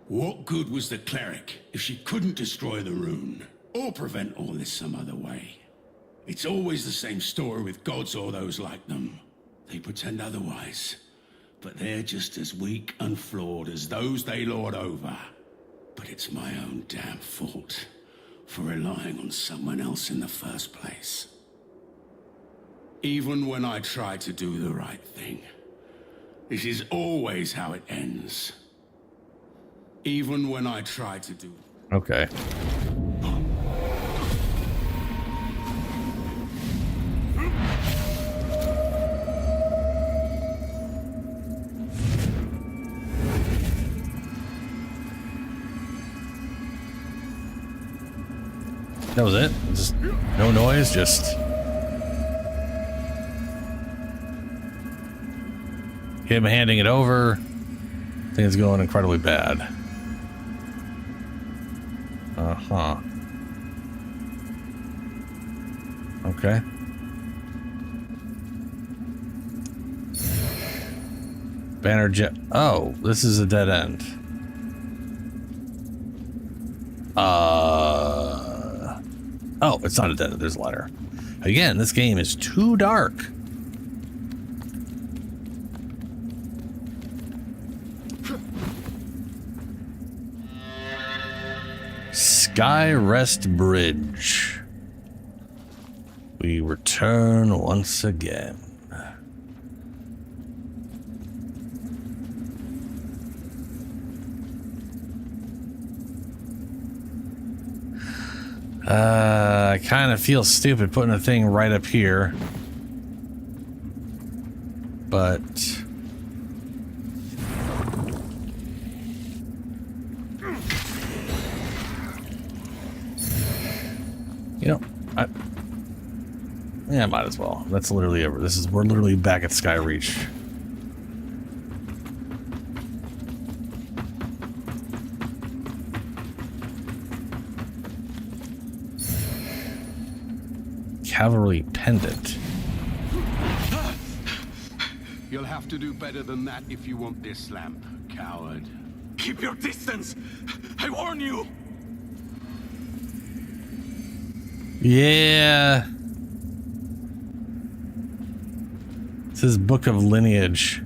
Speaker 8: What good was the cleric if she couldn't destroy the rune, or prevent all this some other way? It's always the same story with gods or those like them. They pretend otherwise, but they're just as weak and flawed as those they lord over. But it's my own damn fault for relying on someone else in the first place. Even when I try to do the right thing, this is always how it ends. Even when I try to do...
Speaker 2: Okay. That was it? Just no noise, just... him handing it over. Things going incredibly bad. Uh-huh. Okay. Banner jet. Oh, this is a dead end. Oh, it's not a dead end. There's a ladder. Again, this game is too dark. Skyrest Bridge. We return once again. I kind of feel stupid putting a thing right up here. But... you know, yeah, might as well. That's literally over. We're literally back at Skyreach. Cavalry pendant.
Speaker 8: You'll have to do better than that if you want this lamp, coward. Keep your distance! I warn you!
Speaker 2: Yeah. This is Book of Lineage.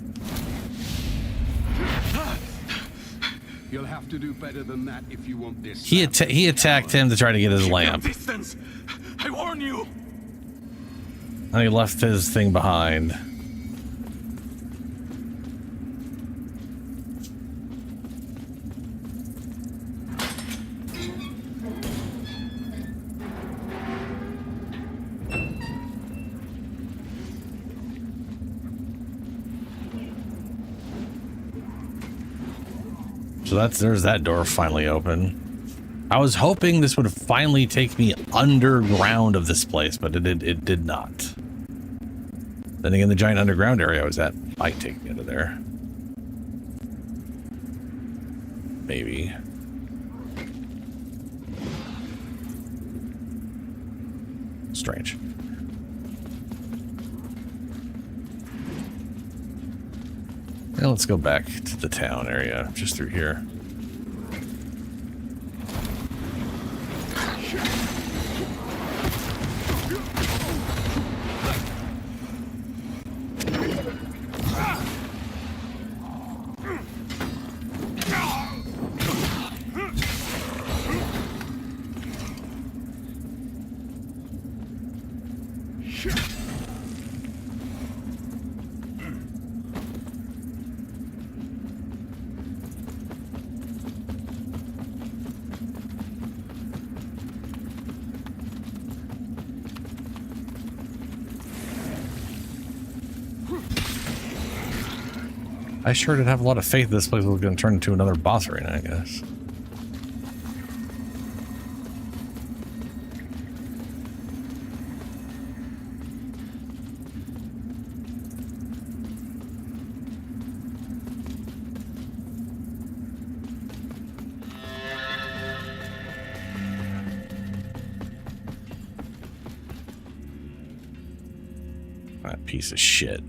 Speaker 8: You'll have to do better than that if you want this.
Speaker 2: He attacked him to try to get his lamp.
Speaker 8: Distance! I warn you!
Speaker 2: And he left his thing behind. So there's that door finally open. I was hoping this would finally take me underground of this place, but it did not. Then again, the giant underground area I was at might take me into there. Maybe. Strange. Now let's go back to the town area, just through here. I sure did have a lot of faith this place was going to turn into another boss arena, I guess. That piece of shit.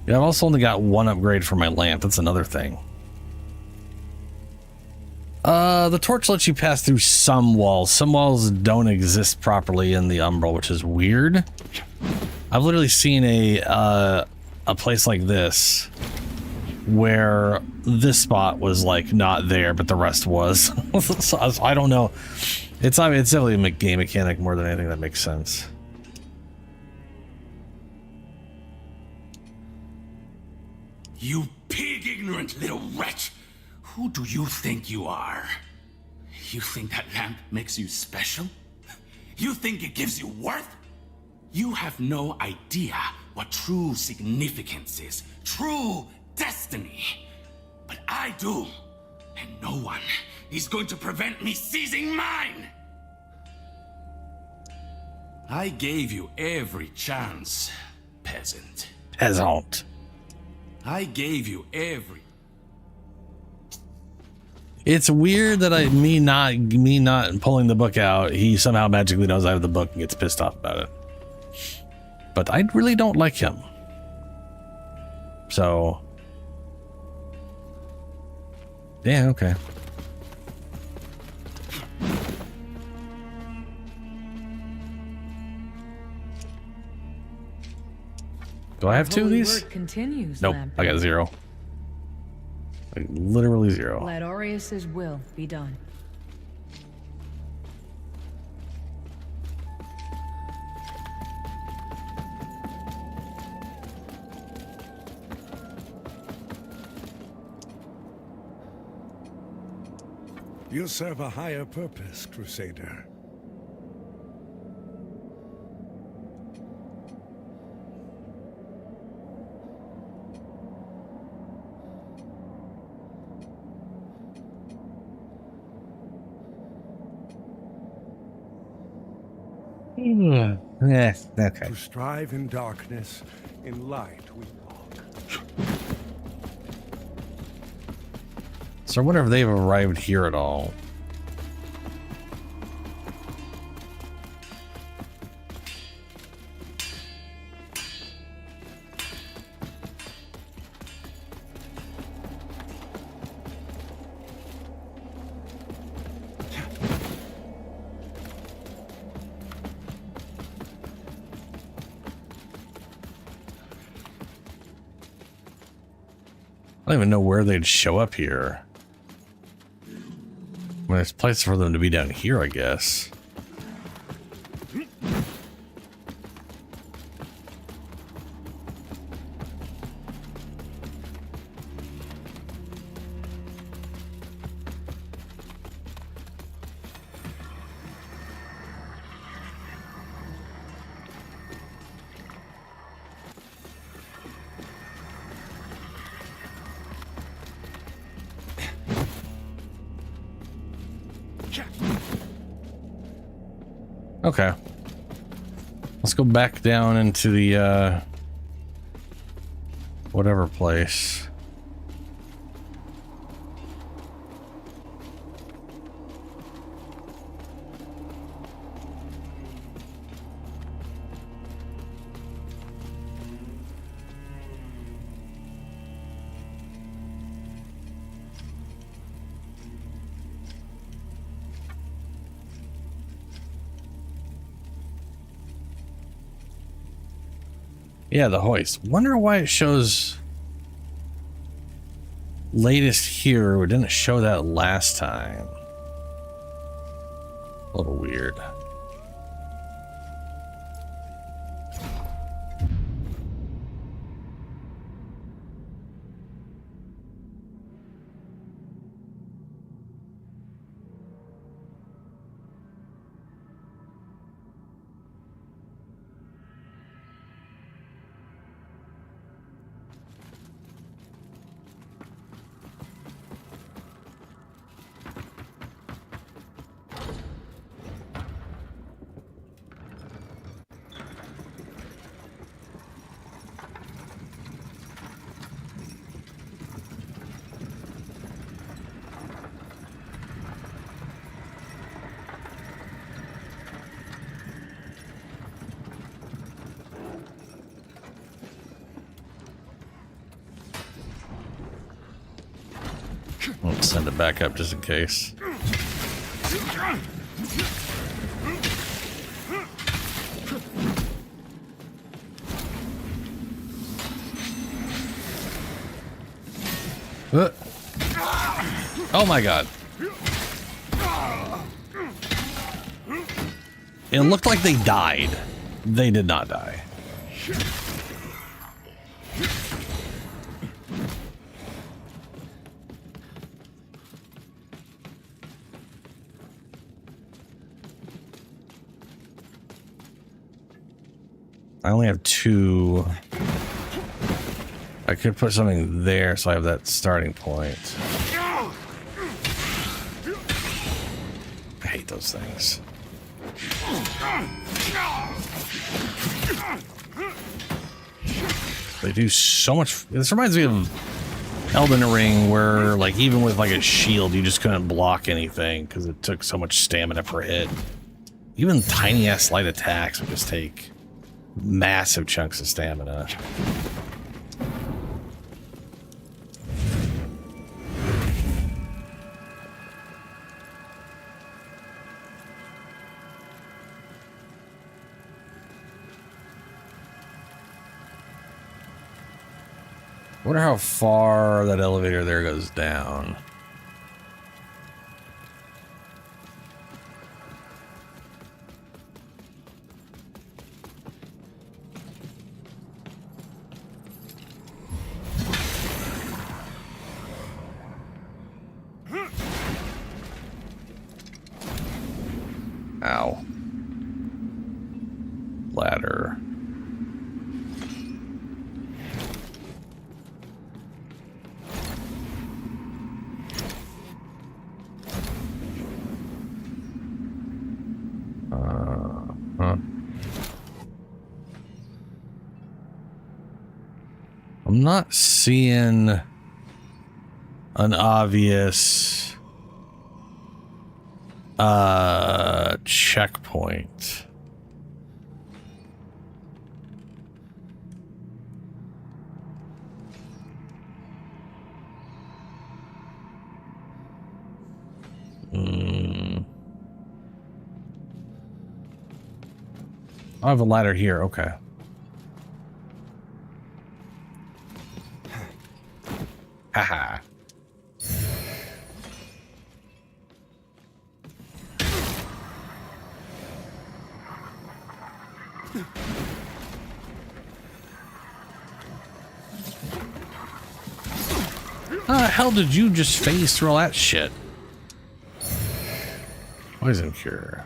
Speaker 2: Yeah, I've also only got one upgrade for my lamp. That's another thing. The torch lets you pass through some walls. Some walls don't exist properly in the Umbral, which is weird. I've literally seen a place like this where this spot was like not there, but the rest was. So I don't know. It's definitely a game mechanic more than anything that makes sense.
Speaker 8: You pig-ignorant little wretch! Who do you think you are? You think that lamp makes you special? You think it gives you worth? You have no idea what true significance is, true destiny. But I do, and no one is going to prevent me seizing mine! I gave you every chance, peasant.
Speaker 2: Peasant.
Speaker 8: I gave you every...
Speaker 2: It's weird that me not pulling the book out, he somehow magically knows I have the book and gets pissed off about it. But I really don't like him. So... yeah, okay. Do I have two of these?
Speaker 1: Continues,
Speaker 2: Nope, I got 0. Like, literally 0.
Speaker 1: Let Aureus's will be done.
Speaker 9: You serve a higher purpose, Crusader.
Speaker 2: Yes, okay.
Speaker 9: To strive in darkness, in light we walk.
Speaker 2: So I wonder if they've arrived here at all. I don't even know where they'd show up here. Well, there's a place for them to be down here, I guess. Okay. Let's go back down into the, whatever place. Yeah, the hoist. Wonder why it shows latest here. It didn't show that last time. A little weird. Let's send it back up just in case. Oh my god. It looked like they died. They did not die. I only have 2. I could put something there so I have that starting point. I hate those things. They do so much. This reminds me of Elden Ring, where like even with like a shield you just couldn't block anything because it took so much stamina per hit. Even tiny ass light attacks would just take massive chunks of stamina. I wonder how far that elevator there goes down. Ow. Ladder. I'm not seeing an obvious checkpoint. I have a ladder here, okay. Haha. How the hell did you just phase through all that shit? Poison cure.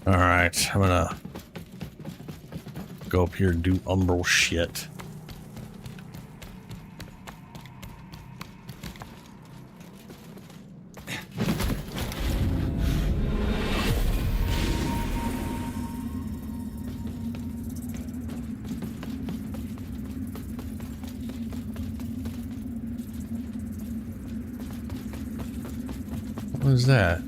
Speaker 2: Alright, I'm gonna go up here and do umbral shit. What is that?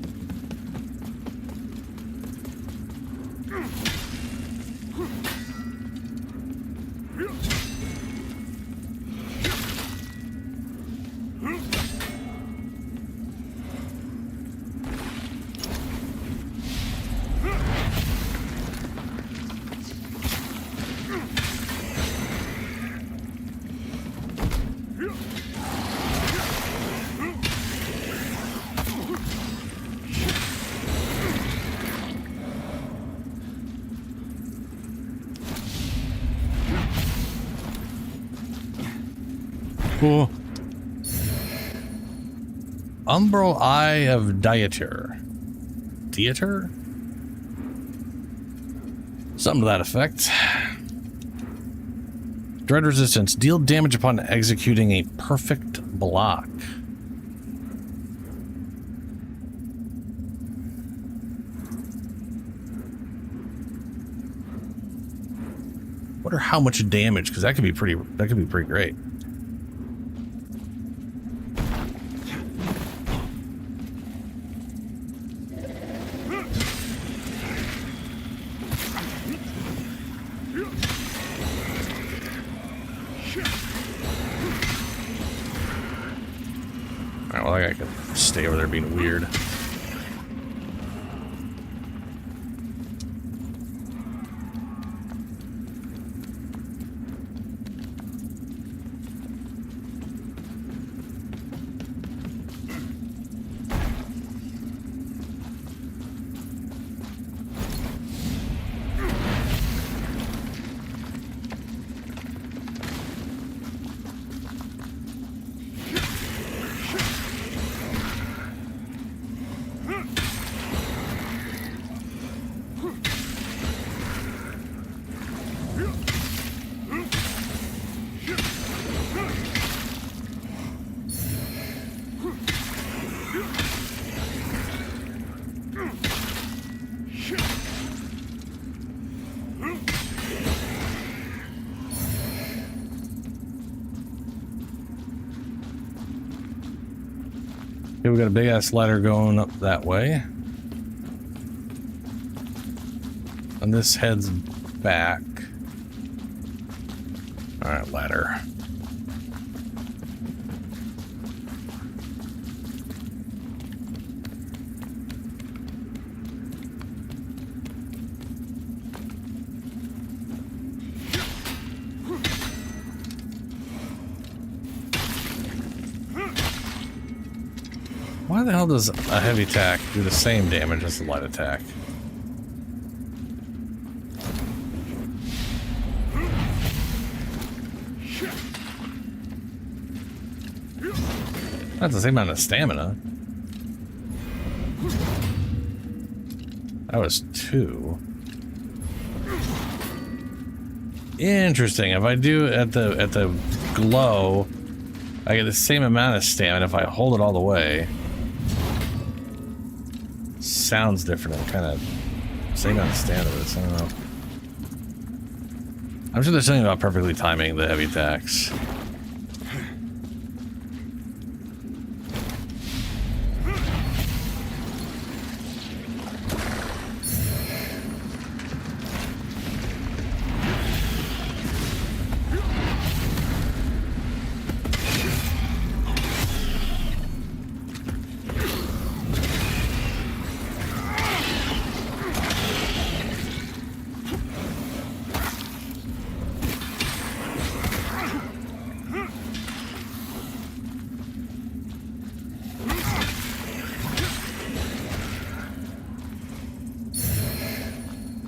Speaker 2: Cool. Umbral Eye of Dieter. Dieter? Something to that effect. Dread resistance. Deal damage upon executing a perfect block. Wonder how much damage, because that could be pretty great. Alright, well, that guy could stay over there being weird. Okay, we got a big ass ladder going up that way. And this heads back. Alright, ladder. Why the hell does a heavy attack do the same damage as the light attack? That's the same amount of stamina. That was 2. Interesting. If I do at the glow, I get the same amount of stamina if I hold it all the way. Sounds different. I'm kind of same amount of stamina, but I don't know. I'm sure there's something about perfectly timing the heavy attacks.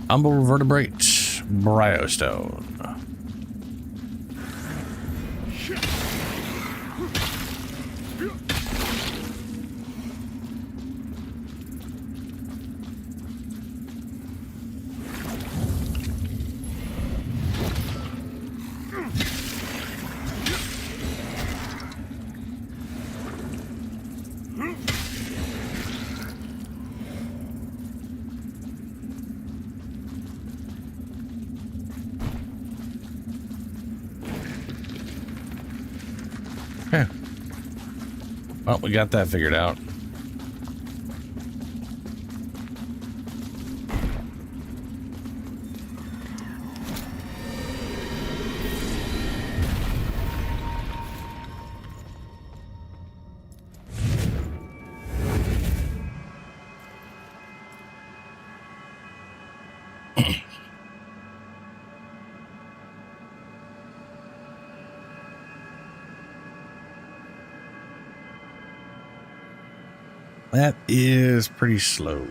Speaker 2: Umbral vertebrate, Bryostone. Okay. Well, we got that figured out. That is pretty slow.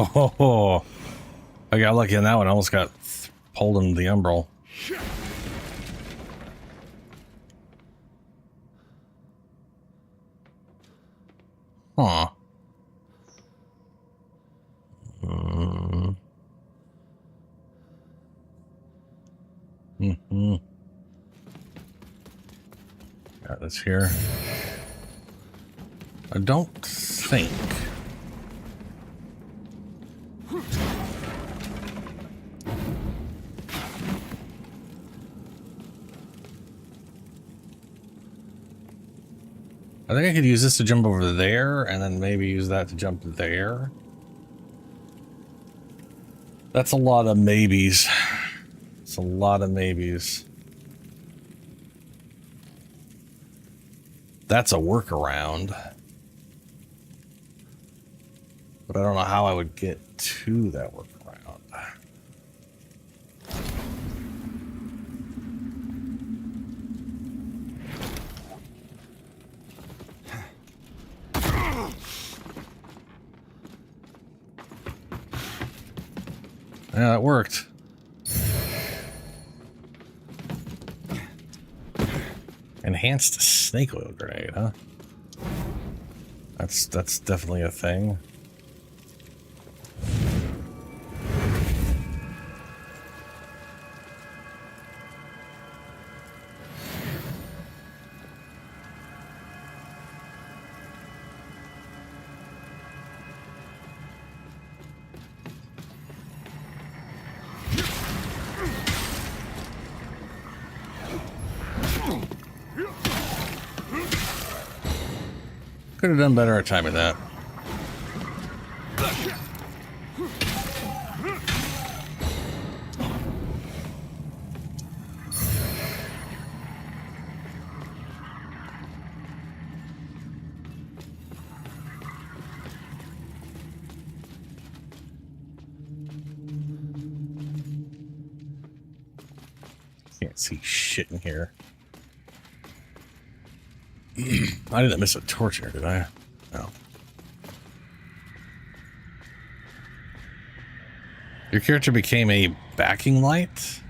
Speaker 2: Oh, I got lucky on that one. I almost got pulled into the umbral. Huh. Mm-hmm. Got this here. I don't think. I think I could use this to jump over there, and then maybe use that to jump there. That's a lot of maybes. It's a lot of maybes. That's a workaround. But I don't know how I would get to that workaround. Yeah, that worked. Enhanced snake oil grenade, huh? That's definitely a thing. Could have done better at timing that. Can't see shit in here. I didn't miss a torch here, did I? No. Your character became a backing light?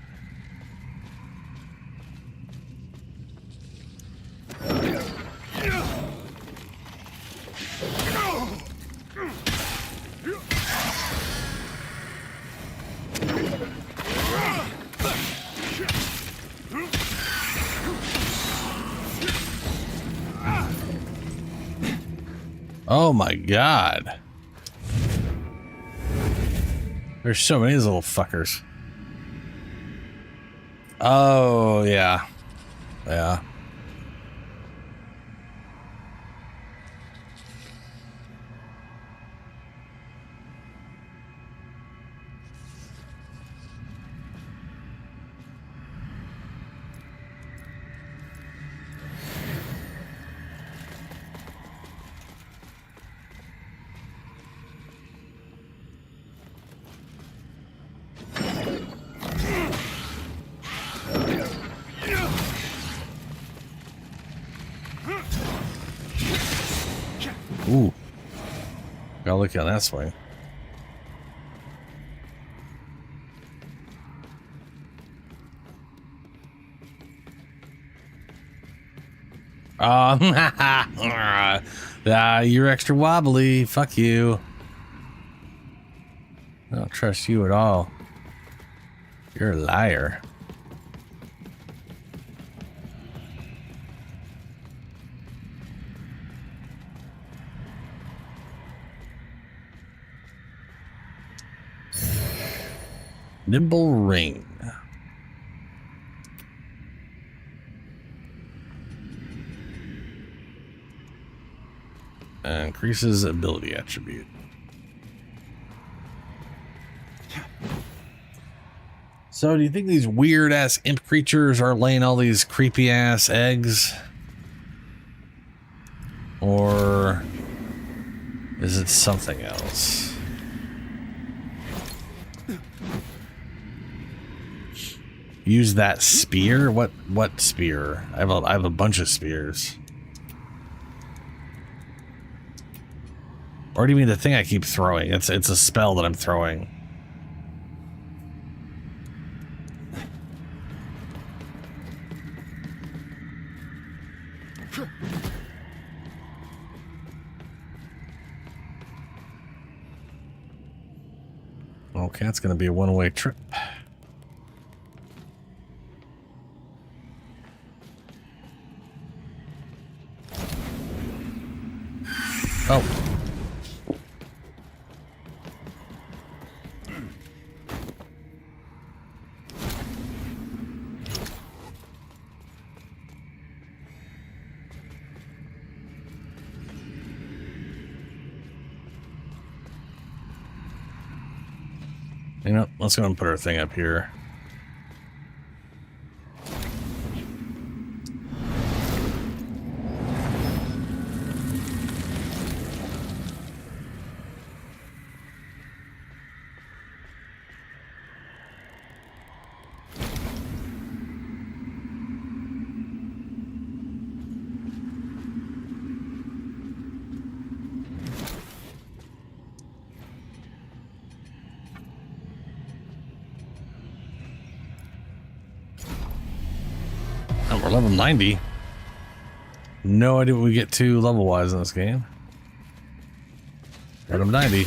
Speaker 2: Oh my god. There's so many of these little fuckers. Oh, yeah. Yeah. Ooh. Gotta look on that swing. You're extra wobbly. Fuck you. I don't trust you at all. You're a liar. Nimble ring. Increases ability attribute. So do you think these weird ass imp creatures are laying all these creepy ass eggs? Or is it something else? Use that spear? What spear? I have a bunch of spears. Or do you mean the thing I keep throwing? It's a spell that I'm throwing. Okay, it's going to be a one-way trip. Oh. You know, let's go and put our thing up here. Oh, we're level 90. No idea what we get to level-wise in this game. Level 90.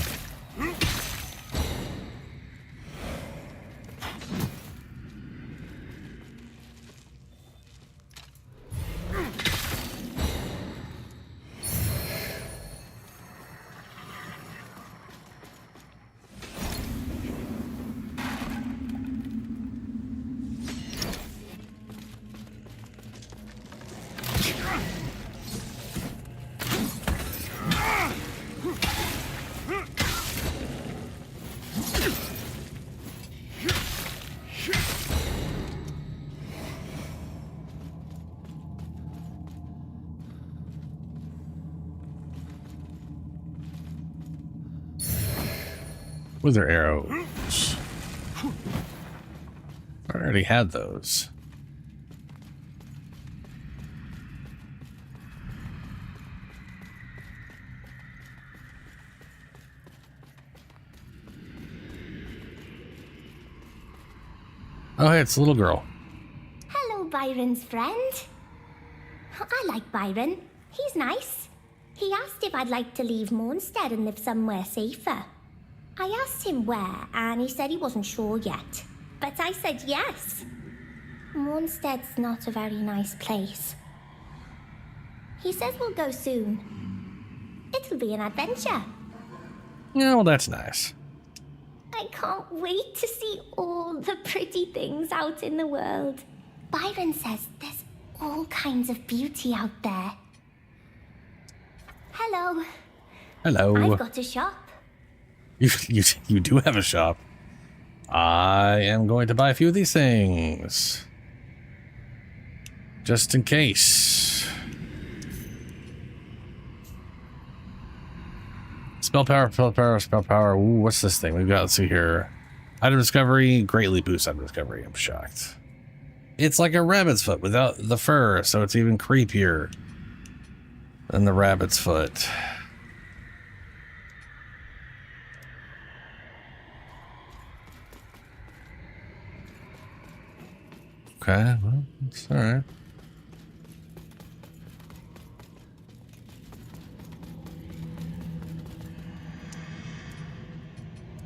Speaker 2: With their arrows. I already had those. Oh, hey, it's the little girl.
Speaker 14: Hello, Byron's friend. I like Byron. He's nice. He asked if I'd like to leave Mornstead and live somewhere safer. I asked him where, and he said he wasn't sure yet. But I said yes. Mornstead's not a very nice place. He says we'll go soon. It'll be an adventure.
Speaker 2: Yeah, well, that's nice.
Speaker 14: I can't wait to see all the pretty things out in the world. Byron says there's all kinds of beauty out there. Hello.
Speaker 2: Hello.
Speaker 14: I've got a shop.
Speaker 2: You do have a shop. I am going to buy a few of these things. Just in case. Spell power, spell power, spell power. Ooh, what's this thing? We've got, let's see here. Item discovery, greatly boosts item discovery. I'm shocked. It's like a rabbit's foot without the fur, so it's even creepier than the rabbit's foot. Okay, well, it's all right.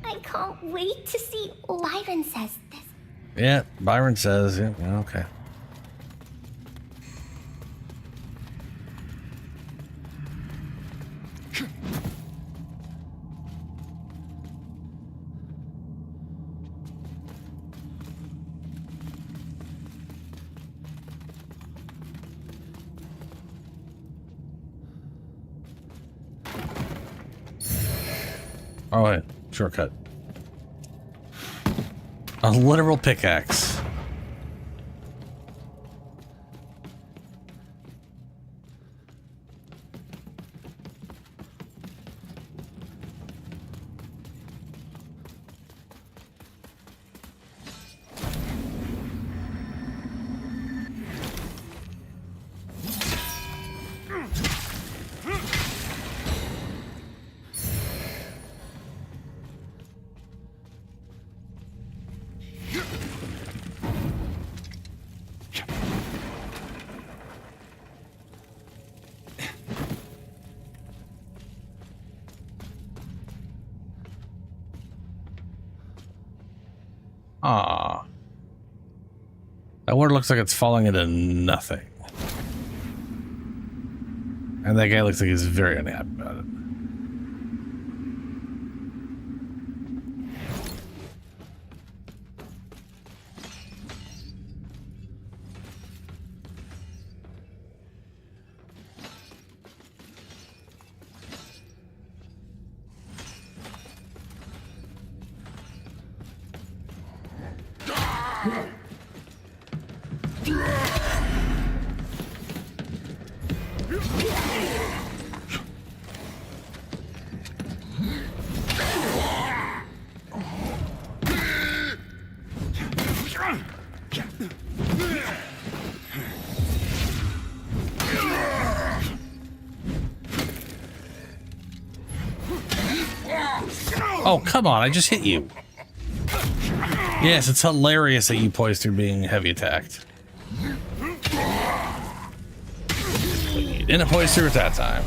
Speaker 14: I can't wait to see all Byron says this.
Speaker 2: Yeah, Byron says, yeah, okay. Oh, wait. Shortcut. A literal pickaxe. Huh. That water looks like it's falling into nothing. And that guy looks like he's very unhappy about it. Oh, come on, I just hit you. Yes, it's hilarious that you poised through being heavy attacked. But you didn't poise through it that time.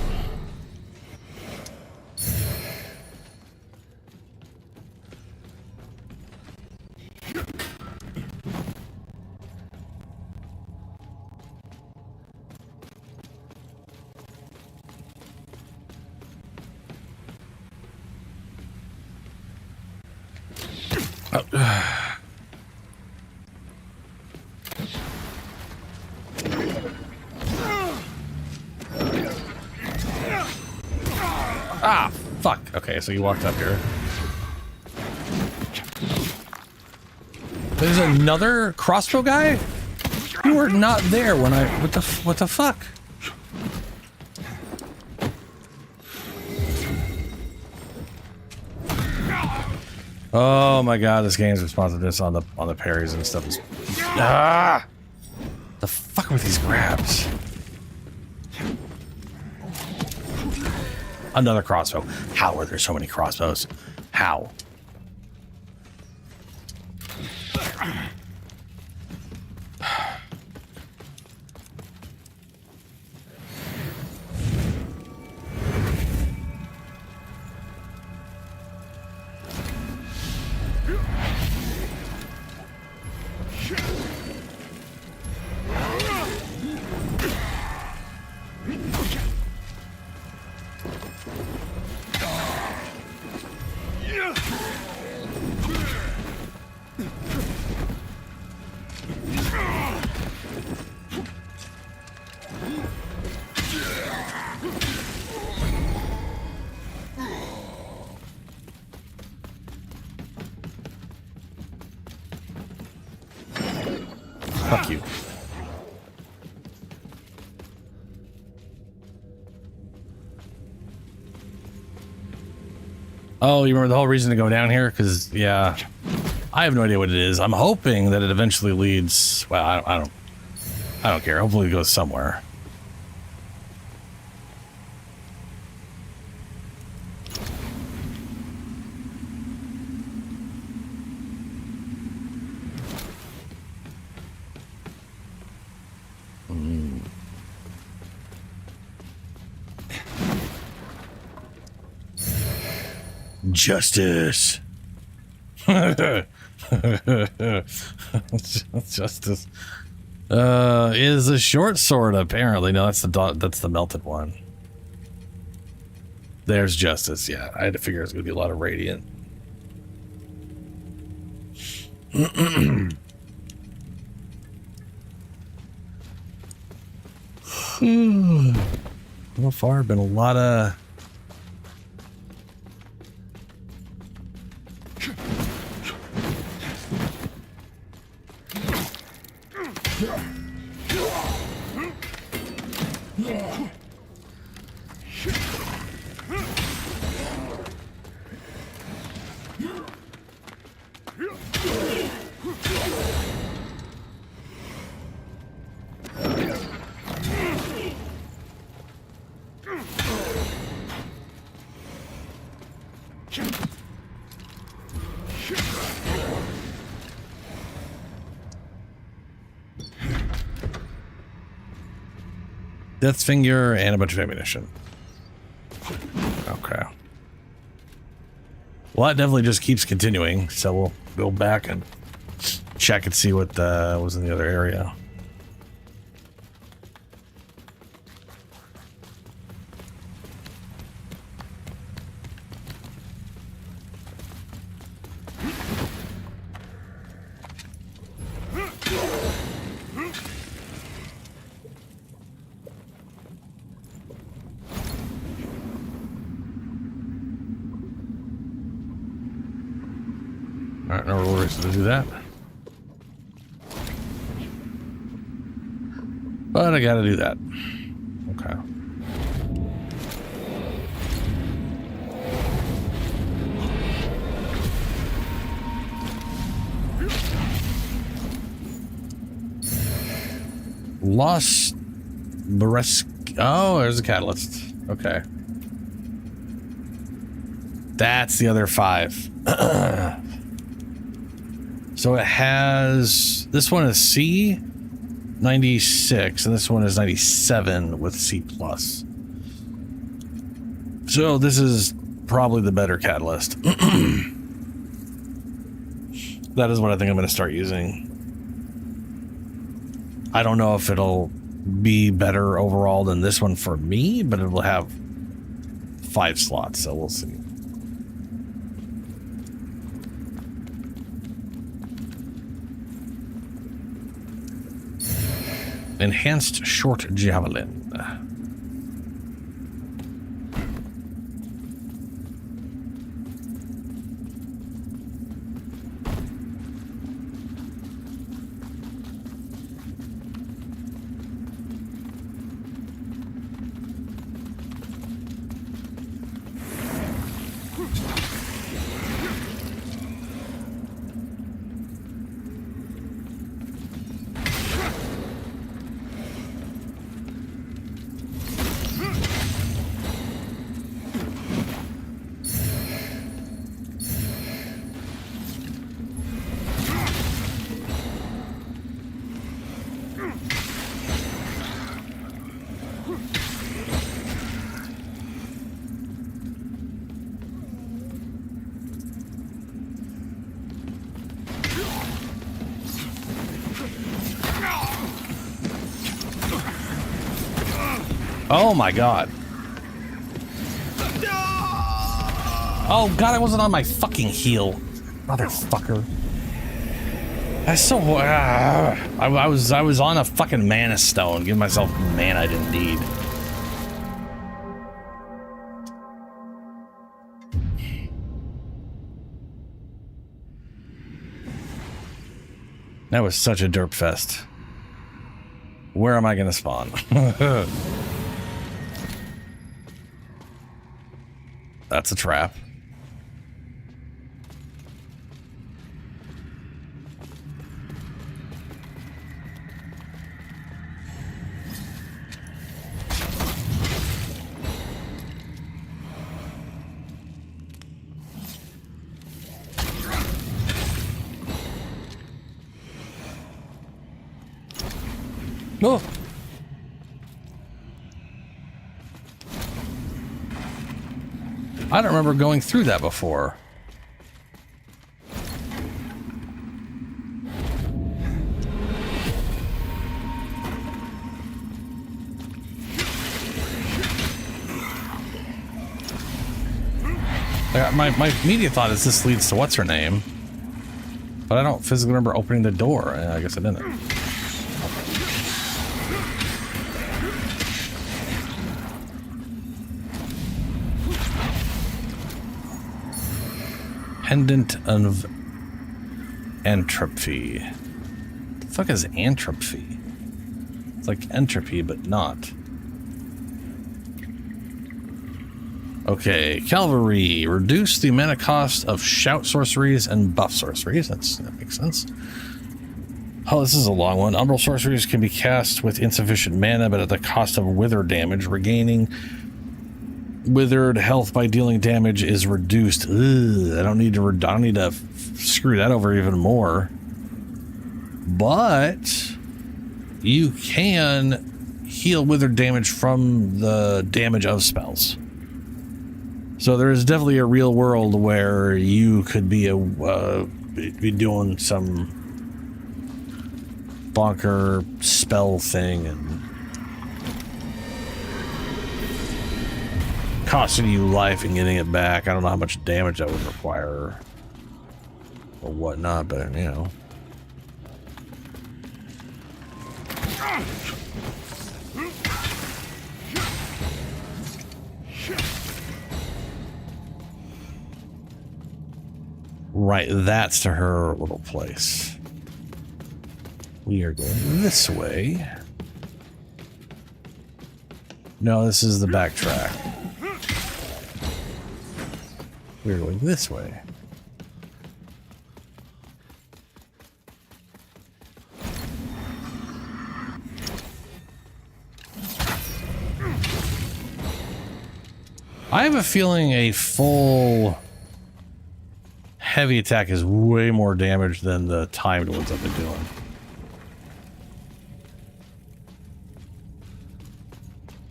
Speaker 2: Ah, fuck. Okay, so you walked up here. There's another crossbow guy? You were not there when I... What the fuck? Oh my god, this game's responsiveness on the parries and stuff is... Ah! The fuck with these grabs? Another crossbow. How are there so many crossbows? How? Fuck you. Oh, you remember the whole reason to go down here? Because, yeah, I have no idea what it is. I'm hoping that it eventually leads... Well, I don't care. Hopefully it goes somewhere. Justice. Justice is a short sword, apparently. No, that's the melted one. There's justice. Yeah, I had to figure it's gonna be a lot of radiant. So far, been a lot of... Death's finger and a bunch of ammunition. Okay. Well, that definitely just keeps continuing, so we'll go back and check and see what was in the other area. Alright, no reason to do that. But I gotta do that. Okay. Lost Beresk. Oh, there's a catalyst. Okay. That's the other 5. So it has, this one is C 96 and this one is 97 with C+. So this is probably the better catalyst. That is what I think I'm going to start using. I don't know if it'll be better overall than this one for me, but it will have 5 slots, so we'll see. Enhanced short javelin. Oh my god. Oh god, I wasn't on my fucking heel. Motherfucker. That's so I was on a fucking mana stone, giving myself mana I didn't need. That was such a derp fest. Where am I gonna spawn? That's a trap. Oh. I don't remember going through that before. My immediate thought is this leads to what's her name, but I don't physically remember opening the door. I guess I didn't. Pendant of entropy. The fuck is entropy? It's like entropy, but not. Okay, cavalry. Reduce the mana cost of shout sorceries and buff sorceries. That makes sense. Oh, this is a long one. Umbral sorceries can be cast with insufficient mana, but at the cost of wither damage. Regaining withered health by dealing damage is reduced. Ugh, I don't need to screw that over even more. But you can heal withered damage from the damage of spells. So there is definitely a real world where you could be be doing some bonker spell thing and costing you life and getting it back. I don't know how much damage that would require or whatnot, but you know. Right, that's to her little place. We are going this way. No, this is the backtrack. We're going this way. I have a feeling a full heavy attack is way more damage than the timed ones I've been doing.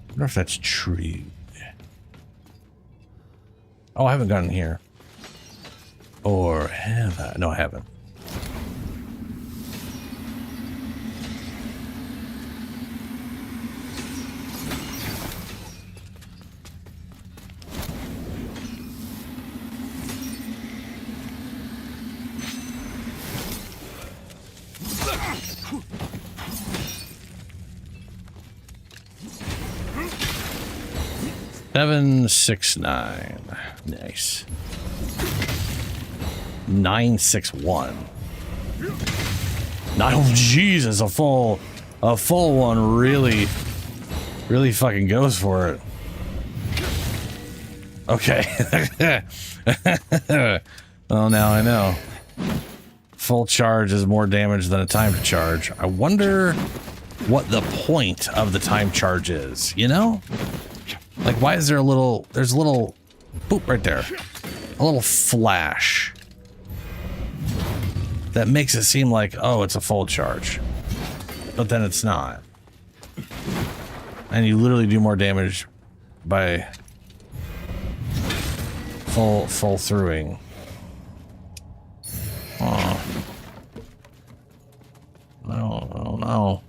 Speaker 2: I wonder if that's true. Oh, I haven't gotten here. Or have I? No, I haven't. Seven, 6, 9. Nice. 9, 6, 1. Oh Jesus, a full one really fucking goes for it. Okay. Well, now I know. Full charge is more damage than a timed charge. I wonder what the point of the time charge is, you know? Like, why is there a little, there's a little, boop, right there. A little flash. That makes it seem like, oh, it's a full charge. But then it's not. And you literally do more damage by full throughing. Oh. No.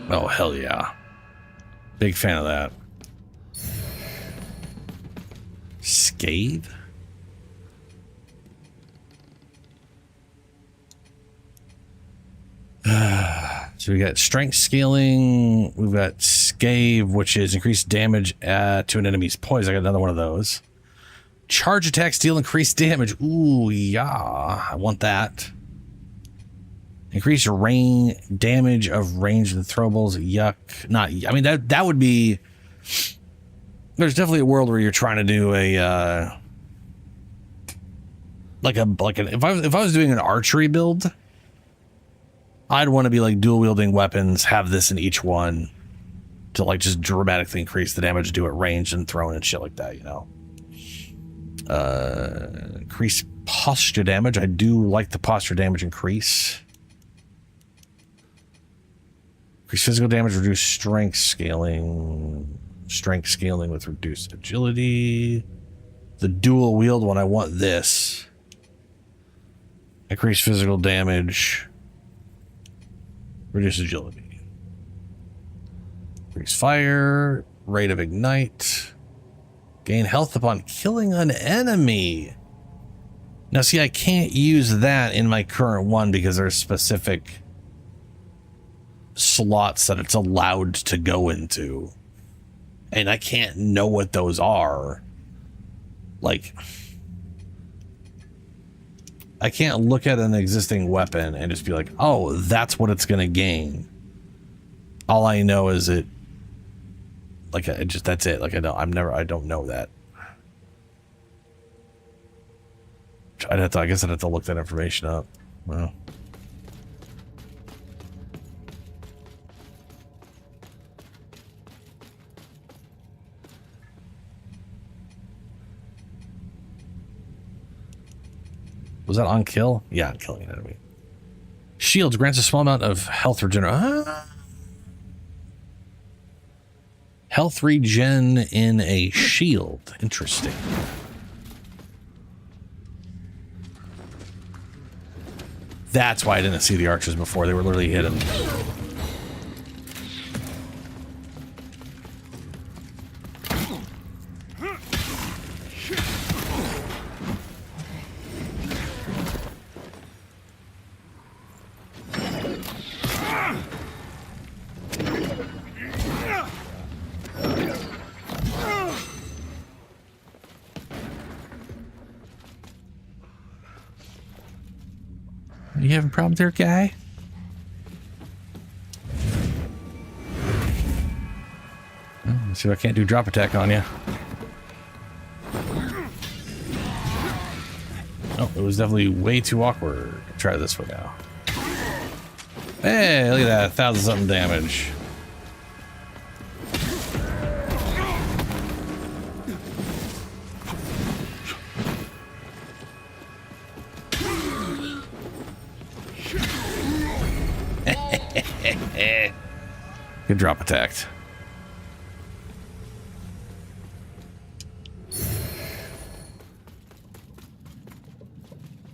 Speaker 2: Oh, hell yeah. Big fan of that. Scathe? So we got strength scaling. We've got Scathe, which is increased damage to an enemy's poison. I got another one of those. Charge attacks deal increased damage. Ooh, yeah. I want that. Increase your damage of ranged and throwables. Yuck. Not. I mean, that would be. There's definitely a world where you're trying to do a if I was doing an archery build, I'd want to be like dual wielding weapons, have this in each one to like just dramatically increase the damage, do it ranged and thrown and shit like that, you know. Increase posture damage. I do like the posture damage increase. Increase physical damage, reduce strength scaling. Strength scaling with reduced agility. The dual wield one, I want this. Increase physical damage. Reduce agility. Increase fire. Rate of ignite. Gain health upon killing an enemy. Now see, I can't use that in my current one because there's specific slots that it's allowed to go into. And I can't know what those are. Like, I can't look at an existing weapon and just be like, oh, that's what it's going to gain. All I know is it, like, that's it. Like, I don't know that. I guess I'd have to look that information up. Well. Was that on kill? Yeah, on killing an enemy. Shields grants a small amount of health regeneration. Health regen in a shield. Interesting. That's why I didn't see the archers before. They were literally hidden. You having a problem there, guy? Well, let's see if I can't do drop attack on you. Oh, it was definitely way too awkward. Try this one now. Hey, look at that. 1,000 something damage. Good drop attacked.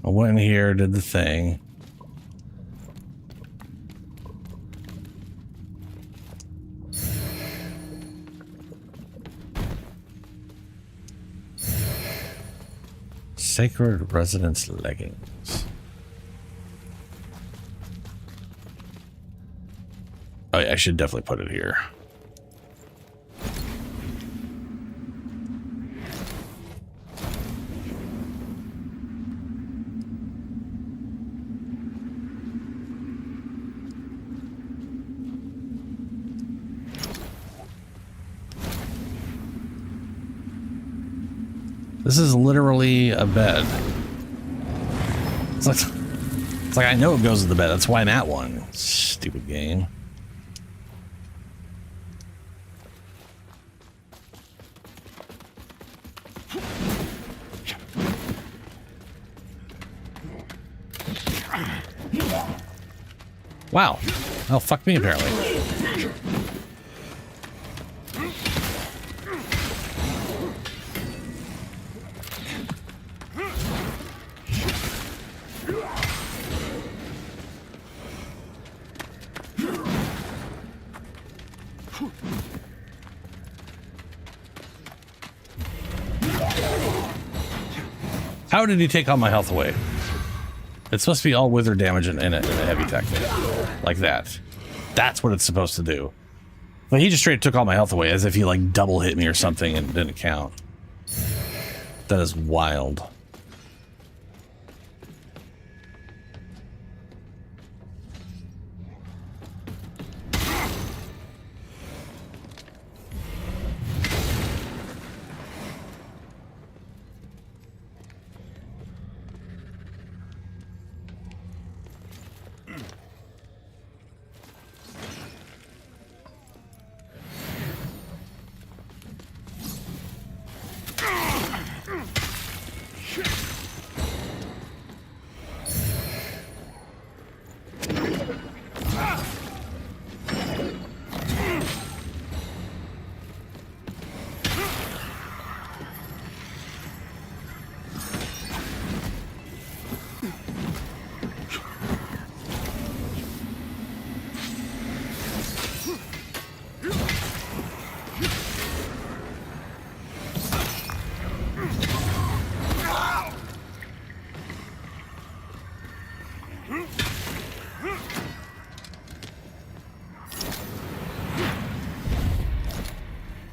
Speaker 2: I went in here, did the thing. Sacred Residence leggings. Oh, yeah, I should definitely put it here. This is literally a bed. It's like I know it goes to the bed. That's why I'm at one. Stupid game. Wow. Oh, fuck me, apparently. How did he take all my health away? It's supposed to be all wither damage in a heavy tactic. Like that. That's what it's supposed to do. But he just straight took all my health away as if he like double hit me or something and didn't count. That is wild.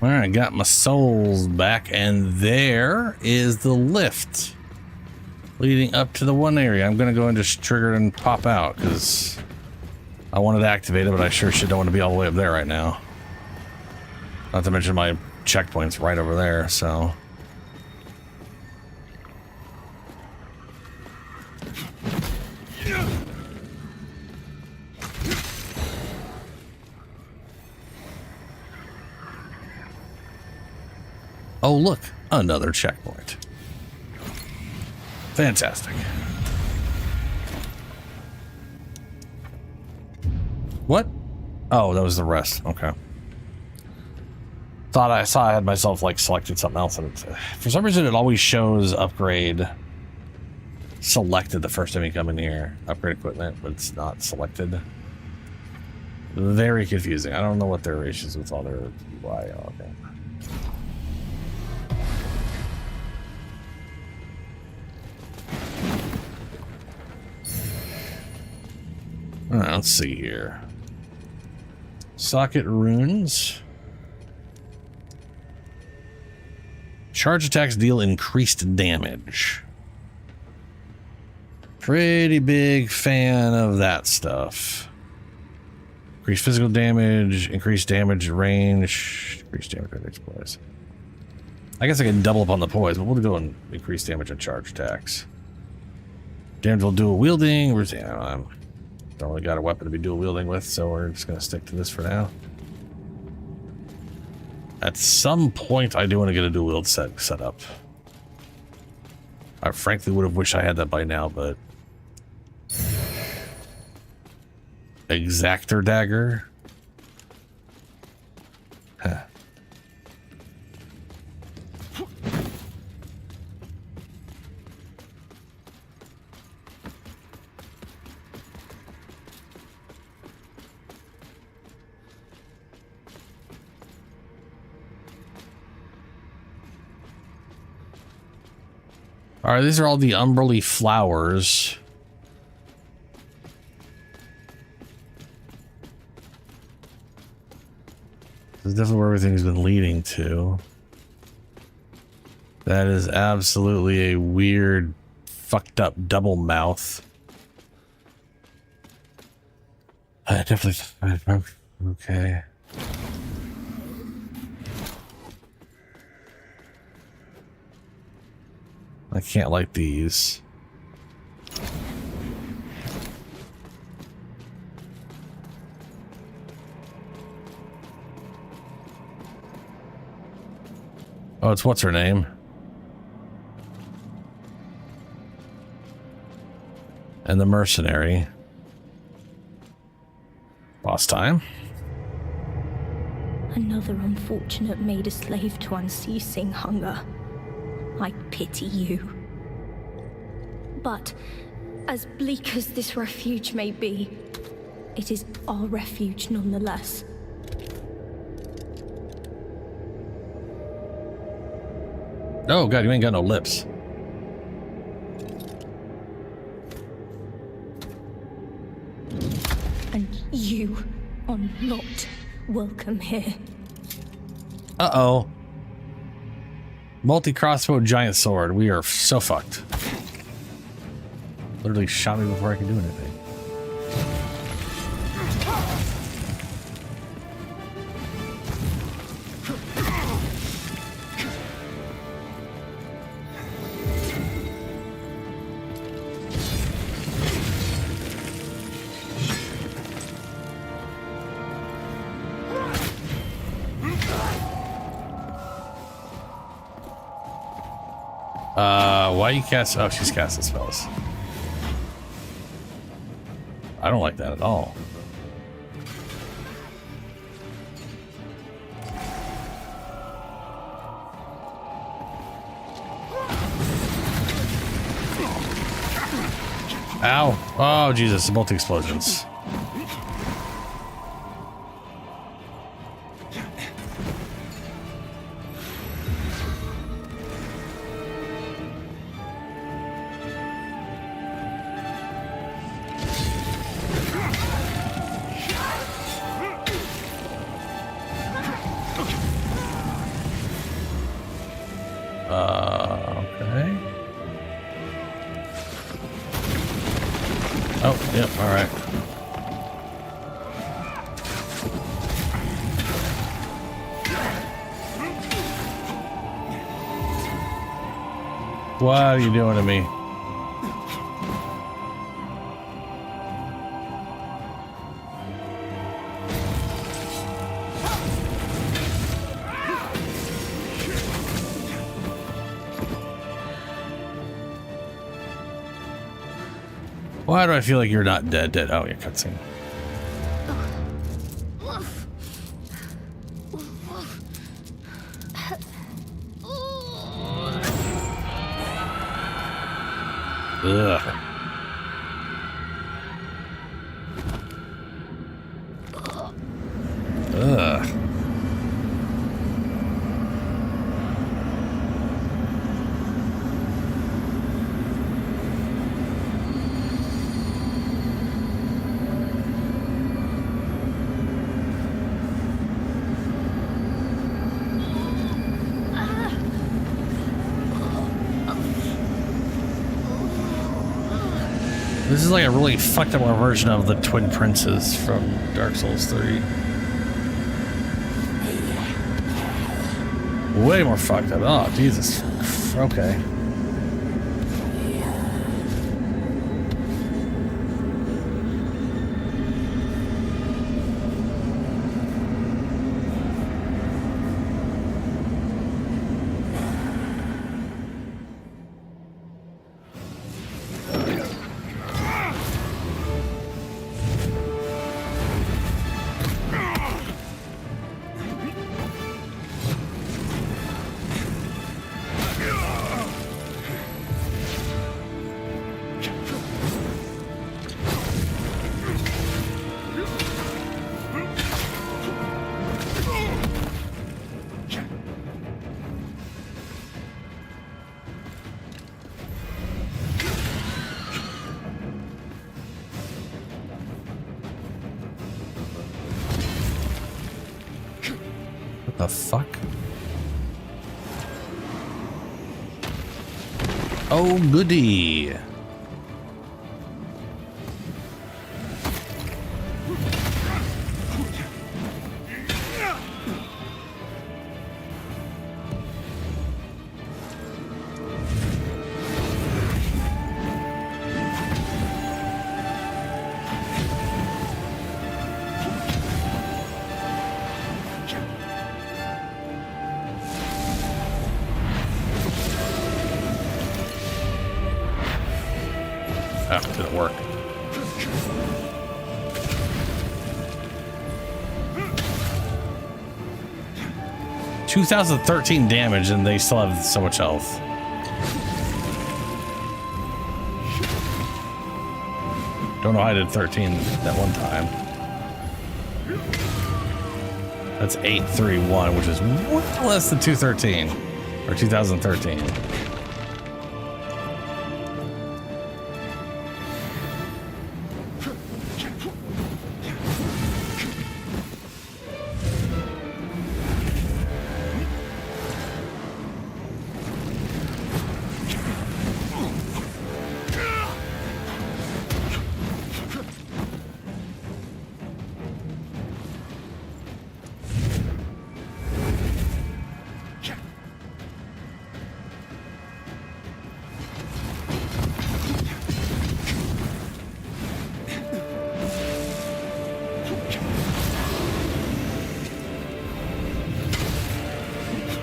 Speaker 2: Alright, got my souls back, and there is the lift leading up to the one area. I'm gonna go and just trigger it and pop out because I wanted to activate it, but I sure shit don't want to be all the way up there right now. Not to mention my checkpoint's right over there, so. Oh, look, another checkpoint. Fantastic. What? Oh, that was the rest. Okay. Thought I saw I had myself like selected something else, and for some reason it always shows upgrade selected the first time you come in here. Upgrade equipment, but it's not selected. Very confusing. I don't know what their issues with all their UI are. Okay. All right, let's see here. Socket runes. Charge attacks deal increased damage. Pretty big fan of that stuff. Increased physical damage, increased damage range, increased damage on each poise. I guess I can double up on the poise, but we'll go and increase damage on charge attacks. Damage will dual wielding. Where's the don't really got a weapon to be dual wielding with, so we're just gonna stick to this for now. At some point, I do want to get a dual wield set up. I frankly would have wished I had that by now, but Exactor dagger. Huh. All right, these are all the umbrelly flowers. This is definitely where everything's been leading to. That is absolutely a weird, fucked up double mouth. I definitely... Okay. I can't light these. Oh, it's what's her name? And the mercenary. Boss time.
Speaker 14: Another unfortunate made a slave to unceasing hunger. I pity you. But, as bleak as this refuge may be, it is our refuge nonetheless.
Speaker 2: Oh god, you ain't got no lips.
Speaker 14: And you are not welcome here.
Speaker 2: Uh-oh. Multi-crossbow giant sword. We are so fucked. Literally shot me before I could do anything. Why you cast? Oh, she's casting spells. I don't like that at all. Ow. Oh, Jesus. Multi explosions. Okay. Oh, yep, all right. What are you doing to me? Why do I feel like you're not dead? Oh, yeah, cutscene. Ugh. Ugh. This is like a really fucked up version of the Twin Princes from Dark Souls 3. Way more fucked up. Oh, Jesus. Okay. The fuck? Oh, goody. Oh, didn't work. $2,013 damage and they still have so much health. Don't know how I did 13 that one time. That's 831, which is way less than 213 or 2013.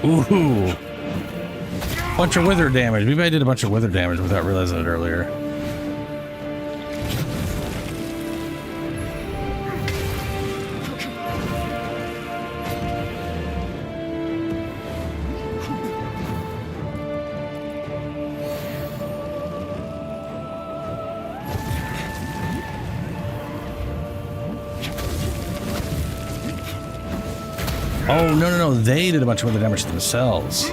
Speaker 2: Ooh. Bunch of wither damage. Maybe I did a bunch of wither damage without realizing it earlier. Oh, no. They did a bunch of other damage to themselves.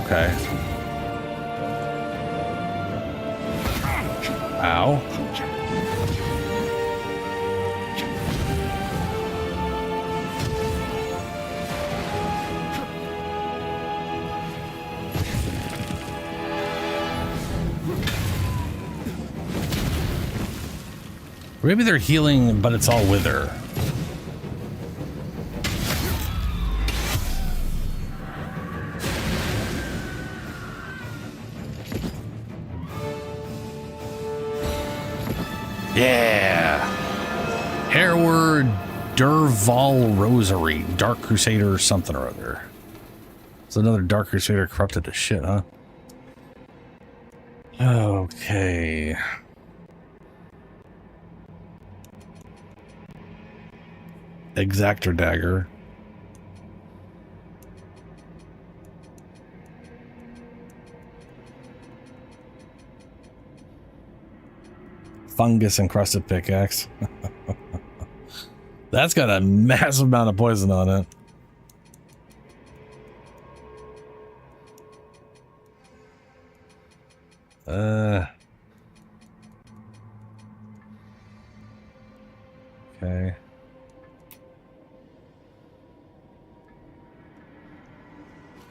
Speaker 2: Okay. Ow. Maybe they're healing, but it's all wither. Yeah. Hereward Durval Rosary, Dark Crusader something or other. It's another Dark Crusader corrupted to shit, huh? Okay. Exactor dagger. Fungus encrusted pickaxe. That's got a massive amount of poison on it. Okay.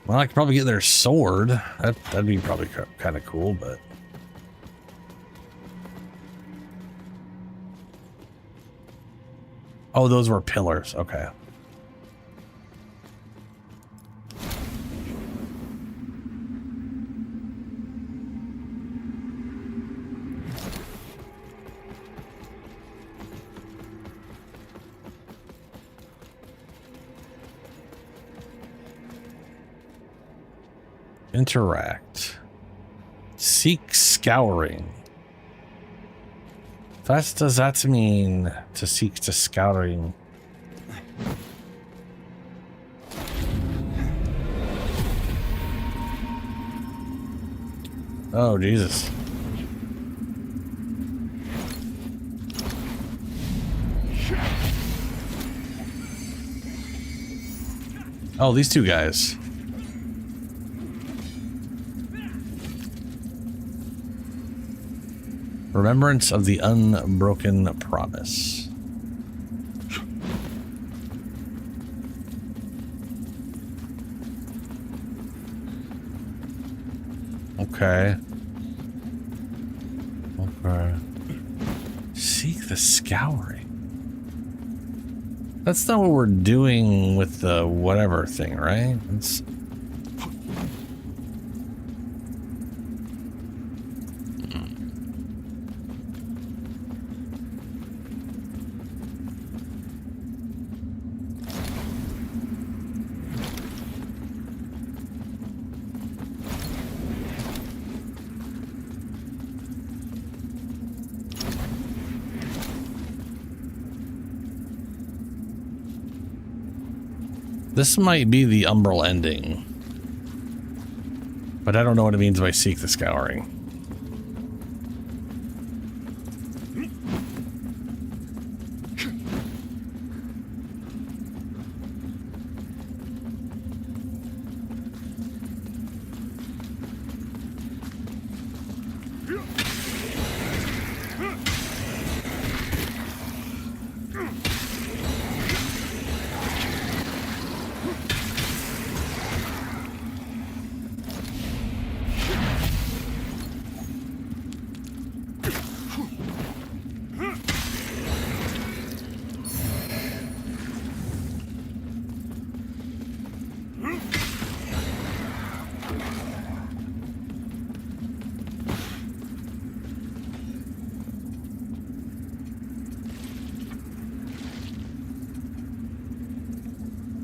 Speaker 2: Well, I could probably get their sword. That'd be probably kind of cool, but... Oh, those were pillars. Okay. Interact. Seek scouring. What does that mean, to seek to scouring? Oh, Jesus. Oh, these two guys. Remembrance of the unbroken promise. Okay. Okay. Seek the scouring. That's not what we're doing with the whatever thing, right? It's... This might be the Umbral ending, but I don't know what it means by seek the scouring.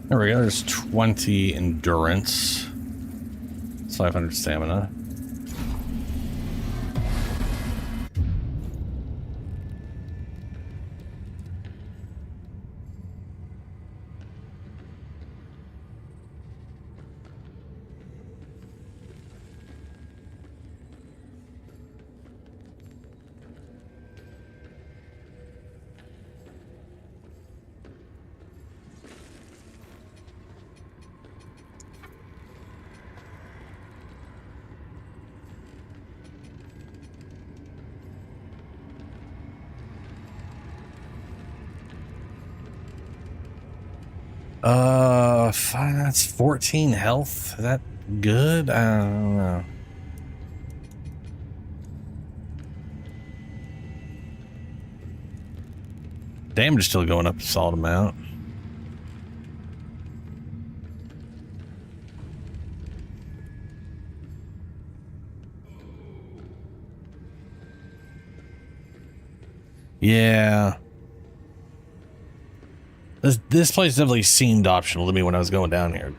Speaker 2: There we go, there's 20 endurance. 500 stamina. That's 14 health. Is that good? I don't know. Damage is still going up a solid amount. Yeah. This place definitely seemed optional to me when I was going down here.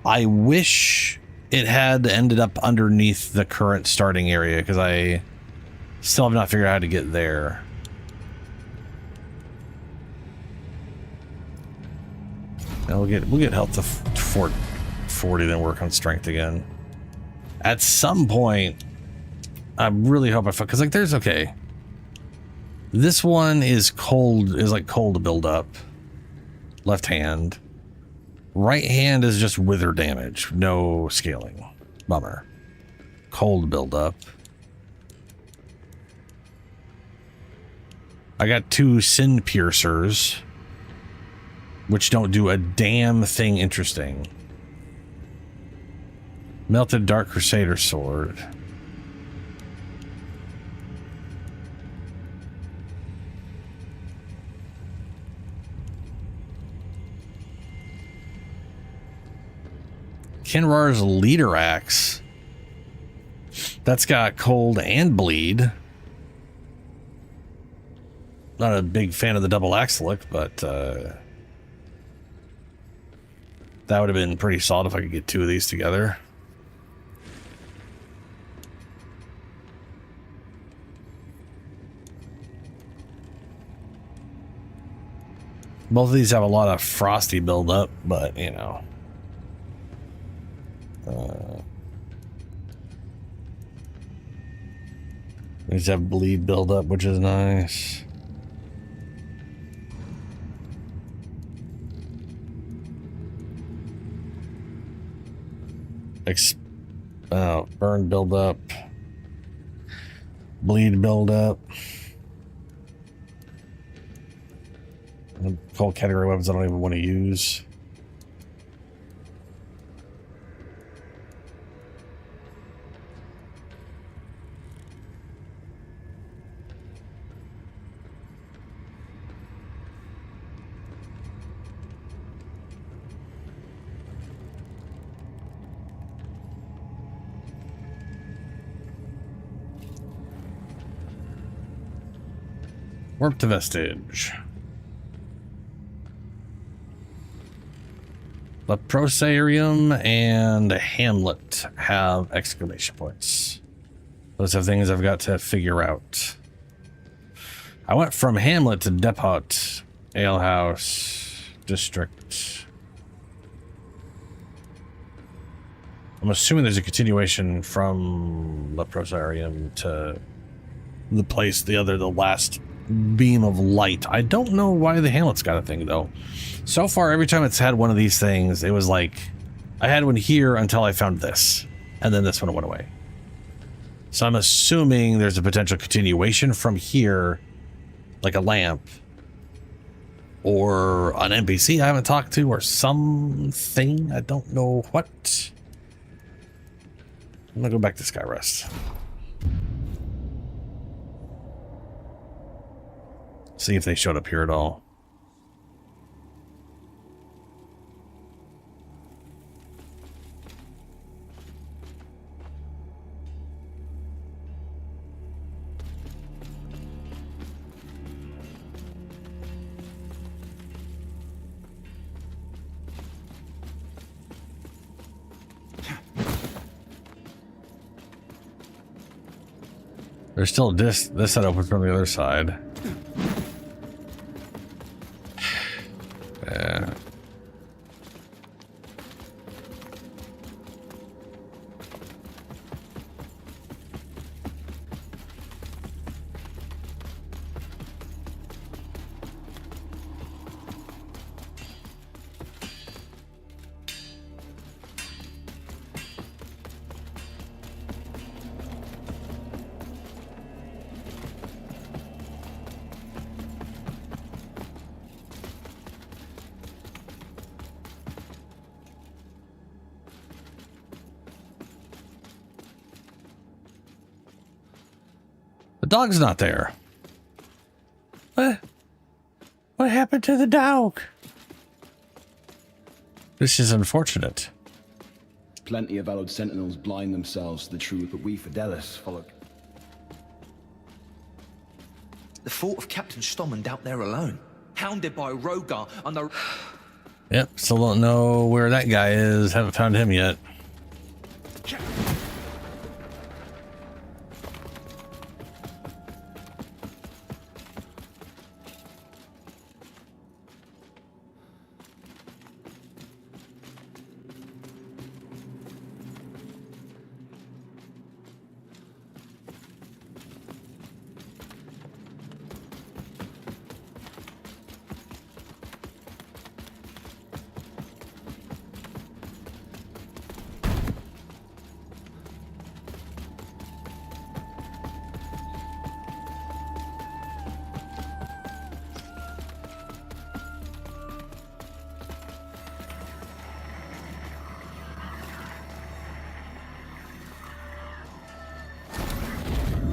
Speaker 2: I wish it had ended up underneath the current starting area because I still have not figured out how to get there. And we'll get health to 40, then work on strength again. At some point, I really hope because like there's okay. This one is like cold to build up. Left hand. Right hand is just wither damage, no scaling. Bummer. Cold build up. I got 2 sin piercers, which don't do a damn thing interesting. Melted Dark Crusader sword. Kinrar's leader axe. That's got cold and bleed. Not a big fan of the double axe look, but that would have been pretty solid if I could get 2 of these together. Both of these have a lot of frosty buildup, but you know. These have bleed buildup, which is nice. Burn buildup. Bleed buildup. Cold category weapons I don't even want to use. Warp to Vestige. Leprosarium and Hamlet have exclamation points. Those are things I've got to figure out. I went from Hamlet to Depot, Alehouse, District. I'm assuming there's a continuation from Leprosarium to the place, the last beam of light. I don't know why the Hamlet's got a thing though. So far, every time it's had one of these things, it was like I had one here until I found this, and then this one went away. So I'm assuming there's a potential continuation from here, like a lamp or an NPC I haven't talked to or something. I don't know what. I'm gonna go back to Skyrest. See if they showed up here at all. There's still this that opens from the other side. Yeah. Dog's not there. What happened to the dog? This is unfortunate.
Speaker 18: Plenty of hallowed sentinels blind themselves to the truth, but we Fidelis follow.
Speaker 3: The thought of Captain Stommond out there alone, hounded by Rogar on the...
Speaker 2: Yep, still don't know where that guy is. Haven't found him yet.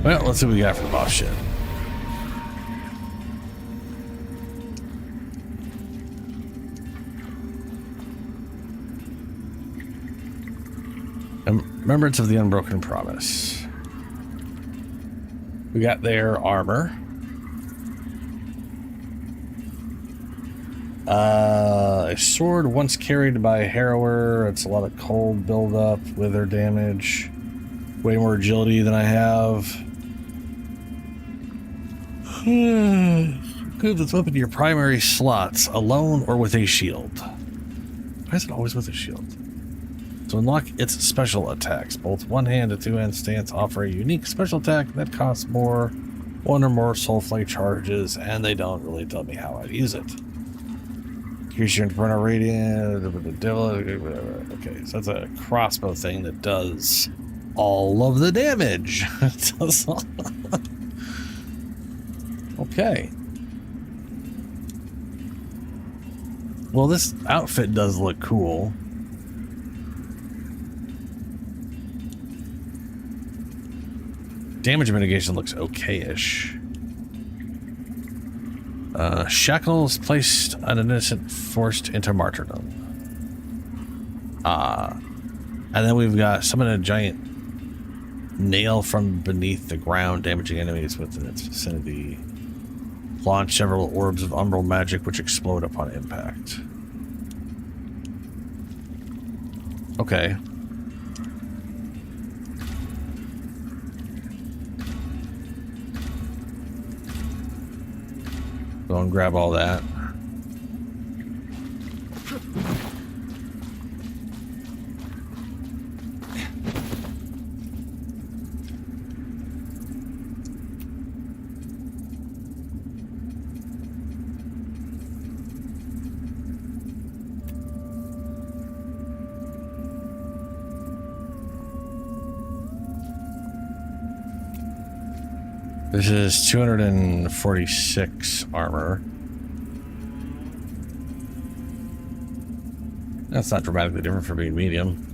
Speaker 2: Well, let's see what we got for the boss shit. Remembrance of the Unbroken Promise. We got their armor. A sword once carried by a harrower. It's a lot of cold buildup, wither damage. Way more agility than I have. Give this weapon to your primary slots, alone or with a shield. Why is it always with a shield? To unlock its special attacks, both one-hand and two-hand stance offer a unique special attack that costs more, one or more soulflake charges, and they don't really tell me how I'd use it. Increase your infernal radiant. Okay, so that's a crossbow thing that does all of the damage. Okay. Well, this outfit does look cool. Damage mitigation looks okay-ish. Shackles placed an innocent forced into martyrdom. And then we've got summon a giant nail from beneath the ground, damaging enemies within its vicinity. Launch several orbs of umbral magic which explode upon impact. Okay. Go and grab all that. This is 246 armor. That's not dramatically different for being medium.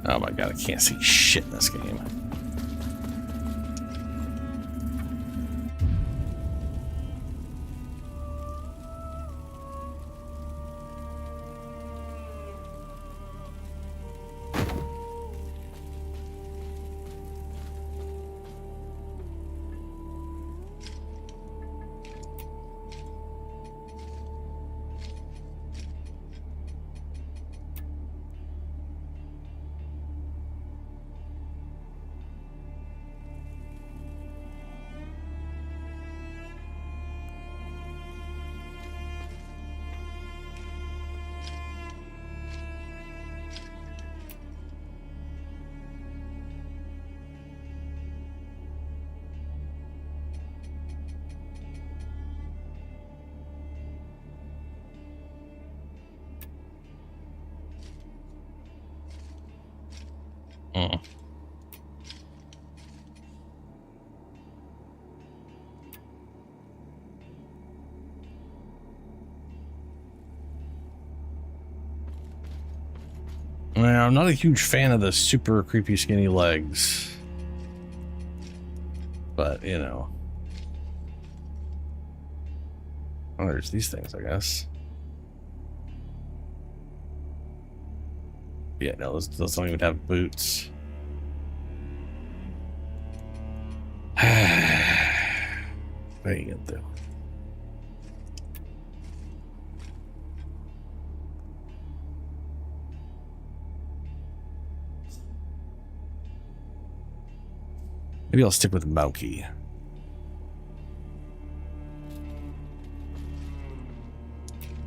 Speaker 2: Oh my god, I can't see shit in this game. Well, I'm not a huge fan of the super creepy skinny legs. But, you know. Oh, there's these things, I guess. Yeah, no, those don't even have boots. What are you gonna do? Maybe I'll stick with Mauki.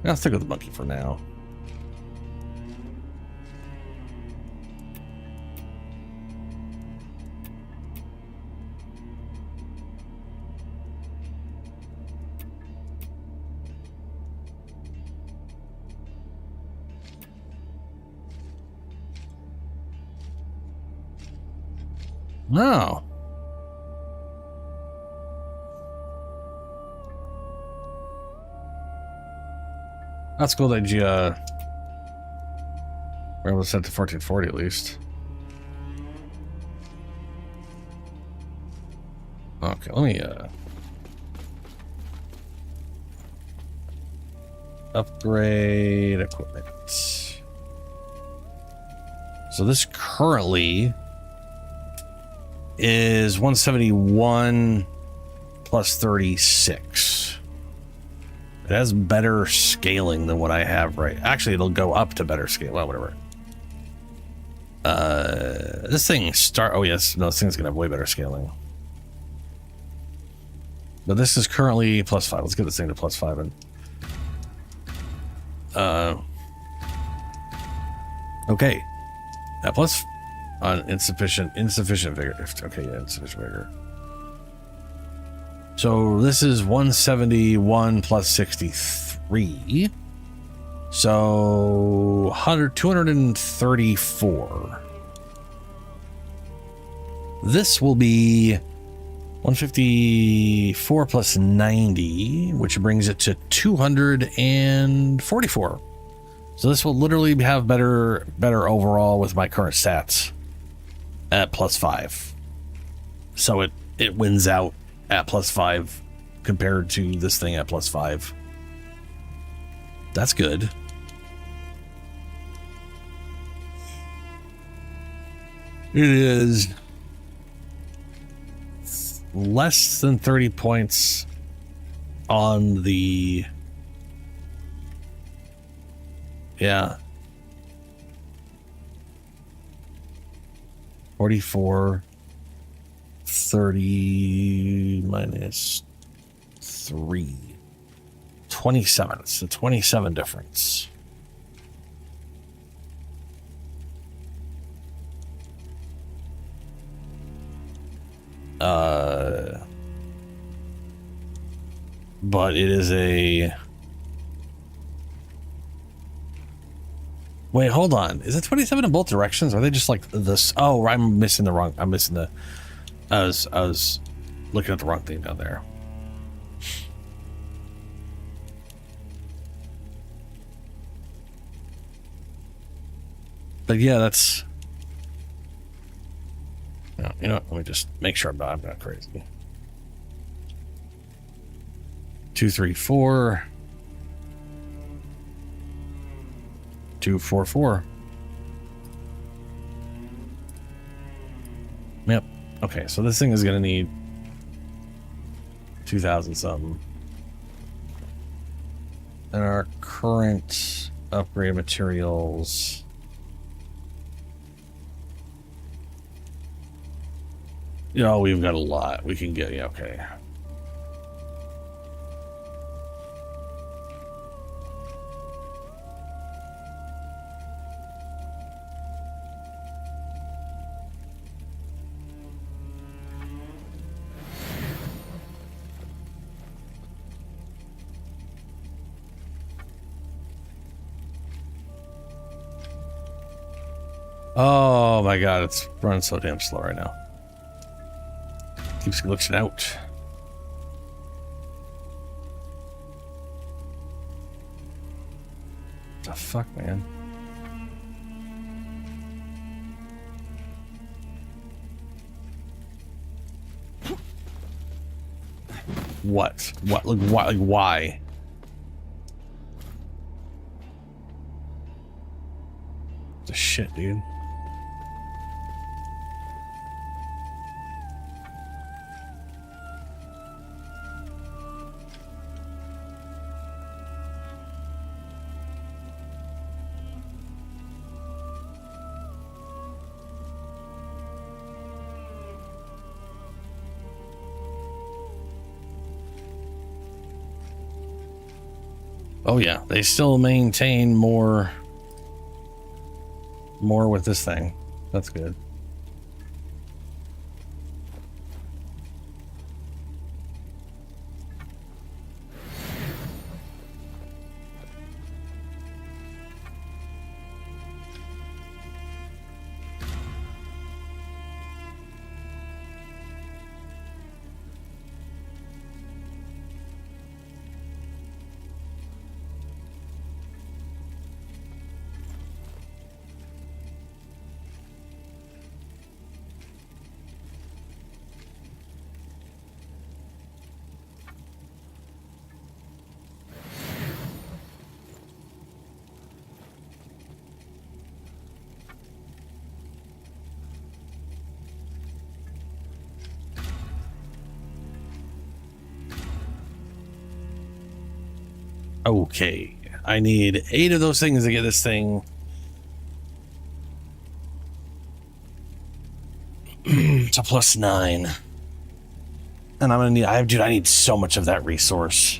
Speaker 2: I'll stick with the monkey for now. No. That's cool that you were able to set to 1440 at least. Okay, let me upgrade equipment. So this currently is 171 plus 36. It has better scaling than what I have, right? Actually, it'll go up to better scale. Well, whatever. This thing oh yes, no, this thing's gonna have way better scaling. But this is currently +5. Let's get this thing to +5 and okay. Plus insufficient vigor. Okay, yeah, insufficient vigor. So this is 171 plus 63. So 234. This will be 154 plus 90, which brings it to 244. So this will literally have better overall with my current stats at +5. So it wins out at +5 compared to this thing at +5. That's good. It is less than 30 points on the... Yeah. 44, 30 minus 3. 27. It's a 27 difference. But it is a... Wait, hold on. Is it 27 in both directions? Are they just like this? Oh, I'm missing the... I was looking at the wrong thing down there. But yeah, that's... No, you know what? Let me just make sure I'm not crazy. 2, 3, 4. 2, 4, 4. Yep. Okay, so this thing is going to need 2,000 something. And our current upgrade materials... Yeah, we've got a lot. We can get... Yeah, okay. Oh my god, it's running so damn slow right now. Keeps glitching out. What the fuck, man? What? What? Like, why? The shit, dude. Oh yeah, they still maintain more with this thing. That's good. Okay, I need 8 of those things to get this thing to +9. And I'm gonna need, I need so much of that resource.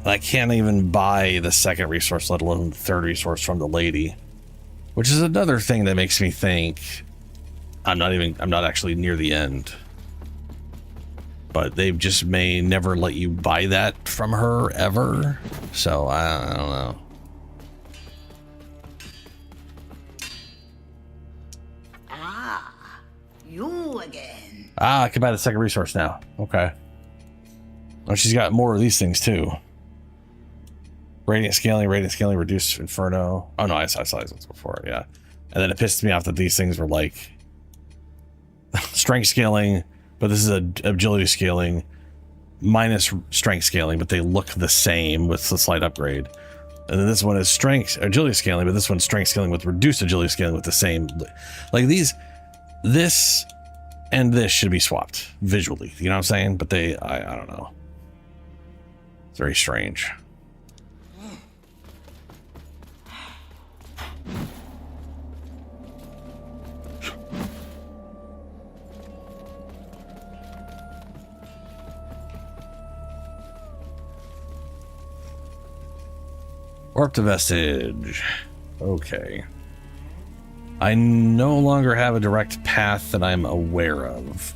Speaker 2: I can't even buy the second resource, let alone the third resource from the lady. Which is another thing that makes me think I'm not actually near the end. But they just may never let you buy that from her ever. So I don't know.
Speaker 5: Ah, you again.
Speaker 2: Ah, I can buy the second resource now. Okay. Oh, she's got more of these things too. Radiant scaling, reduced inferno. Oh no, I saw these ones before, yeah. And then it pissed me off that these things were like strength scaling, but this is a agility scaling minus strength scaling, but they look the same with the slight upgrade. And then this one is strength agility scaling, but this one's strength scaling with reduced agility scaling with the same. Like this and this should be swapped visually. You know what I'm saying? But I don't know. It's very strange. Warp to vestige. Okay. I no longer have a direct path that I'm aware of.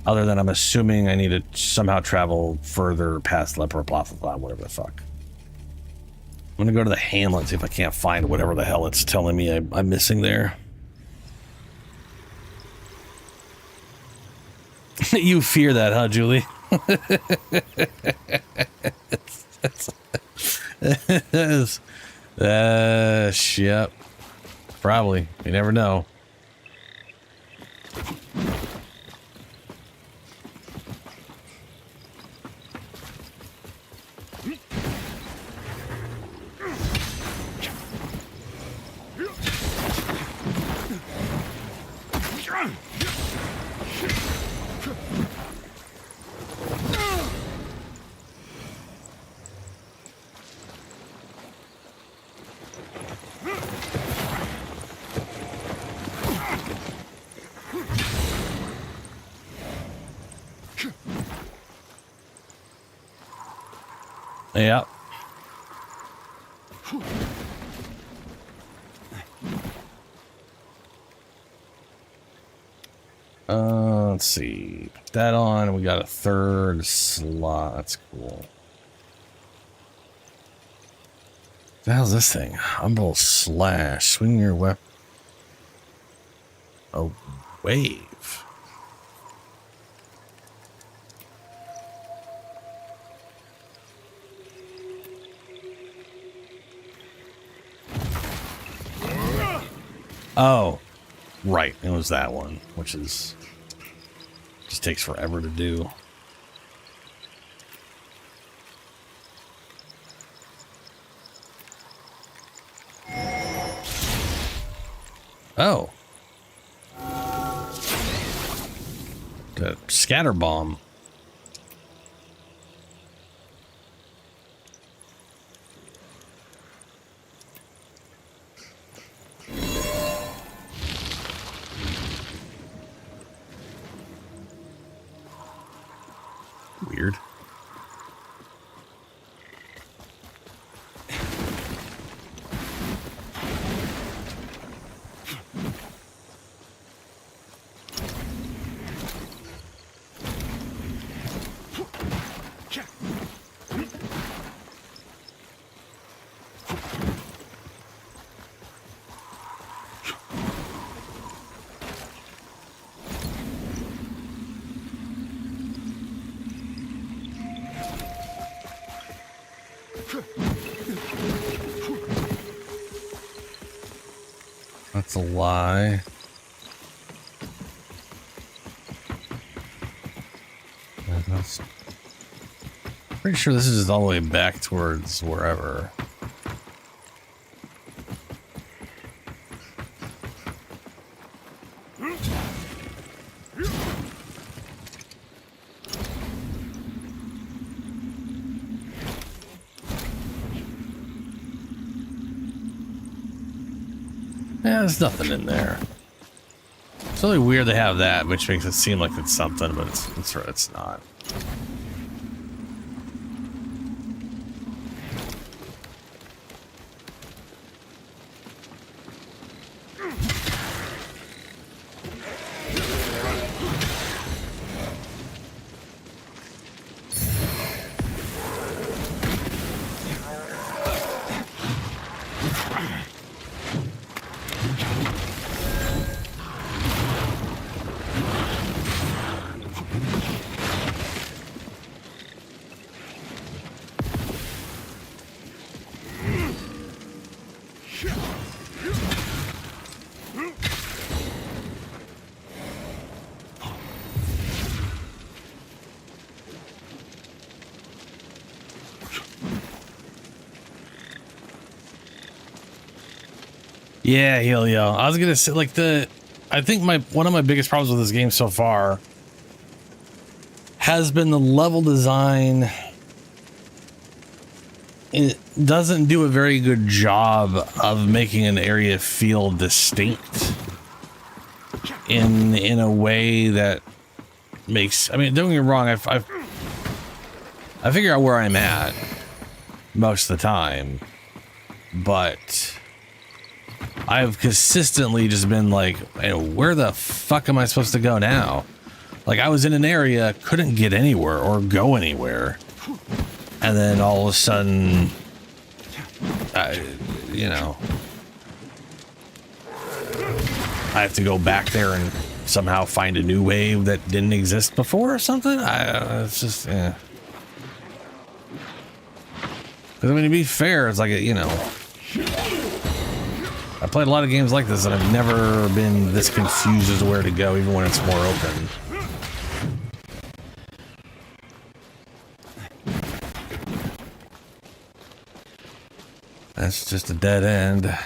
Speaker 2: Other than I'm assuming I need to somehow travel further past Leper, blah, blah, blah, whatever the fuck. I'm gonna go to the hamlet, see if I can't find whatever the hell it's telling me I'm missing there. You fear that, huh, Julie? Yep. Probably. You never know. Yeah. Let's see. Put that on. We got a third slot. That's cool. What the hell's this thing? Humble slash. Swing your weapon. A wave. Oh, right. It was that one, which is just takes forever to do. Oh. The scatter bomb. Weird. It's a lie. Pretty sure this is just all the way back towards wherever. Yeah, there's nothing in there. It's really weird they have that, which makes it seem like it's something, but it's not. Yeah, Helio. I was gonna say, like, I think one of my biggest problems with this game so far has been the level design. It doesn't do a very good job of making an area feel distinct in a way that makes. I mean, don't get me wrong. I figure out where I'm at most of the time, but I've consistently just been like, hey, where the fuck am I supposed to go now? Like, I was in an area, couldn't get anywhere or go anywhere. And then all of a sudden, you know, I have to go back there and somehow find a new wave that didn't exist before or something. It's just, yeah. Because, I mean, to be fair, it's like, you know, I played a lot of games like this and I've never been this confused as to where to go, even when it's more open. That's just a dead end.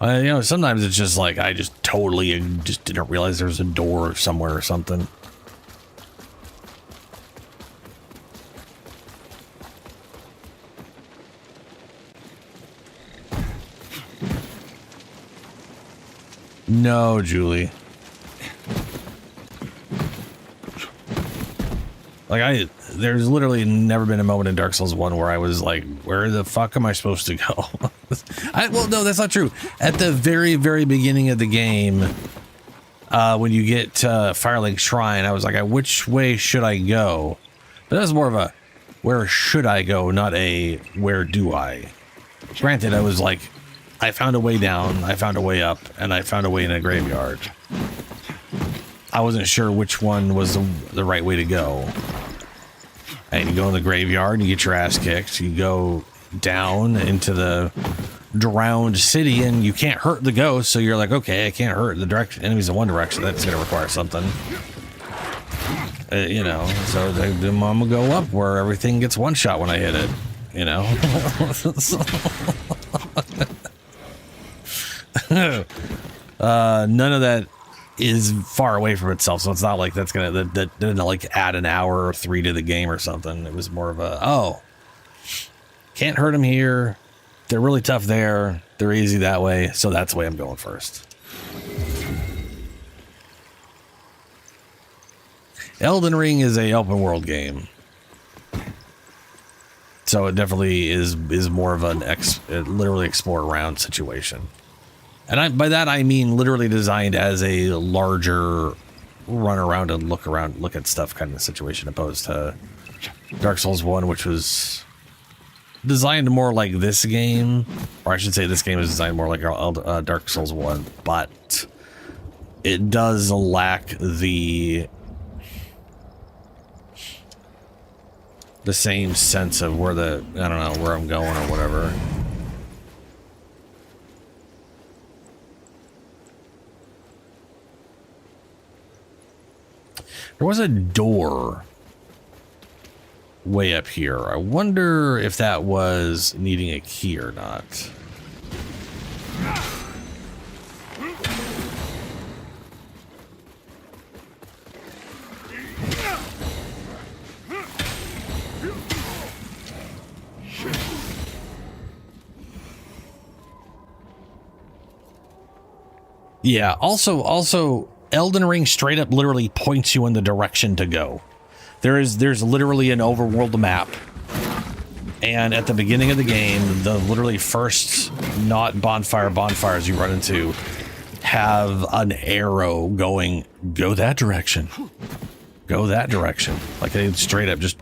Speaker 2: You know, sometimes it's just like I just totally just didn't realize there was a door somewhere or something. No, Julie. Like, there's literally never been a moment in Dark Souls 1 where I was like, where the fuck am I supposed to go? Well, no, that's not true. At the very, very beginning of the game, when you get to Firelink Shrine, I was like, which way should I go? But that was more of a, where should I go, not a, where do I? Granted, I was like, I found a way down, I found a way up, and I found a way in a graveyard. I wasn't sure which one was the right way to go. And you go in the graveyard and you get your ass kicked. You go down into the drowned city and you can't hurt the ghost, so you're like, okay, I can't hurt the enemies in one direction. That's going to require something. You know, so I'm going to go up where everything gets one shot when I hit it. You know? None of that is far away from itself, so it's not like that's gonna that didn't like add an hour or 3 to the game or something. It was more of a, oh, can't hurt them here, they're really tough there, they're easy that way, so that's the way I'm going first. Elden Ring is a open world game, so it definitely is more of an literally explore around situation. And by that I mean literally designed as a larger run around and look at stuff kind of situation, opposed to Dark Souls 1, which was designed more like this game, or I should say this game is designed more like Dark Souls 1, but it does lack the the same sense of where the, I don't know, where I'm going or whatever. There was a door way up here. I wonder if that was needing a key or not. Yeah, also Elden Ring straight up literally points you in the direction to go. There's literally an overworld map. And at the beginning of the game, the literally first not bonfires you run into have an arrow going, go that direction. Go that direction. Like they straight up just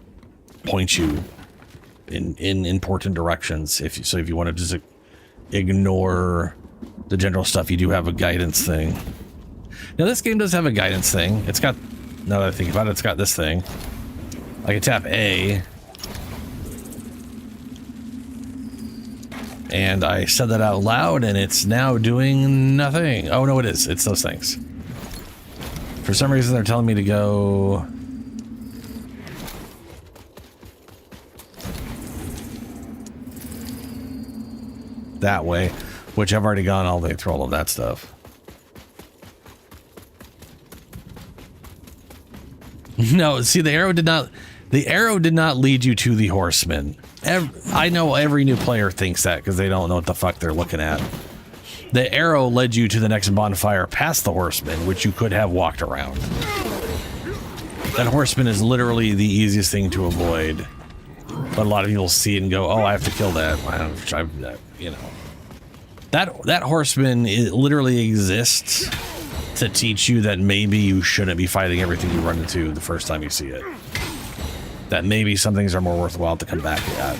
Speaker 2: point you in important directions. If you want to just ignore the general stuff, you do have a guidance thing. Now this game does have a guidance thing. It's got, now that I think about it, it's got this thing. I can tap A. And I said that out loud and it's now doing nothing. Oh no, it is. It's those things. For some reason they're telling me to go that way, which I've already gone all the way through all of that stuff. No, see, the arrow did not lead you to the horseman. I know every new player thinks that because they don't know what the fuck they're looking at. The arrow led you to the next bonfire past the horseman, which you could have walked around. That horseman is literally the easiest thing to avoid. But a lot of people see it and go, oh, I have to kill that. You know. That horseman, it literally exists to teach you that maybe you shouldn't be fighting everything you run into the first time you see it. That maybe some things are more worthwhile to come back at.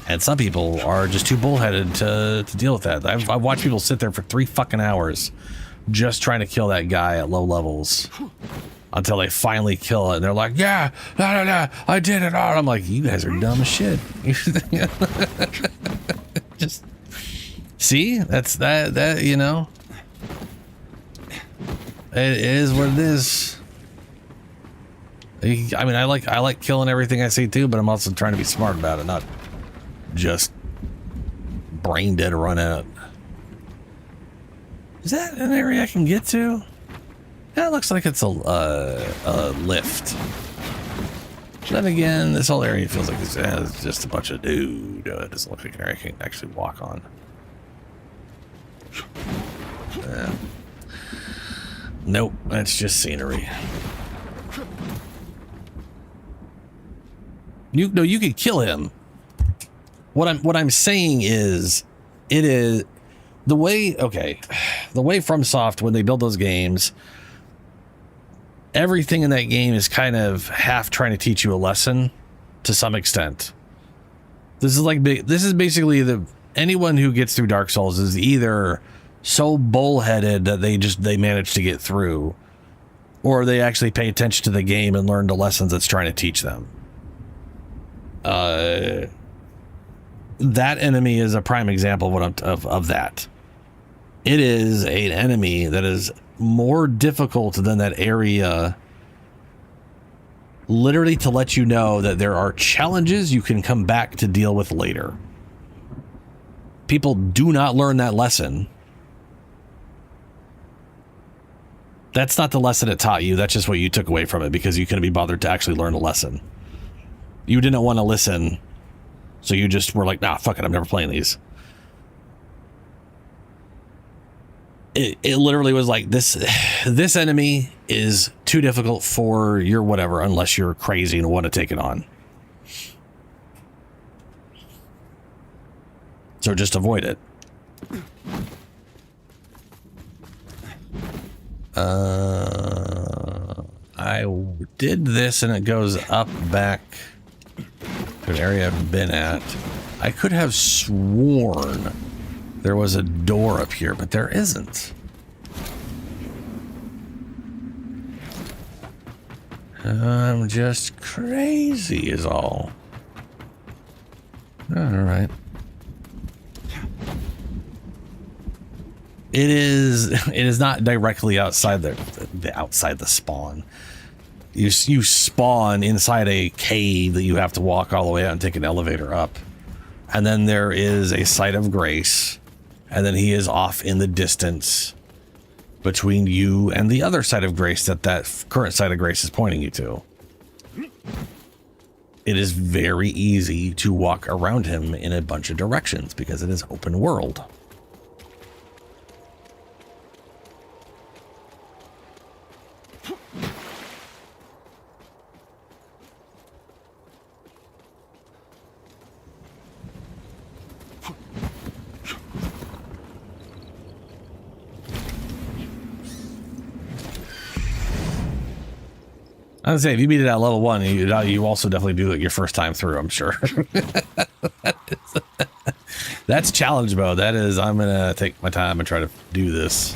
Speaker 2: And some people are just too bullheaded to deal with that. I've watched people sit there for 3 fucking hours just trying to kill that guy at low levels until they finally kill it. And they're like, yeah, I did it all. I'm like, you guys are dumb as shit. Just see, that's that, you know. It is what it is. I mean, I like killing everything I see too, but I'm also trying to be smart about it, not just brain dead run out. Is that an area I can get to? Yeah, it looks like it's a lift. Then again, this whole area feels like it's just a bunch of dude. It doesn't look like an area I can actually walk on. Nope, that's just scenery. You could kill him. What I'm saying is, it is the way. Okay, the way FromSoft, when they build those games, everything in that game is kind of half trying to teach you a lesson to some extent. This is basically anyone who gets through Dark Souls is either so bullheaded that they manage to get through, or they actually pay attention to the game and learn the lessons it's trying to teach them. That enemy is a prime example of that. It is an enemy that is more difficult than that area, literally to let you know that there are challenges you can come back to deal with later. People do not learn that lesson. That's not the lesson it taught you. That's just what you took away from it because you couldn't be bothered to actually learn a lesson. You didn't want to listen, so you just were like, nah, fuck it, I'm never playing these. It literally was like, this enemy is too difficult for your whatever, unless you're crazy and want to take it on. So just avoid it. I did this and it goes up back to an area I've been at. I could have sworn there was a door up here, but there isn't. I'm just crazy is all. All right. It is not directly outside the spawn. You spawn inside a cave that you have to walk all the way out and take an elevator up. And then there is a site of grace. And then he is off in the distance between you and the other site of grace that current site of grace is pointing you to. It is very easy to walk around him in a bunch of directions because it is open world. I was saying, if you beat it at level 1, you also definitely do it your first time through, I'm sure. That's challenge mode. That is, I'm going to take my time and try to do this.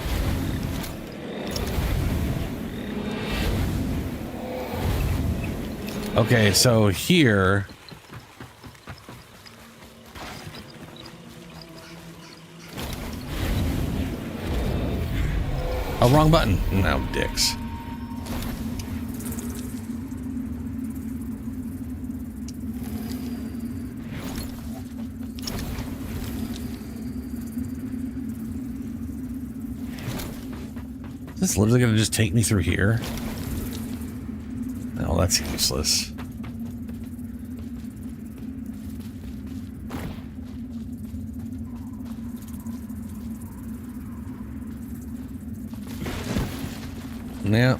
Speaker 2: Okay, so here... Oh, wrong button. No, dicks. Is this literally going to just take me through here? No, that's useless. Yeah.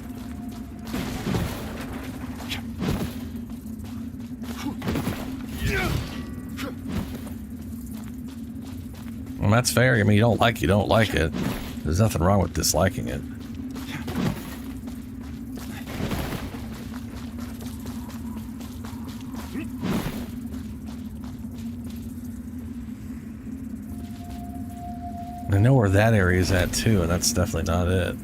Speaker 2: Well, that's fair. I mean, you don't like it. There's nothing wrong with disliking it. I know where that area is at too, and that's definitely not it.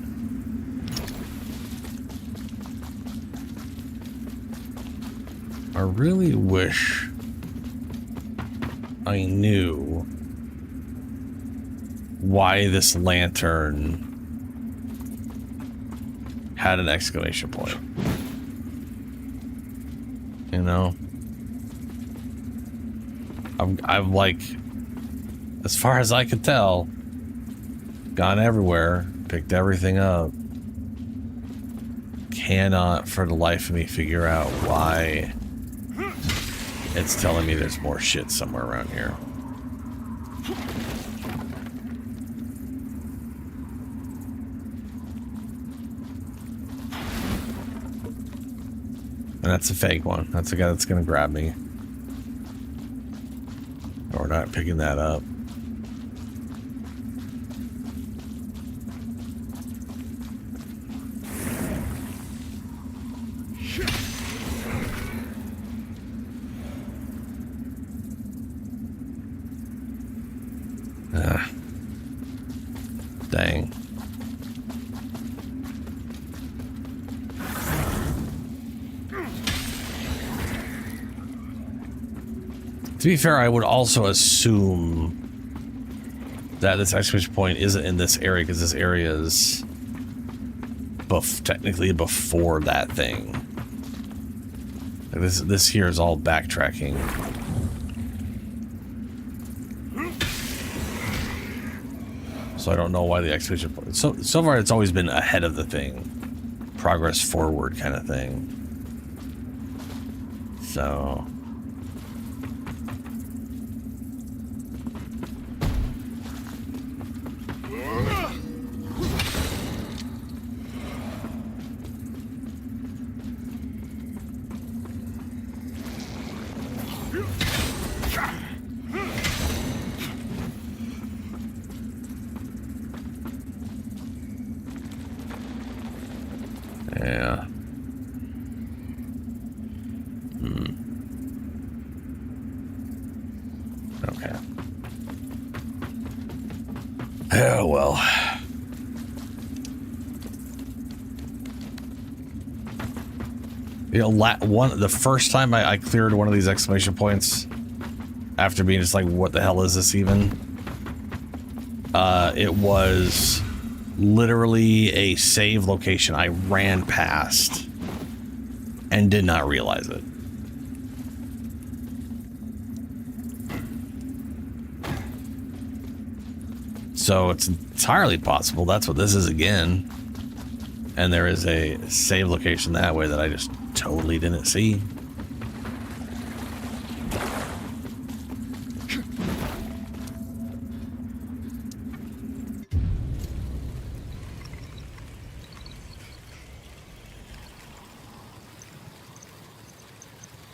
Speaker 2: I really wish I knew why this lantern had an exclamation point. You know? I've like, as far as I could tell, gone everywhere, picked everything up. Cannot for the life of me figure out why it's telling me there's more shit somewhere around here. And that's a fake one. That's the guy that's gonna grab me. Or not picking that up. Dang. To be fair, I would also assume that this exclamation point isn't in this area because this area is technically before that thing. Like this here is all backtracking. So I don't know why the exclamation point. So far, it's always been ahead of the thing, progress forward kind of thing. So. Yeah. Okay. Oh, well. You know, the first time I cleared one of these exclamation points, after being just like, what the hell is this even? It was literally a save location I ran past and did not realize it. So it's entirely possible that's what this is again. And there is a save location that way that I just totally didn't see.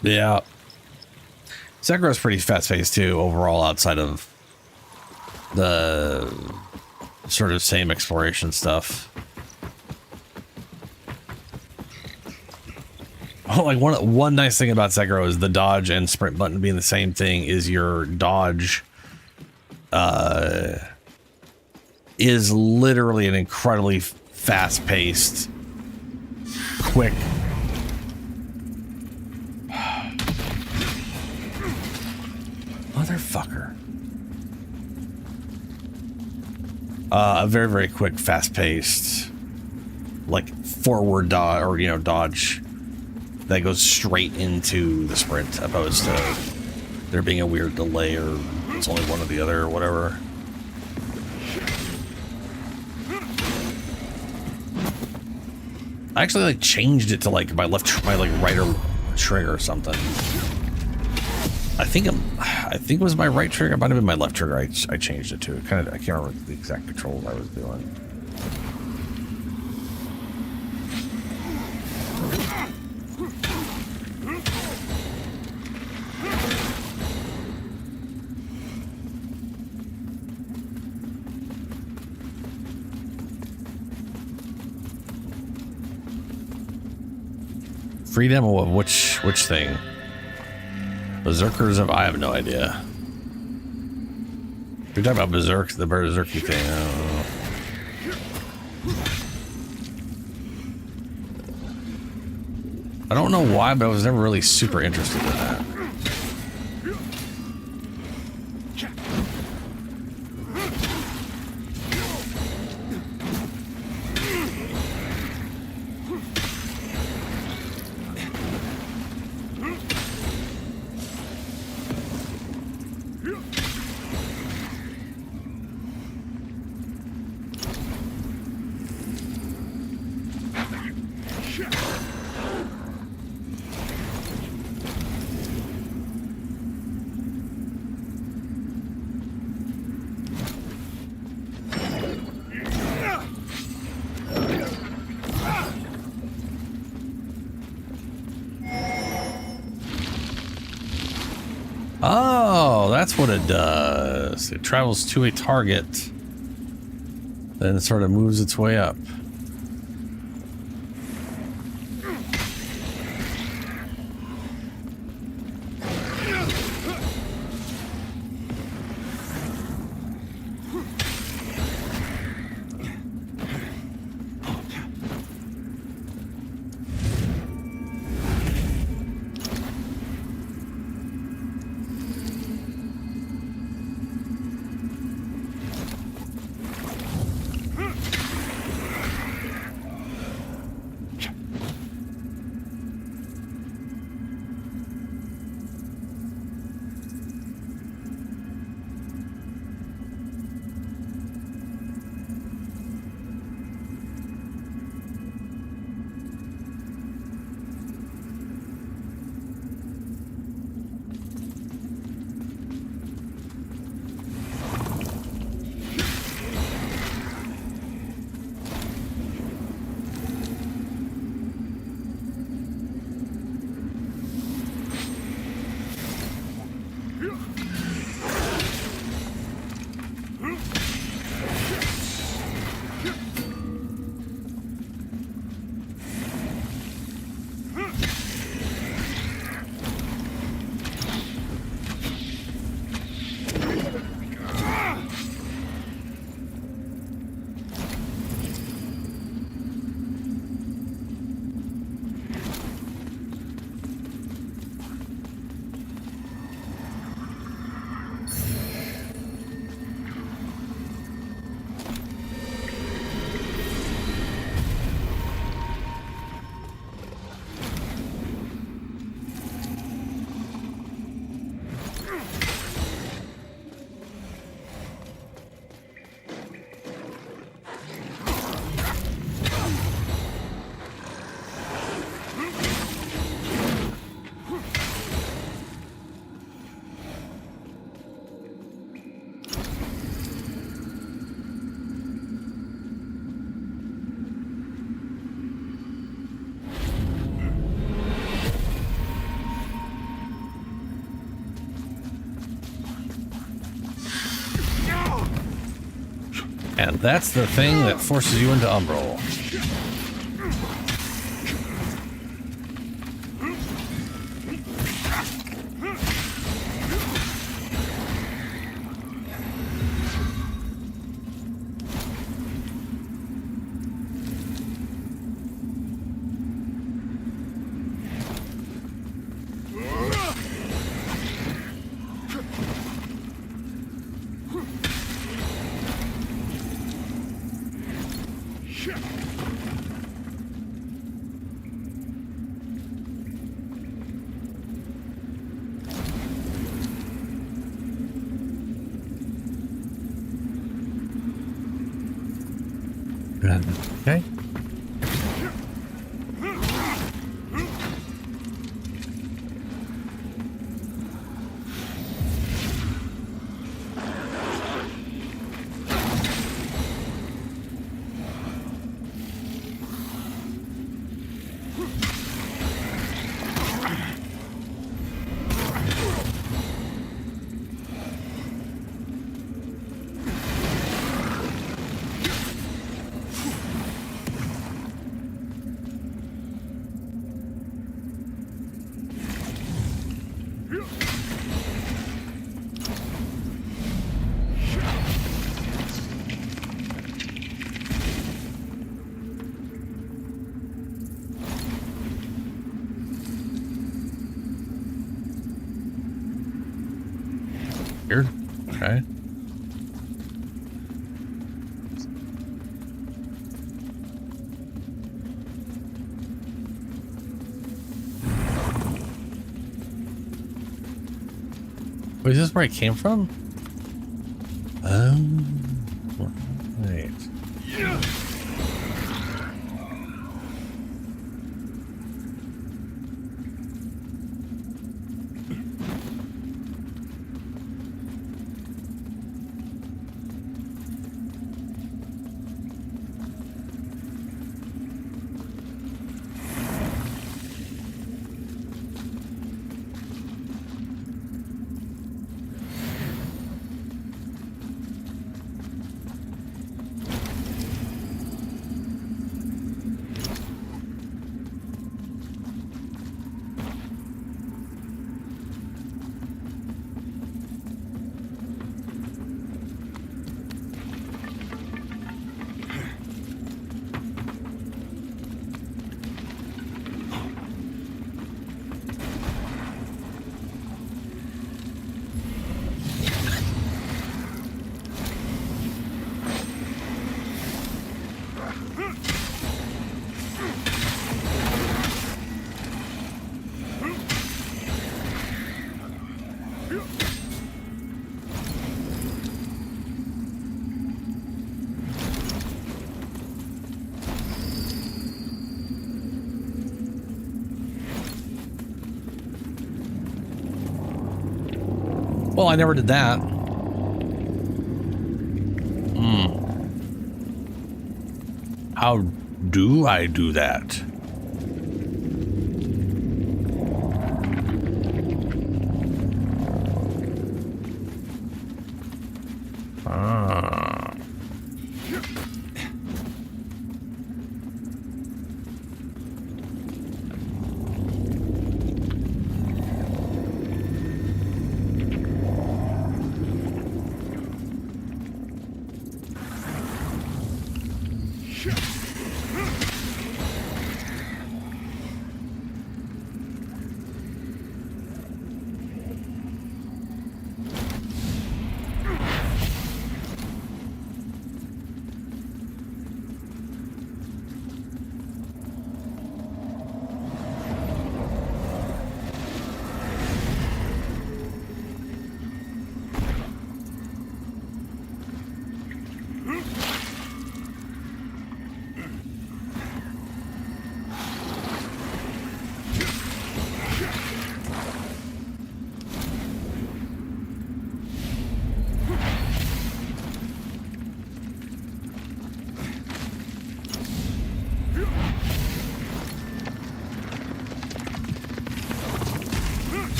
Speaker 2: Yeah. Sekiro's pretty fast-paced too, overall, outside of the sort of same exploration stuff. Oh, like one nice thing about Sekiro is the dodge and sprint button being the same thing. Is your dodge is literally an incredibly fast-paced, quick. Motherfucker. A very, very quick, fast-paced, like forward dodge, or, you know, dodge that goes straight into the sprint, opposed to there being a weird delay, or it's only one or the other, or whatever. I actually like changed it to like my right trigger or something. I think it was my right trigger. It might have been my left trigger. I changed it to. I can't remember the exact controls I was doing. Free demo of which thing? Berserkers of... I have no idea. You're talking about Berserk, the Berserky thing. I don't know. I don't know why, but I was never really super interested in that. Oh, that's what it does. It travels to a target, then it sort of moves its way up. that's the thing that forces you into Umbral. Okay. Weird. Okay. Wait, is this where I came from? Right. Well, I never did that. How do I do that?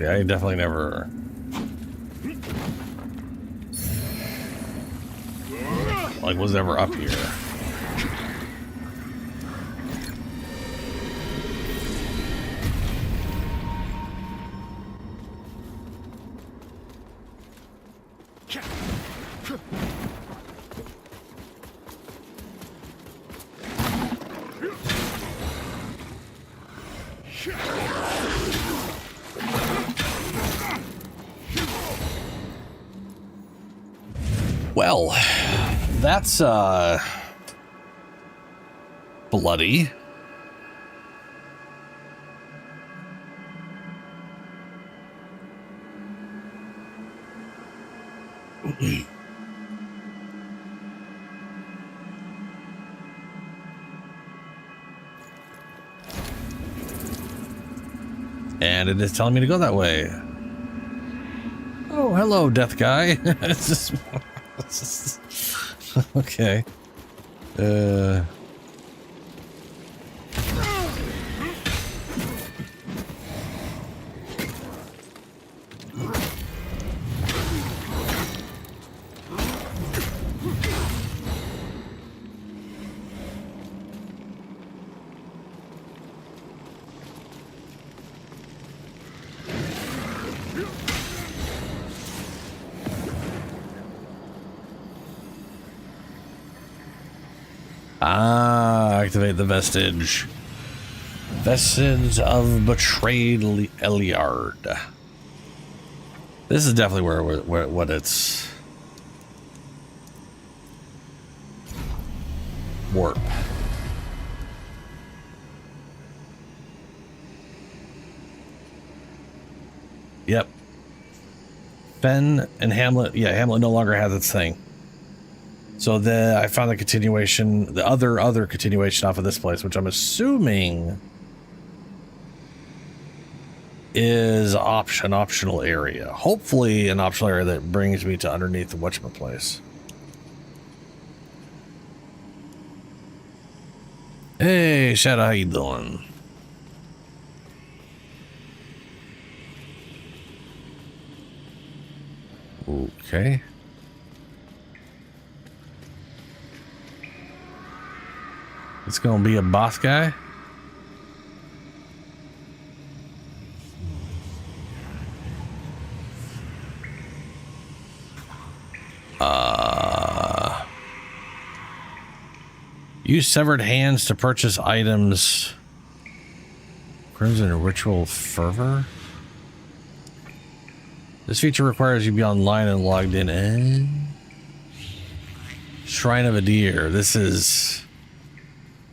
Speaker 2: Yeah, I definitely never. Like, was ever up here. Well, that's bloody. And it is telling me to go that way. Oh, hello, death guy. It's just okay. Activate the vestige. Vestige of betrayed Eliard. This is definitely where what it's warp. Yep. Fen and Hamlet. Yeah, Hamlet no longer has its thing. So I found the continuation, the other continuation off of this place, which I'm assuming is an optional area. Hopefully an optional area that brings me to underneath the whatchamacplace. Hey, Shadow, how you doing? Okay. It's gonna be a boss guy. Use severed hands to purchase items. Crimson Ritual Fervor. This feature requires you be online and logged in. Shrine of a Deer. This is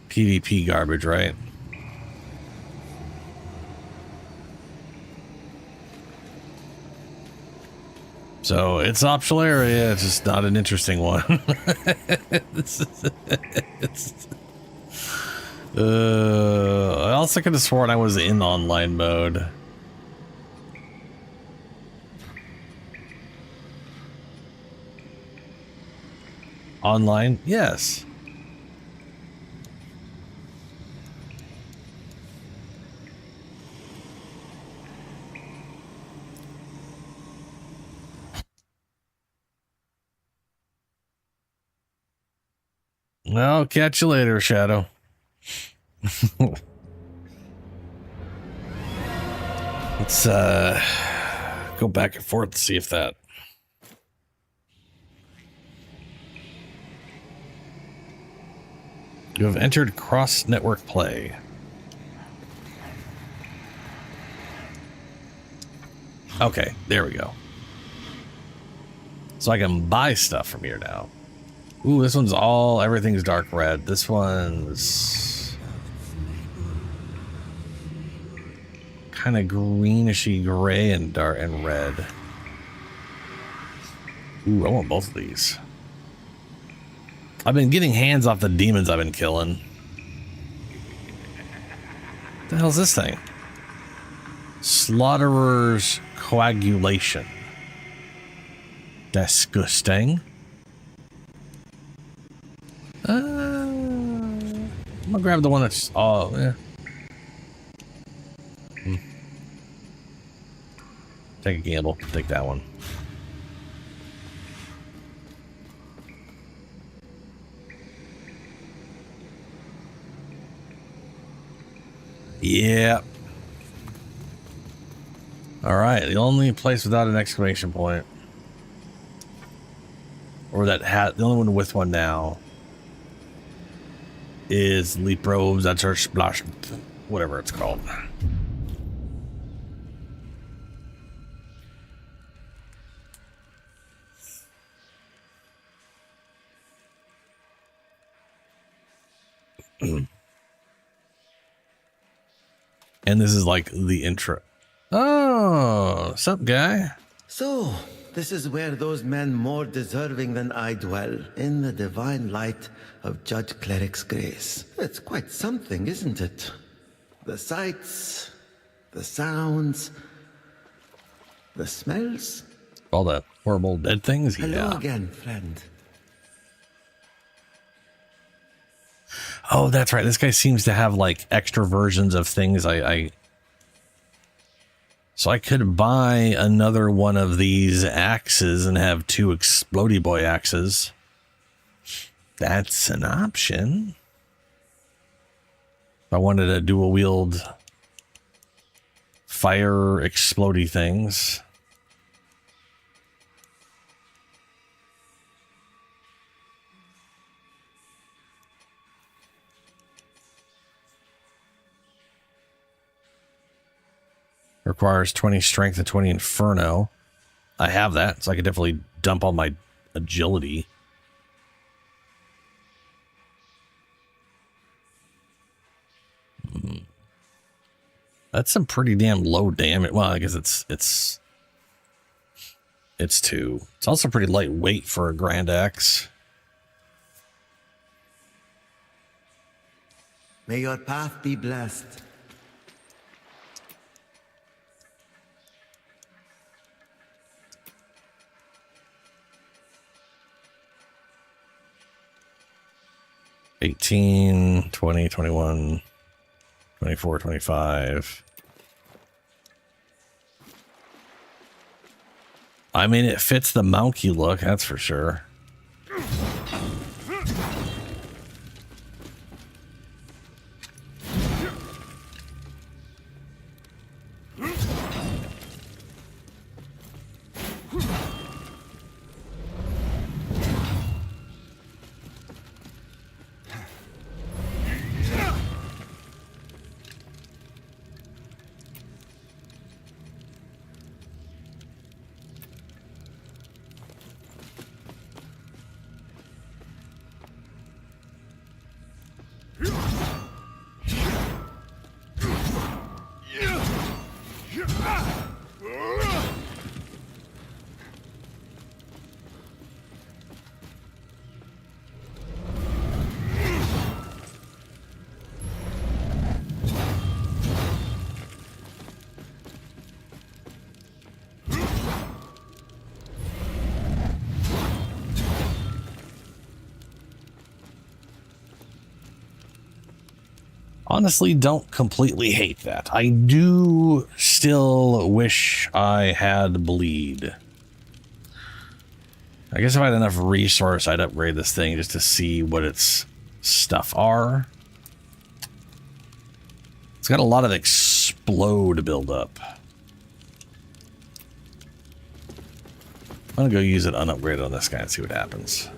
Speaker 2: PvP garbage, right? So it's an optional area, it's just not an interesting one. I also could have sworn I was in online mode. Online? Yes. I'll catch you later, Shadow. Let's go back and forth to see if that. You have entered cross-network play. Okay, there we go. So I can buy stuff from here now. Ooh, this one's everything's dark red. This one's kind of greenish-y gray and dark and red. Ooh, I want both of these. I've been getting hands off the demons I've been killing. What the hell's this thing? Slaughterer's Coagulation. Disgusting. I'm gonna grab the one that's yeah. Take a gamble. Take that one. Yeah. All right. The only place without an exclamation point, or that hat, the only one with one now, is Leap Robes. That's our splash, whatever it's called. And this is like the intro. Oh, what's up, guy?
Speaker 19: So, this is where those men more deserving than I dwell, in the divine light of Judge Cleric's grace. It's quite something, isn't it? The sights, the sounds, the smells.
Speaker 2: All the horrible dead things?
Speaker 19: Hello
Speaker 2: Yeah.
Speaker 19: again, friend.
Speaker 2: Oh, that's right. This guy seems to have like extra versions of things. So I could buy another one of these axes and have 2 Explodey Boy axes. That's an option. If I wanted to dual wield fire explodey things. Requires 20 strength and 20 inferno. I have that, so I could definitely dump all my agility. That's some pretty damn low damage. Well, I guess it's 2. It's also pretty lightweight for a Grand Axe.
Speaker 19: May your path be blessed.
Speaker 2: $18, $20, $21, $24, $25. I mean, it fits the monkey look, that's for sure. Honestly, don't completely hate that. I do still wish I had bleed. I guess if I had enough resource, I'd upgrade this thing just to see what its stuff are. It's got a lot of explode build up. I'm gonna go use it unupgraded on this guy and see what happens.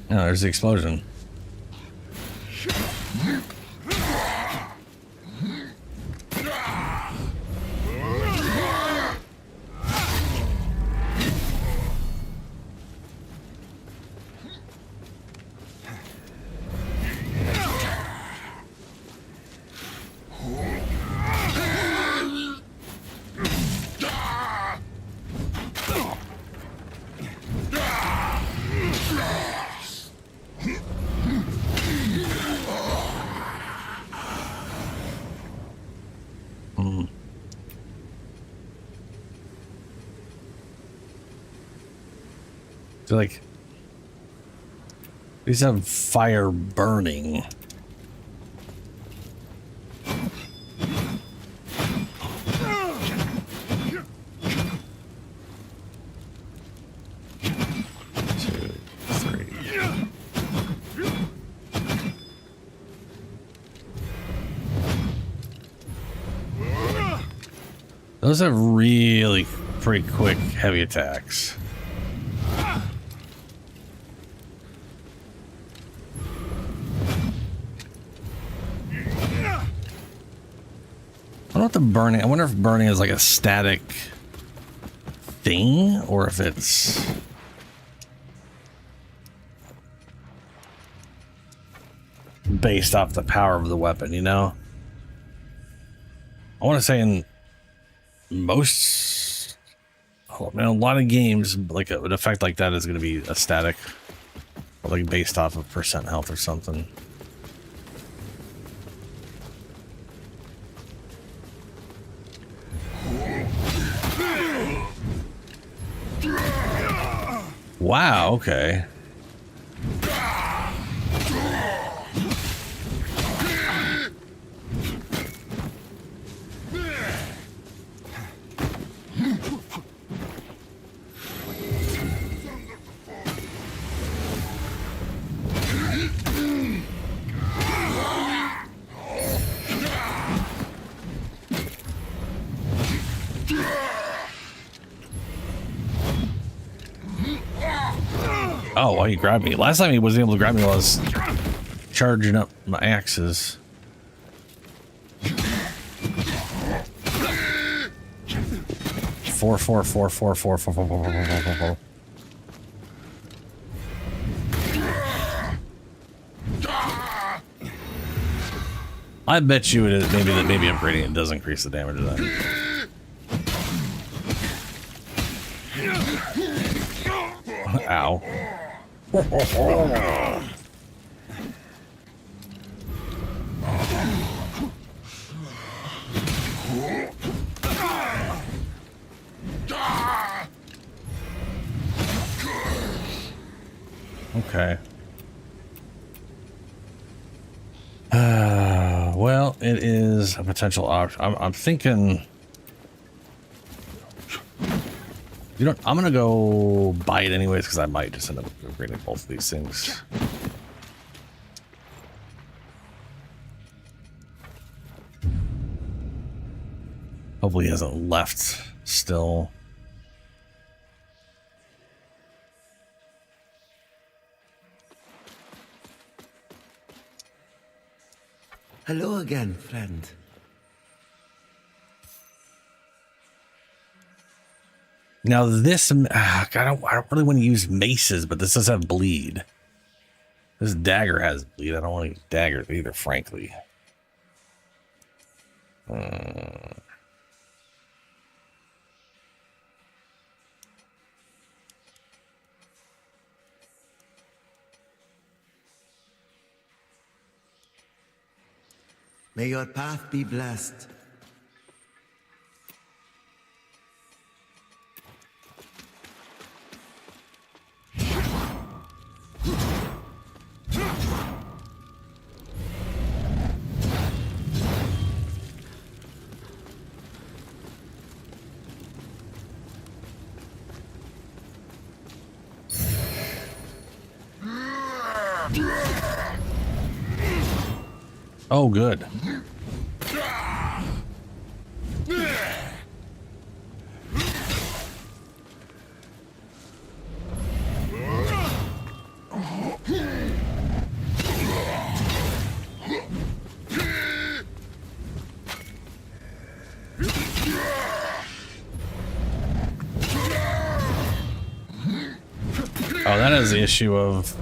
Speaker 2: Oh, there's the explosion. So like, these have fire burning. Those have really pretty quick heavy attacks. I don't know what the burning. I wonder if burning is like a static thing or if it's based off the power of the weapon, you know? I want to say in most, I mean, a lot of games, like an effect like that is going to be a static, or like based off of percent health or something. Wow, okay. Oh, why he grabbed me? Last time he wasn't able to grab me while I was charging up my axes. Four. I bet you it is maybe upgrading it does increase the damage of that. Ow. Okay. Well, it is a potential option. I'm thinking. You know, I'm gonna go buy it anyways because I might just end up upgrading both of these things. Hopefully he hasn't left still.
Speaker 19: Hello again, friend.
Speaker 2: Now this, I don't really want to use maces, but this does have bleed. This dagger has bleed. I don't want to use daggers either, frankly.
Speaker 19: May your path be blessed.
Speaker 2: Oh, good. Oh, that is the issue of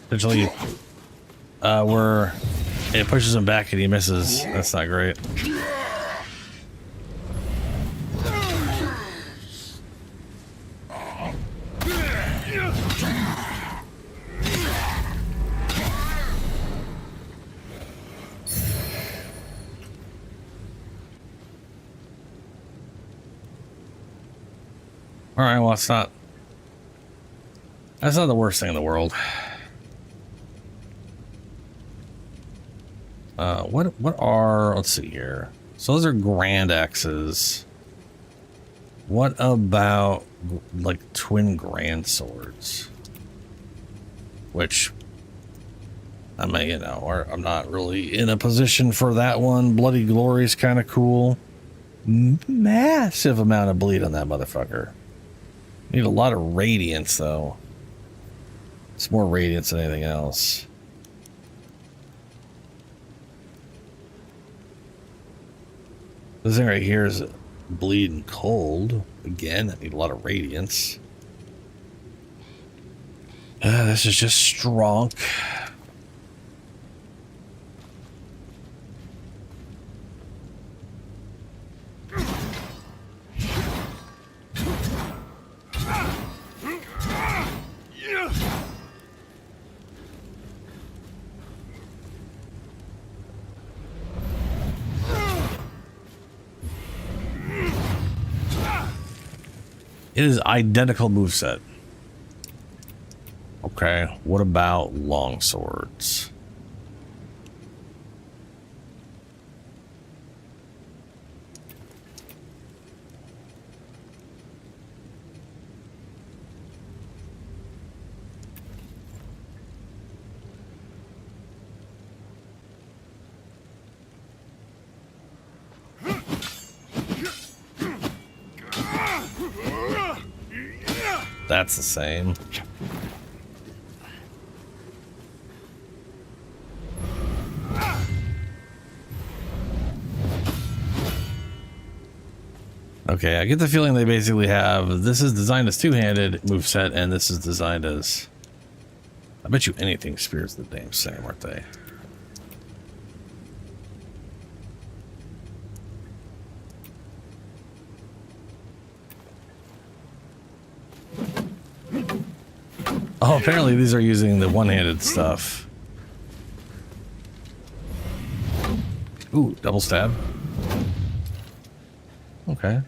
Speaker 2: potentially where it pushes him back and he misses. That's not great. All right, well, that's not the worst thing in the world. What are, let's see here. So those are grand axes. What about like twin grand swords? Which, I mean, you know, I'm not really in a position for that one. Bloody Glory is kind of cool. Massive amount of bleed on that motherfucker. Need a lot of radiance though. It's more radiance than anything else. This thing right here is bleed and cold. Again, I need a lot of radiance. This is just strong. It is identical moveset. Okay, what about long swords? That's the same. Okay, I get the feeling they basically have, this is designed as two-handed moveset, and this is designed as, I bet you anything spears the damn same, aren't they? Oh, apparently these are using the one-handed stuff. Ooh, double stab. Okay.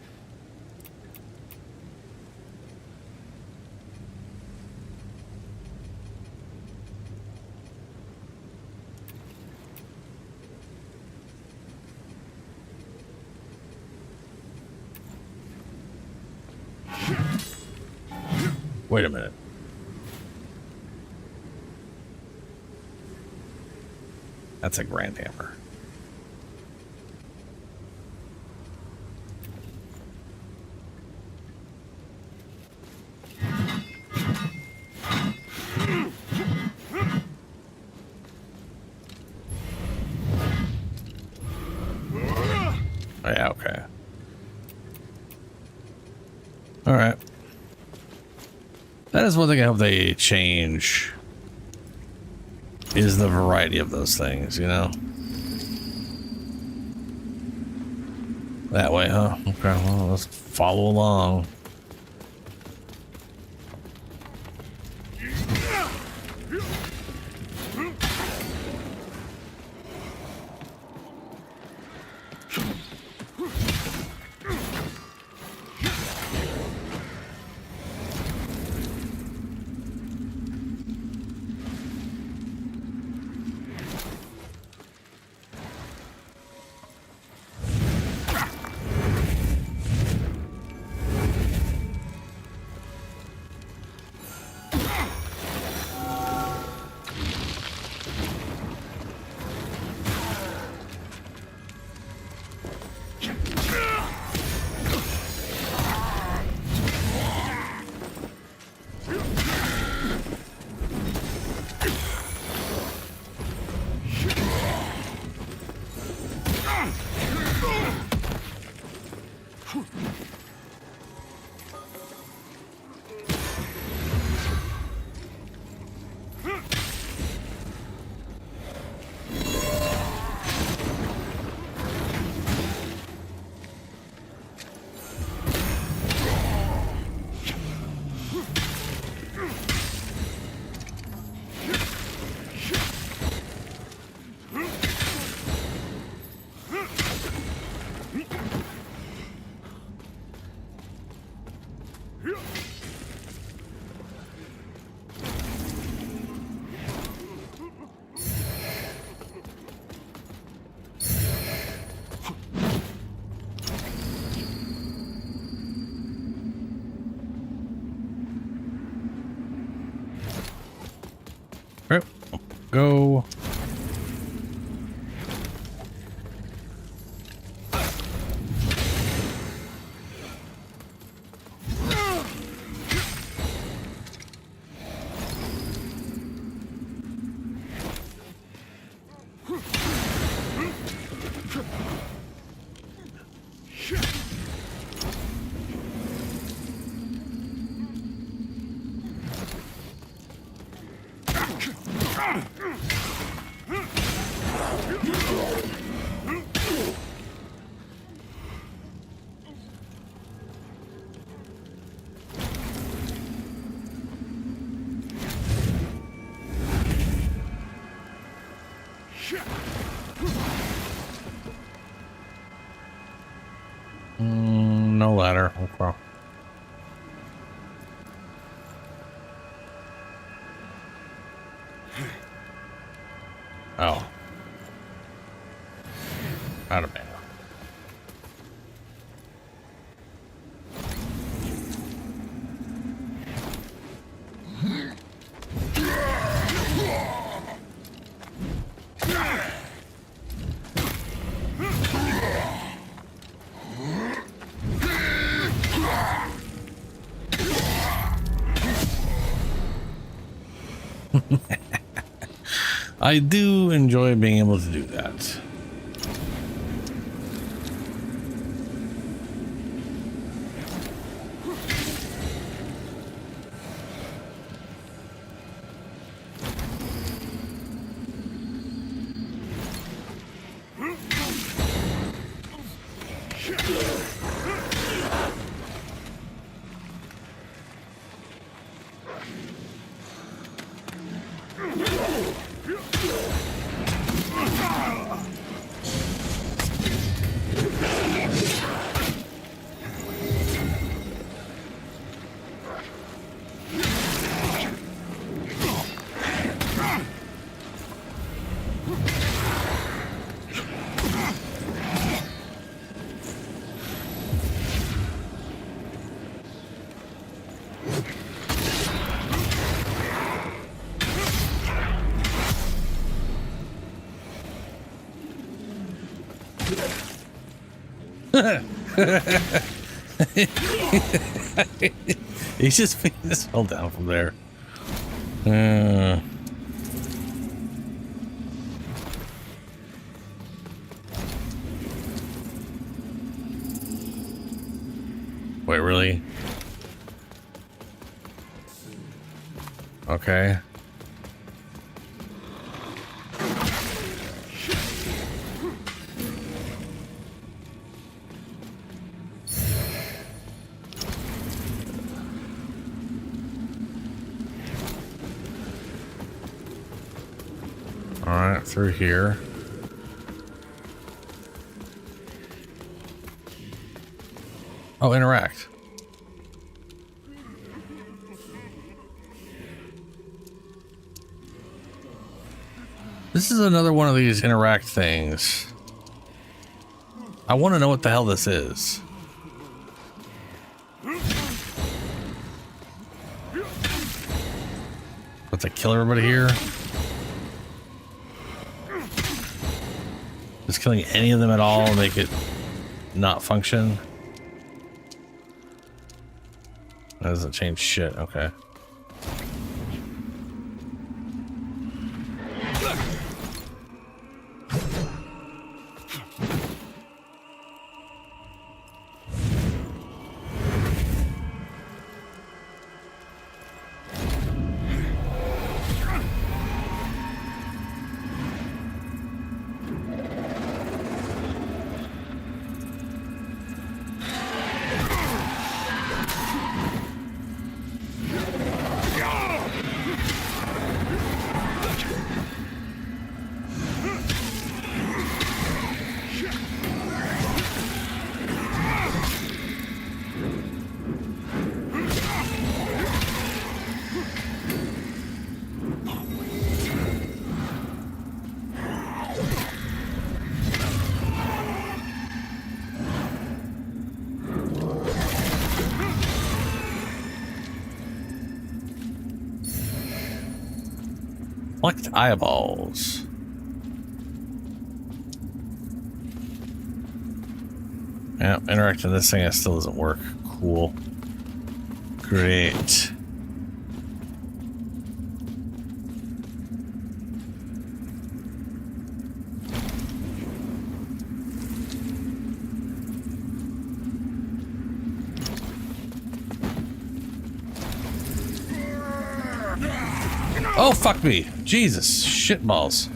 Speaker 2: Wait a minute. That's a grand hammer. Oh, yeah, okay. All right. That is one thing I hope they change, is the variety of those things, you know? That way, huh? Okay, well, let's follow along. Go. No ladder. Okay. Oh. Out of mana. I do enjoy being able to do that. He's just being this fell down from there. Wait, really? Okay. All right, through here. Oh, interact. This is another one of these interact things. I want to know what the hell this is. Let's kill everybody here. Just killing any of them at all make it not function. That doesn't change shit. Okay. Collect eyeballs. Yeah, interacting with this thing, it still doesn't work. Cool. Great. Oh, fuck me. Jesus. Shitballs.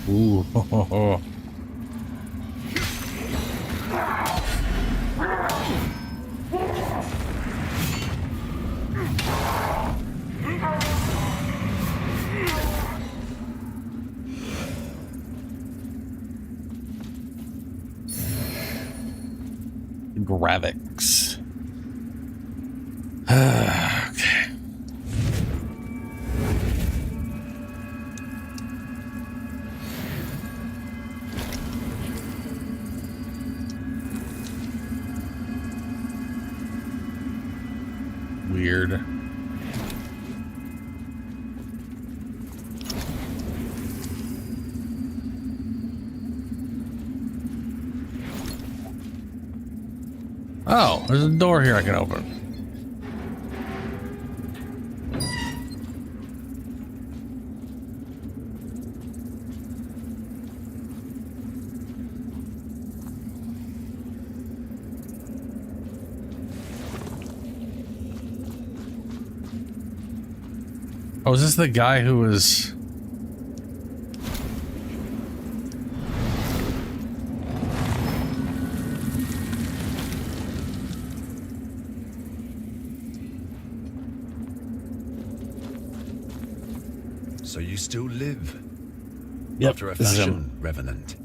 Speaker 2: Ooh. Graphics. Okay. Weird. Oh, there's a door here I can open. Oh, is this the guy who was...
Speaker 20: So you still live?
Speaker 2: Yep,
Speaker 20: After a
Speaker 2: this is
Speaker 20: fashion, Revenant.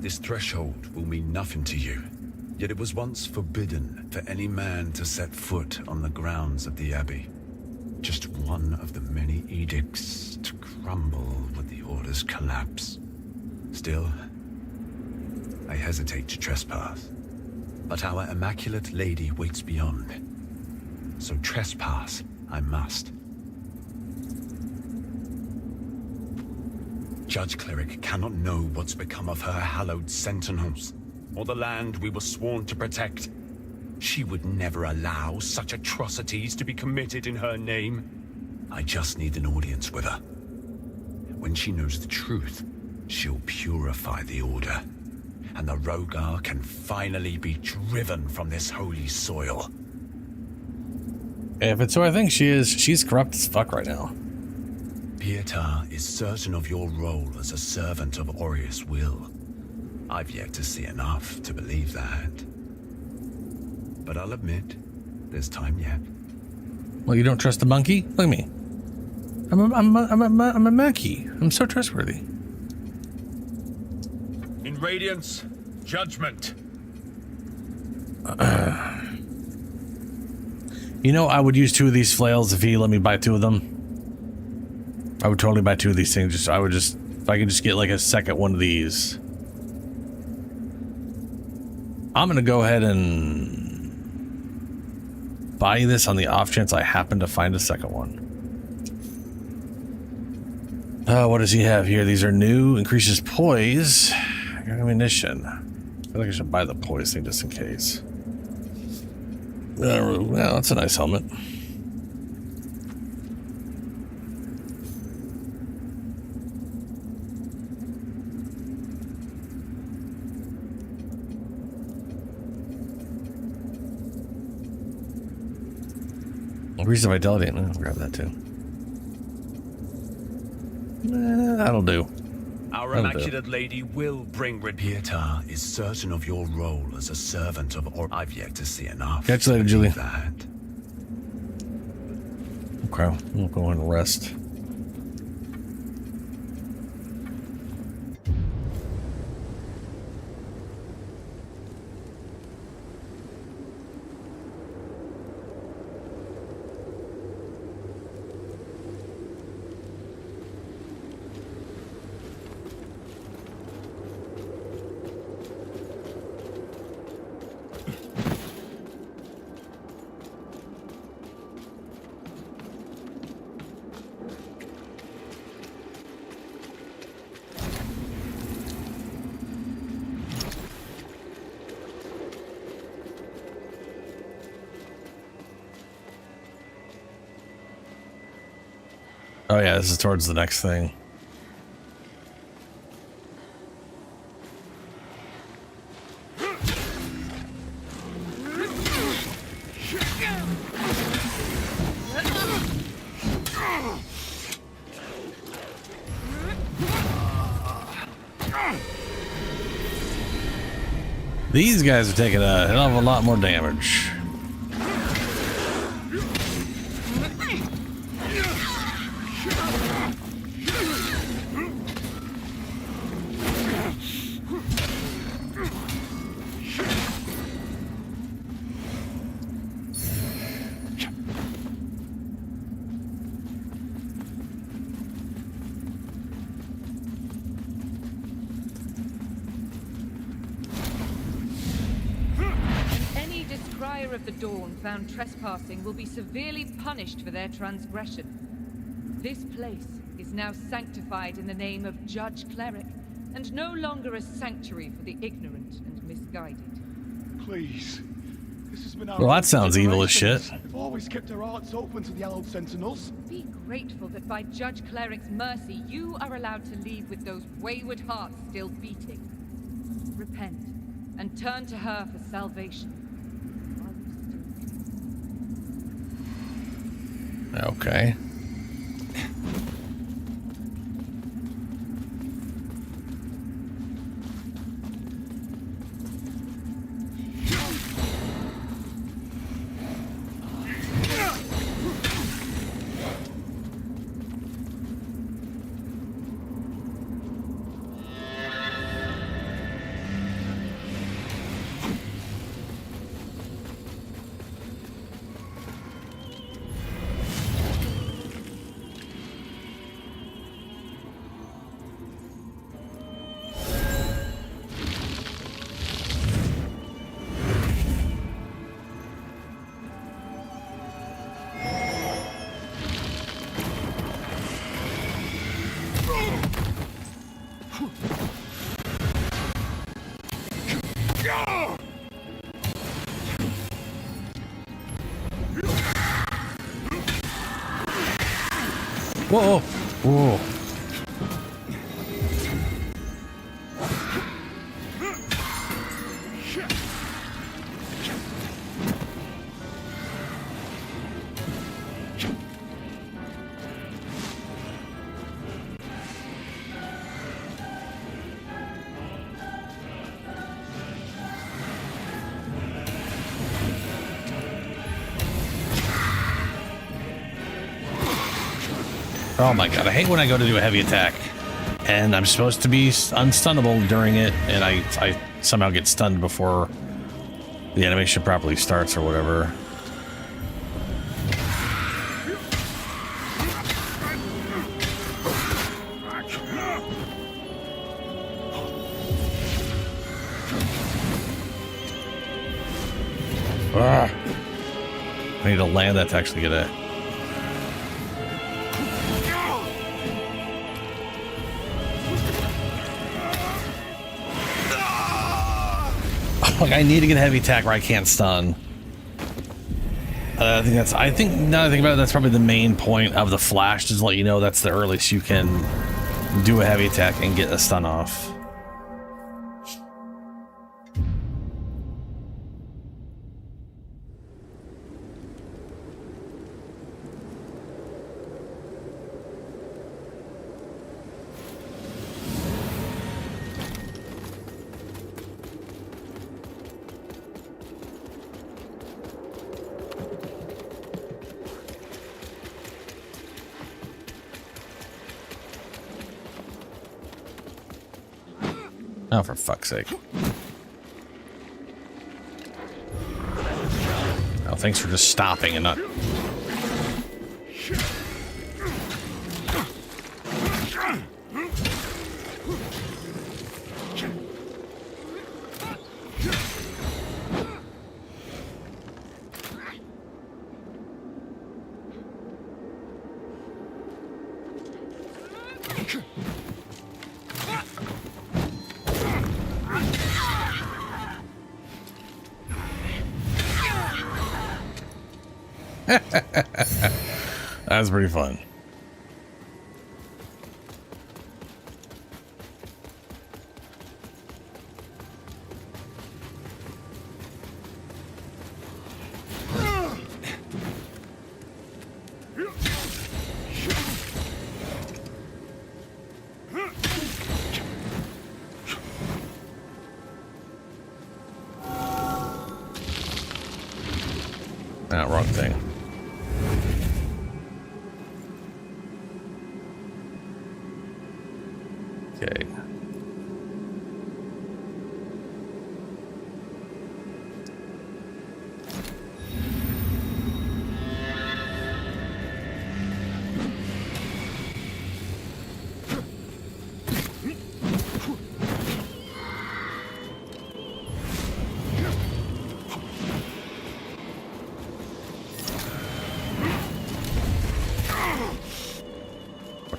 Speaker 20: This threshold will mean nothing to you, yet it was once forbidden for any man to set foot on the grounds of the Abbey. Just one of the many edicts to crumble with the Order's collapse. Still, I hesitate to trespass. But our Immaculate Lady waits beyond. So trespass I must. Judge Cleric cannot know what's become of her hallowed sentinels, or the land we were sworn to protect. She would never allow such atrocities to be committed in her name. I just need an audience with her. When she knows the truth, she'll purify the Order, and the Rogar can finally be driven from this holy soil.
Speaker 2: If it's who I think she is, she's corrupt as fuck right now.
Speaker 20: Pietà is certain of your role as a servant of Aureus' will. I've yet to see enough to believe that. But I'll admit, there's time yet.
Speaker 2: Well, you don't trust the monkey? Look at me. I'm a monkey. I'm so trustworthy.
Speaker 8: In Radiance, judgment.
Speaker 2: You know, I would use 2 of these flails if he let me buy 2 of them. I would totally buy 2 of these things. If I could just get like a second one of these. I'm gonna go ahead and buy this on the off chance I happen to find a second one. What does he have here? These are new. Increases poise. Ammunition. I feel like I should buy the poise thing just in case. Well, that's a nice helmet. Increase the vitality. I'll grab that too. That'll do.
Speaker 20: Our
Speaker 2: That'll do.
Speaker 20: Immaculate Lady will bring Pietar is certain of your role as a servant of I've yet to see enough.
Speaker 2: Catch you later, Julie.
Speaker 20: That.
Speaker 2: Okay, we'll go and rest. Oh yeah, this is towards the next thing. These guys are taking a hell of a lot more damage.
Speaker 16: Of the Dawn found trespassing will be severely punished for their transgression. This place is now sanctified in the name of Judge Cleric, and no longer a sanctuary for the ignorant and misguided.
Speaker 11: Please. This has been our
Speaker 2: Well, that sounds evil as shit.
Speaker 11: We've always kept our hearts open to the Hallowed Sentinels.
Speaker 16: Be grateful that by Judge Cleric's mercy, you are allowed to leave with those wayward hearts still beating. Repent, and turn to her for salvation.
Speaker 2: Okay. Whoa! Whoa! Oh my god, I hate when I go to do a heavy attack and I'm supposed to be unstunnable during it and I somehow get stunned before the animation properly starts or whatever. Ah. I need to land that to actually get it. Like I need to get a heavy attack where I can't stun. I think now that I think about it, that's probably the main point of the flash, just to let you know that's the earliest you can do a heavy attack and get a stun off. Oh, for fuck's sake. Oh, thanks for just stopping and not... That's pretty fun. Ah, wrong thing. Okay.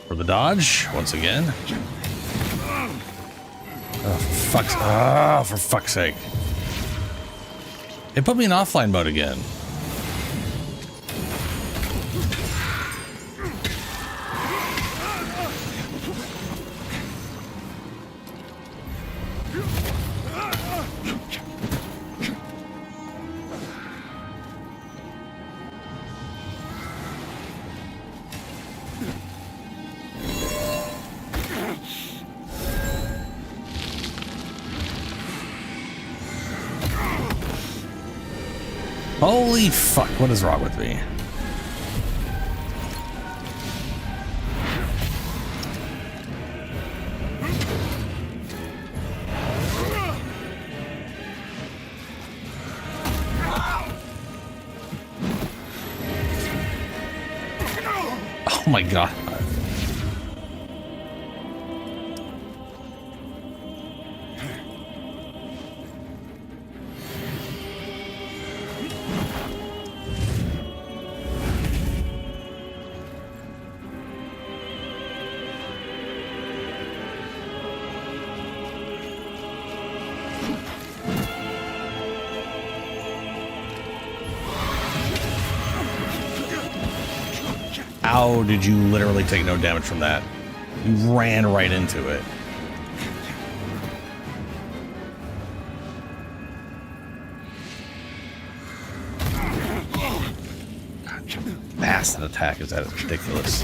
Speaker 2: For the dodge once again. Oh, for fuck's sake. It put me in offline mode again. Holy fuck, what is wrong with me? Oh my god. How did you literally take no damage from that? You ran right into it. God, acid attack is that ridiculous.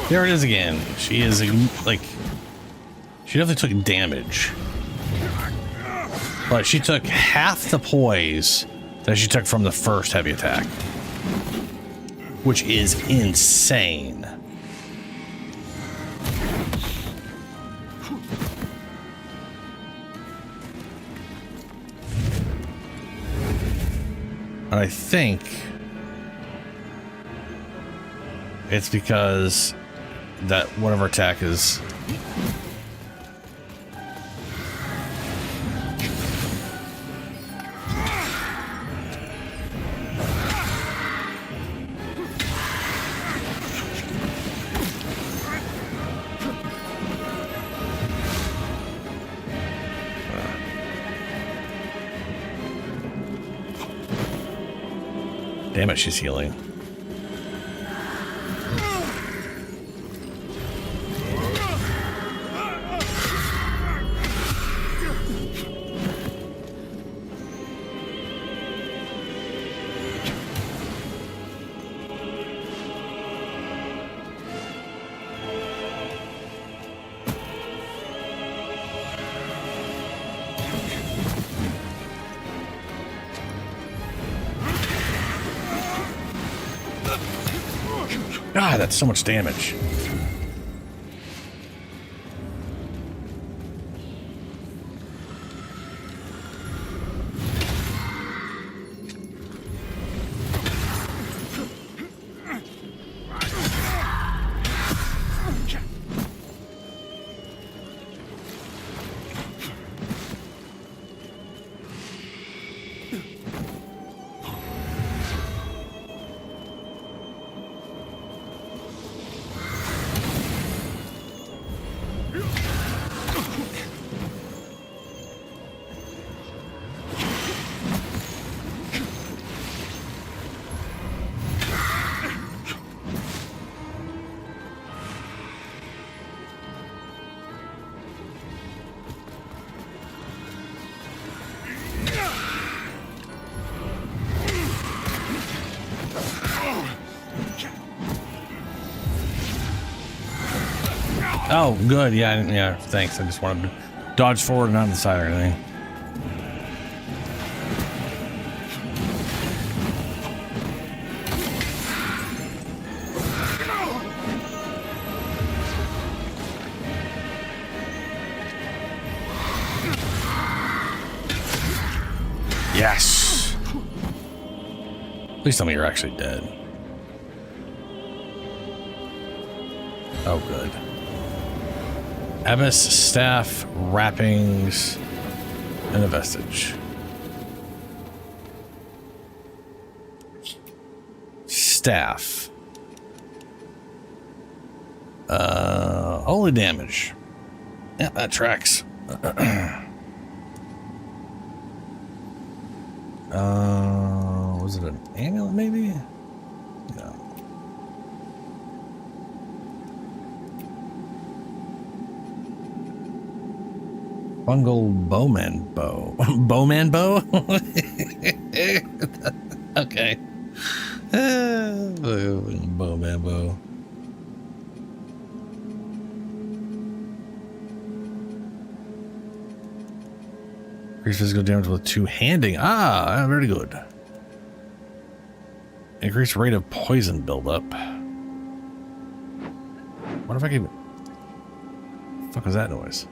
Speaker 2: There it is again. She is like She definitely took damage. But she took half the poise that she took from the first heavy attack. Which is insane. And I think it's because that one of her attack is... Damn it, she's healing. God, that's so much damage. Oh, good. Yeah, thanks. I just wanted to dodge forward and not on the side or anything. Yes. Please tell me you're actually dead. Oh, good. Abyss, staff, wrappings, and a vestige. Staff. Holy damage. Yeah, that tracks. Was it an amulet maybe? No. Fungal bowman bow. Bowman bow? Okay. Bowman bow. Increase physical damage with two-handing. Ah, very good. Increase rate of poison buildup. What if I can... What the fuck was that noise?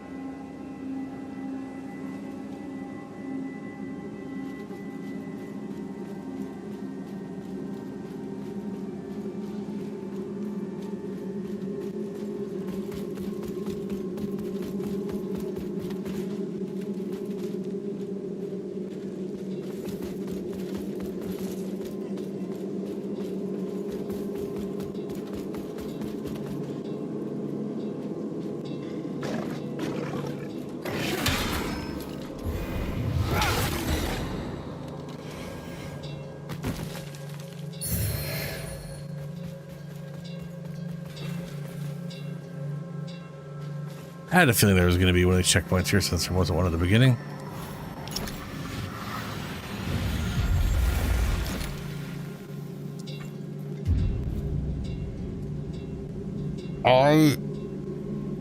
Speaker 2: I had a feeling there was going to be one of these checkpoints here since there wasn't one at the beginning.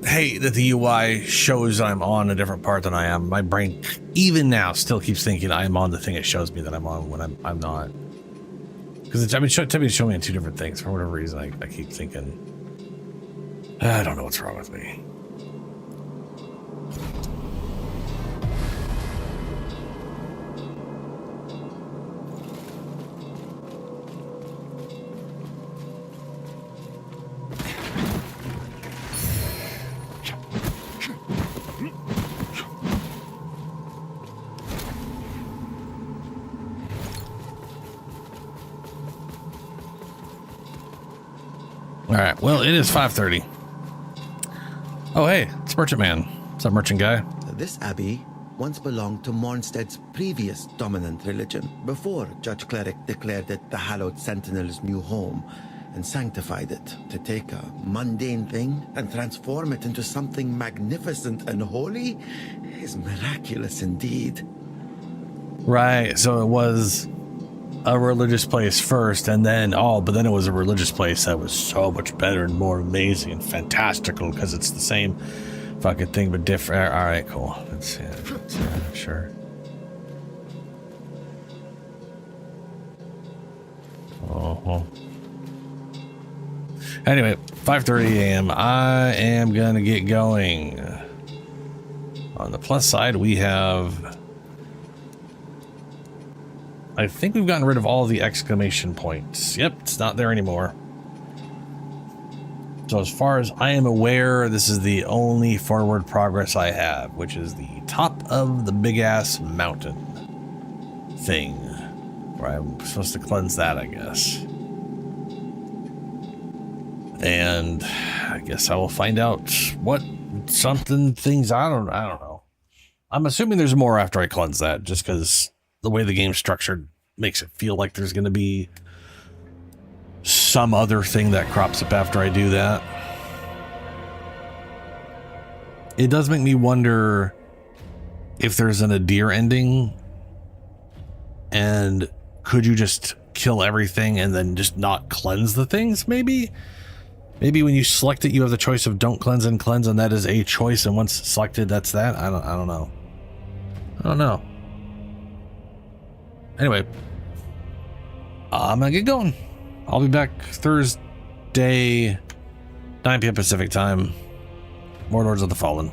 Speaker 2: Hey, that the UI shows I'm on a different part than I am. My brain, even now, still keeps thinking I am on the thing it shows me that I'm on when I'm not. Because it's, I mean, show me on two different things. For whatever reason, I keep thinking, I don't know what's wrong with me. All right, well, it is 5:30. Oh, hey, it's Merchant Man. What's up, Merchant Guy?
Speaker 19: This abbey once belonged to Mornstead's previous dominant religion, before Judge Cleric declared it the Hallowed Sentinel's new home and sanctified it. To take a mundane thing and transform it into something magnificent and holy is miraculous indeed.
Speaker 2: Right, so it was a religious place first, and then but then it was a religious place that was so much better and more amazing and fantastical because it's the same fucking thing but different. All right, cool. Yeah, sure. Anyway, 5:30 a.m. I am gonna get going. On the plus side, we have, I think we've gotten rid of all the exclamation points. Yep, it's not there anymore. So as far as I am aware, this is the only forward progress I have, which is the top of the big ass mountain thing, where I'm supposed to cleanse that, I guess. And I guess I will find out what things I don't know. I'm assuming there's more after I cleanse that, just because the way the game's structured makes it feel like there's going to be some other thing that crops up after I do that. It does make me wonder if there's an Adir ending, and could you just kill everything and then just not cleanse the things? Maybe when you select it, you have the choice of don't cleanse and cleanse, and that is a choice, and once selected, that's that. I don't know. Anyway, I'm gonna get going. I'll be back Thursday, 9 p.m. Pacific time. More Lords of the Fallen.